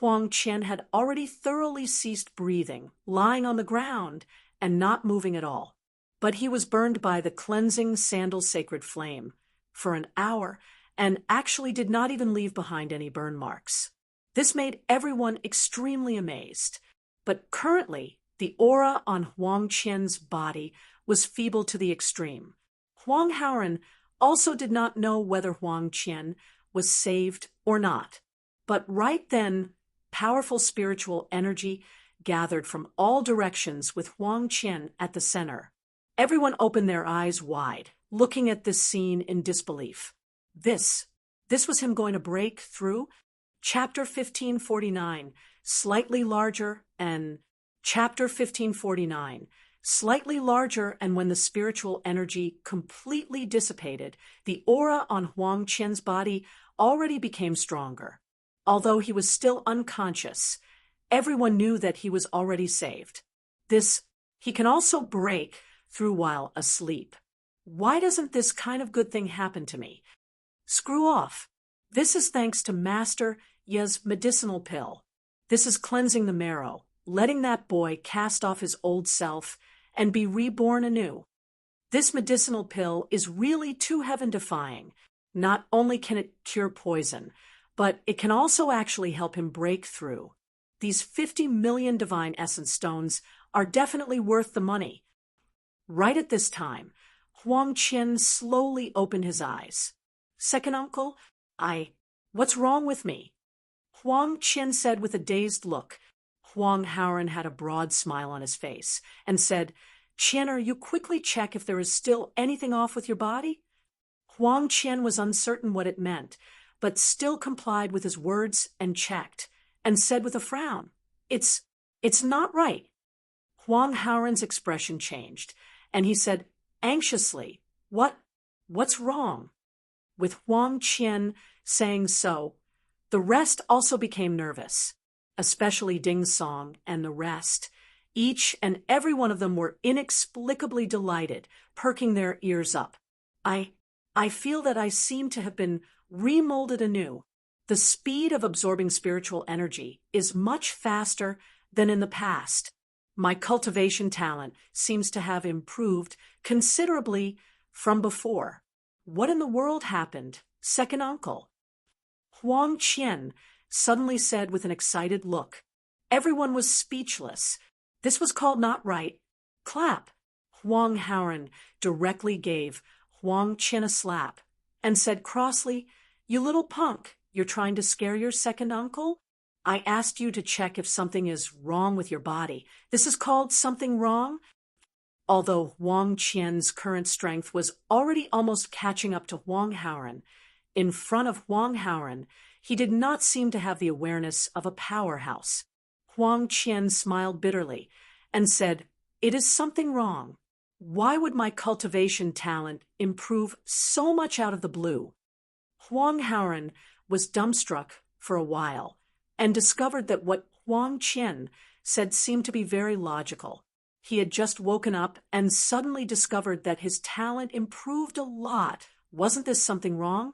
[SPEAKER 1] Huang Qian had already thoroughly ceased breathing, lying on the ground and not moving at all. But he was burned by the cleansing sandal sacred flame for an hour and actually did not even leave behind any burn marks. This made everyone extremely amazed. But currently, the aura on Huang Qian's body was feeble to the extreme. Huang Haoran also did not know whether Huang Qian was saved or not. But right then, powerful spiritual energy gathered from all directions with Huang Qian at the center. Everyone opened their eyes wide, looking at this scene in disbelief. This was him going to break through? Chapter 1549, slightly larger, and Chapter 1549, slightly larger, and when the spiritual energy completely dissipated, the aura on Huang Qian's body already became stronger. Although he was still unconscious, everyone knew that he was already saved. He can also break through while asleep. Why doesn't this kind of good thing happen to me? Screw off. This is thanks to Master Ye's medicinal pill. This is cleansing the marrow, letting that boy cast off his old self and be reborn anew. This medicinal pill is really too heaven-defying. Not only can it cure poison, but it can also actually help him break through. These 50 million divine essence stones are definitely worth the money. Right at this time, Huang Qian slowly opened his eyes. Second uncle, what's wrong with me? Huang Qian said with a dazed look. Huang Haoran had a broad smile on his face and said, Qian, you quickly check if there is still anything off with your body? Huang Qian was uncertain what it meant, but still complied with his words and checked, and said with a frown, It's not right. Huang Haoran's expression changed, and he said anxiously, What's wrong? With Huang Qian saying so, the rest also became nervous, especially Ding Song and the rest. Each and every one of them were inexplicably delighted, perking their ears up. I feel that I seem to have been remolded anew. The speed of absorbing spiritual energy is much faster than in the past. My cultivation talent seems to have improved considerably from before. What in the world happened, second uncle? Huang Qian suddenly said with an excited look. Everyone was speechless. This was called not right. Clap. Huang Haoran directly gave Huang Qian a slap and said crossly, You little punk, you're trying to scare your second uncle? I asked you to check if something is wrong with your body. This is called something wrong? Although Huang Qian's current strength was already almost catching up to Huang Haoran, in front of Huang Haoran, he did not seem to have the awareness of a powerhouse. Huang Qian smiled bitterly and said, It is something wrong. Why would my cultivation talent improve so much out of the blue? Huang Haoran was dumbstruck for a while and discovered that what Huang Qian said seemed to be very logical. He had just woken up and suddenly discovered that his talent improved a lot. Wasn't this something wrong?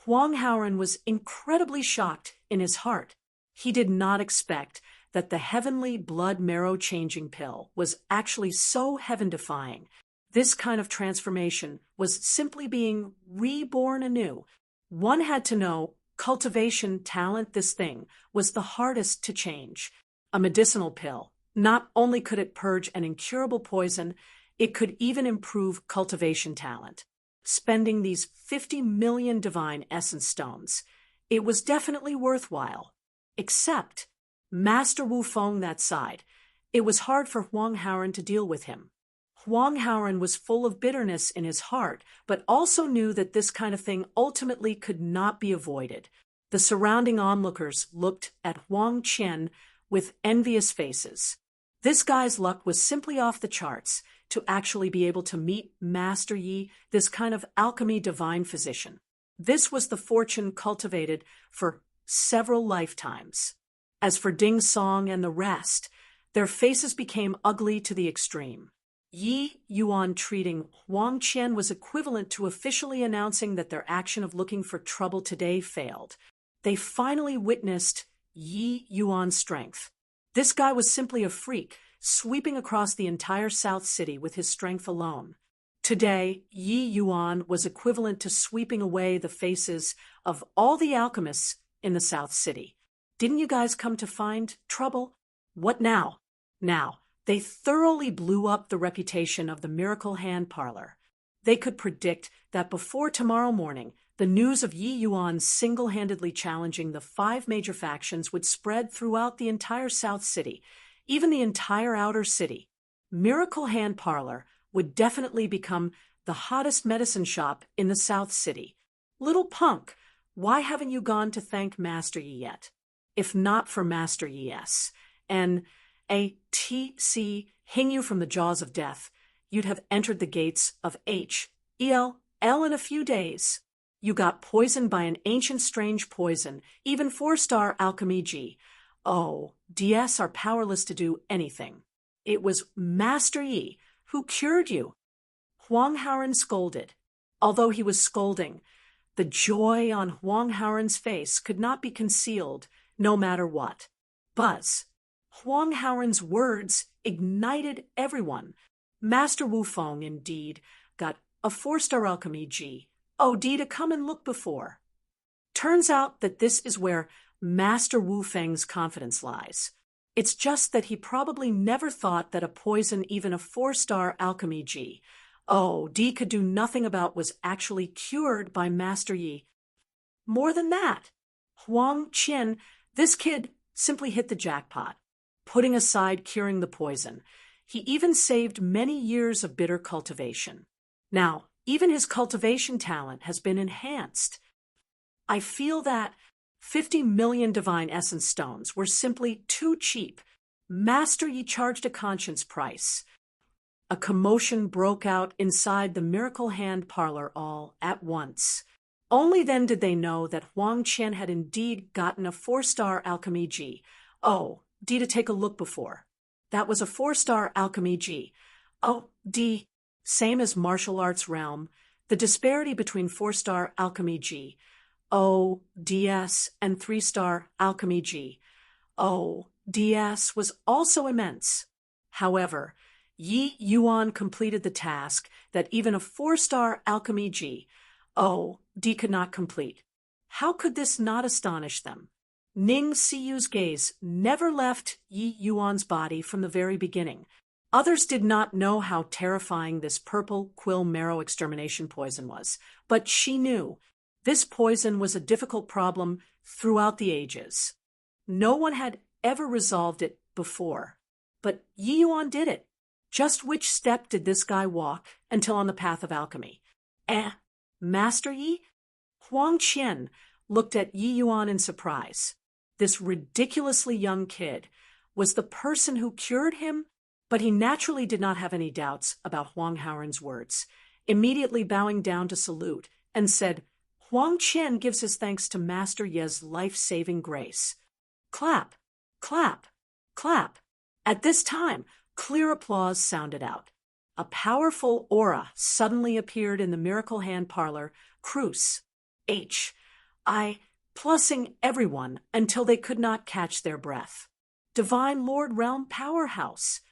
[SPEAKER 1] Huang Haoran was incredibly shocked in his heart. He did not expect that the heavenly blood marrow changing pill was actually so heaven-defying. This kind of transformation was simply being reborn anew. One had to know cultivation talent, this thing, was the hardest to change. A medicinal pill. Not only could it purge an incurable poison, it could even improve cultivation talent. Spending these 50 million divine essence stones, it was definitely worthwhile. Except Master Wu Feng that side. It was hard for Huang Haoran to deal with him. Huang Haoran was full of bitterness in his heart, but also knew that this kind of thing ultimately could not be avoided. The surrounding onlookers looked at Huang Qian with envious faces. This guy's luck was simply off the charts to actually be able to meet Master Yi, this kind of alchemy divine physician. This was the fortune cultivated for several lifetimes. As for Ding Song and the rest, their faces became ugly to the extreme. Yi Yuan treating Huang Qian was equivalent to officially announcing that their action of looking for trouble today failed. They finally witnessed Yi Yuan's strength. This guy was simply a freak, sweeping across the entire South City with his strength alone. Today, Yi Yuan was equivalent to sweeping away the faces of all the alchemists in the South City. Didn't you guys come to find trouble? What now? Now, they thoroughly blew up the reputation of the Miracle Hand Parlor. They could predict that before tomorrow morning, the news of Yi Yuan single-handedly challenging the 5 major factions would spread throughout the entire South City, even the entire outer city. Miracle Hand Parlor would definitely become the hottest medicine shop in the South City. Little punk, why haven't you gone to thank Master Yi yet? If not for Master Yi, yes, and ATC hing you from the jaws of death, you'd have entered the gates of HEL in a few days. You got poisoned by an ancient strange poison, even 4-star alchemy G. Oh, DS are powerless to do anything. It was Master Yi who cured you. Huang Haoren scolded. Although he was scolding, the joy on Huang Haoren's face could not be concealed, no matter what. Buzz. Huang Haoren's words ignited everyone. Master Wu Feng, indeed, got a 4-star alchemy G. OD to come and look before. Turns out that this is where Master Wu Feng's confidence lies. It's just that he probably never thought that a poison even a 4-star alchemy G. D could do nothing about was actually cured by Master Yi. More than that, Huang Qian, this kid simply hit the jackpot. Putting aside curing the poison, he even saved many years of bitter cultivation. Now, even his cultivation talent has been enhanced. I feel that 50 million divine essence stones were simply too cheap. Master Yi charged a conscience price. A commotion broke out inside the Miracle Hand Parlor all at once. Only then did they know that Huang Qian had indeed gotten a 4-star alchemy G. D to take a look before. That was a 4-star alchemy G. D. Same as martial arts realm, the disparity between 4-star alchemy G, DS, and 3-star alchemy G, DS, was also immense. However, Yi Yuan completed the task that even a 4-star alchemy G, D could not complete. How could this not astonish them? Ning Siyu's gaze never left Yi Yuan's body from the very beginning. Others did not know how terrifying this purple quill marrow extermination poison was, but she knew this poison was a difficult problem throughout the ages. No one had ever resolved it before, but Yi Yuan did it. Just which step did this guy walk until on the path of alchemy? Master Yi? Huang Qian looked at Yi Yuan in surprise. This ridiculously young kid was the person who cured him. But he naturally did not have any doubts about Huang Haoren's words, immediately bowing down to salute, and said, Huang Qian gives his thanks to Master Ye's life-saving grace. Clap, clap, clap. At this time, clear applause sounded out. A powerful aura suddenly appeared in the Miracle Hand Parlor, Cruce, plussing everyone until they could not catch their breath. Divine Lord Realm Powerhouse.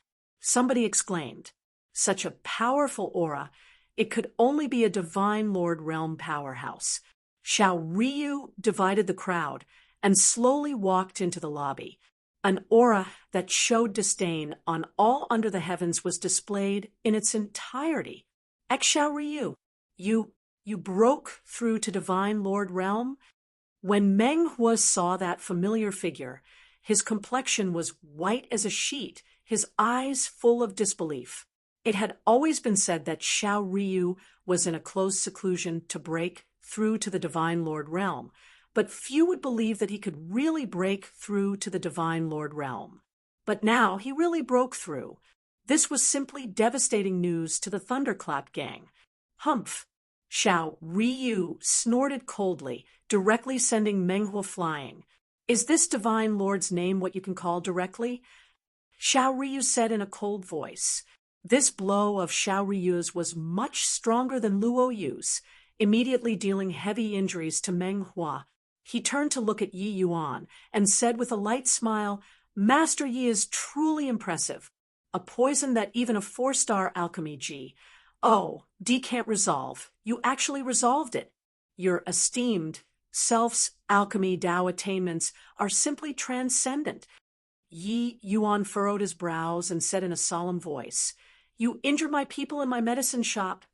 [SPEAKER 1] Somebody exclaimed. Such a powerful aura, it could only be a Divine Lord Realm Powerhouse. Xiao Ryu divided the crowd and slowly walked into the lobby. An aura that showed disdain on all under the heavens was displayed in its entirety. Xiao Ryu, you broke through to Divine Lord Realm? When Meng Hua saw that familiar figure, his complexion was white as a sheet, his eyes full of disbelief. It had always been said that Xiao Ryu was in a close seclusion to break through to the Divine Lord Realm, but few would believe that he could really break through to the Divine Lord Realm. But now he really broke through. This was simply devastating news to the Thunderclap gang. Humph! Xiao Ryu snorted coldly, directly sending Menghua flying. Is this Divine Lord's name what you can call directly? Xiao Ryu said in a cold voice. This blow of Xiao Ryu's was much stronger than Luo Yu's, immediately dealing heavy injuries to Meng Hua. He turned to look at Yi Yuan and said with a light smile, Master Yi is truly impressive. A poison that even a 4-star alchemy G. Oh, D can't resolve. You actually resolved it. Your esteemed self's alchemy Tao attainments are simply transcendent. Yi Yuan furrowed his brows and said in a solemn voice, You injure my people in my medicine shop.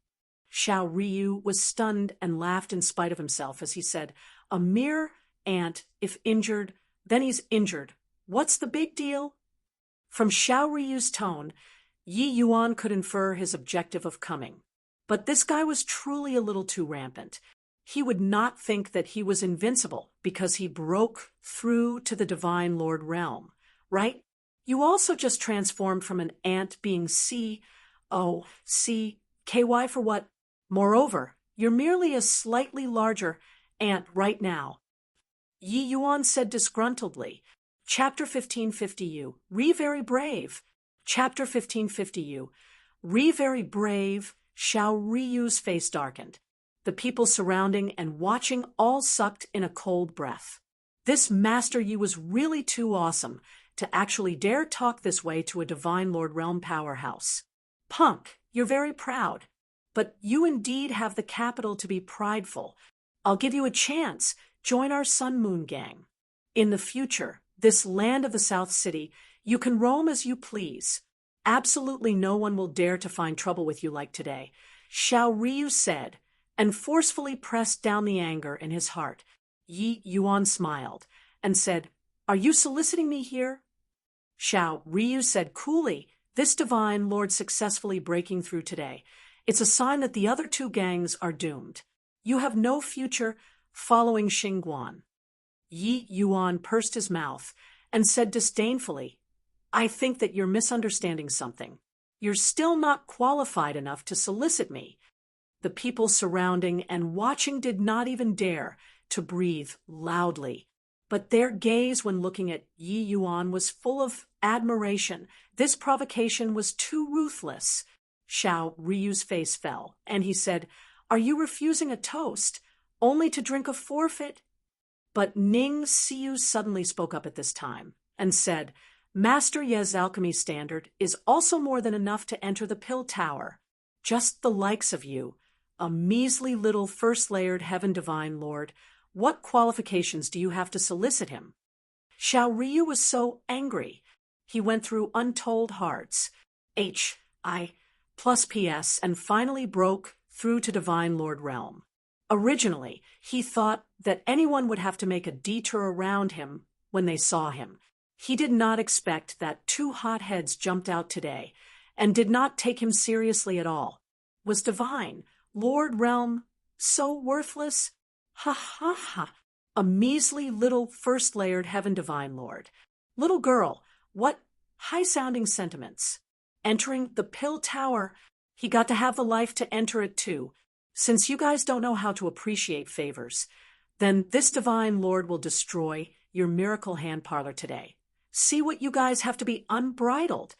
[SPEAKER 1] Xiao Ryu was stunned and laughed in spite of himself as he said, A mere ant, if injured, then he's injured. What's the big deal? From Xiao Ryu's tone, Yi Yuan could infer his objective of coming. But this guy was truly a little too rampant. He would not think that he was invincible because he broke through to the Divine Lord realm, right? You also just transformed from an ant being KY for what? Moreover, you're merely a slightly larger ant right now. Yi Yuan said disgruntledly. Chapter 1550U. Re very brave. Chapter 1550U. Re very brave. Xiao Ryu's face darkened. The people surrounding and watching all sucked in a cold breath. This Master Yi was really too awesome to actually dare talk this way to a Divine Lord Realm powerhouse. Punk, you're very proud. But you indeed have the capital to be prideful. I'll give you a chance. Join our Sun Moon gang. In the future, this land of the South City, you can roam as you please. Absolutely no one will dare to find trouble with you like today, Xiao Ryu said, and forcefully pressed down the anger in his heart. Yi Yuan smiled and said, Are you soliciting me here? Xiao Ryu said coolly, This Divine Lord successfully breaking through today. It's a sign that the other two gangs are doomed. You have no future following Xingguan. Yi Yuan pursed his mouth and said disdainfully, I think that you're misunderstanding something. You're still not qualified enough to solicit me. The people surrounding and watching did not even dare to breathe loudly, but their gaze when looking at Yi Yuan was full of admiration. This provocation was too ruthless. Xiao Ryu's face fell, and he said, Are you refusing a toast, only to drink a forfeit? But Ning Siyu suddenly spoke up at this time and said, Master Ye's alchemy standard is also more than enough to enter the Pill Tower. Just the likes of you, a measly little first-layered heaven divine lord, what qualifications do you have to solicit him? Xiao Ryu was so angry. He went through untold hearts, HI plus PS, and finally broke through to Divine Lord Realm. Originally, he thought that anyone would have to make a detour around him when they saw him. He did not expect that two hotheads jumped out today and did not take him seriously at all. Was Divine Lord Realm so worthless? Ha ha ha! A measly little first-layered heaven divine lord. Little girl, what high-sounding sentiments. Entering the Pill Tower, he got to have the life to enter it too. Since you guys don't know how to appreciate favors, then this Divine Lord will destroy your miracle hand parlor today. See what you guys have to be unbridled.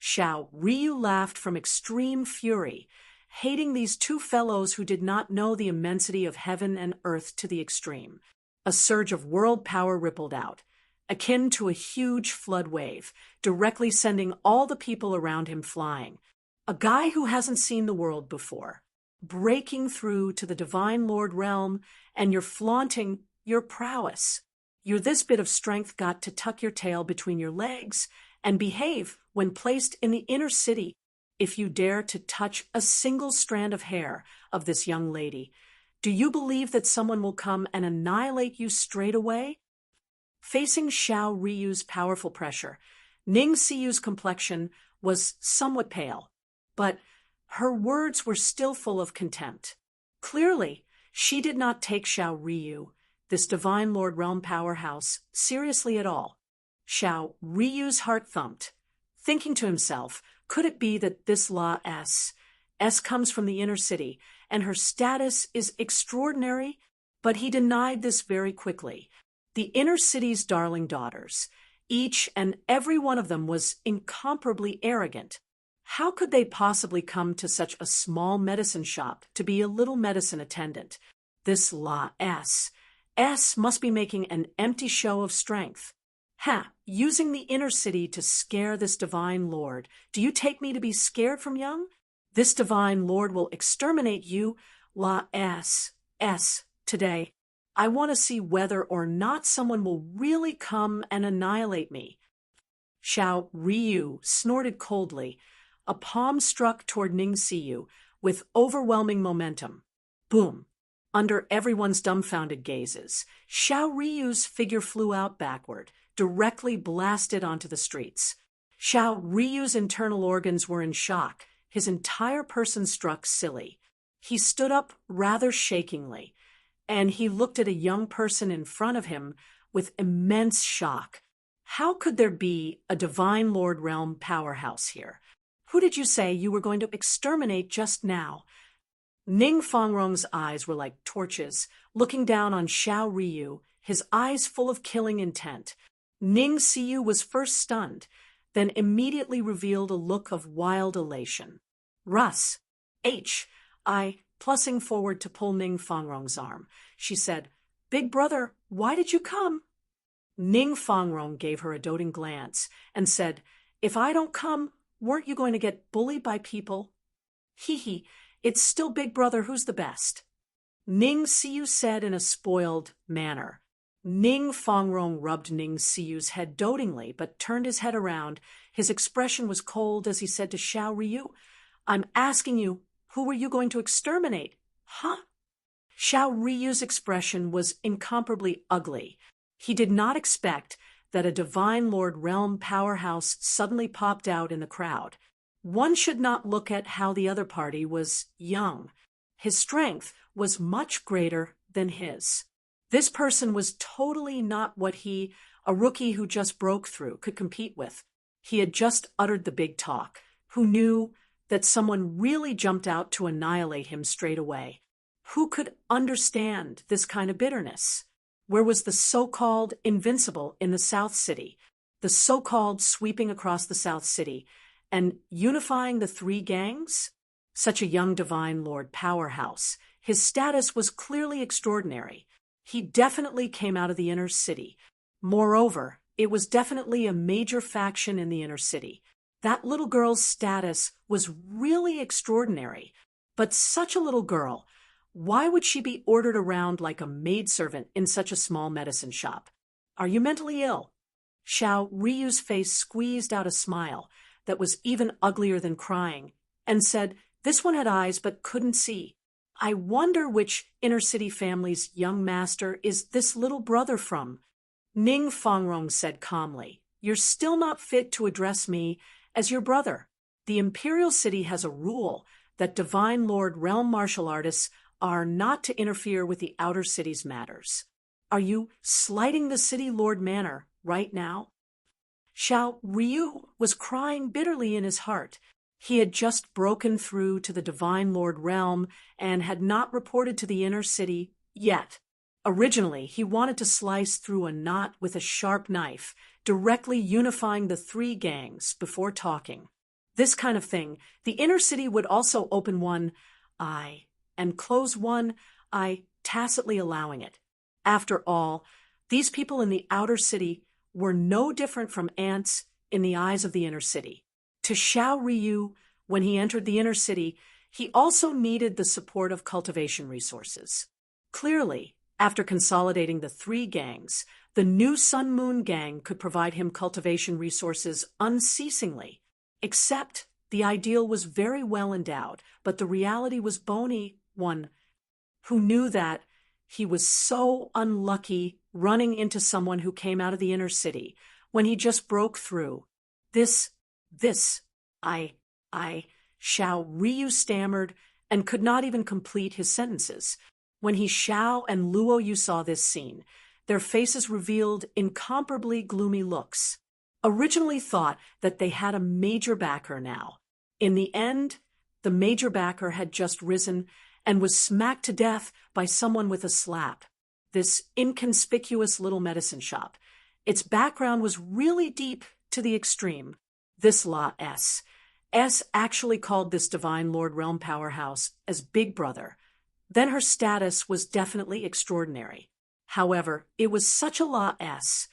[SPEAKER 1] Xiao Ryu laughed from extreme fury, hating these two fellows who did not know the immensity of heaven and earth to the extreme. A surge of world power rippled out, akin to a huge flood wave, directly sending all the people around him flying. A guy who hasn't seen the world before, breaking through to the Divine Lord Realm, and you're flaunting your prowess. You're this bit of strength got to tuck your tail between your legs and behave when placed in the inner city. If you dare to touch a single strand of hair of this young lady, do you believe that someone will come and annihilate you straight away? Facing Xiao Ryu's powerful pressure, Ning Siyu's complexion was somewhat pale, but her words were still full of contempt. Clearly, she did not take Xiao Ryu, this Divine Lord Realm powerhouse, seriously at all. Xiao Ryu's heart thumped, thinking to himself, could it be that this La S comes from the inner city, and her status is extraordinary? But he denied this very quickly. The inner city's darling daughters, each and every one of them, was incomparably arrogant. How could they possibly come to such a small medicine shop to be a little medicine attendant? This La S must be making an empty show of strength. Using the inner city to scare this divine lord. Do you take me to be scared from young? This divine lord will exterminate you, La S, today. I want to see whether or not someone will really come and annihilate me. Xiao Ryu snorted coldly. A palm struck toward Ning Siyu with overwhelming momentum. Boom! Under everyone's dumbfounded gazes, Xiao Ryu's figure flew out backward, directly blasted onto the streets. Xiao Ryu's internal organs were in shock. His entire person struck silly. He stood up rather shakingly, and he looked at a young person in front of him with immense shock. How could there be a Divine Lord Realm powerhouse here? Who did you say you were going to exterminate just now? Ning Fangrong's eyes were like torches, looking down on Xiao Ryu, his eyes full of killing intent. Ning Siyu was first stunned, then immediately revealed a look of wild elation. Russ, plussing forward to pull Ning Fangrong's arm, she said, "Big brother, why did you come?" Ning Fangrong gave her a doting glance and said, "If I don't come, weren't you going to get bullied by people?" Hee, it's still Big Brother who's the best. Ning Siyu said in a spoiled manner. Ning Fangrong rubbed Ning Siyu's head dotingly, but turned his head around. His expression was cold as he said to Xiao Ryu, "I'm asking you, who were you going to exterminate?" Huh? Xiao Ryu's expression was incomparably ugly. He did not expect that a Divine Lord Realm powerhouse suddenly popped out in the crowd. One should not look at how the other party was young. His strength was much greater than his. This person was totally not what he, a rookie who just broke through, could compete with. He had just uttered the big talk, who knew that someone really jumped out to annihilate him straight away. Who could understand this kind of bitterness? Where was the so-called invincible in the South City, the so-called sweeping across the South City, and unifying the three gangs? Such a young Divine Lord powerhouse. His status was clearly extraordinary. He definitely came out of the inner city. Moreover, it was definitely a major faction in the inner city. That little girl's status was really extraordinary. But such a little girl, why would she be ordered around like a maidservant in such a small medicine shop? Are you mentally ill? Xiao Ryu's face squeezed out a smile that was even uglier than crying, and said, "This one had eyes but couldn't see. I wonder which inner city family's young master is this little brother from?" Ning Fangrong said calmly, "You're still not fit to address me as your brother. The Imperial City has a rule that Divine Lord Realm martial artists are not to interfere with the outer city's matters. Are you slighting the City Lord Manor right now?" Xiao Ryu was crying bitterly in his heart. He had just broken through to the Divine Lord Realm and had not reported to the inner city yet. Originally, he wanted to slice through a knot with a sharp knife, directly unifying the three gangs before talking. This kind of thing, the inner city would also open one eye and close one eye, tacitly allowing it. After all, these people in the outer city were no different from ants in the eyes of the inner city. To Xiao Ryu, when he entered the inner city, he also needed the support of cultivation resources. Clearly, after consolidating the three gangs, the new Sun Moon gang could provide him cultivation resources unceasingly. Except the ideal was very well endowed, but the reality was bony. One who knew that he was so unlucky running into someone who came out of the inner city when he just broke through. Xiao Ryu stammered and could not even complete his sentences. When he Xiao and Luo Yu saw this scene, their faces revealed incomparably gloomy looks. Originally thought that they had a major backer now. In the end, the major backer had just risen and was smacked to death by someone with a slap. This inconspicuous little medicine shop. Its background was really deep to the extreme. This La S. S actually called this Divine Lord Realm powerhouse as Big Brother. Then her status was definitely extraordinary. However, it was such a La S.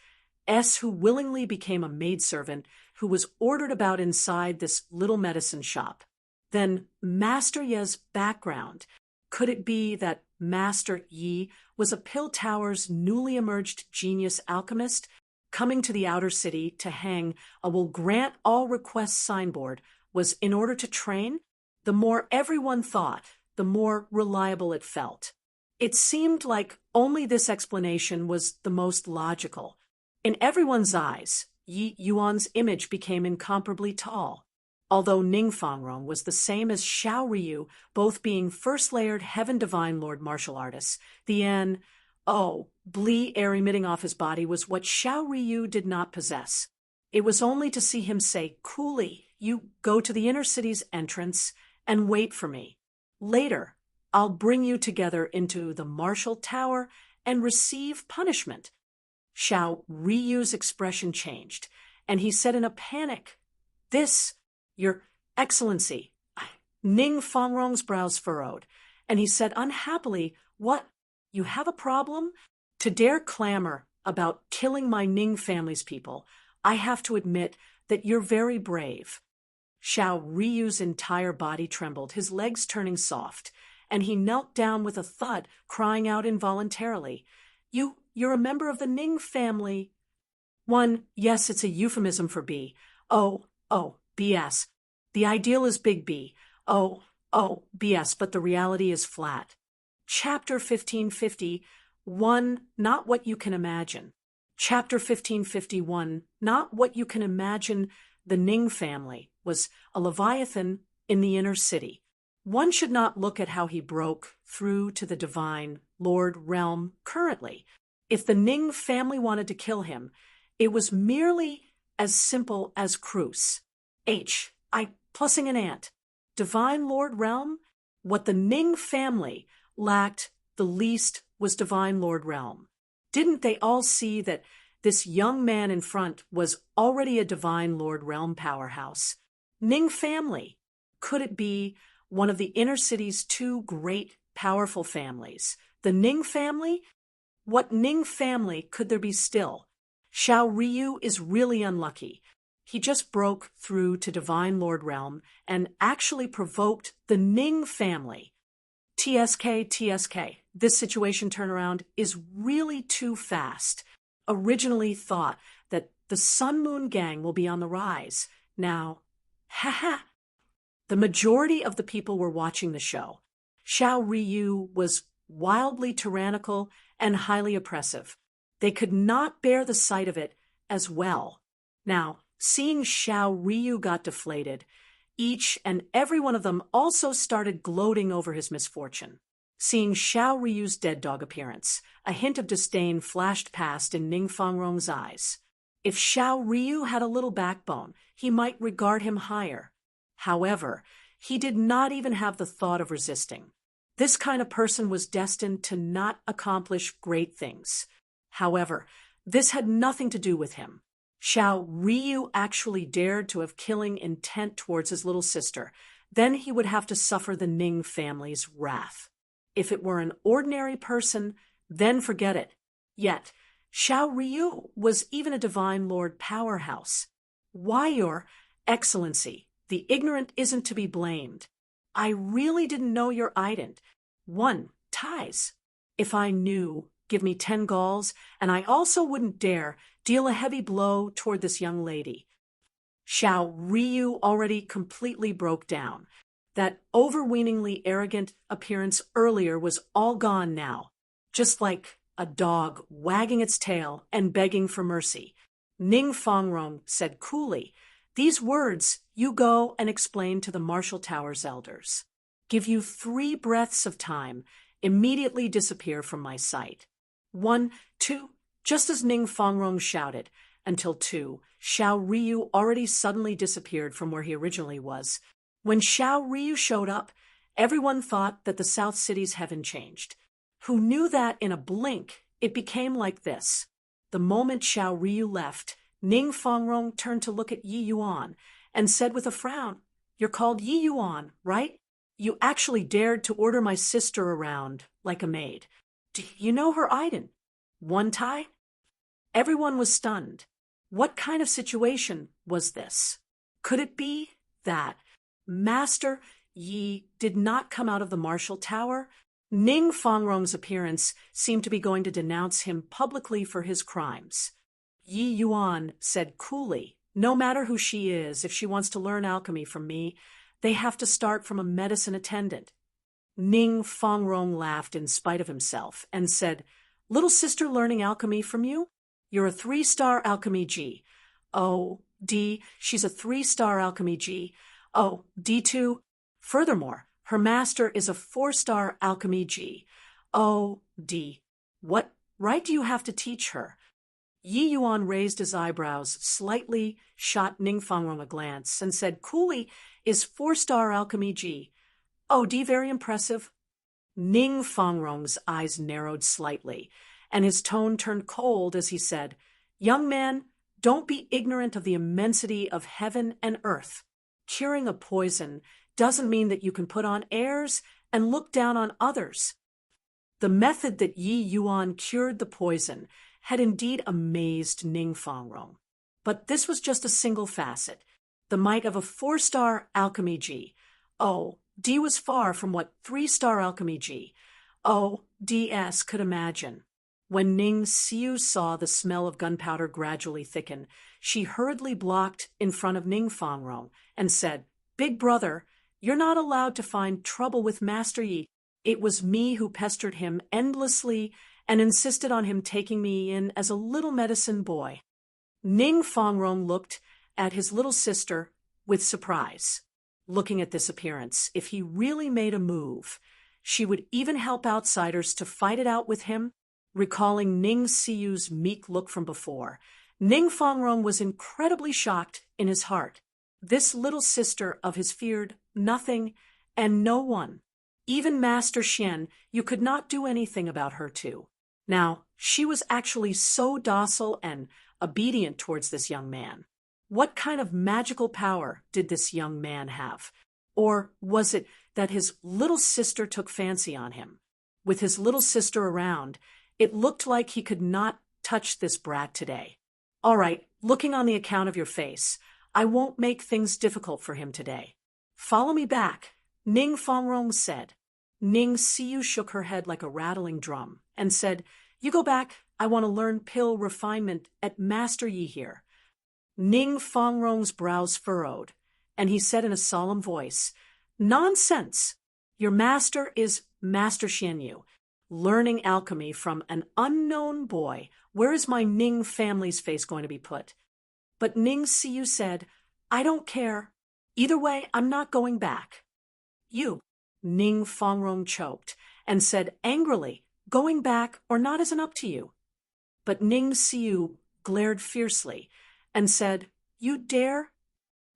[SPEAKER 1] S who willingly became a maidservant who was ordered about inside this little medicine shop. Then Master Ye's background. Could it be that Master Yi was a Pill Tower's newly emerged genius alchemist coming to the outer city to hang a will grant all requests signboard was in order to train? The more everyone thought, the more reliable it felt. It seemed like only this explanation was the most logical. In everyone's eyes, Yi Yuan's image became incomparably tall. Although Ning Fangrong was the same as Xiao Ryu, both being first-layered Heaven Divine Lord martial artists, the blee air emitting off his body was what Xiao Ryu did not possess. It was only to see him say coolly, "You go to the inner city's entrance and wait for me. Later, I'll bring you together into the martial tower and receive punishment." Xiao Ryu's expression changed, and he said in a panic, "This, Your Excellency." Ning Fangrong's brows furrowed, and he said unhappily, "What? You have a problem? To dare clamor about killing my Ning family's people, I have to admit that you're very brave." Xiao Ryu's entire body trembled, his legs turning soft, and he knelt down with a thud, crying out involuntarily, You're a member of the Ning family." Yes, it's a euphemism for B. BS. The ideal is big B. BS, but the reality is flat. Chapter 1551, Not What You Can Imagine. Chapter 1551, Not What You Can Imagine. The Ning family was a Leviathan in the inner city. One should not look at how he broke through to the Divine Lord Realm currently. If the Ning family wanted to kill him, it was merely as simple as Cruz. Plussing an ant. Divine Lord Realm? What the Ning family lacked the least was Divine Lord Realm. Didn't they all see that this young man in front was already a Divine Lord Realm powerhouse? Ning family. Could it be one of the inner city's two great, powerful families? The Ning family? What Ning family could there be still? Xiao Ryu is really unlucky. He just broke through to Divine Lord Realm and actually provoked the Ning family. TSK. This situation turnaround is really too fast. Originally thought that the Sun Moon Gang will be on the rise. Now, The majority of the people were watching the show. Xiao Ryu was wildly tyrannical and highly oppressive. They could not bear the sight of it as well. Now, seeing Xiao Ryu got deflated, each and every one of them also started gloating over his misfortune. Seeing Xiao Ryu's dead dog appearance, a hint of disdain flashed past in Ning Fangrong's eyes. If Xiao Ryu had a little backbone, he might regard him higher. However, he did not even have the thought of resisting. This kind of person was destined to not accomplish great things. However, this had nothing to do with him. Xiao Ryu actually dared to have killing intent towards his little sister. Then he would have to suffer the Ning family's wrath. If it were an ordinary person, then forget it. Yet, Xiao Ryu was even a Divine Lord powerhouse. Why, Your Excellency, the ignorant isn't to be blamed. I really didn't know your ident. 1 ties. If I knew, give me 10 galls, and I also wouldn't dare deal a heavy blow toward this young lady. Xiao Ryu already completely broke down. That overweeningly arrogant appearance earlier was all gone now, just like a dog wagging its tail and begging for mercy. Ning Fangrong said coolly, "These words you go and explain to the Martial Tower's elders. Give you 3 breaths of time, immediately disappear from my sight." 1, 2, just as Ning Fongrong shouted, until 2, Xiao Ryu already suddenly disappeared from where he originally was. When Xiao Ryu showed up, everyone thought that the South City's heaven changed. Who knew that in a blink it became like this? The moment Xiao Ryu left, Ning Fongrong turned to look at Yi Yuan and said with a frown, "You're called Yi Yuan, right? You actually dared to order my sister around like a maid. Do you know her Aiden? One tie?" Everyone was stunned. What kind of situation was this? Could it be that Master Yi did not come out of the martial tower? Ning Fongrong's appearance seemed to be going to denounce him publicly for his crimes. Yi Yuan said coolly, "No matter who she is, if she wants to learn alchemy from me, they have to start from a medicine attendant." Ning Fongrong laughed in spite of himself and said, "Little sister learning alchemy from you? You're a 3-star alchemy G. Oh, D, she's a 3-star alchemy G. Oh, D2. Furthermore, her master is a 4-star alchemy G. Oh, D. What right do you have to teach her?" Yi Yuan raised his eyebrows, slightly shot Ning Fongrong a glance, and said, "Coolly is 4-star alchemy G. Oh, D, very impressive." Ning Fongrong's eyes narrowed slightly, and his tone turned cold as he said, "Young man, don't be ignorant of the immensity of heaven and earth. Curing a poison doesn't mean that you can put on airs and look down on others." The method that Yi Yuan cured the poison had indeed amazed Ning Fongrong. But this was just a single facet, the might of a 4-star alchemy G. Oh, D was far from what 3-star alchemy G. Oh, DS could imagine. When Ning Xiu saw the smell of gunpowder gradually thicken, she hurriedly blocked in front of Ning Fongrong and said, "Big brother, you're not allowed to find trouble with Master Yi. It was me who pestered him endlessly and insisted on him taking me in as a little medicine boy." Ning Fongrong looked at his little sister with surprise. Looking at this appearance, if he really made a move, she would even help outsiders to fight it out with him. Recalling Ning Xiu's meek look from before, Ning Fongrong was incredibly shocked in his heart. This little sister of his feared nothing and no one. Even Master Xian, you could not do anything about her too. Now, she was actually so docile and obedient towards this young man. What kind of magical power did this young man have? Or was it that his little sister took fancy on him? With his little sister around, it looked like he could not touch this brat today. All right, looking on the account of your face, I won't make things difficult for him today. Follow me back, Ning Fongrong said. Ning Xiu shook her head like a rattling drum and said, "You go back, I want to learn pill refinement at Master Yi here." Ning Fongrong's brows furrowed, and he said in a solemn voice, "Nonsense! Your master is Master Xianyu, learning alchemy from an unknown boy. Where is my Ning family's face going to be put?" But Ning Xiu said, "I don't care. Either way, I'm not going back." "You," Ning Fongrong choked and said angrily, "Going back or not isn't up to you." But Ning Xiu glared fiercely and said, "You dare?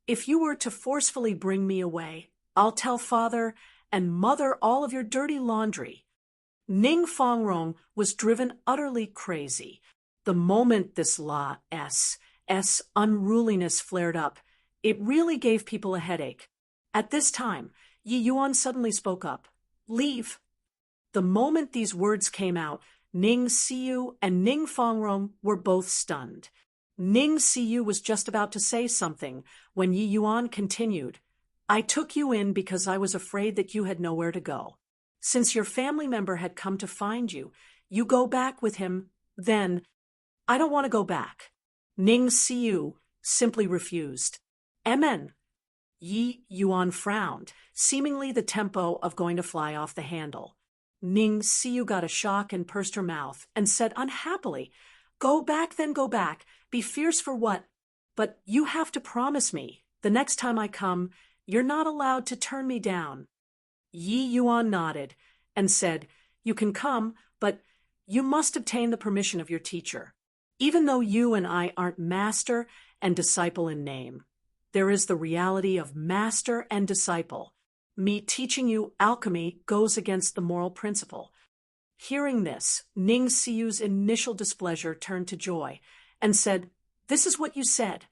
[SPEAKER 1] If you were to forcefully bring me away, I'll tell father and mother all of your dirty laundry." Ning Fongrong was driven utterly crazy. The moment this S unruliness flared up, it really gave people a headache. At this time, Yi Yuan suddenly spoke up. "Leave." The moment these words came out, Ning Xiu and Ning Fongrong were both stunned. Ning Xiu was just about to say something when Yi Yuan continued, "I took you in because I was afraid that you had nowhere to go. Since your family member had come to find you, you go back with him, then I don't want to go back." Ning Xiu simply refused. "Amen." Yi Yuan frowned, seemingly the tempo of going to fly off the handle. Ning Xiu got a shock and pursed her mouth and said unhappily, "Go back, then go back. Be fierce for what? But you have to promise me, the next time I come, you're not allowed to turn me down." Yi Yuan nodded and said, "You can come, but you must obtain the permission of your teacher." Even though you and I aren't master and disciple in name, there is the reality of master and disciple. Me teaching you alchemy goes against the moral principle. Hearing this, Ning Siyu's initial displeasure turned to joy and said, "This is what you said."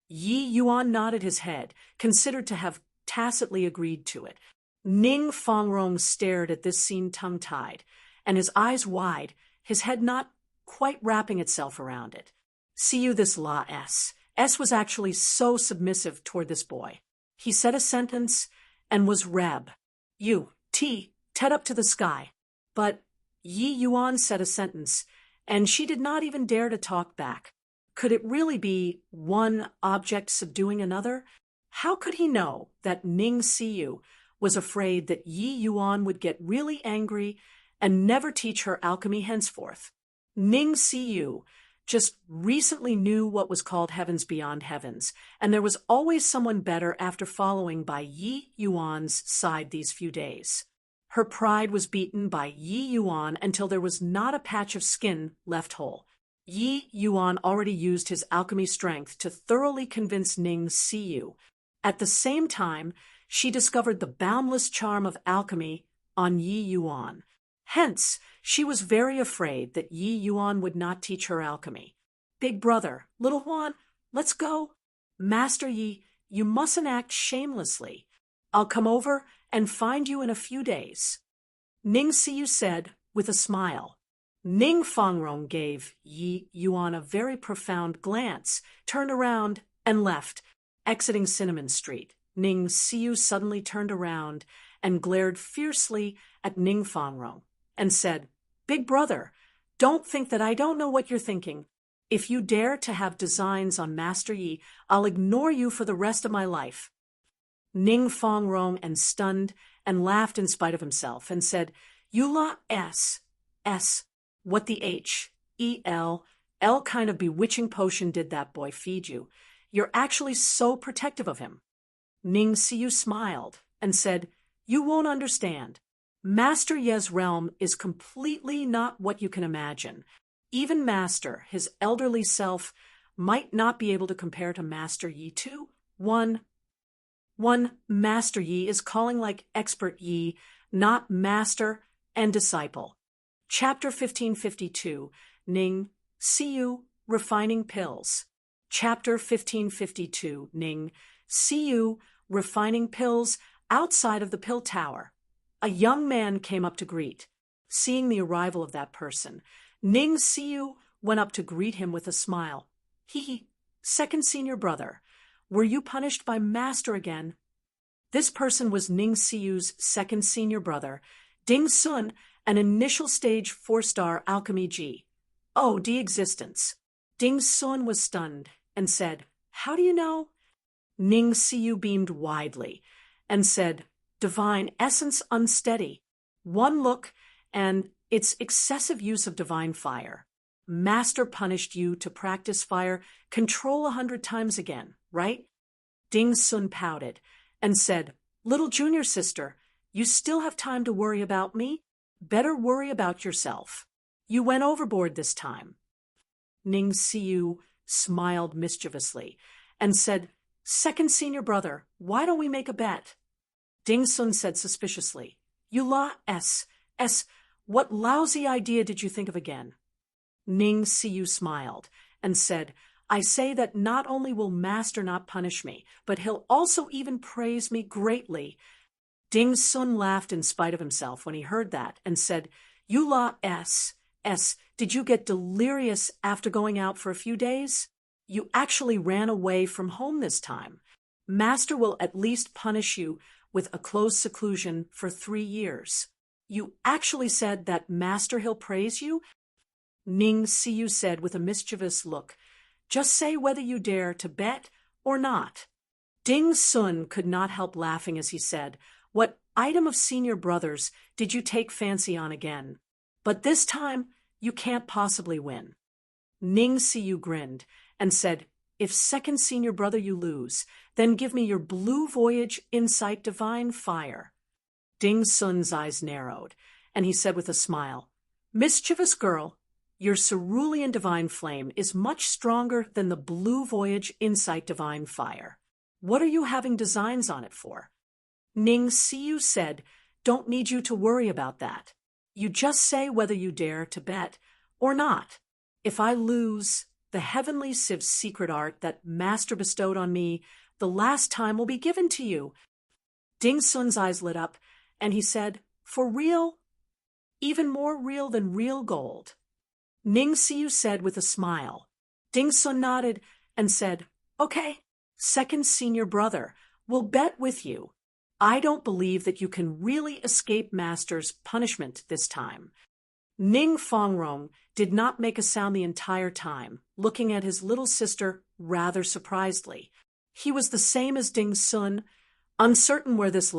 [SPEAKER 1] Yi Yuan nodded his head, considered to have tacitly agreed to it. Ning Fangrong stared at this scene tongue-tied, and his eyes wide, his head not quite wrapping itself around it. See you this La S. S was actually so submissive toward this boy. He said a sentence and was Reb. You, T, Ted up to the sky. But Yi Yuan said a sentence, and she did not even dare to talk back. Could it really be one object subduing another? How could he know that Ning Siyu was afraid that Yi Yuan would get really angry and never teach her alchemy henceforth? Ning Siyu just recently knew what was called heavens beyond heavens, and there was always someone better after following by Yi Yuan's side these few days. Her pride was beaten by Yi Yuan until there was not a patch of skin left whole. Yi Yuan already used his alchemy strength to thoroughly convince Ning Siyu. At the same time, she discovered the boundless charm of alchemy on Yi Yuan. Hence, she was very afraid that Yi Yuan would not teach her alchemy. "Big brother, little Huan, let's go." "Master Yi, you mustn't act shamelessly. I'll come over and find you in a few days," Ning Siyu said with a smile. Ning Fangrong gave Yi Yuan a very profound glance, turned around, and left, exiting Cinnamon Street. Ning Siyu suddenly turned around and glared fiercely at Ning Fangrong and said, "Big brother, don't think that I don't know what you're thinking. If you dare to have designs on Master Yi, I'll ignore you for the rest of my life." Ning Fangrong and stunned and laughed in spite of himself and said, "You la S, what the L kind of bewitching potion did that boy feed you? You're actually so protective of him." Ning Siyu smiled and said, "You won't understand. Master Ye's realm is completely not what you can imagine. Even Master, his elderly self, might not be able to compare to Master Yi too. One Master Yi is calling like expert Yi, not master and disciple." Chapter 1552, Ning Siyu Refining Pills. Chapter 1552, Ning Siyu Refining Pills. Outside of the pill tower, a young man came up to greet. Seeing the arrival of that person, Ning Siyu went up to greet him with a smile. "He, second senior brother, were you punished by Master again?" This person was Ning Siyu's second senior brother, Ding Sun, an initial stage 4-star alchemy G. Oh, de-existence. Ding Sun was stunned and said, "How do you know?" Ning Siyu beamed widely and said, "Divine essence unsteady. One look, and its excessive use of divine fire. Master punished you to practice fire control 100 times again, right?" Ding Sun pouted and said, "Little junior sister, you still have time to worry about me. Better worry about yourself. You went overboard this time." Ning Siyu smiled mischievously and said, "Second senior brother, why don't we make a bet?" Ding Sun said suspiciously, "You la S, what lousy idea did you think of again?" Ning Siyu smiled and said, "I say that not only will Master not punish me, but he'll also even praise me greatly." Ding Sun laughed in spite of himself when he heard that and said, "You la S, did you get delirious after going out for a few days? You actually ran away from home this time. Master will at least punish you with a close seclusion for 3 years. You actually said that Master he'll praise you?" Ning Siyu said with a mischievous look, "Just say whether you dare to bet or not." Ding Sun could not help laughing as he said, "What item of senior brothers did you take fancy on again? But this time, you can't possibly win." Ning Siyu grinned and said, "If second senior brother you lose, then give me your Blue Voyage Insight Divine Fire." Ding Sun's eyes narrowed, and he said with a smile, "Mischievous girl, Your cerulean divine flame is much stronger than the blue voyage insight divine fire. What are you having designs on it for? Ning Siyu said, don't need you to worry about that. You just say whether you dare to bet or not. If I lose the heavenly Siv's secret art that Master bestowed on me, the last time will be given to you. Ding Sun's eyes lit up, and he said, for real? Even more real than real gold. Ning Siyu said with a smile. Ding Sun nodded and said, okay, second senior brother, we'll bet with you. I don't believe that you can really escape Master's punishment this time. Ning Fongrong did not make a sound the entire time, looking at his little sister rather surprisedly. He was the same as Ding Sun, uncertain where this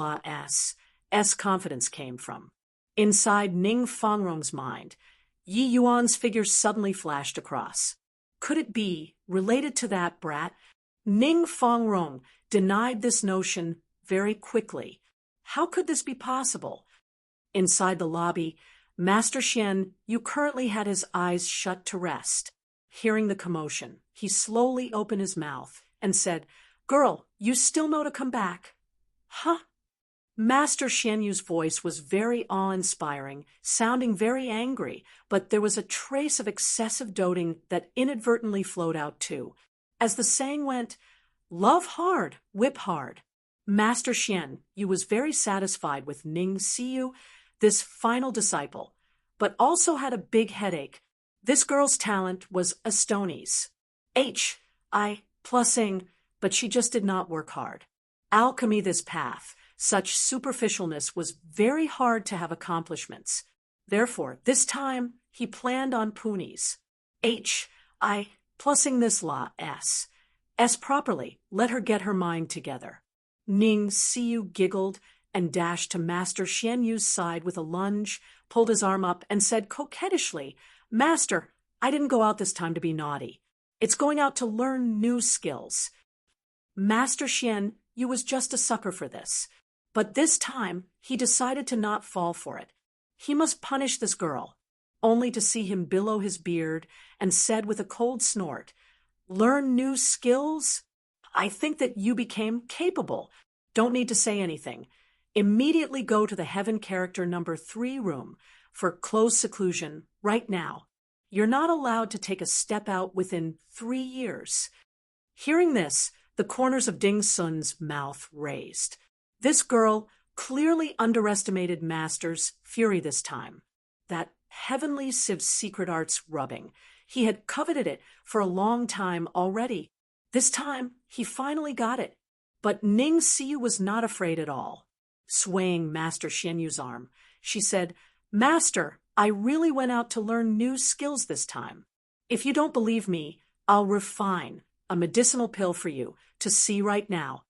[SPEAKER 1] S confidence came from. Inside Ning Fongrong's mind, Yi Yuan's figure suddenly flashed across. Could it be related to that brat? Ning Fongrong denied this notion very quickly. How could this be possible? Inside the lobby, Master Xian Yu currently had his eyes shut to rest. Hearing the commotion, he slowly opened his mouth and said, girl, you still know to come back? Huh? Master Xian Yu's voice was very awe-inspiring, sounding very angry, but there was a trace of excessive doting that inadvertently flowed out too. As the saying went, love hard, whip hard. Master Xian Yu was very satisfied with Ning Siyu, this final disciple, but also had a big headache. This girl's talent was Astoni's. Plussing, but she just did not work hard. Alchemy this path, such superficialness was very hard to have accomplishments. Therefore, this time, he planned on Puni's. Plussing this S properly, let her get her mind together. Ning Siyu giggled and dashed to Master Xian Yu's side with a lunge, pulled his arm up, and said coquettishly, Master, I didn't go out this time to be naughty. It's going out to learn new skills. Master Xian Yu was just a sucker for this. But this time, he decided to not fall for it. He must punish this girl, only to see him billow his beard and said with a cold snort, learn new skills? I think that you became capable. Don't need to say anything. Immediately go to the Heaven Character number 3 room for close seclusion right now. You're not allowed to take a step out within 3 years. Hearing this, the corners of Ding Sun's mouth raised. This girl clearly underestimated Master's fury this time. That heavenly Siv's secret arts rubbing. He had coveted it for a long time already. This time, he finally got it. But Ning Siyu was not afraid at all. Swaying Master Xian Yu's arm, she said, Master, I really went out to learn new skills this time. If you don't believe me, I'll refine a medicinal pill for you to see right now.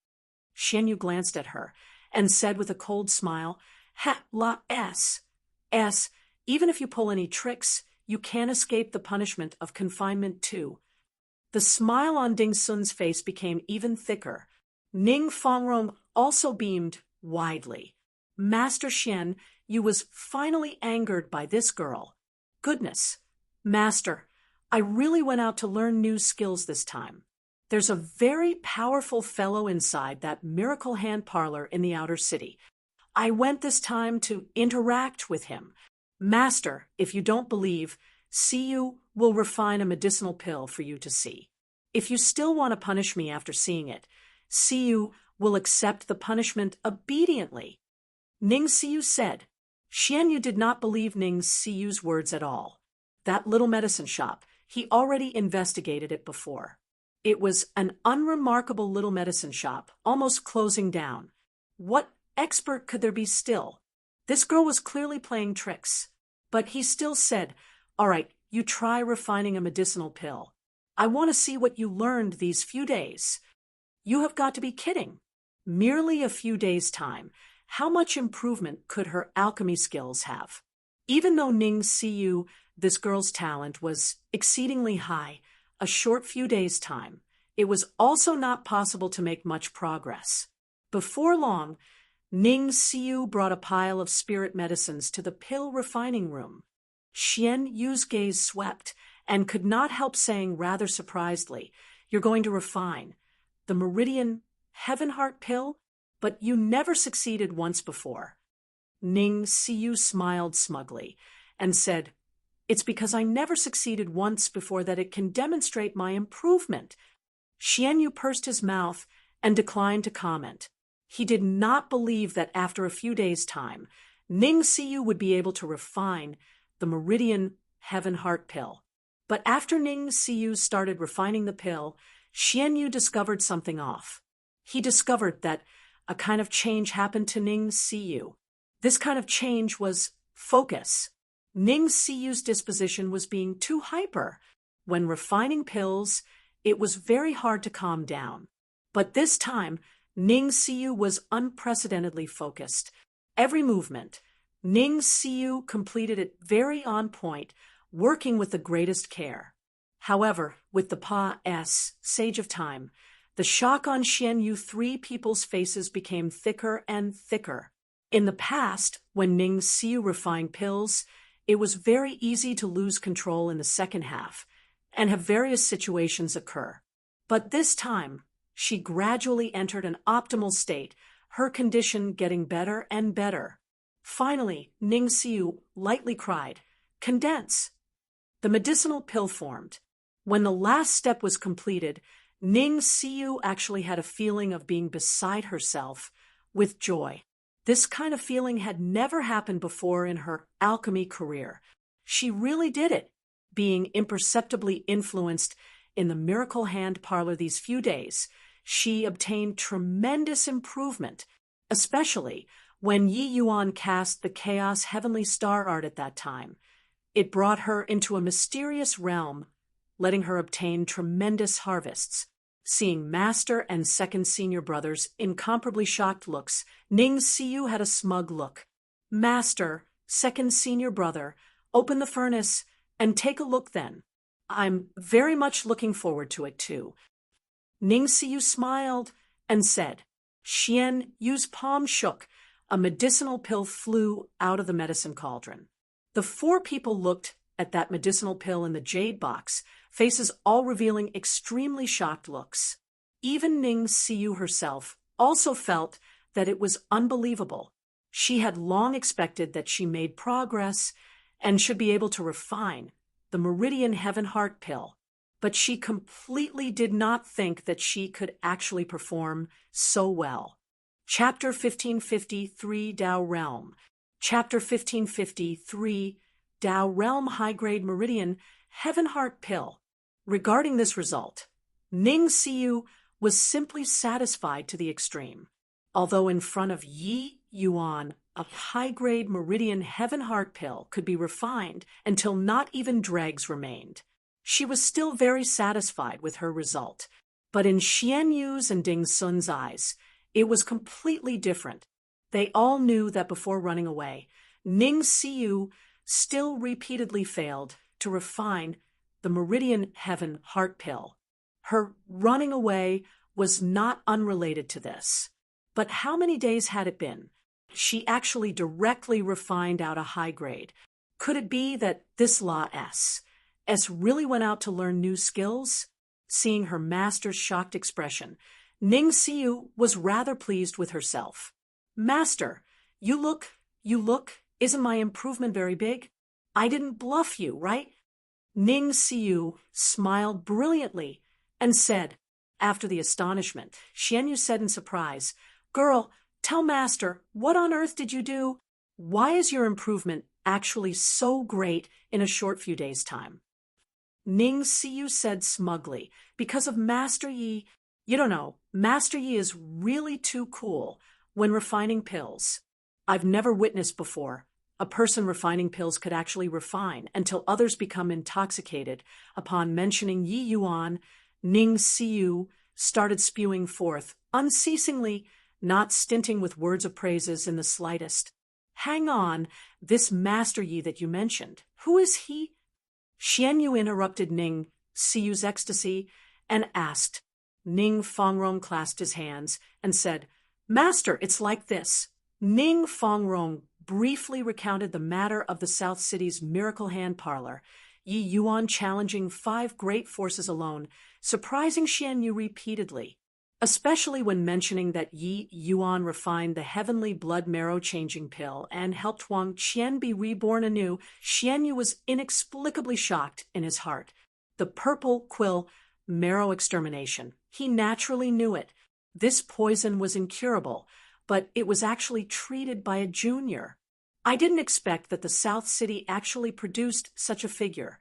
[SPEAKER 1] Xian Yu glanced at her and said with a cold smile, even if you pull any tricks, you can't escape the punishment of confinement too. The smile on Ding Sun's face became even thicker. Ning Fongrong also beamed widely. Master Xian Yu was finally angered by this girl. Goodness, Master, I really went out to learn new skills this time. There's a very powerful fellow inside that miracle hand parlor in the outer city. I went this time to interact with him. Master, if you don't believe, Siyu will refine a medicinal pill for you to see. If you still want to punish me after seeing it, Siyu will accept the punishment obediently. Ning Siyu said. Xian Yu did not believe Ning Siyu's words at all. That little medicine shop, he already investigated it before. It was an unremarkable little medicine shop, almost closing down. What expert could there be still? This girl was clearly playing tricks. But he still said, all right, you try refining a medicinal pill. I want to see what you learned these few days. You have got to be kidding. Merely a few days' time. How much improvement could her alchemy skills have? Even though Ning Siyu, this girl's talent, was exceedingly high, a short few days' time, it was also not possible to make much progress. Before long, Ning Siyu brought a pile of spirit medicines to the pill refining room. Xian Yu's gaze swept and could not help saying rather surprisedly, "You're going to refine the Meridian Heaven Heart pill? But you never succeeded once before." Ning Siyu smiled smugly and said, "It's because I never succeeded once before that it can demonstrate my improvement." Xian Yu pursed his mouth and declined to comment. He did not believe that after a few days' time, Ning Siyu would be able to refine the Meridian Heaven Heart pill. But after Ning Siyu started refining the pill, Xian Yu discovered something off. He discovered that a kind of change happened to Ning Siyu. This kind of change was focus. Ning Siyu's disposition was being too hyper. When refining pills, it was very hard to calm down. But this time, Ning Siyu was unprecedentedly focused. Every movement, Ning Siyu completed it very on point, working with the greatest care. However, with the Pa-S, Sage of Time, the shock on Xian Yu, three people's faces became thicker and thicker. In the past, when Ning Siyu refined pills, it was very easy to lose control in the second half and have various situations occur. But this time, she gradually entered an optimal state, her condition getting better and better. Finally, Ning Siyu lightly cried, "Condense!" The medicinal pill formed. When the last step was completed, Ning Siyu actually had a feeling of being beside herself with joy. This kind of feeling had never happened before in her alchemy career. She really did it, being imperceptibly influenced in the miracle hand parlor these few days. She obtained tremendous improvement, especially when Yi Yuan cast the Chaos Heavenly Star art at that time. It brought her into a mysterious realm, letting her obtain tremendous harvests. Seeing Master and Second Senior Brother's incomparably shocked looks, Ning Siyu had a smug look. "Master, Second Senior Brother, open the furnace and take a look then. I'm very much looking forward to it too." Ning Siyu smiled and said. Xian Yu's palm shook. A medicinal pill flew out of the medicine cauldron. The four people looked at that medicinal pill in the jade box, faces all revealing extremely shocked looks. Even Ning Siyu herself also felt that it was unbelievable. She had long expected that she made progress and should be able to refine the Meridian Heaven Heart pill, but she completely did not think that she could actually perform so well. Chapter 1553, Tao Realm. Chapter 1553, Tao Realm High-Grade Meridian Heaven Heart Pill. Regarding this result, Ning Siyu was simply satisfied to the extreme. Although in front of Yi Yuan, a high-grade Meridian Heaven Heart Pill could be refined until not even dregs remained, she was still very satisfied with her result. But in Xian Yu's and Ding Sun's eyes, it was completely different. They all knew that before running away, Ning Siyu still repeatedly failed to refine the Meridian Heaven Heart Pill. Her running away was not unrelated to this. But how many days had it been? She actually directly refined out a high grade. Could it be that this S really went out to learn new skills? Seeing her master's shocked expression, Ning Siyu was rather pleased with herself. "Master, you look, isn't my improvement very big? I didn't bluff you, right?" Ning Siyu smiled brilliantly and said, after the astonishment, Xian Yu said in surprise, "Girl, tell Master, what on earth did you do? Why is your improvement actually so great in a short few days' time?" Ning Siyu said smugly, "Because of Master Yi. You don't know, Master Yi is really too cool when refining pills. I've never witnessed before a person refining pills could actually refine until others become intoxicated." Upon mentioning Yi Yuan, Ning Siyu started spewing forth unceasingly, not stinting with words of praises in the slightest. "Hang on, this Master Yi that you mentioned, who is he?" Xian Yu interrupted Ning Siyu's ecstasy and asked. Ning Fongrong clasped his hands and said, "Master, it's like this." Ning Fongrong briefly recounted the matter of the South City's Miracle Hand Parlor, Yi Yuan challenging 5 great forces alone, surprising Xian Yu repeatedly, especially when mentioning that Yi Yuan refined the heavenly blood marrow changing pill and helped Wang Qian be reborn anew. Xian Yu was inexplicably shocked in his heart. The purple quill marrow extermination. He naturally knew it. This poison was incurable, but it was actually treated by a junior. I didn't expect that the South City actually produced such a figure.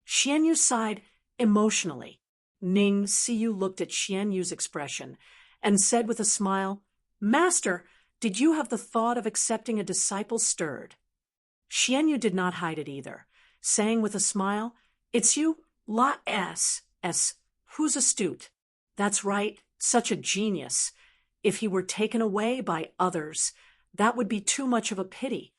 [SPEAKER 1] Xian Yu sighed emotionally. Ning Siyu looked at Xian Yu's expression and said with a smile, "Master, did you have the thought of accepting a disciple stirred?" Xian Yu did not hide it either, saying with a smile, "It's you, La S. Who's astute? That's right, such a genius. If he were taken away by others, that would be too much of a pity."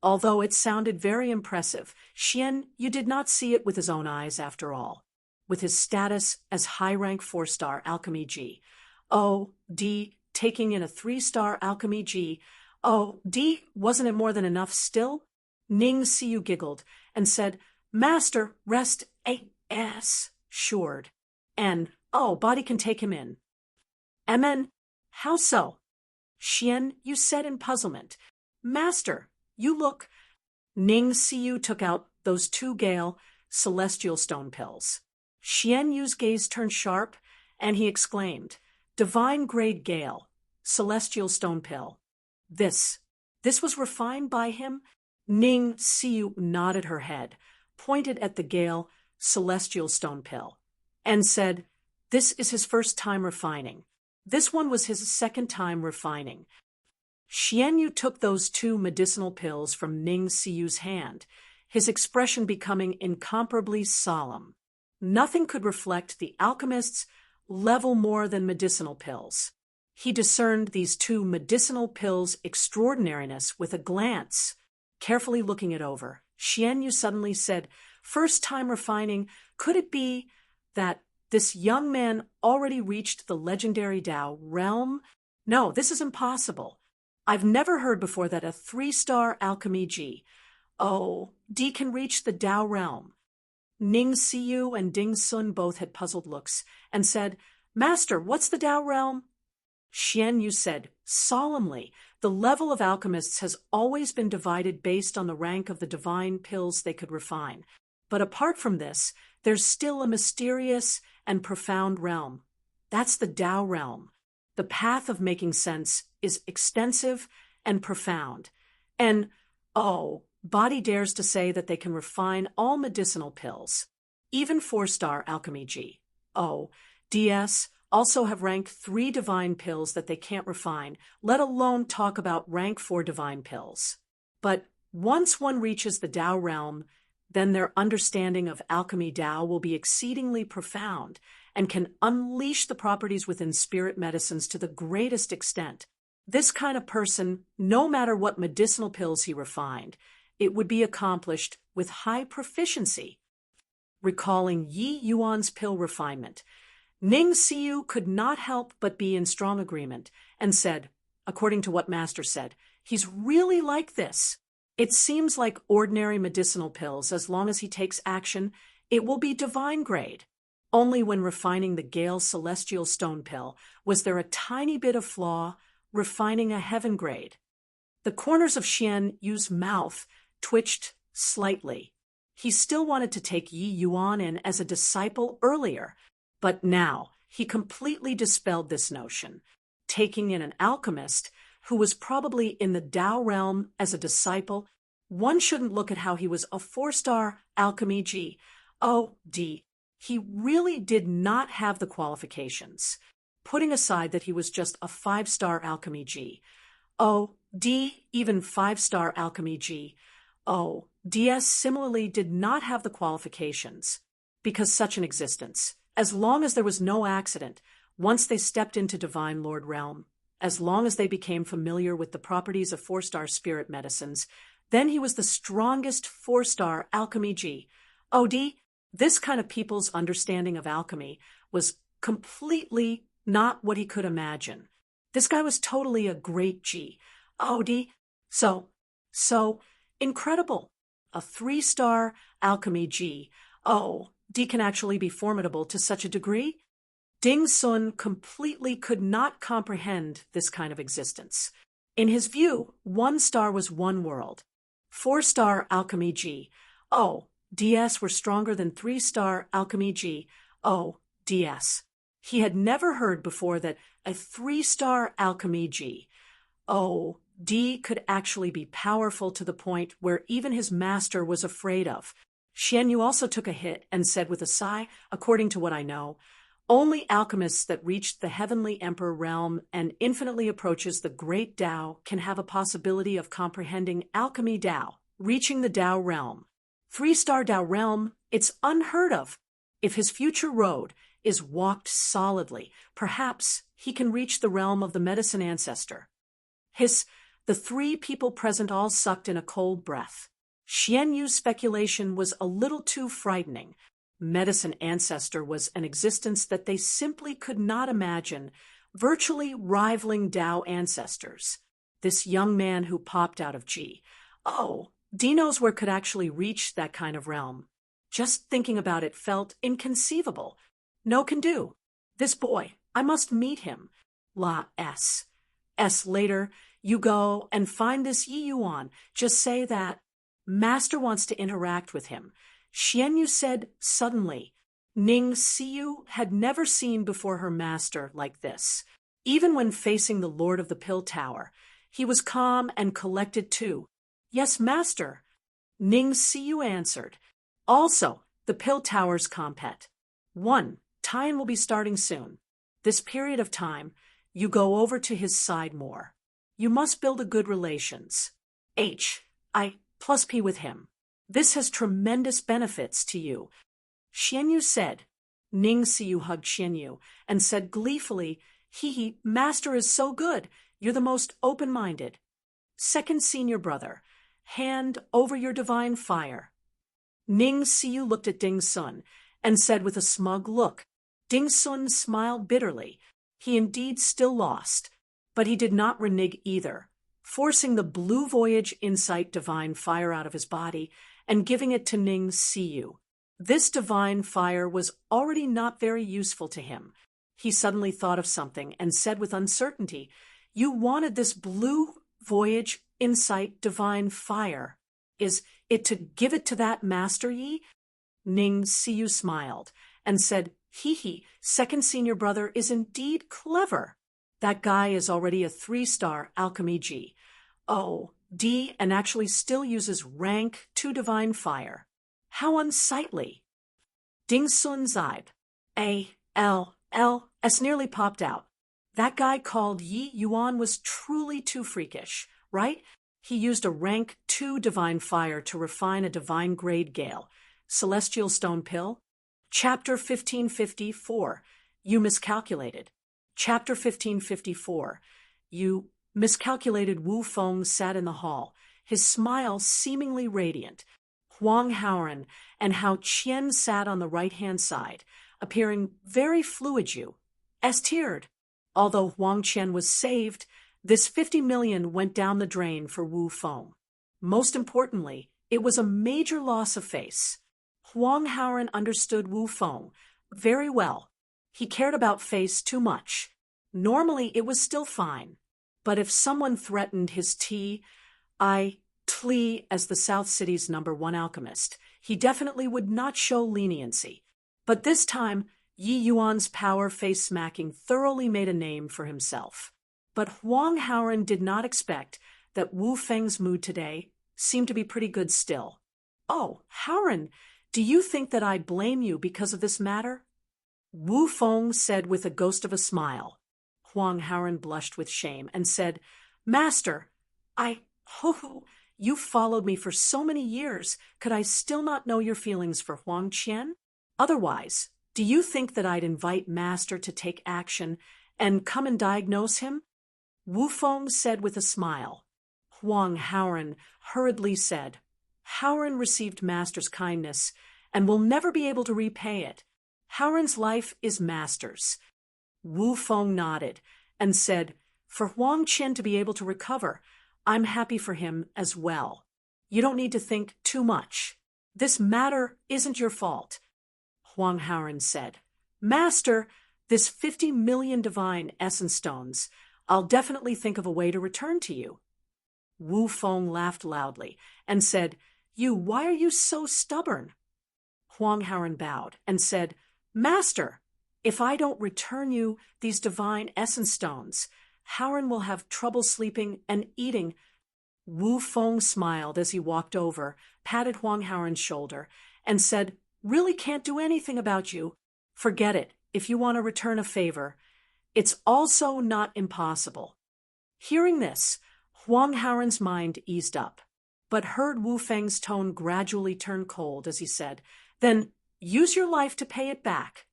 [SPEAKER 1] Although it sounded very impressive, Xian Yu did not see it with his own eyes after all. With his status as high-rank 4-star Alchemy G, O.D. taking in a 3-star Alchemy G, O.D. wasn't it more than enough still? Ning Siyu giggled and said, "Master, rest A.S. assured. And, body can take him in." "Amen. How so?" Xian Yu said in puzzlement. "Master, you look—" Ning Siyu took out those 2 Gale celestial stone pills. Xian Yu's gaze turned sharp, and he exclaimed, "Divine-grade Gale, celestial stone pill. This was refined by him?" Ning Siyu nodded her head, pointed at the Gale celestial stone pill, and said, "This is his first time refining. This one was his second time refining." Xian Yu took those 2 medicinal pills from Ning Siyu's hand, his expression becoming incomparably solemn. Nothing could reflect the alchemist's level more than medicinal pills. He discerned these 2 medicinal pills' extraordinariness with a glance. Carefully looking it over, Xian Yu suddenly said, "First time refining, could it be that this young man already reached the legendary Dao realm? No, this is impossible. I've never heard before that a 3-star Alchemy G, O.D. can reach the Dao realm." Ning Siyu and Ding Sun both had puzzled looks and said, "Master, what's the Dao realm?" Xian Yu said solemnly, "The level of alchemists has always been divided based on the rank of the divine pills they could refine. But apart from this, there's still a mysterious and profound realm. That's the Dao realm. The path of making sense is extensive and profound. And, body dares to say that they can refine all medicinal pills. Even 4-star Alchemy G, DS also have rank 3 divine pills that they can't refine, let alone talk about rank 4 divine pills. But once one reaches the Dao realm, then their understanding of alchemy Dao will be exceedingly profound and can unleash the properties within spirit medicines to the greatest extent. This kind of person, no matter what medicinal pills he refined, it would be accomplished with high proficiency." Recalling Yi Yuan's pill refinement, Ning Siyu could not help but be in strong agreement and said, according to what Master said, "He's really like this. It seems like ordinary medicinal pills. As long as he takes action, it will be divine grade. Only when refining the Gale celestial stone pill was there a tiny bit of flaw, refining a heaven grade." The corners of Xian Yu's mouth twitched slightly. He still wanted to take Yi Yuan in as a disciple earlier, but now he completely dispelled this notion. Taking in an alchemist who was probably in the Dao realm as a disciple, one shouldn't look at how he was a 4-star Alchemy G, O.D. He really did not have the qualifications. Putting aside that he was just a 5-star Alchemy G, O.D. even 5-star Alchemy G, O.DS similarly did not have the qualifications, because such an existence, as long as there was no accident, once they stepped into Divine Lord realm, as long as they became familiar with the properties of 4-star spirit medicines, then he was the strongest 4-star Alchemy G, O.D. This kind of people's understanding of alchemy was completely not what he could imagine. This guy was totally a great G, O.D. So, So incredible. A 3-star alchemy G. Oh, D can actually be formidable to such a degree? Ding Sun completely could not comprehend this kind of existence. In his view, 1 star was one world. 4-star alchemy G. Oh, DS were stronger than 3-star alchemy G. Oh, DS. He had never heard before that a 3-star alchemy G. Oh, D could actually be powerful to the point where even his master was afraid of. Xian Yu also took a hit and said with a sigh, according to what I know, only alchemists that reached the heavenly emperor realm and infinitely approaches the great Tao can have a possibility of comprehending alchemy Tao, reaching the Tao realm. 3-star Tao realm, it's unheard of. If his future road is walked solidly, perhaps he can reach the realm of the medicine ancestor. The 3 people present all sucked in a cold breath. Xian Yu's speculation was a little too frightening. Medicine ancestor was an existence that they simply could not imagine, virtually rivaling Tao ancestors. This young man who popped out of G. Oh, D knows where could actually reach that kind of realm. Just thinking about it felt inconceivable. No can do. This boy, I must meet him. La S. Later, you go and find this Yi Yuan. Just say that Master wants to interact with him. Xian Yu said suddenly. Ning Siyu had never seen before her master like this. Even when facing the Lord of the Pill Tower, he was calm and collected too. Yes, Master. Ning Siyu answered. Also, the Pill Tower's compet. 1. Tian will be starting soon. This period of time, you go over to his side more. You must build a good relations. I+P with him. This has tremendous benefits to you. Xian Yu said. Ning Siyu hugged Xian Yu and said gleefully, He, Master is so good. You're the most open-minded. 2nd senior brother, hand over your divine fire. Ning Siyu looked at Ding Sun and said with a smug look. Ding Sun smiled bitterly. He indeed still lost, but he did not renege either, forcing the Blue Voyage Insight divine fire out of his body and giving it to Ning Siyu. This divine fire was already not very useful to him. He suddenly thought of something and said with uncertainty, You wanted this Blue Voyage Insight divine fire. Is it to give it to that Master Yi? Ning Siyu smiled and said, 2nd senior brother is indeed clever. That guy is already a 3-star alchemy G. Oh, D, and actually still uses rank 2 divine fire. How unsightly. Ding Sun's eyed. S nearly popped out. That guy called Yi Yuan was truly too freakish, right? He used a rank 2 divine fire to refine a divine grade gale. Celestial stone pill? Chapter 1554. You miscalculated. Chapter 1554. You miscalculated. Wu Feng sat in the hall, his smile seemingly radiant. Huang Haoran and Hao Qian sat on the right-hand side, appearing very fluid. You S-tiered. Although Huang Qian was saved, this 50 million went down the drain for Wu Feng. Most importantly, it was a major loss of face. Huang Haoran understood Wu Feng very well. He cared about face too much. Normally, it was still fine. But if someone threatened his Tli as the South City's #1 alchemist, he definitely would not show leniency. But this time, Yi Yuan's power face-smacking thoroughly made a name for himself. But Huang Haoran did not expect that Wu Feng's mood today seemed to be pretty good still. Oh, Haoran, do you think that I blame you because of this matter? Wu Feng said with a ghost of a smile. Huang Haoran blushed with shame and said, Master, you followed me for so many years. Could I still not know your feelings for Huang Qian? Otherwise, do you think that I'd invite Master to take action and come and diagnose him? Wu Feng said with a smile. Huang Haoran hurriedly said, Haoran received Master's kindness and will never be able to repay it. Haoran's life is Master's. Wu Feng nodded and said, For Huang Qian to be able to recover, I'm happy for him as well. You don't need to think too much. This matter isn't your fault, Huang Haoren said. Master, this 50 million divine essence stones, I'll definitely think of a way to return to you. Wu Feng laughed loudly and said, why are you so stubborn? Huang Haoren bowed and said, Master, if I don't return you these divine essence stones, Haoren will have trouble sleeping and eating. Wu Feng smiled as he walked over, patted Huang Haoren's shoulder, and said, Really can't do anything about you. Forget it if you want to return a favor. It's also not impossible. Hearing this, Huang Haoren's mind eased up, but heard Wu Feng's tone gradually turn cold as he said, Then use your life to pay it back.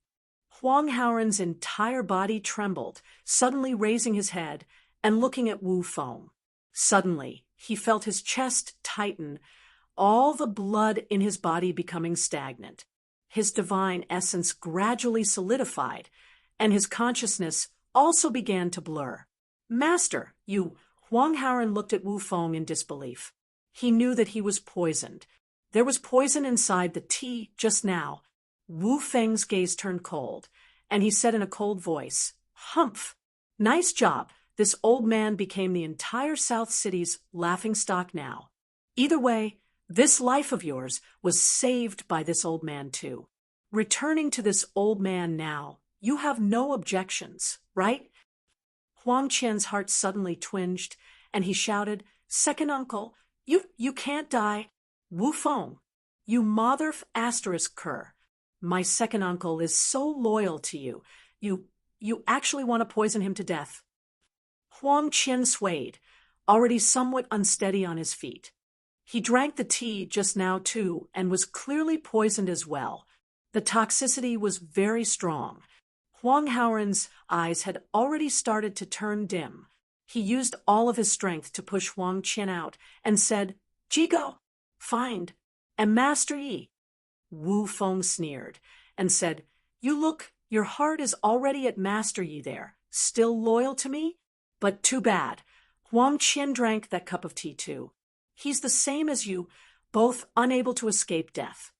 [SPEAKER 1] Huang Haoren's entire body trembled, suddenly raising his head and looking at Wu Feng. Suddenly, he felt his chest tighten, all the blood in his body becoming stagnant. His divine essence gradually solidified, and his consciousness also began to blur. Master, Huang Haoren looked at Wu Feng in disbelief. He knew that he was poisoned. There was poison inside the tea just now. Wu Feng's gaze turned cold, and he said in a cold voice, Humph! Nice job. This old man became the entire South City's laughingstock now. Either way, this life of yours was saved by this old man too. Returning to this old man now, you have no objections, right? Huang Qian's heart suddenly twinged, and he shouted, Second uncle, you can't die. Wu Feng, you motherf asterisk cur. My second uncle is so loyal to you. You actually want to poison him to death. Huang Qian swayed, already somewhat unsteady on his feet. He drank the tea just now too, and was clearly poisoned as well. The toxicity was very strong. Huang Haoren's eyes had already started to turn dim. He used all of his strength to push Huang Qian out and said, Jigo, find, and Master Yi. Wu Feng sneered and said, your heart is already at Master Yi there, still loyal to me? But too bad. Huang Qian drank that cup of tea too. He's the same as you, both unable to escape death.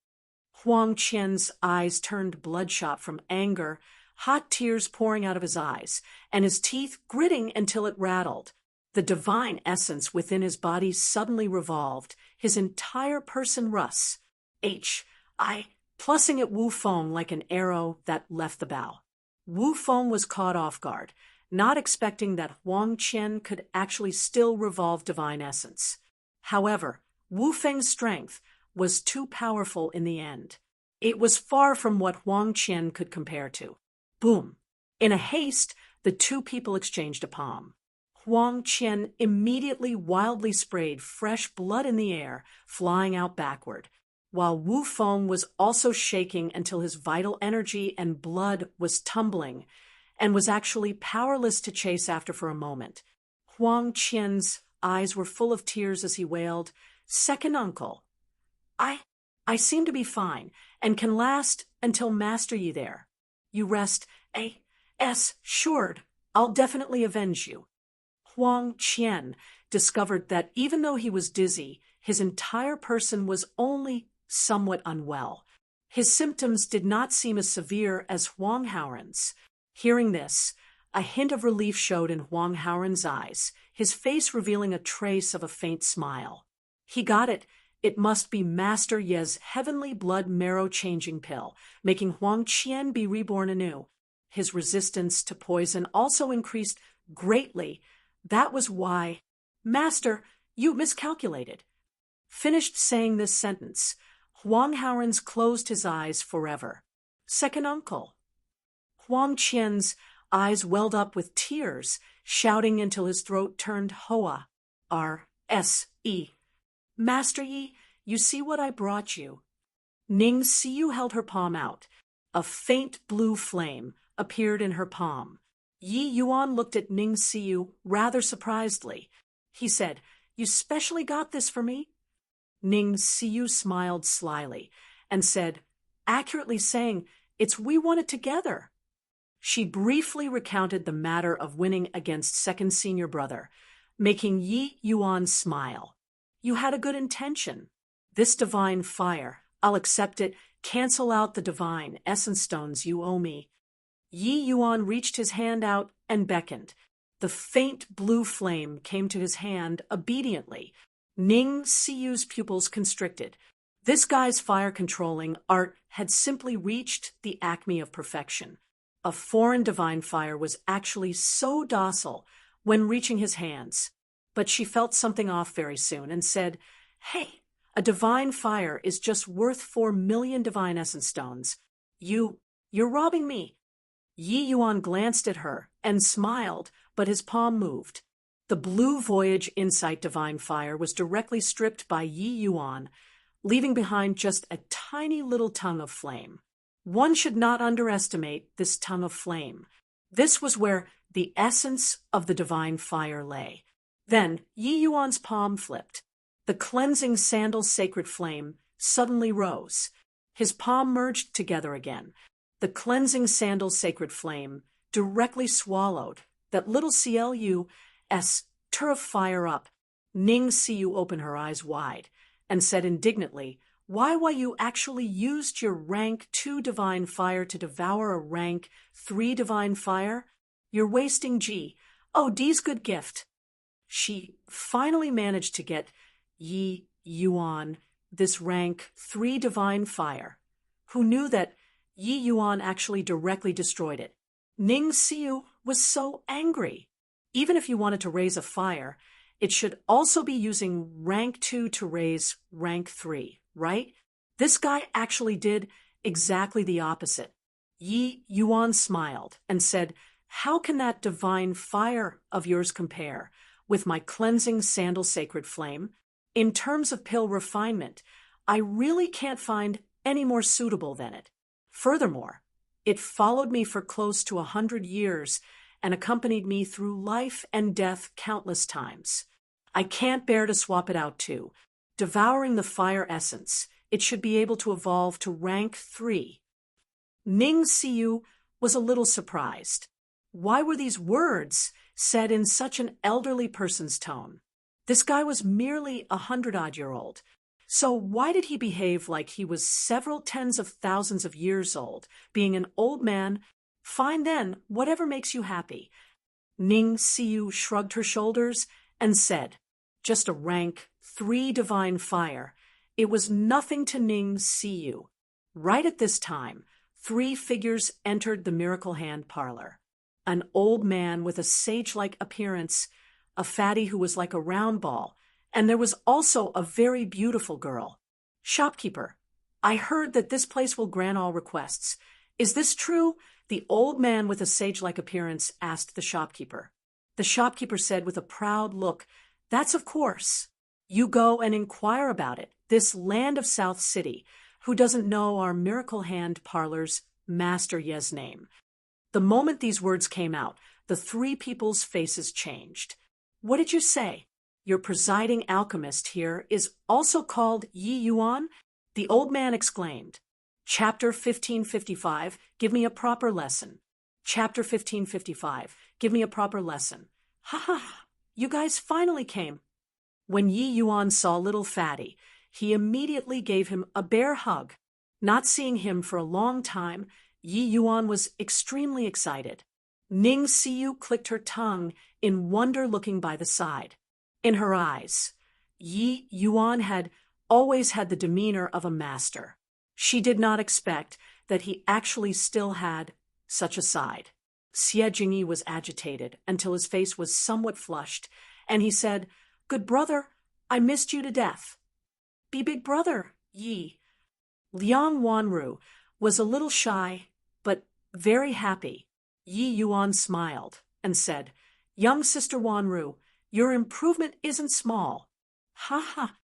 [SPEAKER 1] Huang Qian's eyes turned bloodshot from anger, hot tears pouring out of his eyes, and his teeth gritting until it rattled. The divine essence within his body suddenly revolved, his entire person plussing at Wu Feng like an arrow that left the bow. Wu Feng was caught off guard, not expecting that Huang Qian could actually still revolve divine essence. However, Wu Feng's strength was too powerful in the end. It was far from what Huang Qian could compare to. Boom! In a haste, the two people exchanged a palm. Huang Qian immediately wildly sprayed fresh blood in the air, flying out backward, while Wu Feng was also shaking until his vital energy and blood was tumbling, and was actually powerless to chase after for a moment. Huang Qian's eyes were full of tears as he wailed, Second uncle, I seem to be fine, and can last until Master Yi there. You rest, assured, I'll definitely avenge you. Huang Qian discovered that even though he was dizzy, his entire person was only somewhat unwell. His symptoms did not seem as severe as Huang Haoren's. Hearing this, a hint of relief showed in Huang Haoren's eyes, his face revealing a trace of a faint smile. He got it. It must be Master Ye's heavenly blood marrow changing pill, making Huang Qian be reborn anew. His resistance to poison also increased greatly. That was why. Master, you miscalculated. Finished saying this sentence, Huang Haoren's closed his eyes forever. Second uncle. Huang Qian's eyes welled up with tears, shouting until his throat turned hoa. R-S-E. Master Yi, you see what I brought you. Ning Siyu held her palm out. A faint blue flame appeared in her palm. Yi Yuan looked at Ning Siyu rather surprisedly. He said, You specially got this for me? Ning Siyu smiled slyly and said, accurately saying, we won it together. She briefly recounted the matter of winning against second senior brother. making Yi Yuan smile. You had a good intention. This divine fire, I'll accept it, cancel out the divine essence stones you owe me. Yi Yuan reached his hand out and beckoned. The faint blue flame came to his hand obediently. Ning Siyu's pupils constricted. This guy's fire-controlling art had simply reached the acme of perfection. A foreign divine fire was actually so docile when reaching his hands. But she felt something off very soon and said, "Hey, a divine fire is just worth 4 million divine essence stones. You're robbing me." Yi Yuan glanced at her and smiled, but his palm moved. The Blue Voyage Insight Divine Fire was directly stripped by Yi Yuan, leaving behind just a tiny little tongue of flame. One should not underestimate this tongue of flame. This was where the essence of the divine fire lay. Then Yi Yuan's palm flipped. The cleansing sandal sacred flame suddenly rose. His palm merged together again. The cleansing sandal sacred flame directly swallowed that little CLU's tur of fire up. Ning Siyu opened her eyes wide and said indignantly, Why you actually used your rank 2 divine fire to devour a rank 3 divine fire? You're wasting G. Oh, D's good gift." She finally managed to get Yi Yuan this rank 3 divine fire, who knew that Yi Yuan actually directly destroyed it. Ning Siyu was so angry. Even if you wanted to raise a fire, it should also be using rank 2 to raise rank 3, right? This guy actually did exactly the opposite. Yi Yuan smiled and said, "How can that divine fire of yours compare with my cleansing sandal sacred flame? In terms of pill refinement, I really can't find any more suitable than it. Furthermore, it followed me for close to 100 years and accompanied me through life and death countless times. I can't bear to swap it out too. Devouring the fire essence, it should be able to evolve to rank 3. Ning Siyu was a little surprised. Why were these words said in such an elderly person's tone? This guy was merely 100-odd-year-old. So why did he behave like he was several tens of thousands of years old, being an old man? Fine then, whatever makes you happy. Ning Siyu shrugged her shoulders and said, "Just a rank 3 divine fire." It was nothing to Ning Siyu. Right at this time, 3 figures entered the Miracle Hand parlor. An old man with a sage-like appearance, a fatty who was like a round ball, and there was also a very beautiful girl. "Shopkeeper, I heard that this place will grant all requests. Is this true?" The old man with a sage-like appearance asked the shopkeeper. The shopkeeper said with a proud look, "That's of course. You go and inquire about it. This land of South City, who doesn't know our Miracle Hand parlor's Master Ye's name?" The moment these words came out, the 3 people's faces changed. "What did you say? Your presiding alchemist here is also called Yi Yuan?" The old man exclaimed. "Chapter 1555, give me a proper lesson. Chapter 1555, give me a proper lesson. Ha ha ha, you guys finally came." When Yi Yuan saw little Fatty, he immediately gave him a bear hug. Not seeing him for a long time, Yi Yuan was extremely excited. Ning Siyu clicked her tongue in wonder, looking by the side. In her eyes, Yi Yuan had always had the demeanor of a master. She did not expect that he actually still had such a side. Xie Jingyi was agitated until his face was somewhat flushed, and he said, "Good brother, I missed you to death." "Be big brother, Yi." Liang Wanru was a little shy, but very happy. Yi Yuan smiled and said, "Young sister Wanru, your improvement isn't small." "Ha ha."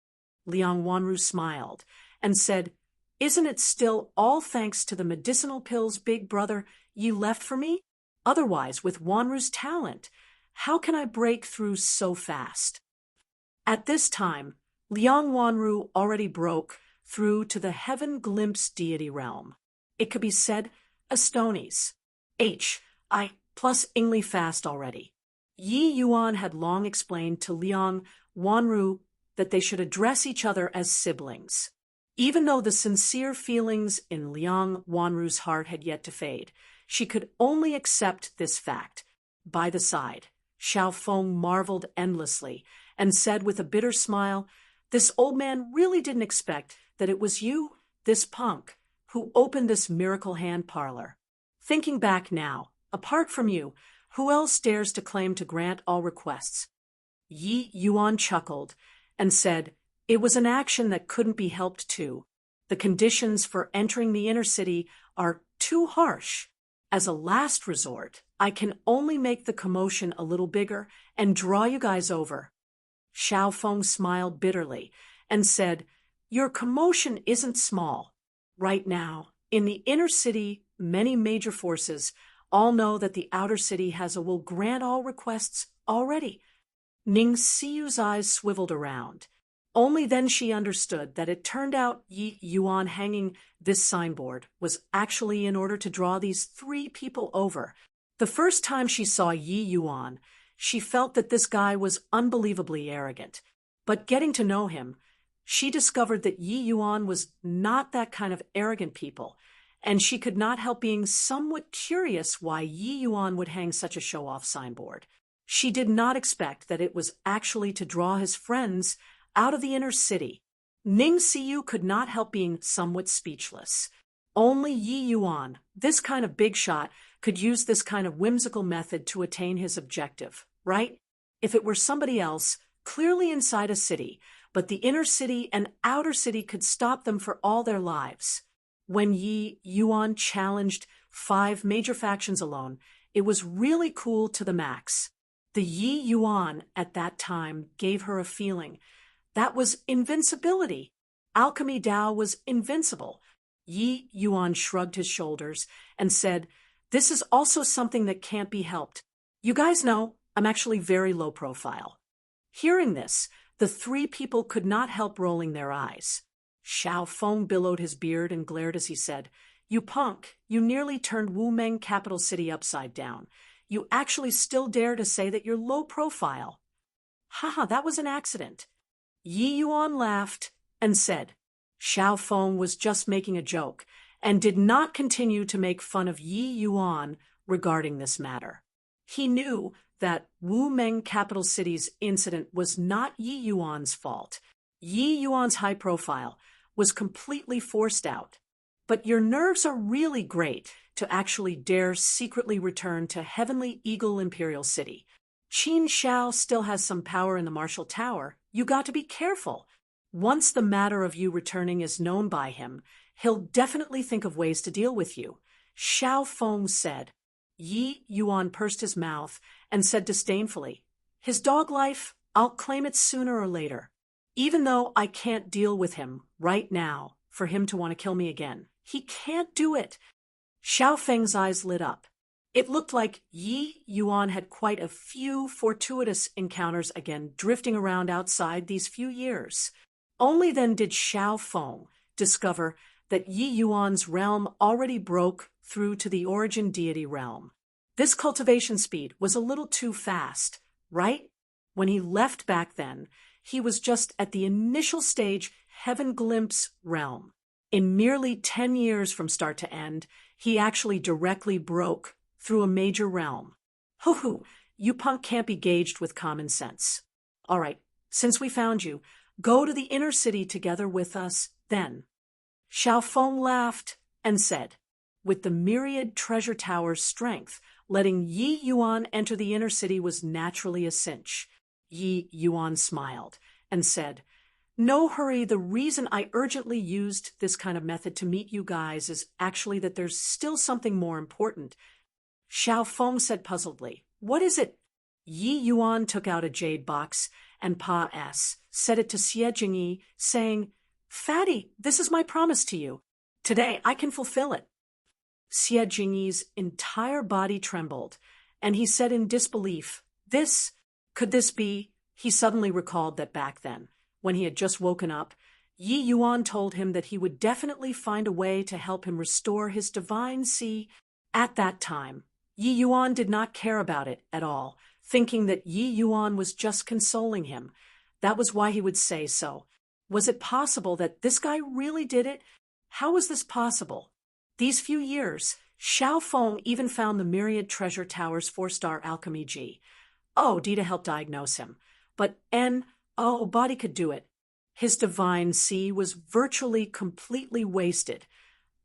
[SPEAKER 1] Liang Wanru smiled and said, "Isn't it still all thanks to the medicinal pills, big brother, Yi left for me? Otherwise, with Wanru's talent, how can I break through so fast?" At this time, Liang Wanru already broke through to the Heaven Glimpse deity realm. It could be said, Astonies. I plus Ingly fast already. Yi Yuan had long explained to Liang Wanru that they should address each other as siblings. Even though the sincere feelings in Liang Wanru's heart had yet to fade, she could only accept this fact. By the side, Xiao Feng marveled endlessly and said with a bitter smile, "This old man really didn't expect that it was you, this punk, who opened this miracle hand parlor. Thinking back now, apart from you, who else dares to claim to grant all requests?" Yi Yuan chuckled and said, "It was an action that couldn't be helped too. The conditions for entering the inner city are too harsh. As a last resort, I can only make the commotion a little bigger and draw you guys over." Xiao Feng smiled bitterly and said, "Your commotion isn't small. Right now, in the inner city, many major forces all know that the outer city has a will grant all requests already." Ning Siyu's eyes swiveled around. Only then she understood that it turned out Yi Yuan hanging this signboard was actually in order to draw these three people over. The first time she saw Yi Yuan, she felt that this guy was unbelievably arrogant. But getting to know him, she discovered that Yi Yuan was not that kind of arrogant people, and she could not help being somewhat curious why Yi Yuan would hang such a show-off signboard. She did not expect that it was actually to draw his friends out of the inner city. Ning Siyu could not help being somewhat speechless. Only Yi Yuan, this kind of big shot, could use this kind of whimsical method to attain his objective, right? If it were somebody else, clearly inside a city, but the inner city and outer city could stop them for all their lives. When Yi Yuan challenged 5 major factions alone, it was really cool to the max. The Yi Yuan at that time gave her a feeling. That was invincibility. Alchemy Dao was invincible. Yi Yuan shrugged his shoulders and said, "This is also something that can't be helped. You guys know, I'm actually very low profile." Hearing this, the 3 people could not help rolling their eyes. Xiao Feng billowed his beard and glared as he said, "You punk, you nearly turned Wu Meng capital city upside down. You actually still dare to say that you're low profile." "Haha, that was an accident." Yi Yuan laughed and said, Xiao Feng was just making a joke and did not continue to make fun of Yi Yuan regarding this matter. He knew that Wu Meng capital city's incident was not Yi Yuan's fault. Yi Yuan's high profile was completely forced out. But your nerves are really great to actually dare secretly return to Heavenly Eagle Imperial City. Qin Shao still has some power in the Martial Tower. You got to be careful. Once the matter of you returning is known by him, he'll definitely think of ways to deal with you. Xiao Feng said. Yi Yuan pursed his mouth and said disdainfully, "His dog life, I'll claim it sooner or later. Even though I can't deal with him right now for him to want to kill me again. He can't do it." Xiao Feng's eyes lit up. It looked like Yi Yuan had quite a few fortuitous encounters again drifting around outside these few years. Only then did Xiao Feng discover that Yi Yuan's realm already broke through to the origin deity realm. This cultivation speed was a little too fast, right? When he left back then, he was just at the initial stage Heaven Glimpse realm. In merely 10 years from start to end, he actually directly broke through a major realm. Hoo-hoo, you punk can't be gauged with common sense. All right, since we found you, go to the inner city together with us, then. Xiao Feng laughed and said, with the myriad treasure tower's strength, letting Yi Yuan enter the inner city was naturally a cinch. Yi Yuan smiled and said, "No hurry, the reason I urgently used this kind of method to meet you guys is actually that there's still something more important." Xiao Feng said puzzledly, "What is it?" Yi Yuan took out a jade box and set it to Xie Jingyi, saying, "Fatty, this is my promise to you. Today I can fulfill it." Xie Jingyi's entire body trembled, and he said in disbelief, Could this be?" He suddenly recalled that back then, when he had just woken up, Yi Yuan told him that he would definitely find a way to help him restore his divine At that time, Yi Yuan did not care about it at all. thinking that Yi Yuan was just consoling him. That was why he would say so. Was it possible that this guy really did it? How was this possible? These few years, Xiao Feng even found the myriad treasure tower's 4-star alchemy G. Oh, Dita helped diagnose him. But body could do it. His divine C was virtually completely wasted,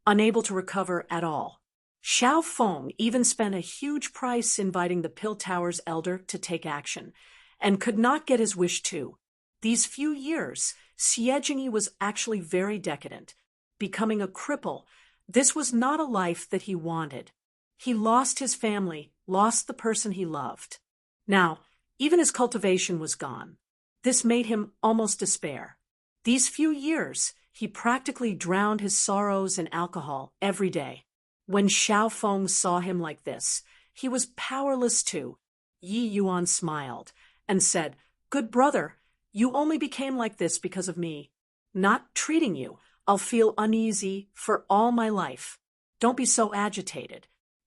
[SPEAKER 1] unable to recover at all. Xiao Feng even spent a huge price inviting the Pill Tower's elder to take action, and could not get his wish too. These few years, Xie Jingyi was actually very decadent, becoming a cripple. This was not a life that he wanted. He lost his family, lost the person he loved. Now, even his cultivation was gone. This made him almost despair. These few years, he practically drowned his sorrows in alcohol every day. When Xiao Feng saw him like this, he was powerless too. Yi Yuan smiled and said, "Good brother, you only became like this because of me. Not treating you, I'll feel uneasy for all my life. Don't be so agitated.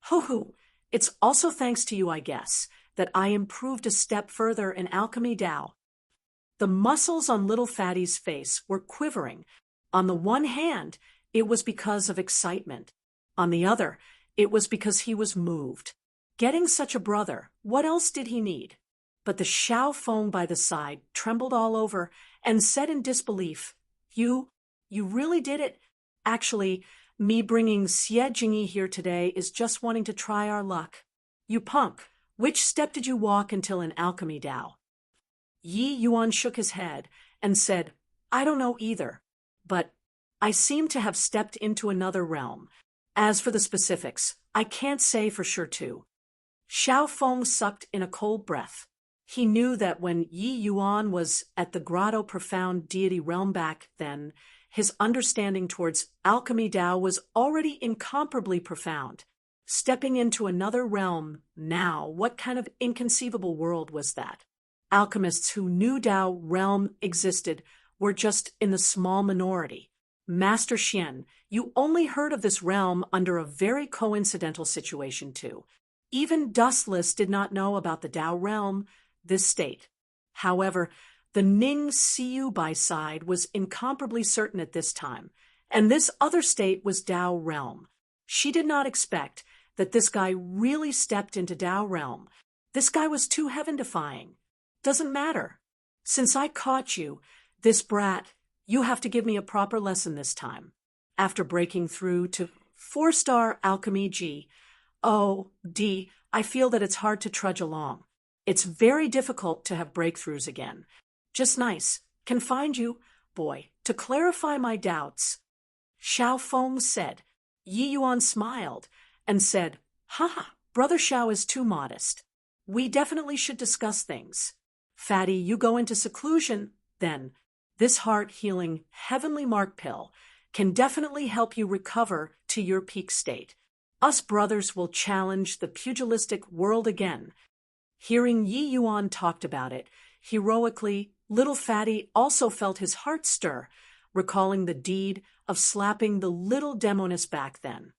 [SPEAKER 1] Hoo-hoo, it's also thanks to you, I guess, that I improved a step further in alchemy Dao." The muscles on little Fatty's face were quivering. On the one hand, it was because of excitement. On the other, it was because he was moved. Getting such a brother, what else did he need? But the Xiao Feng by the side trembled all over and said in disbelief, You really did it? Actually, me bringing Xie Jingyi here today is just wanting to try our luck. You punk, which step did you walk until in alchemy Dao? Yi Yuan shook his head and said, I don't know either, but I seem to have stepped into another realm. As for the specifics, I can't say for sure too. Xiao Feng sucked in a cold breath. He knew that when Yi Yuan was at the Grotto Profound Deity realm back then, his understanding towards alchemy Dao was already incomparably profound. Stepping into another realm now, what kind of inconceivable world was that? Alchemists who knew Dao realm existed were just in the small minority. Master Xian, you only heard of this realm under a very coincidental situation too. Even Dustless did not know about the Dao realm, this state. However, the Ning Siu by side was incomparably certain at this time, and this other state was Dao realm. She did not expect that this guy really stepped into Dao realm. This guy was too heaven-defying. Doesn't matter. Since I caught you, this brat, you have to give me a proper lesson this time. After breaking through to 4-star alchemy G, I feel that it's hard to trudge along. It's very difficult to have breakthroughs again. Just nice. Can find you, boy, to clarify my doubts. Xiao Feng said. Yi Yuan smiled and said, Brother Xiao is too modest. We definitely should discuss things. Fatty, you go into seclusion, then. This heart-healing, heavenly mark pill can definitely help you recover to your peak state. Us brothers will challenge the pugilistic world again. Hearing Yi Yuan talked about it, heroically, little Fatty also felt his heart stir, recalling the deed of slapping the little demoness back then.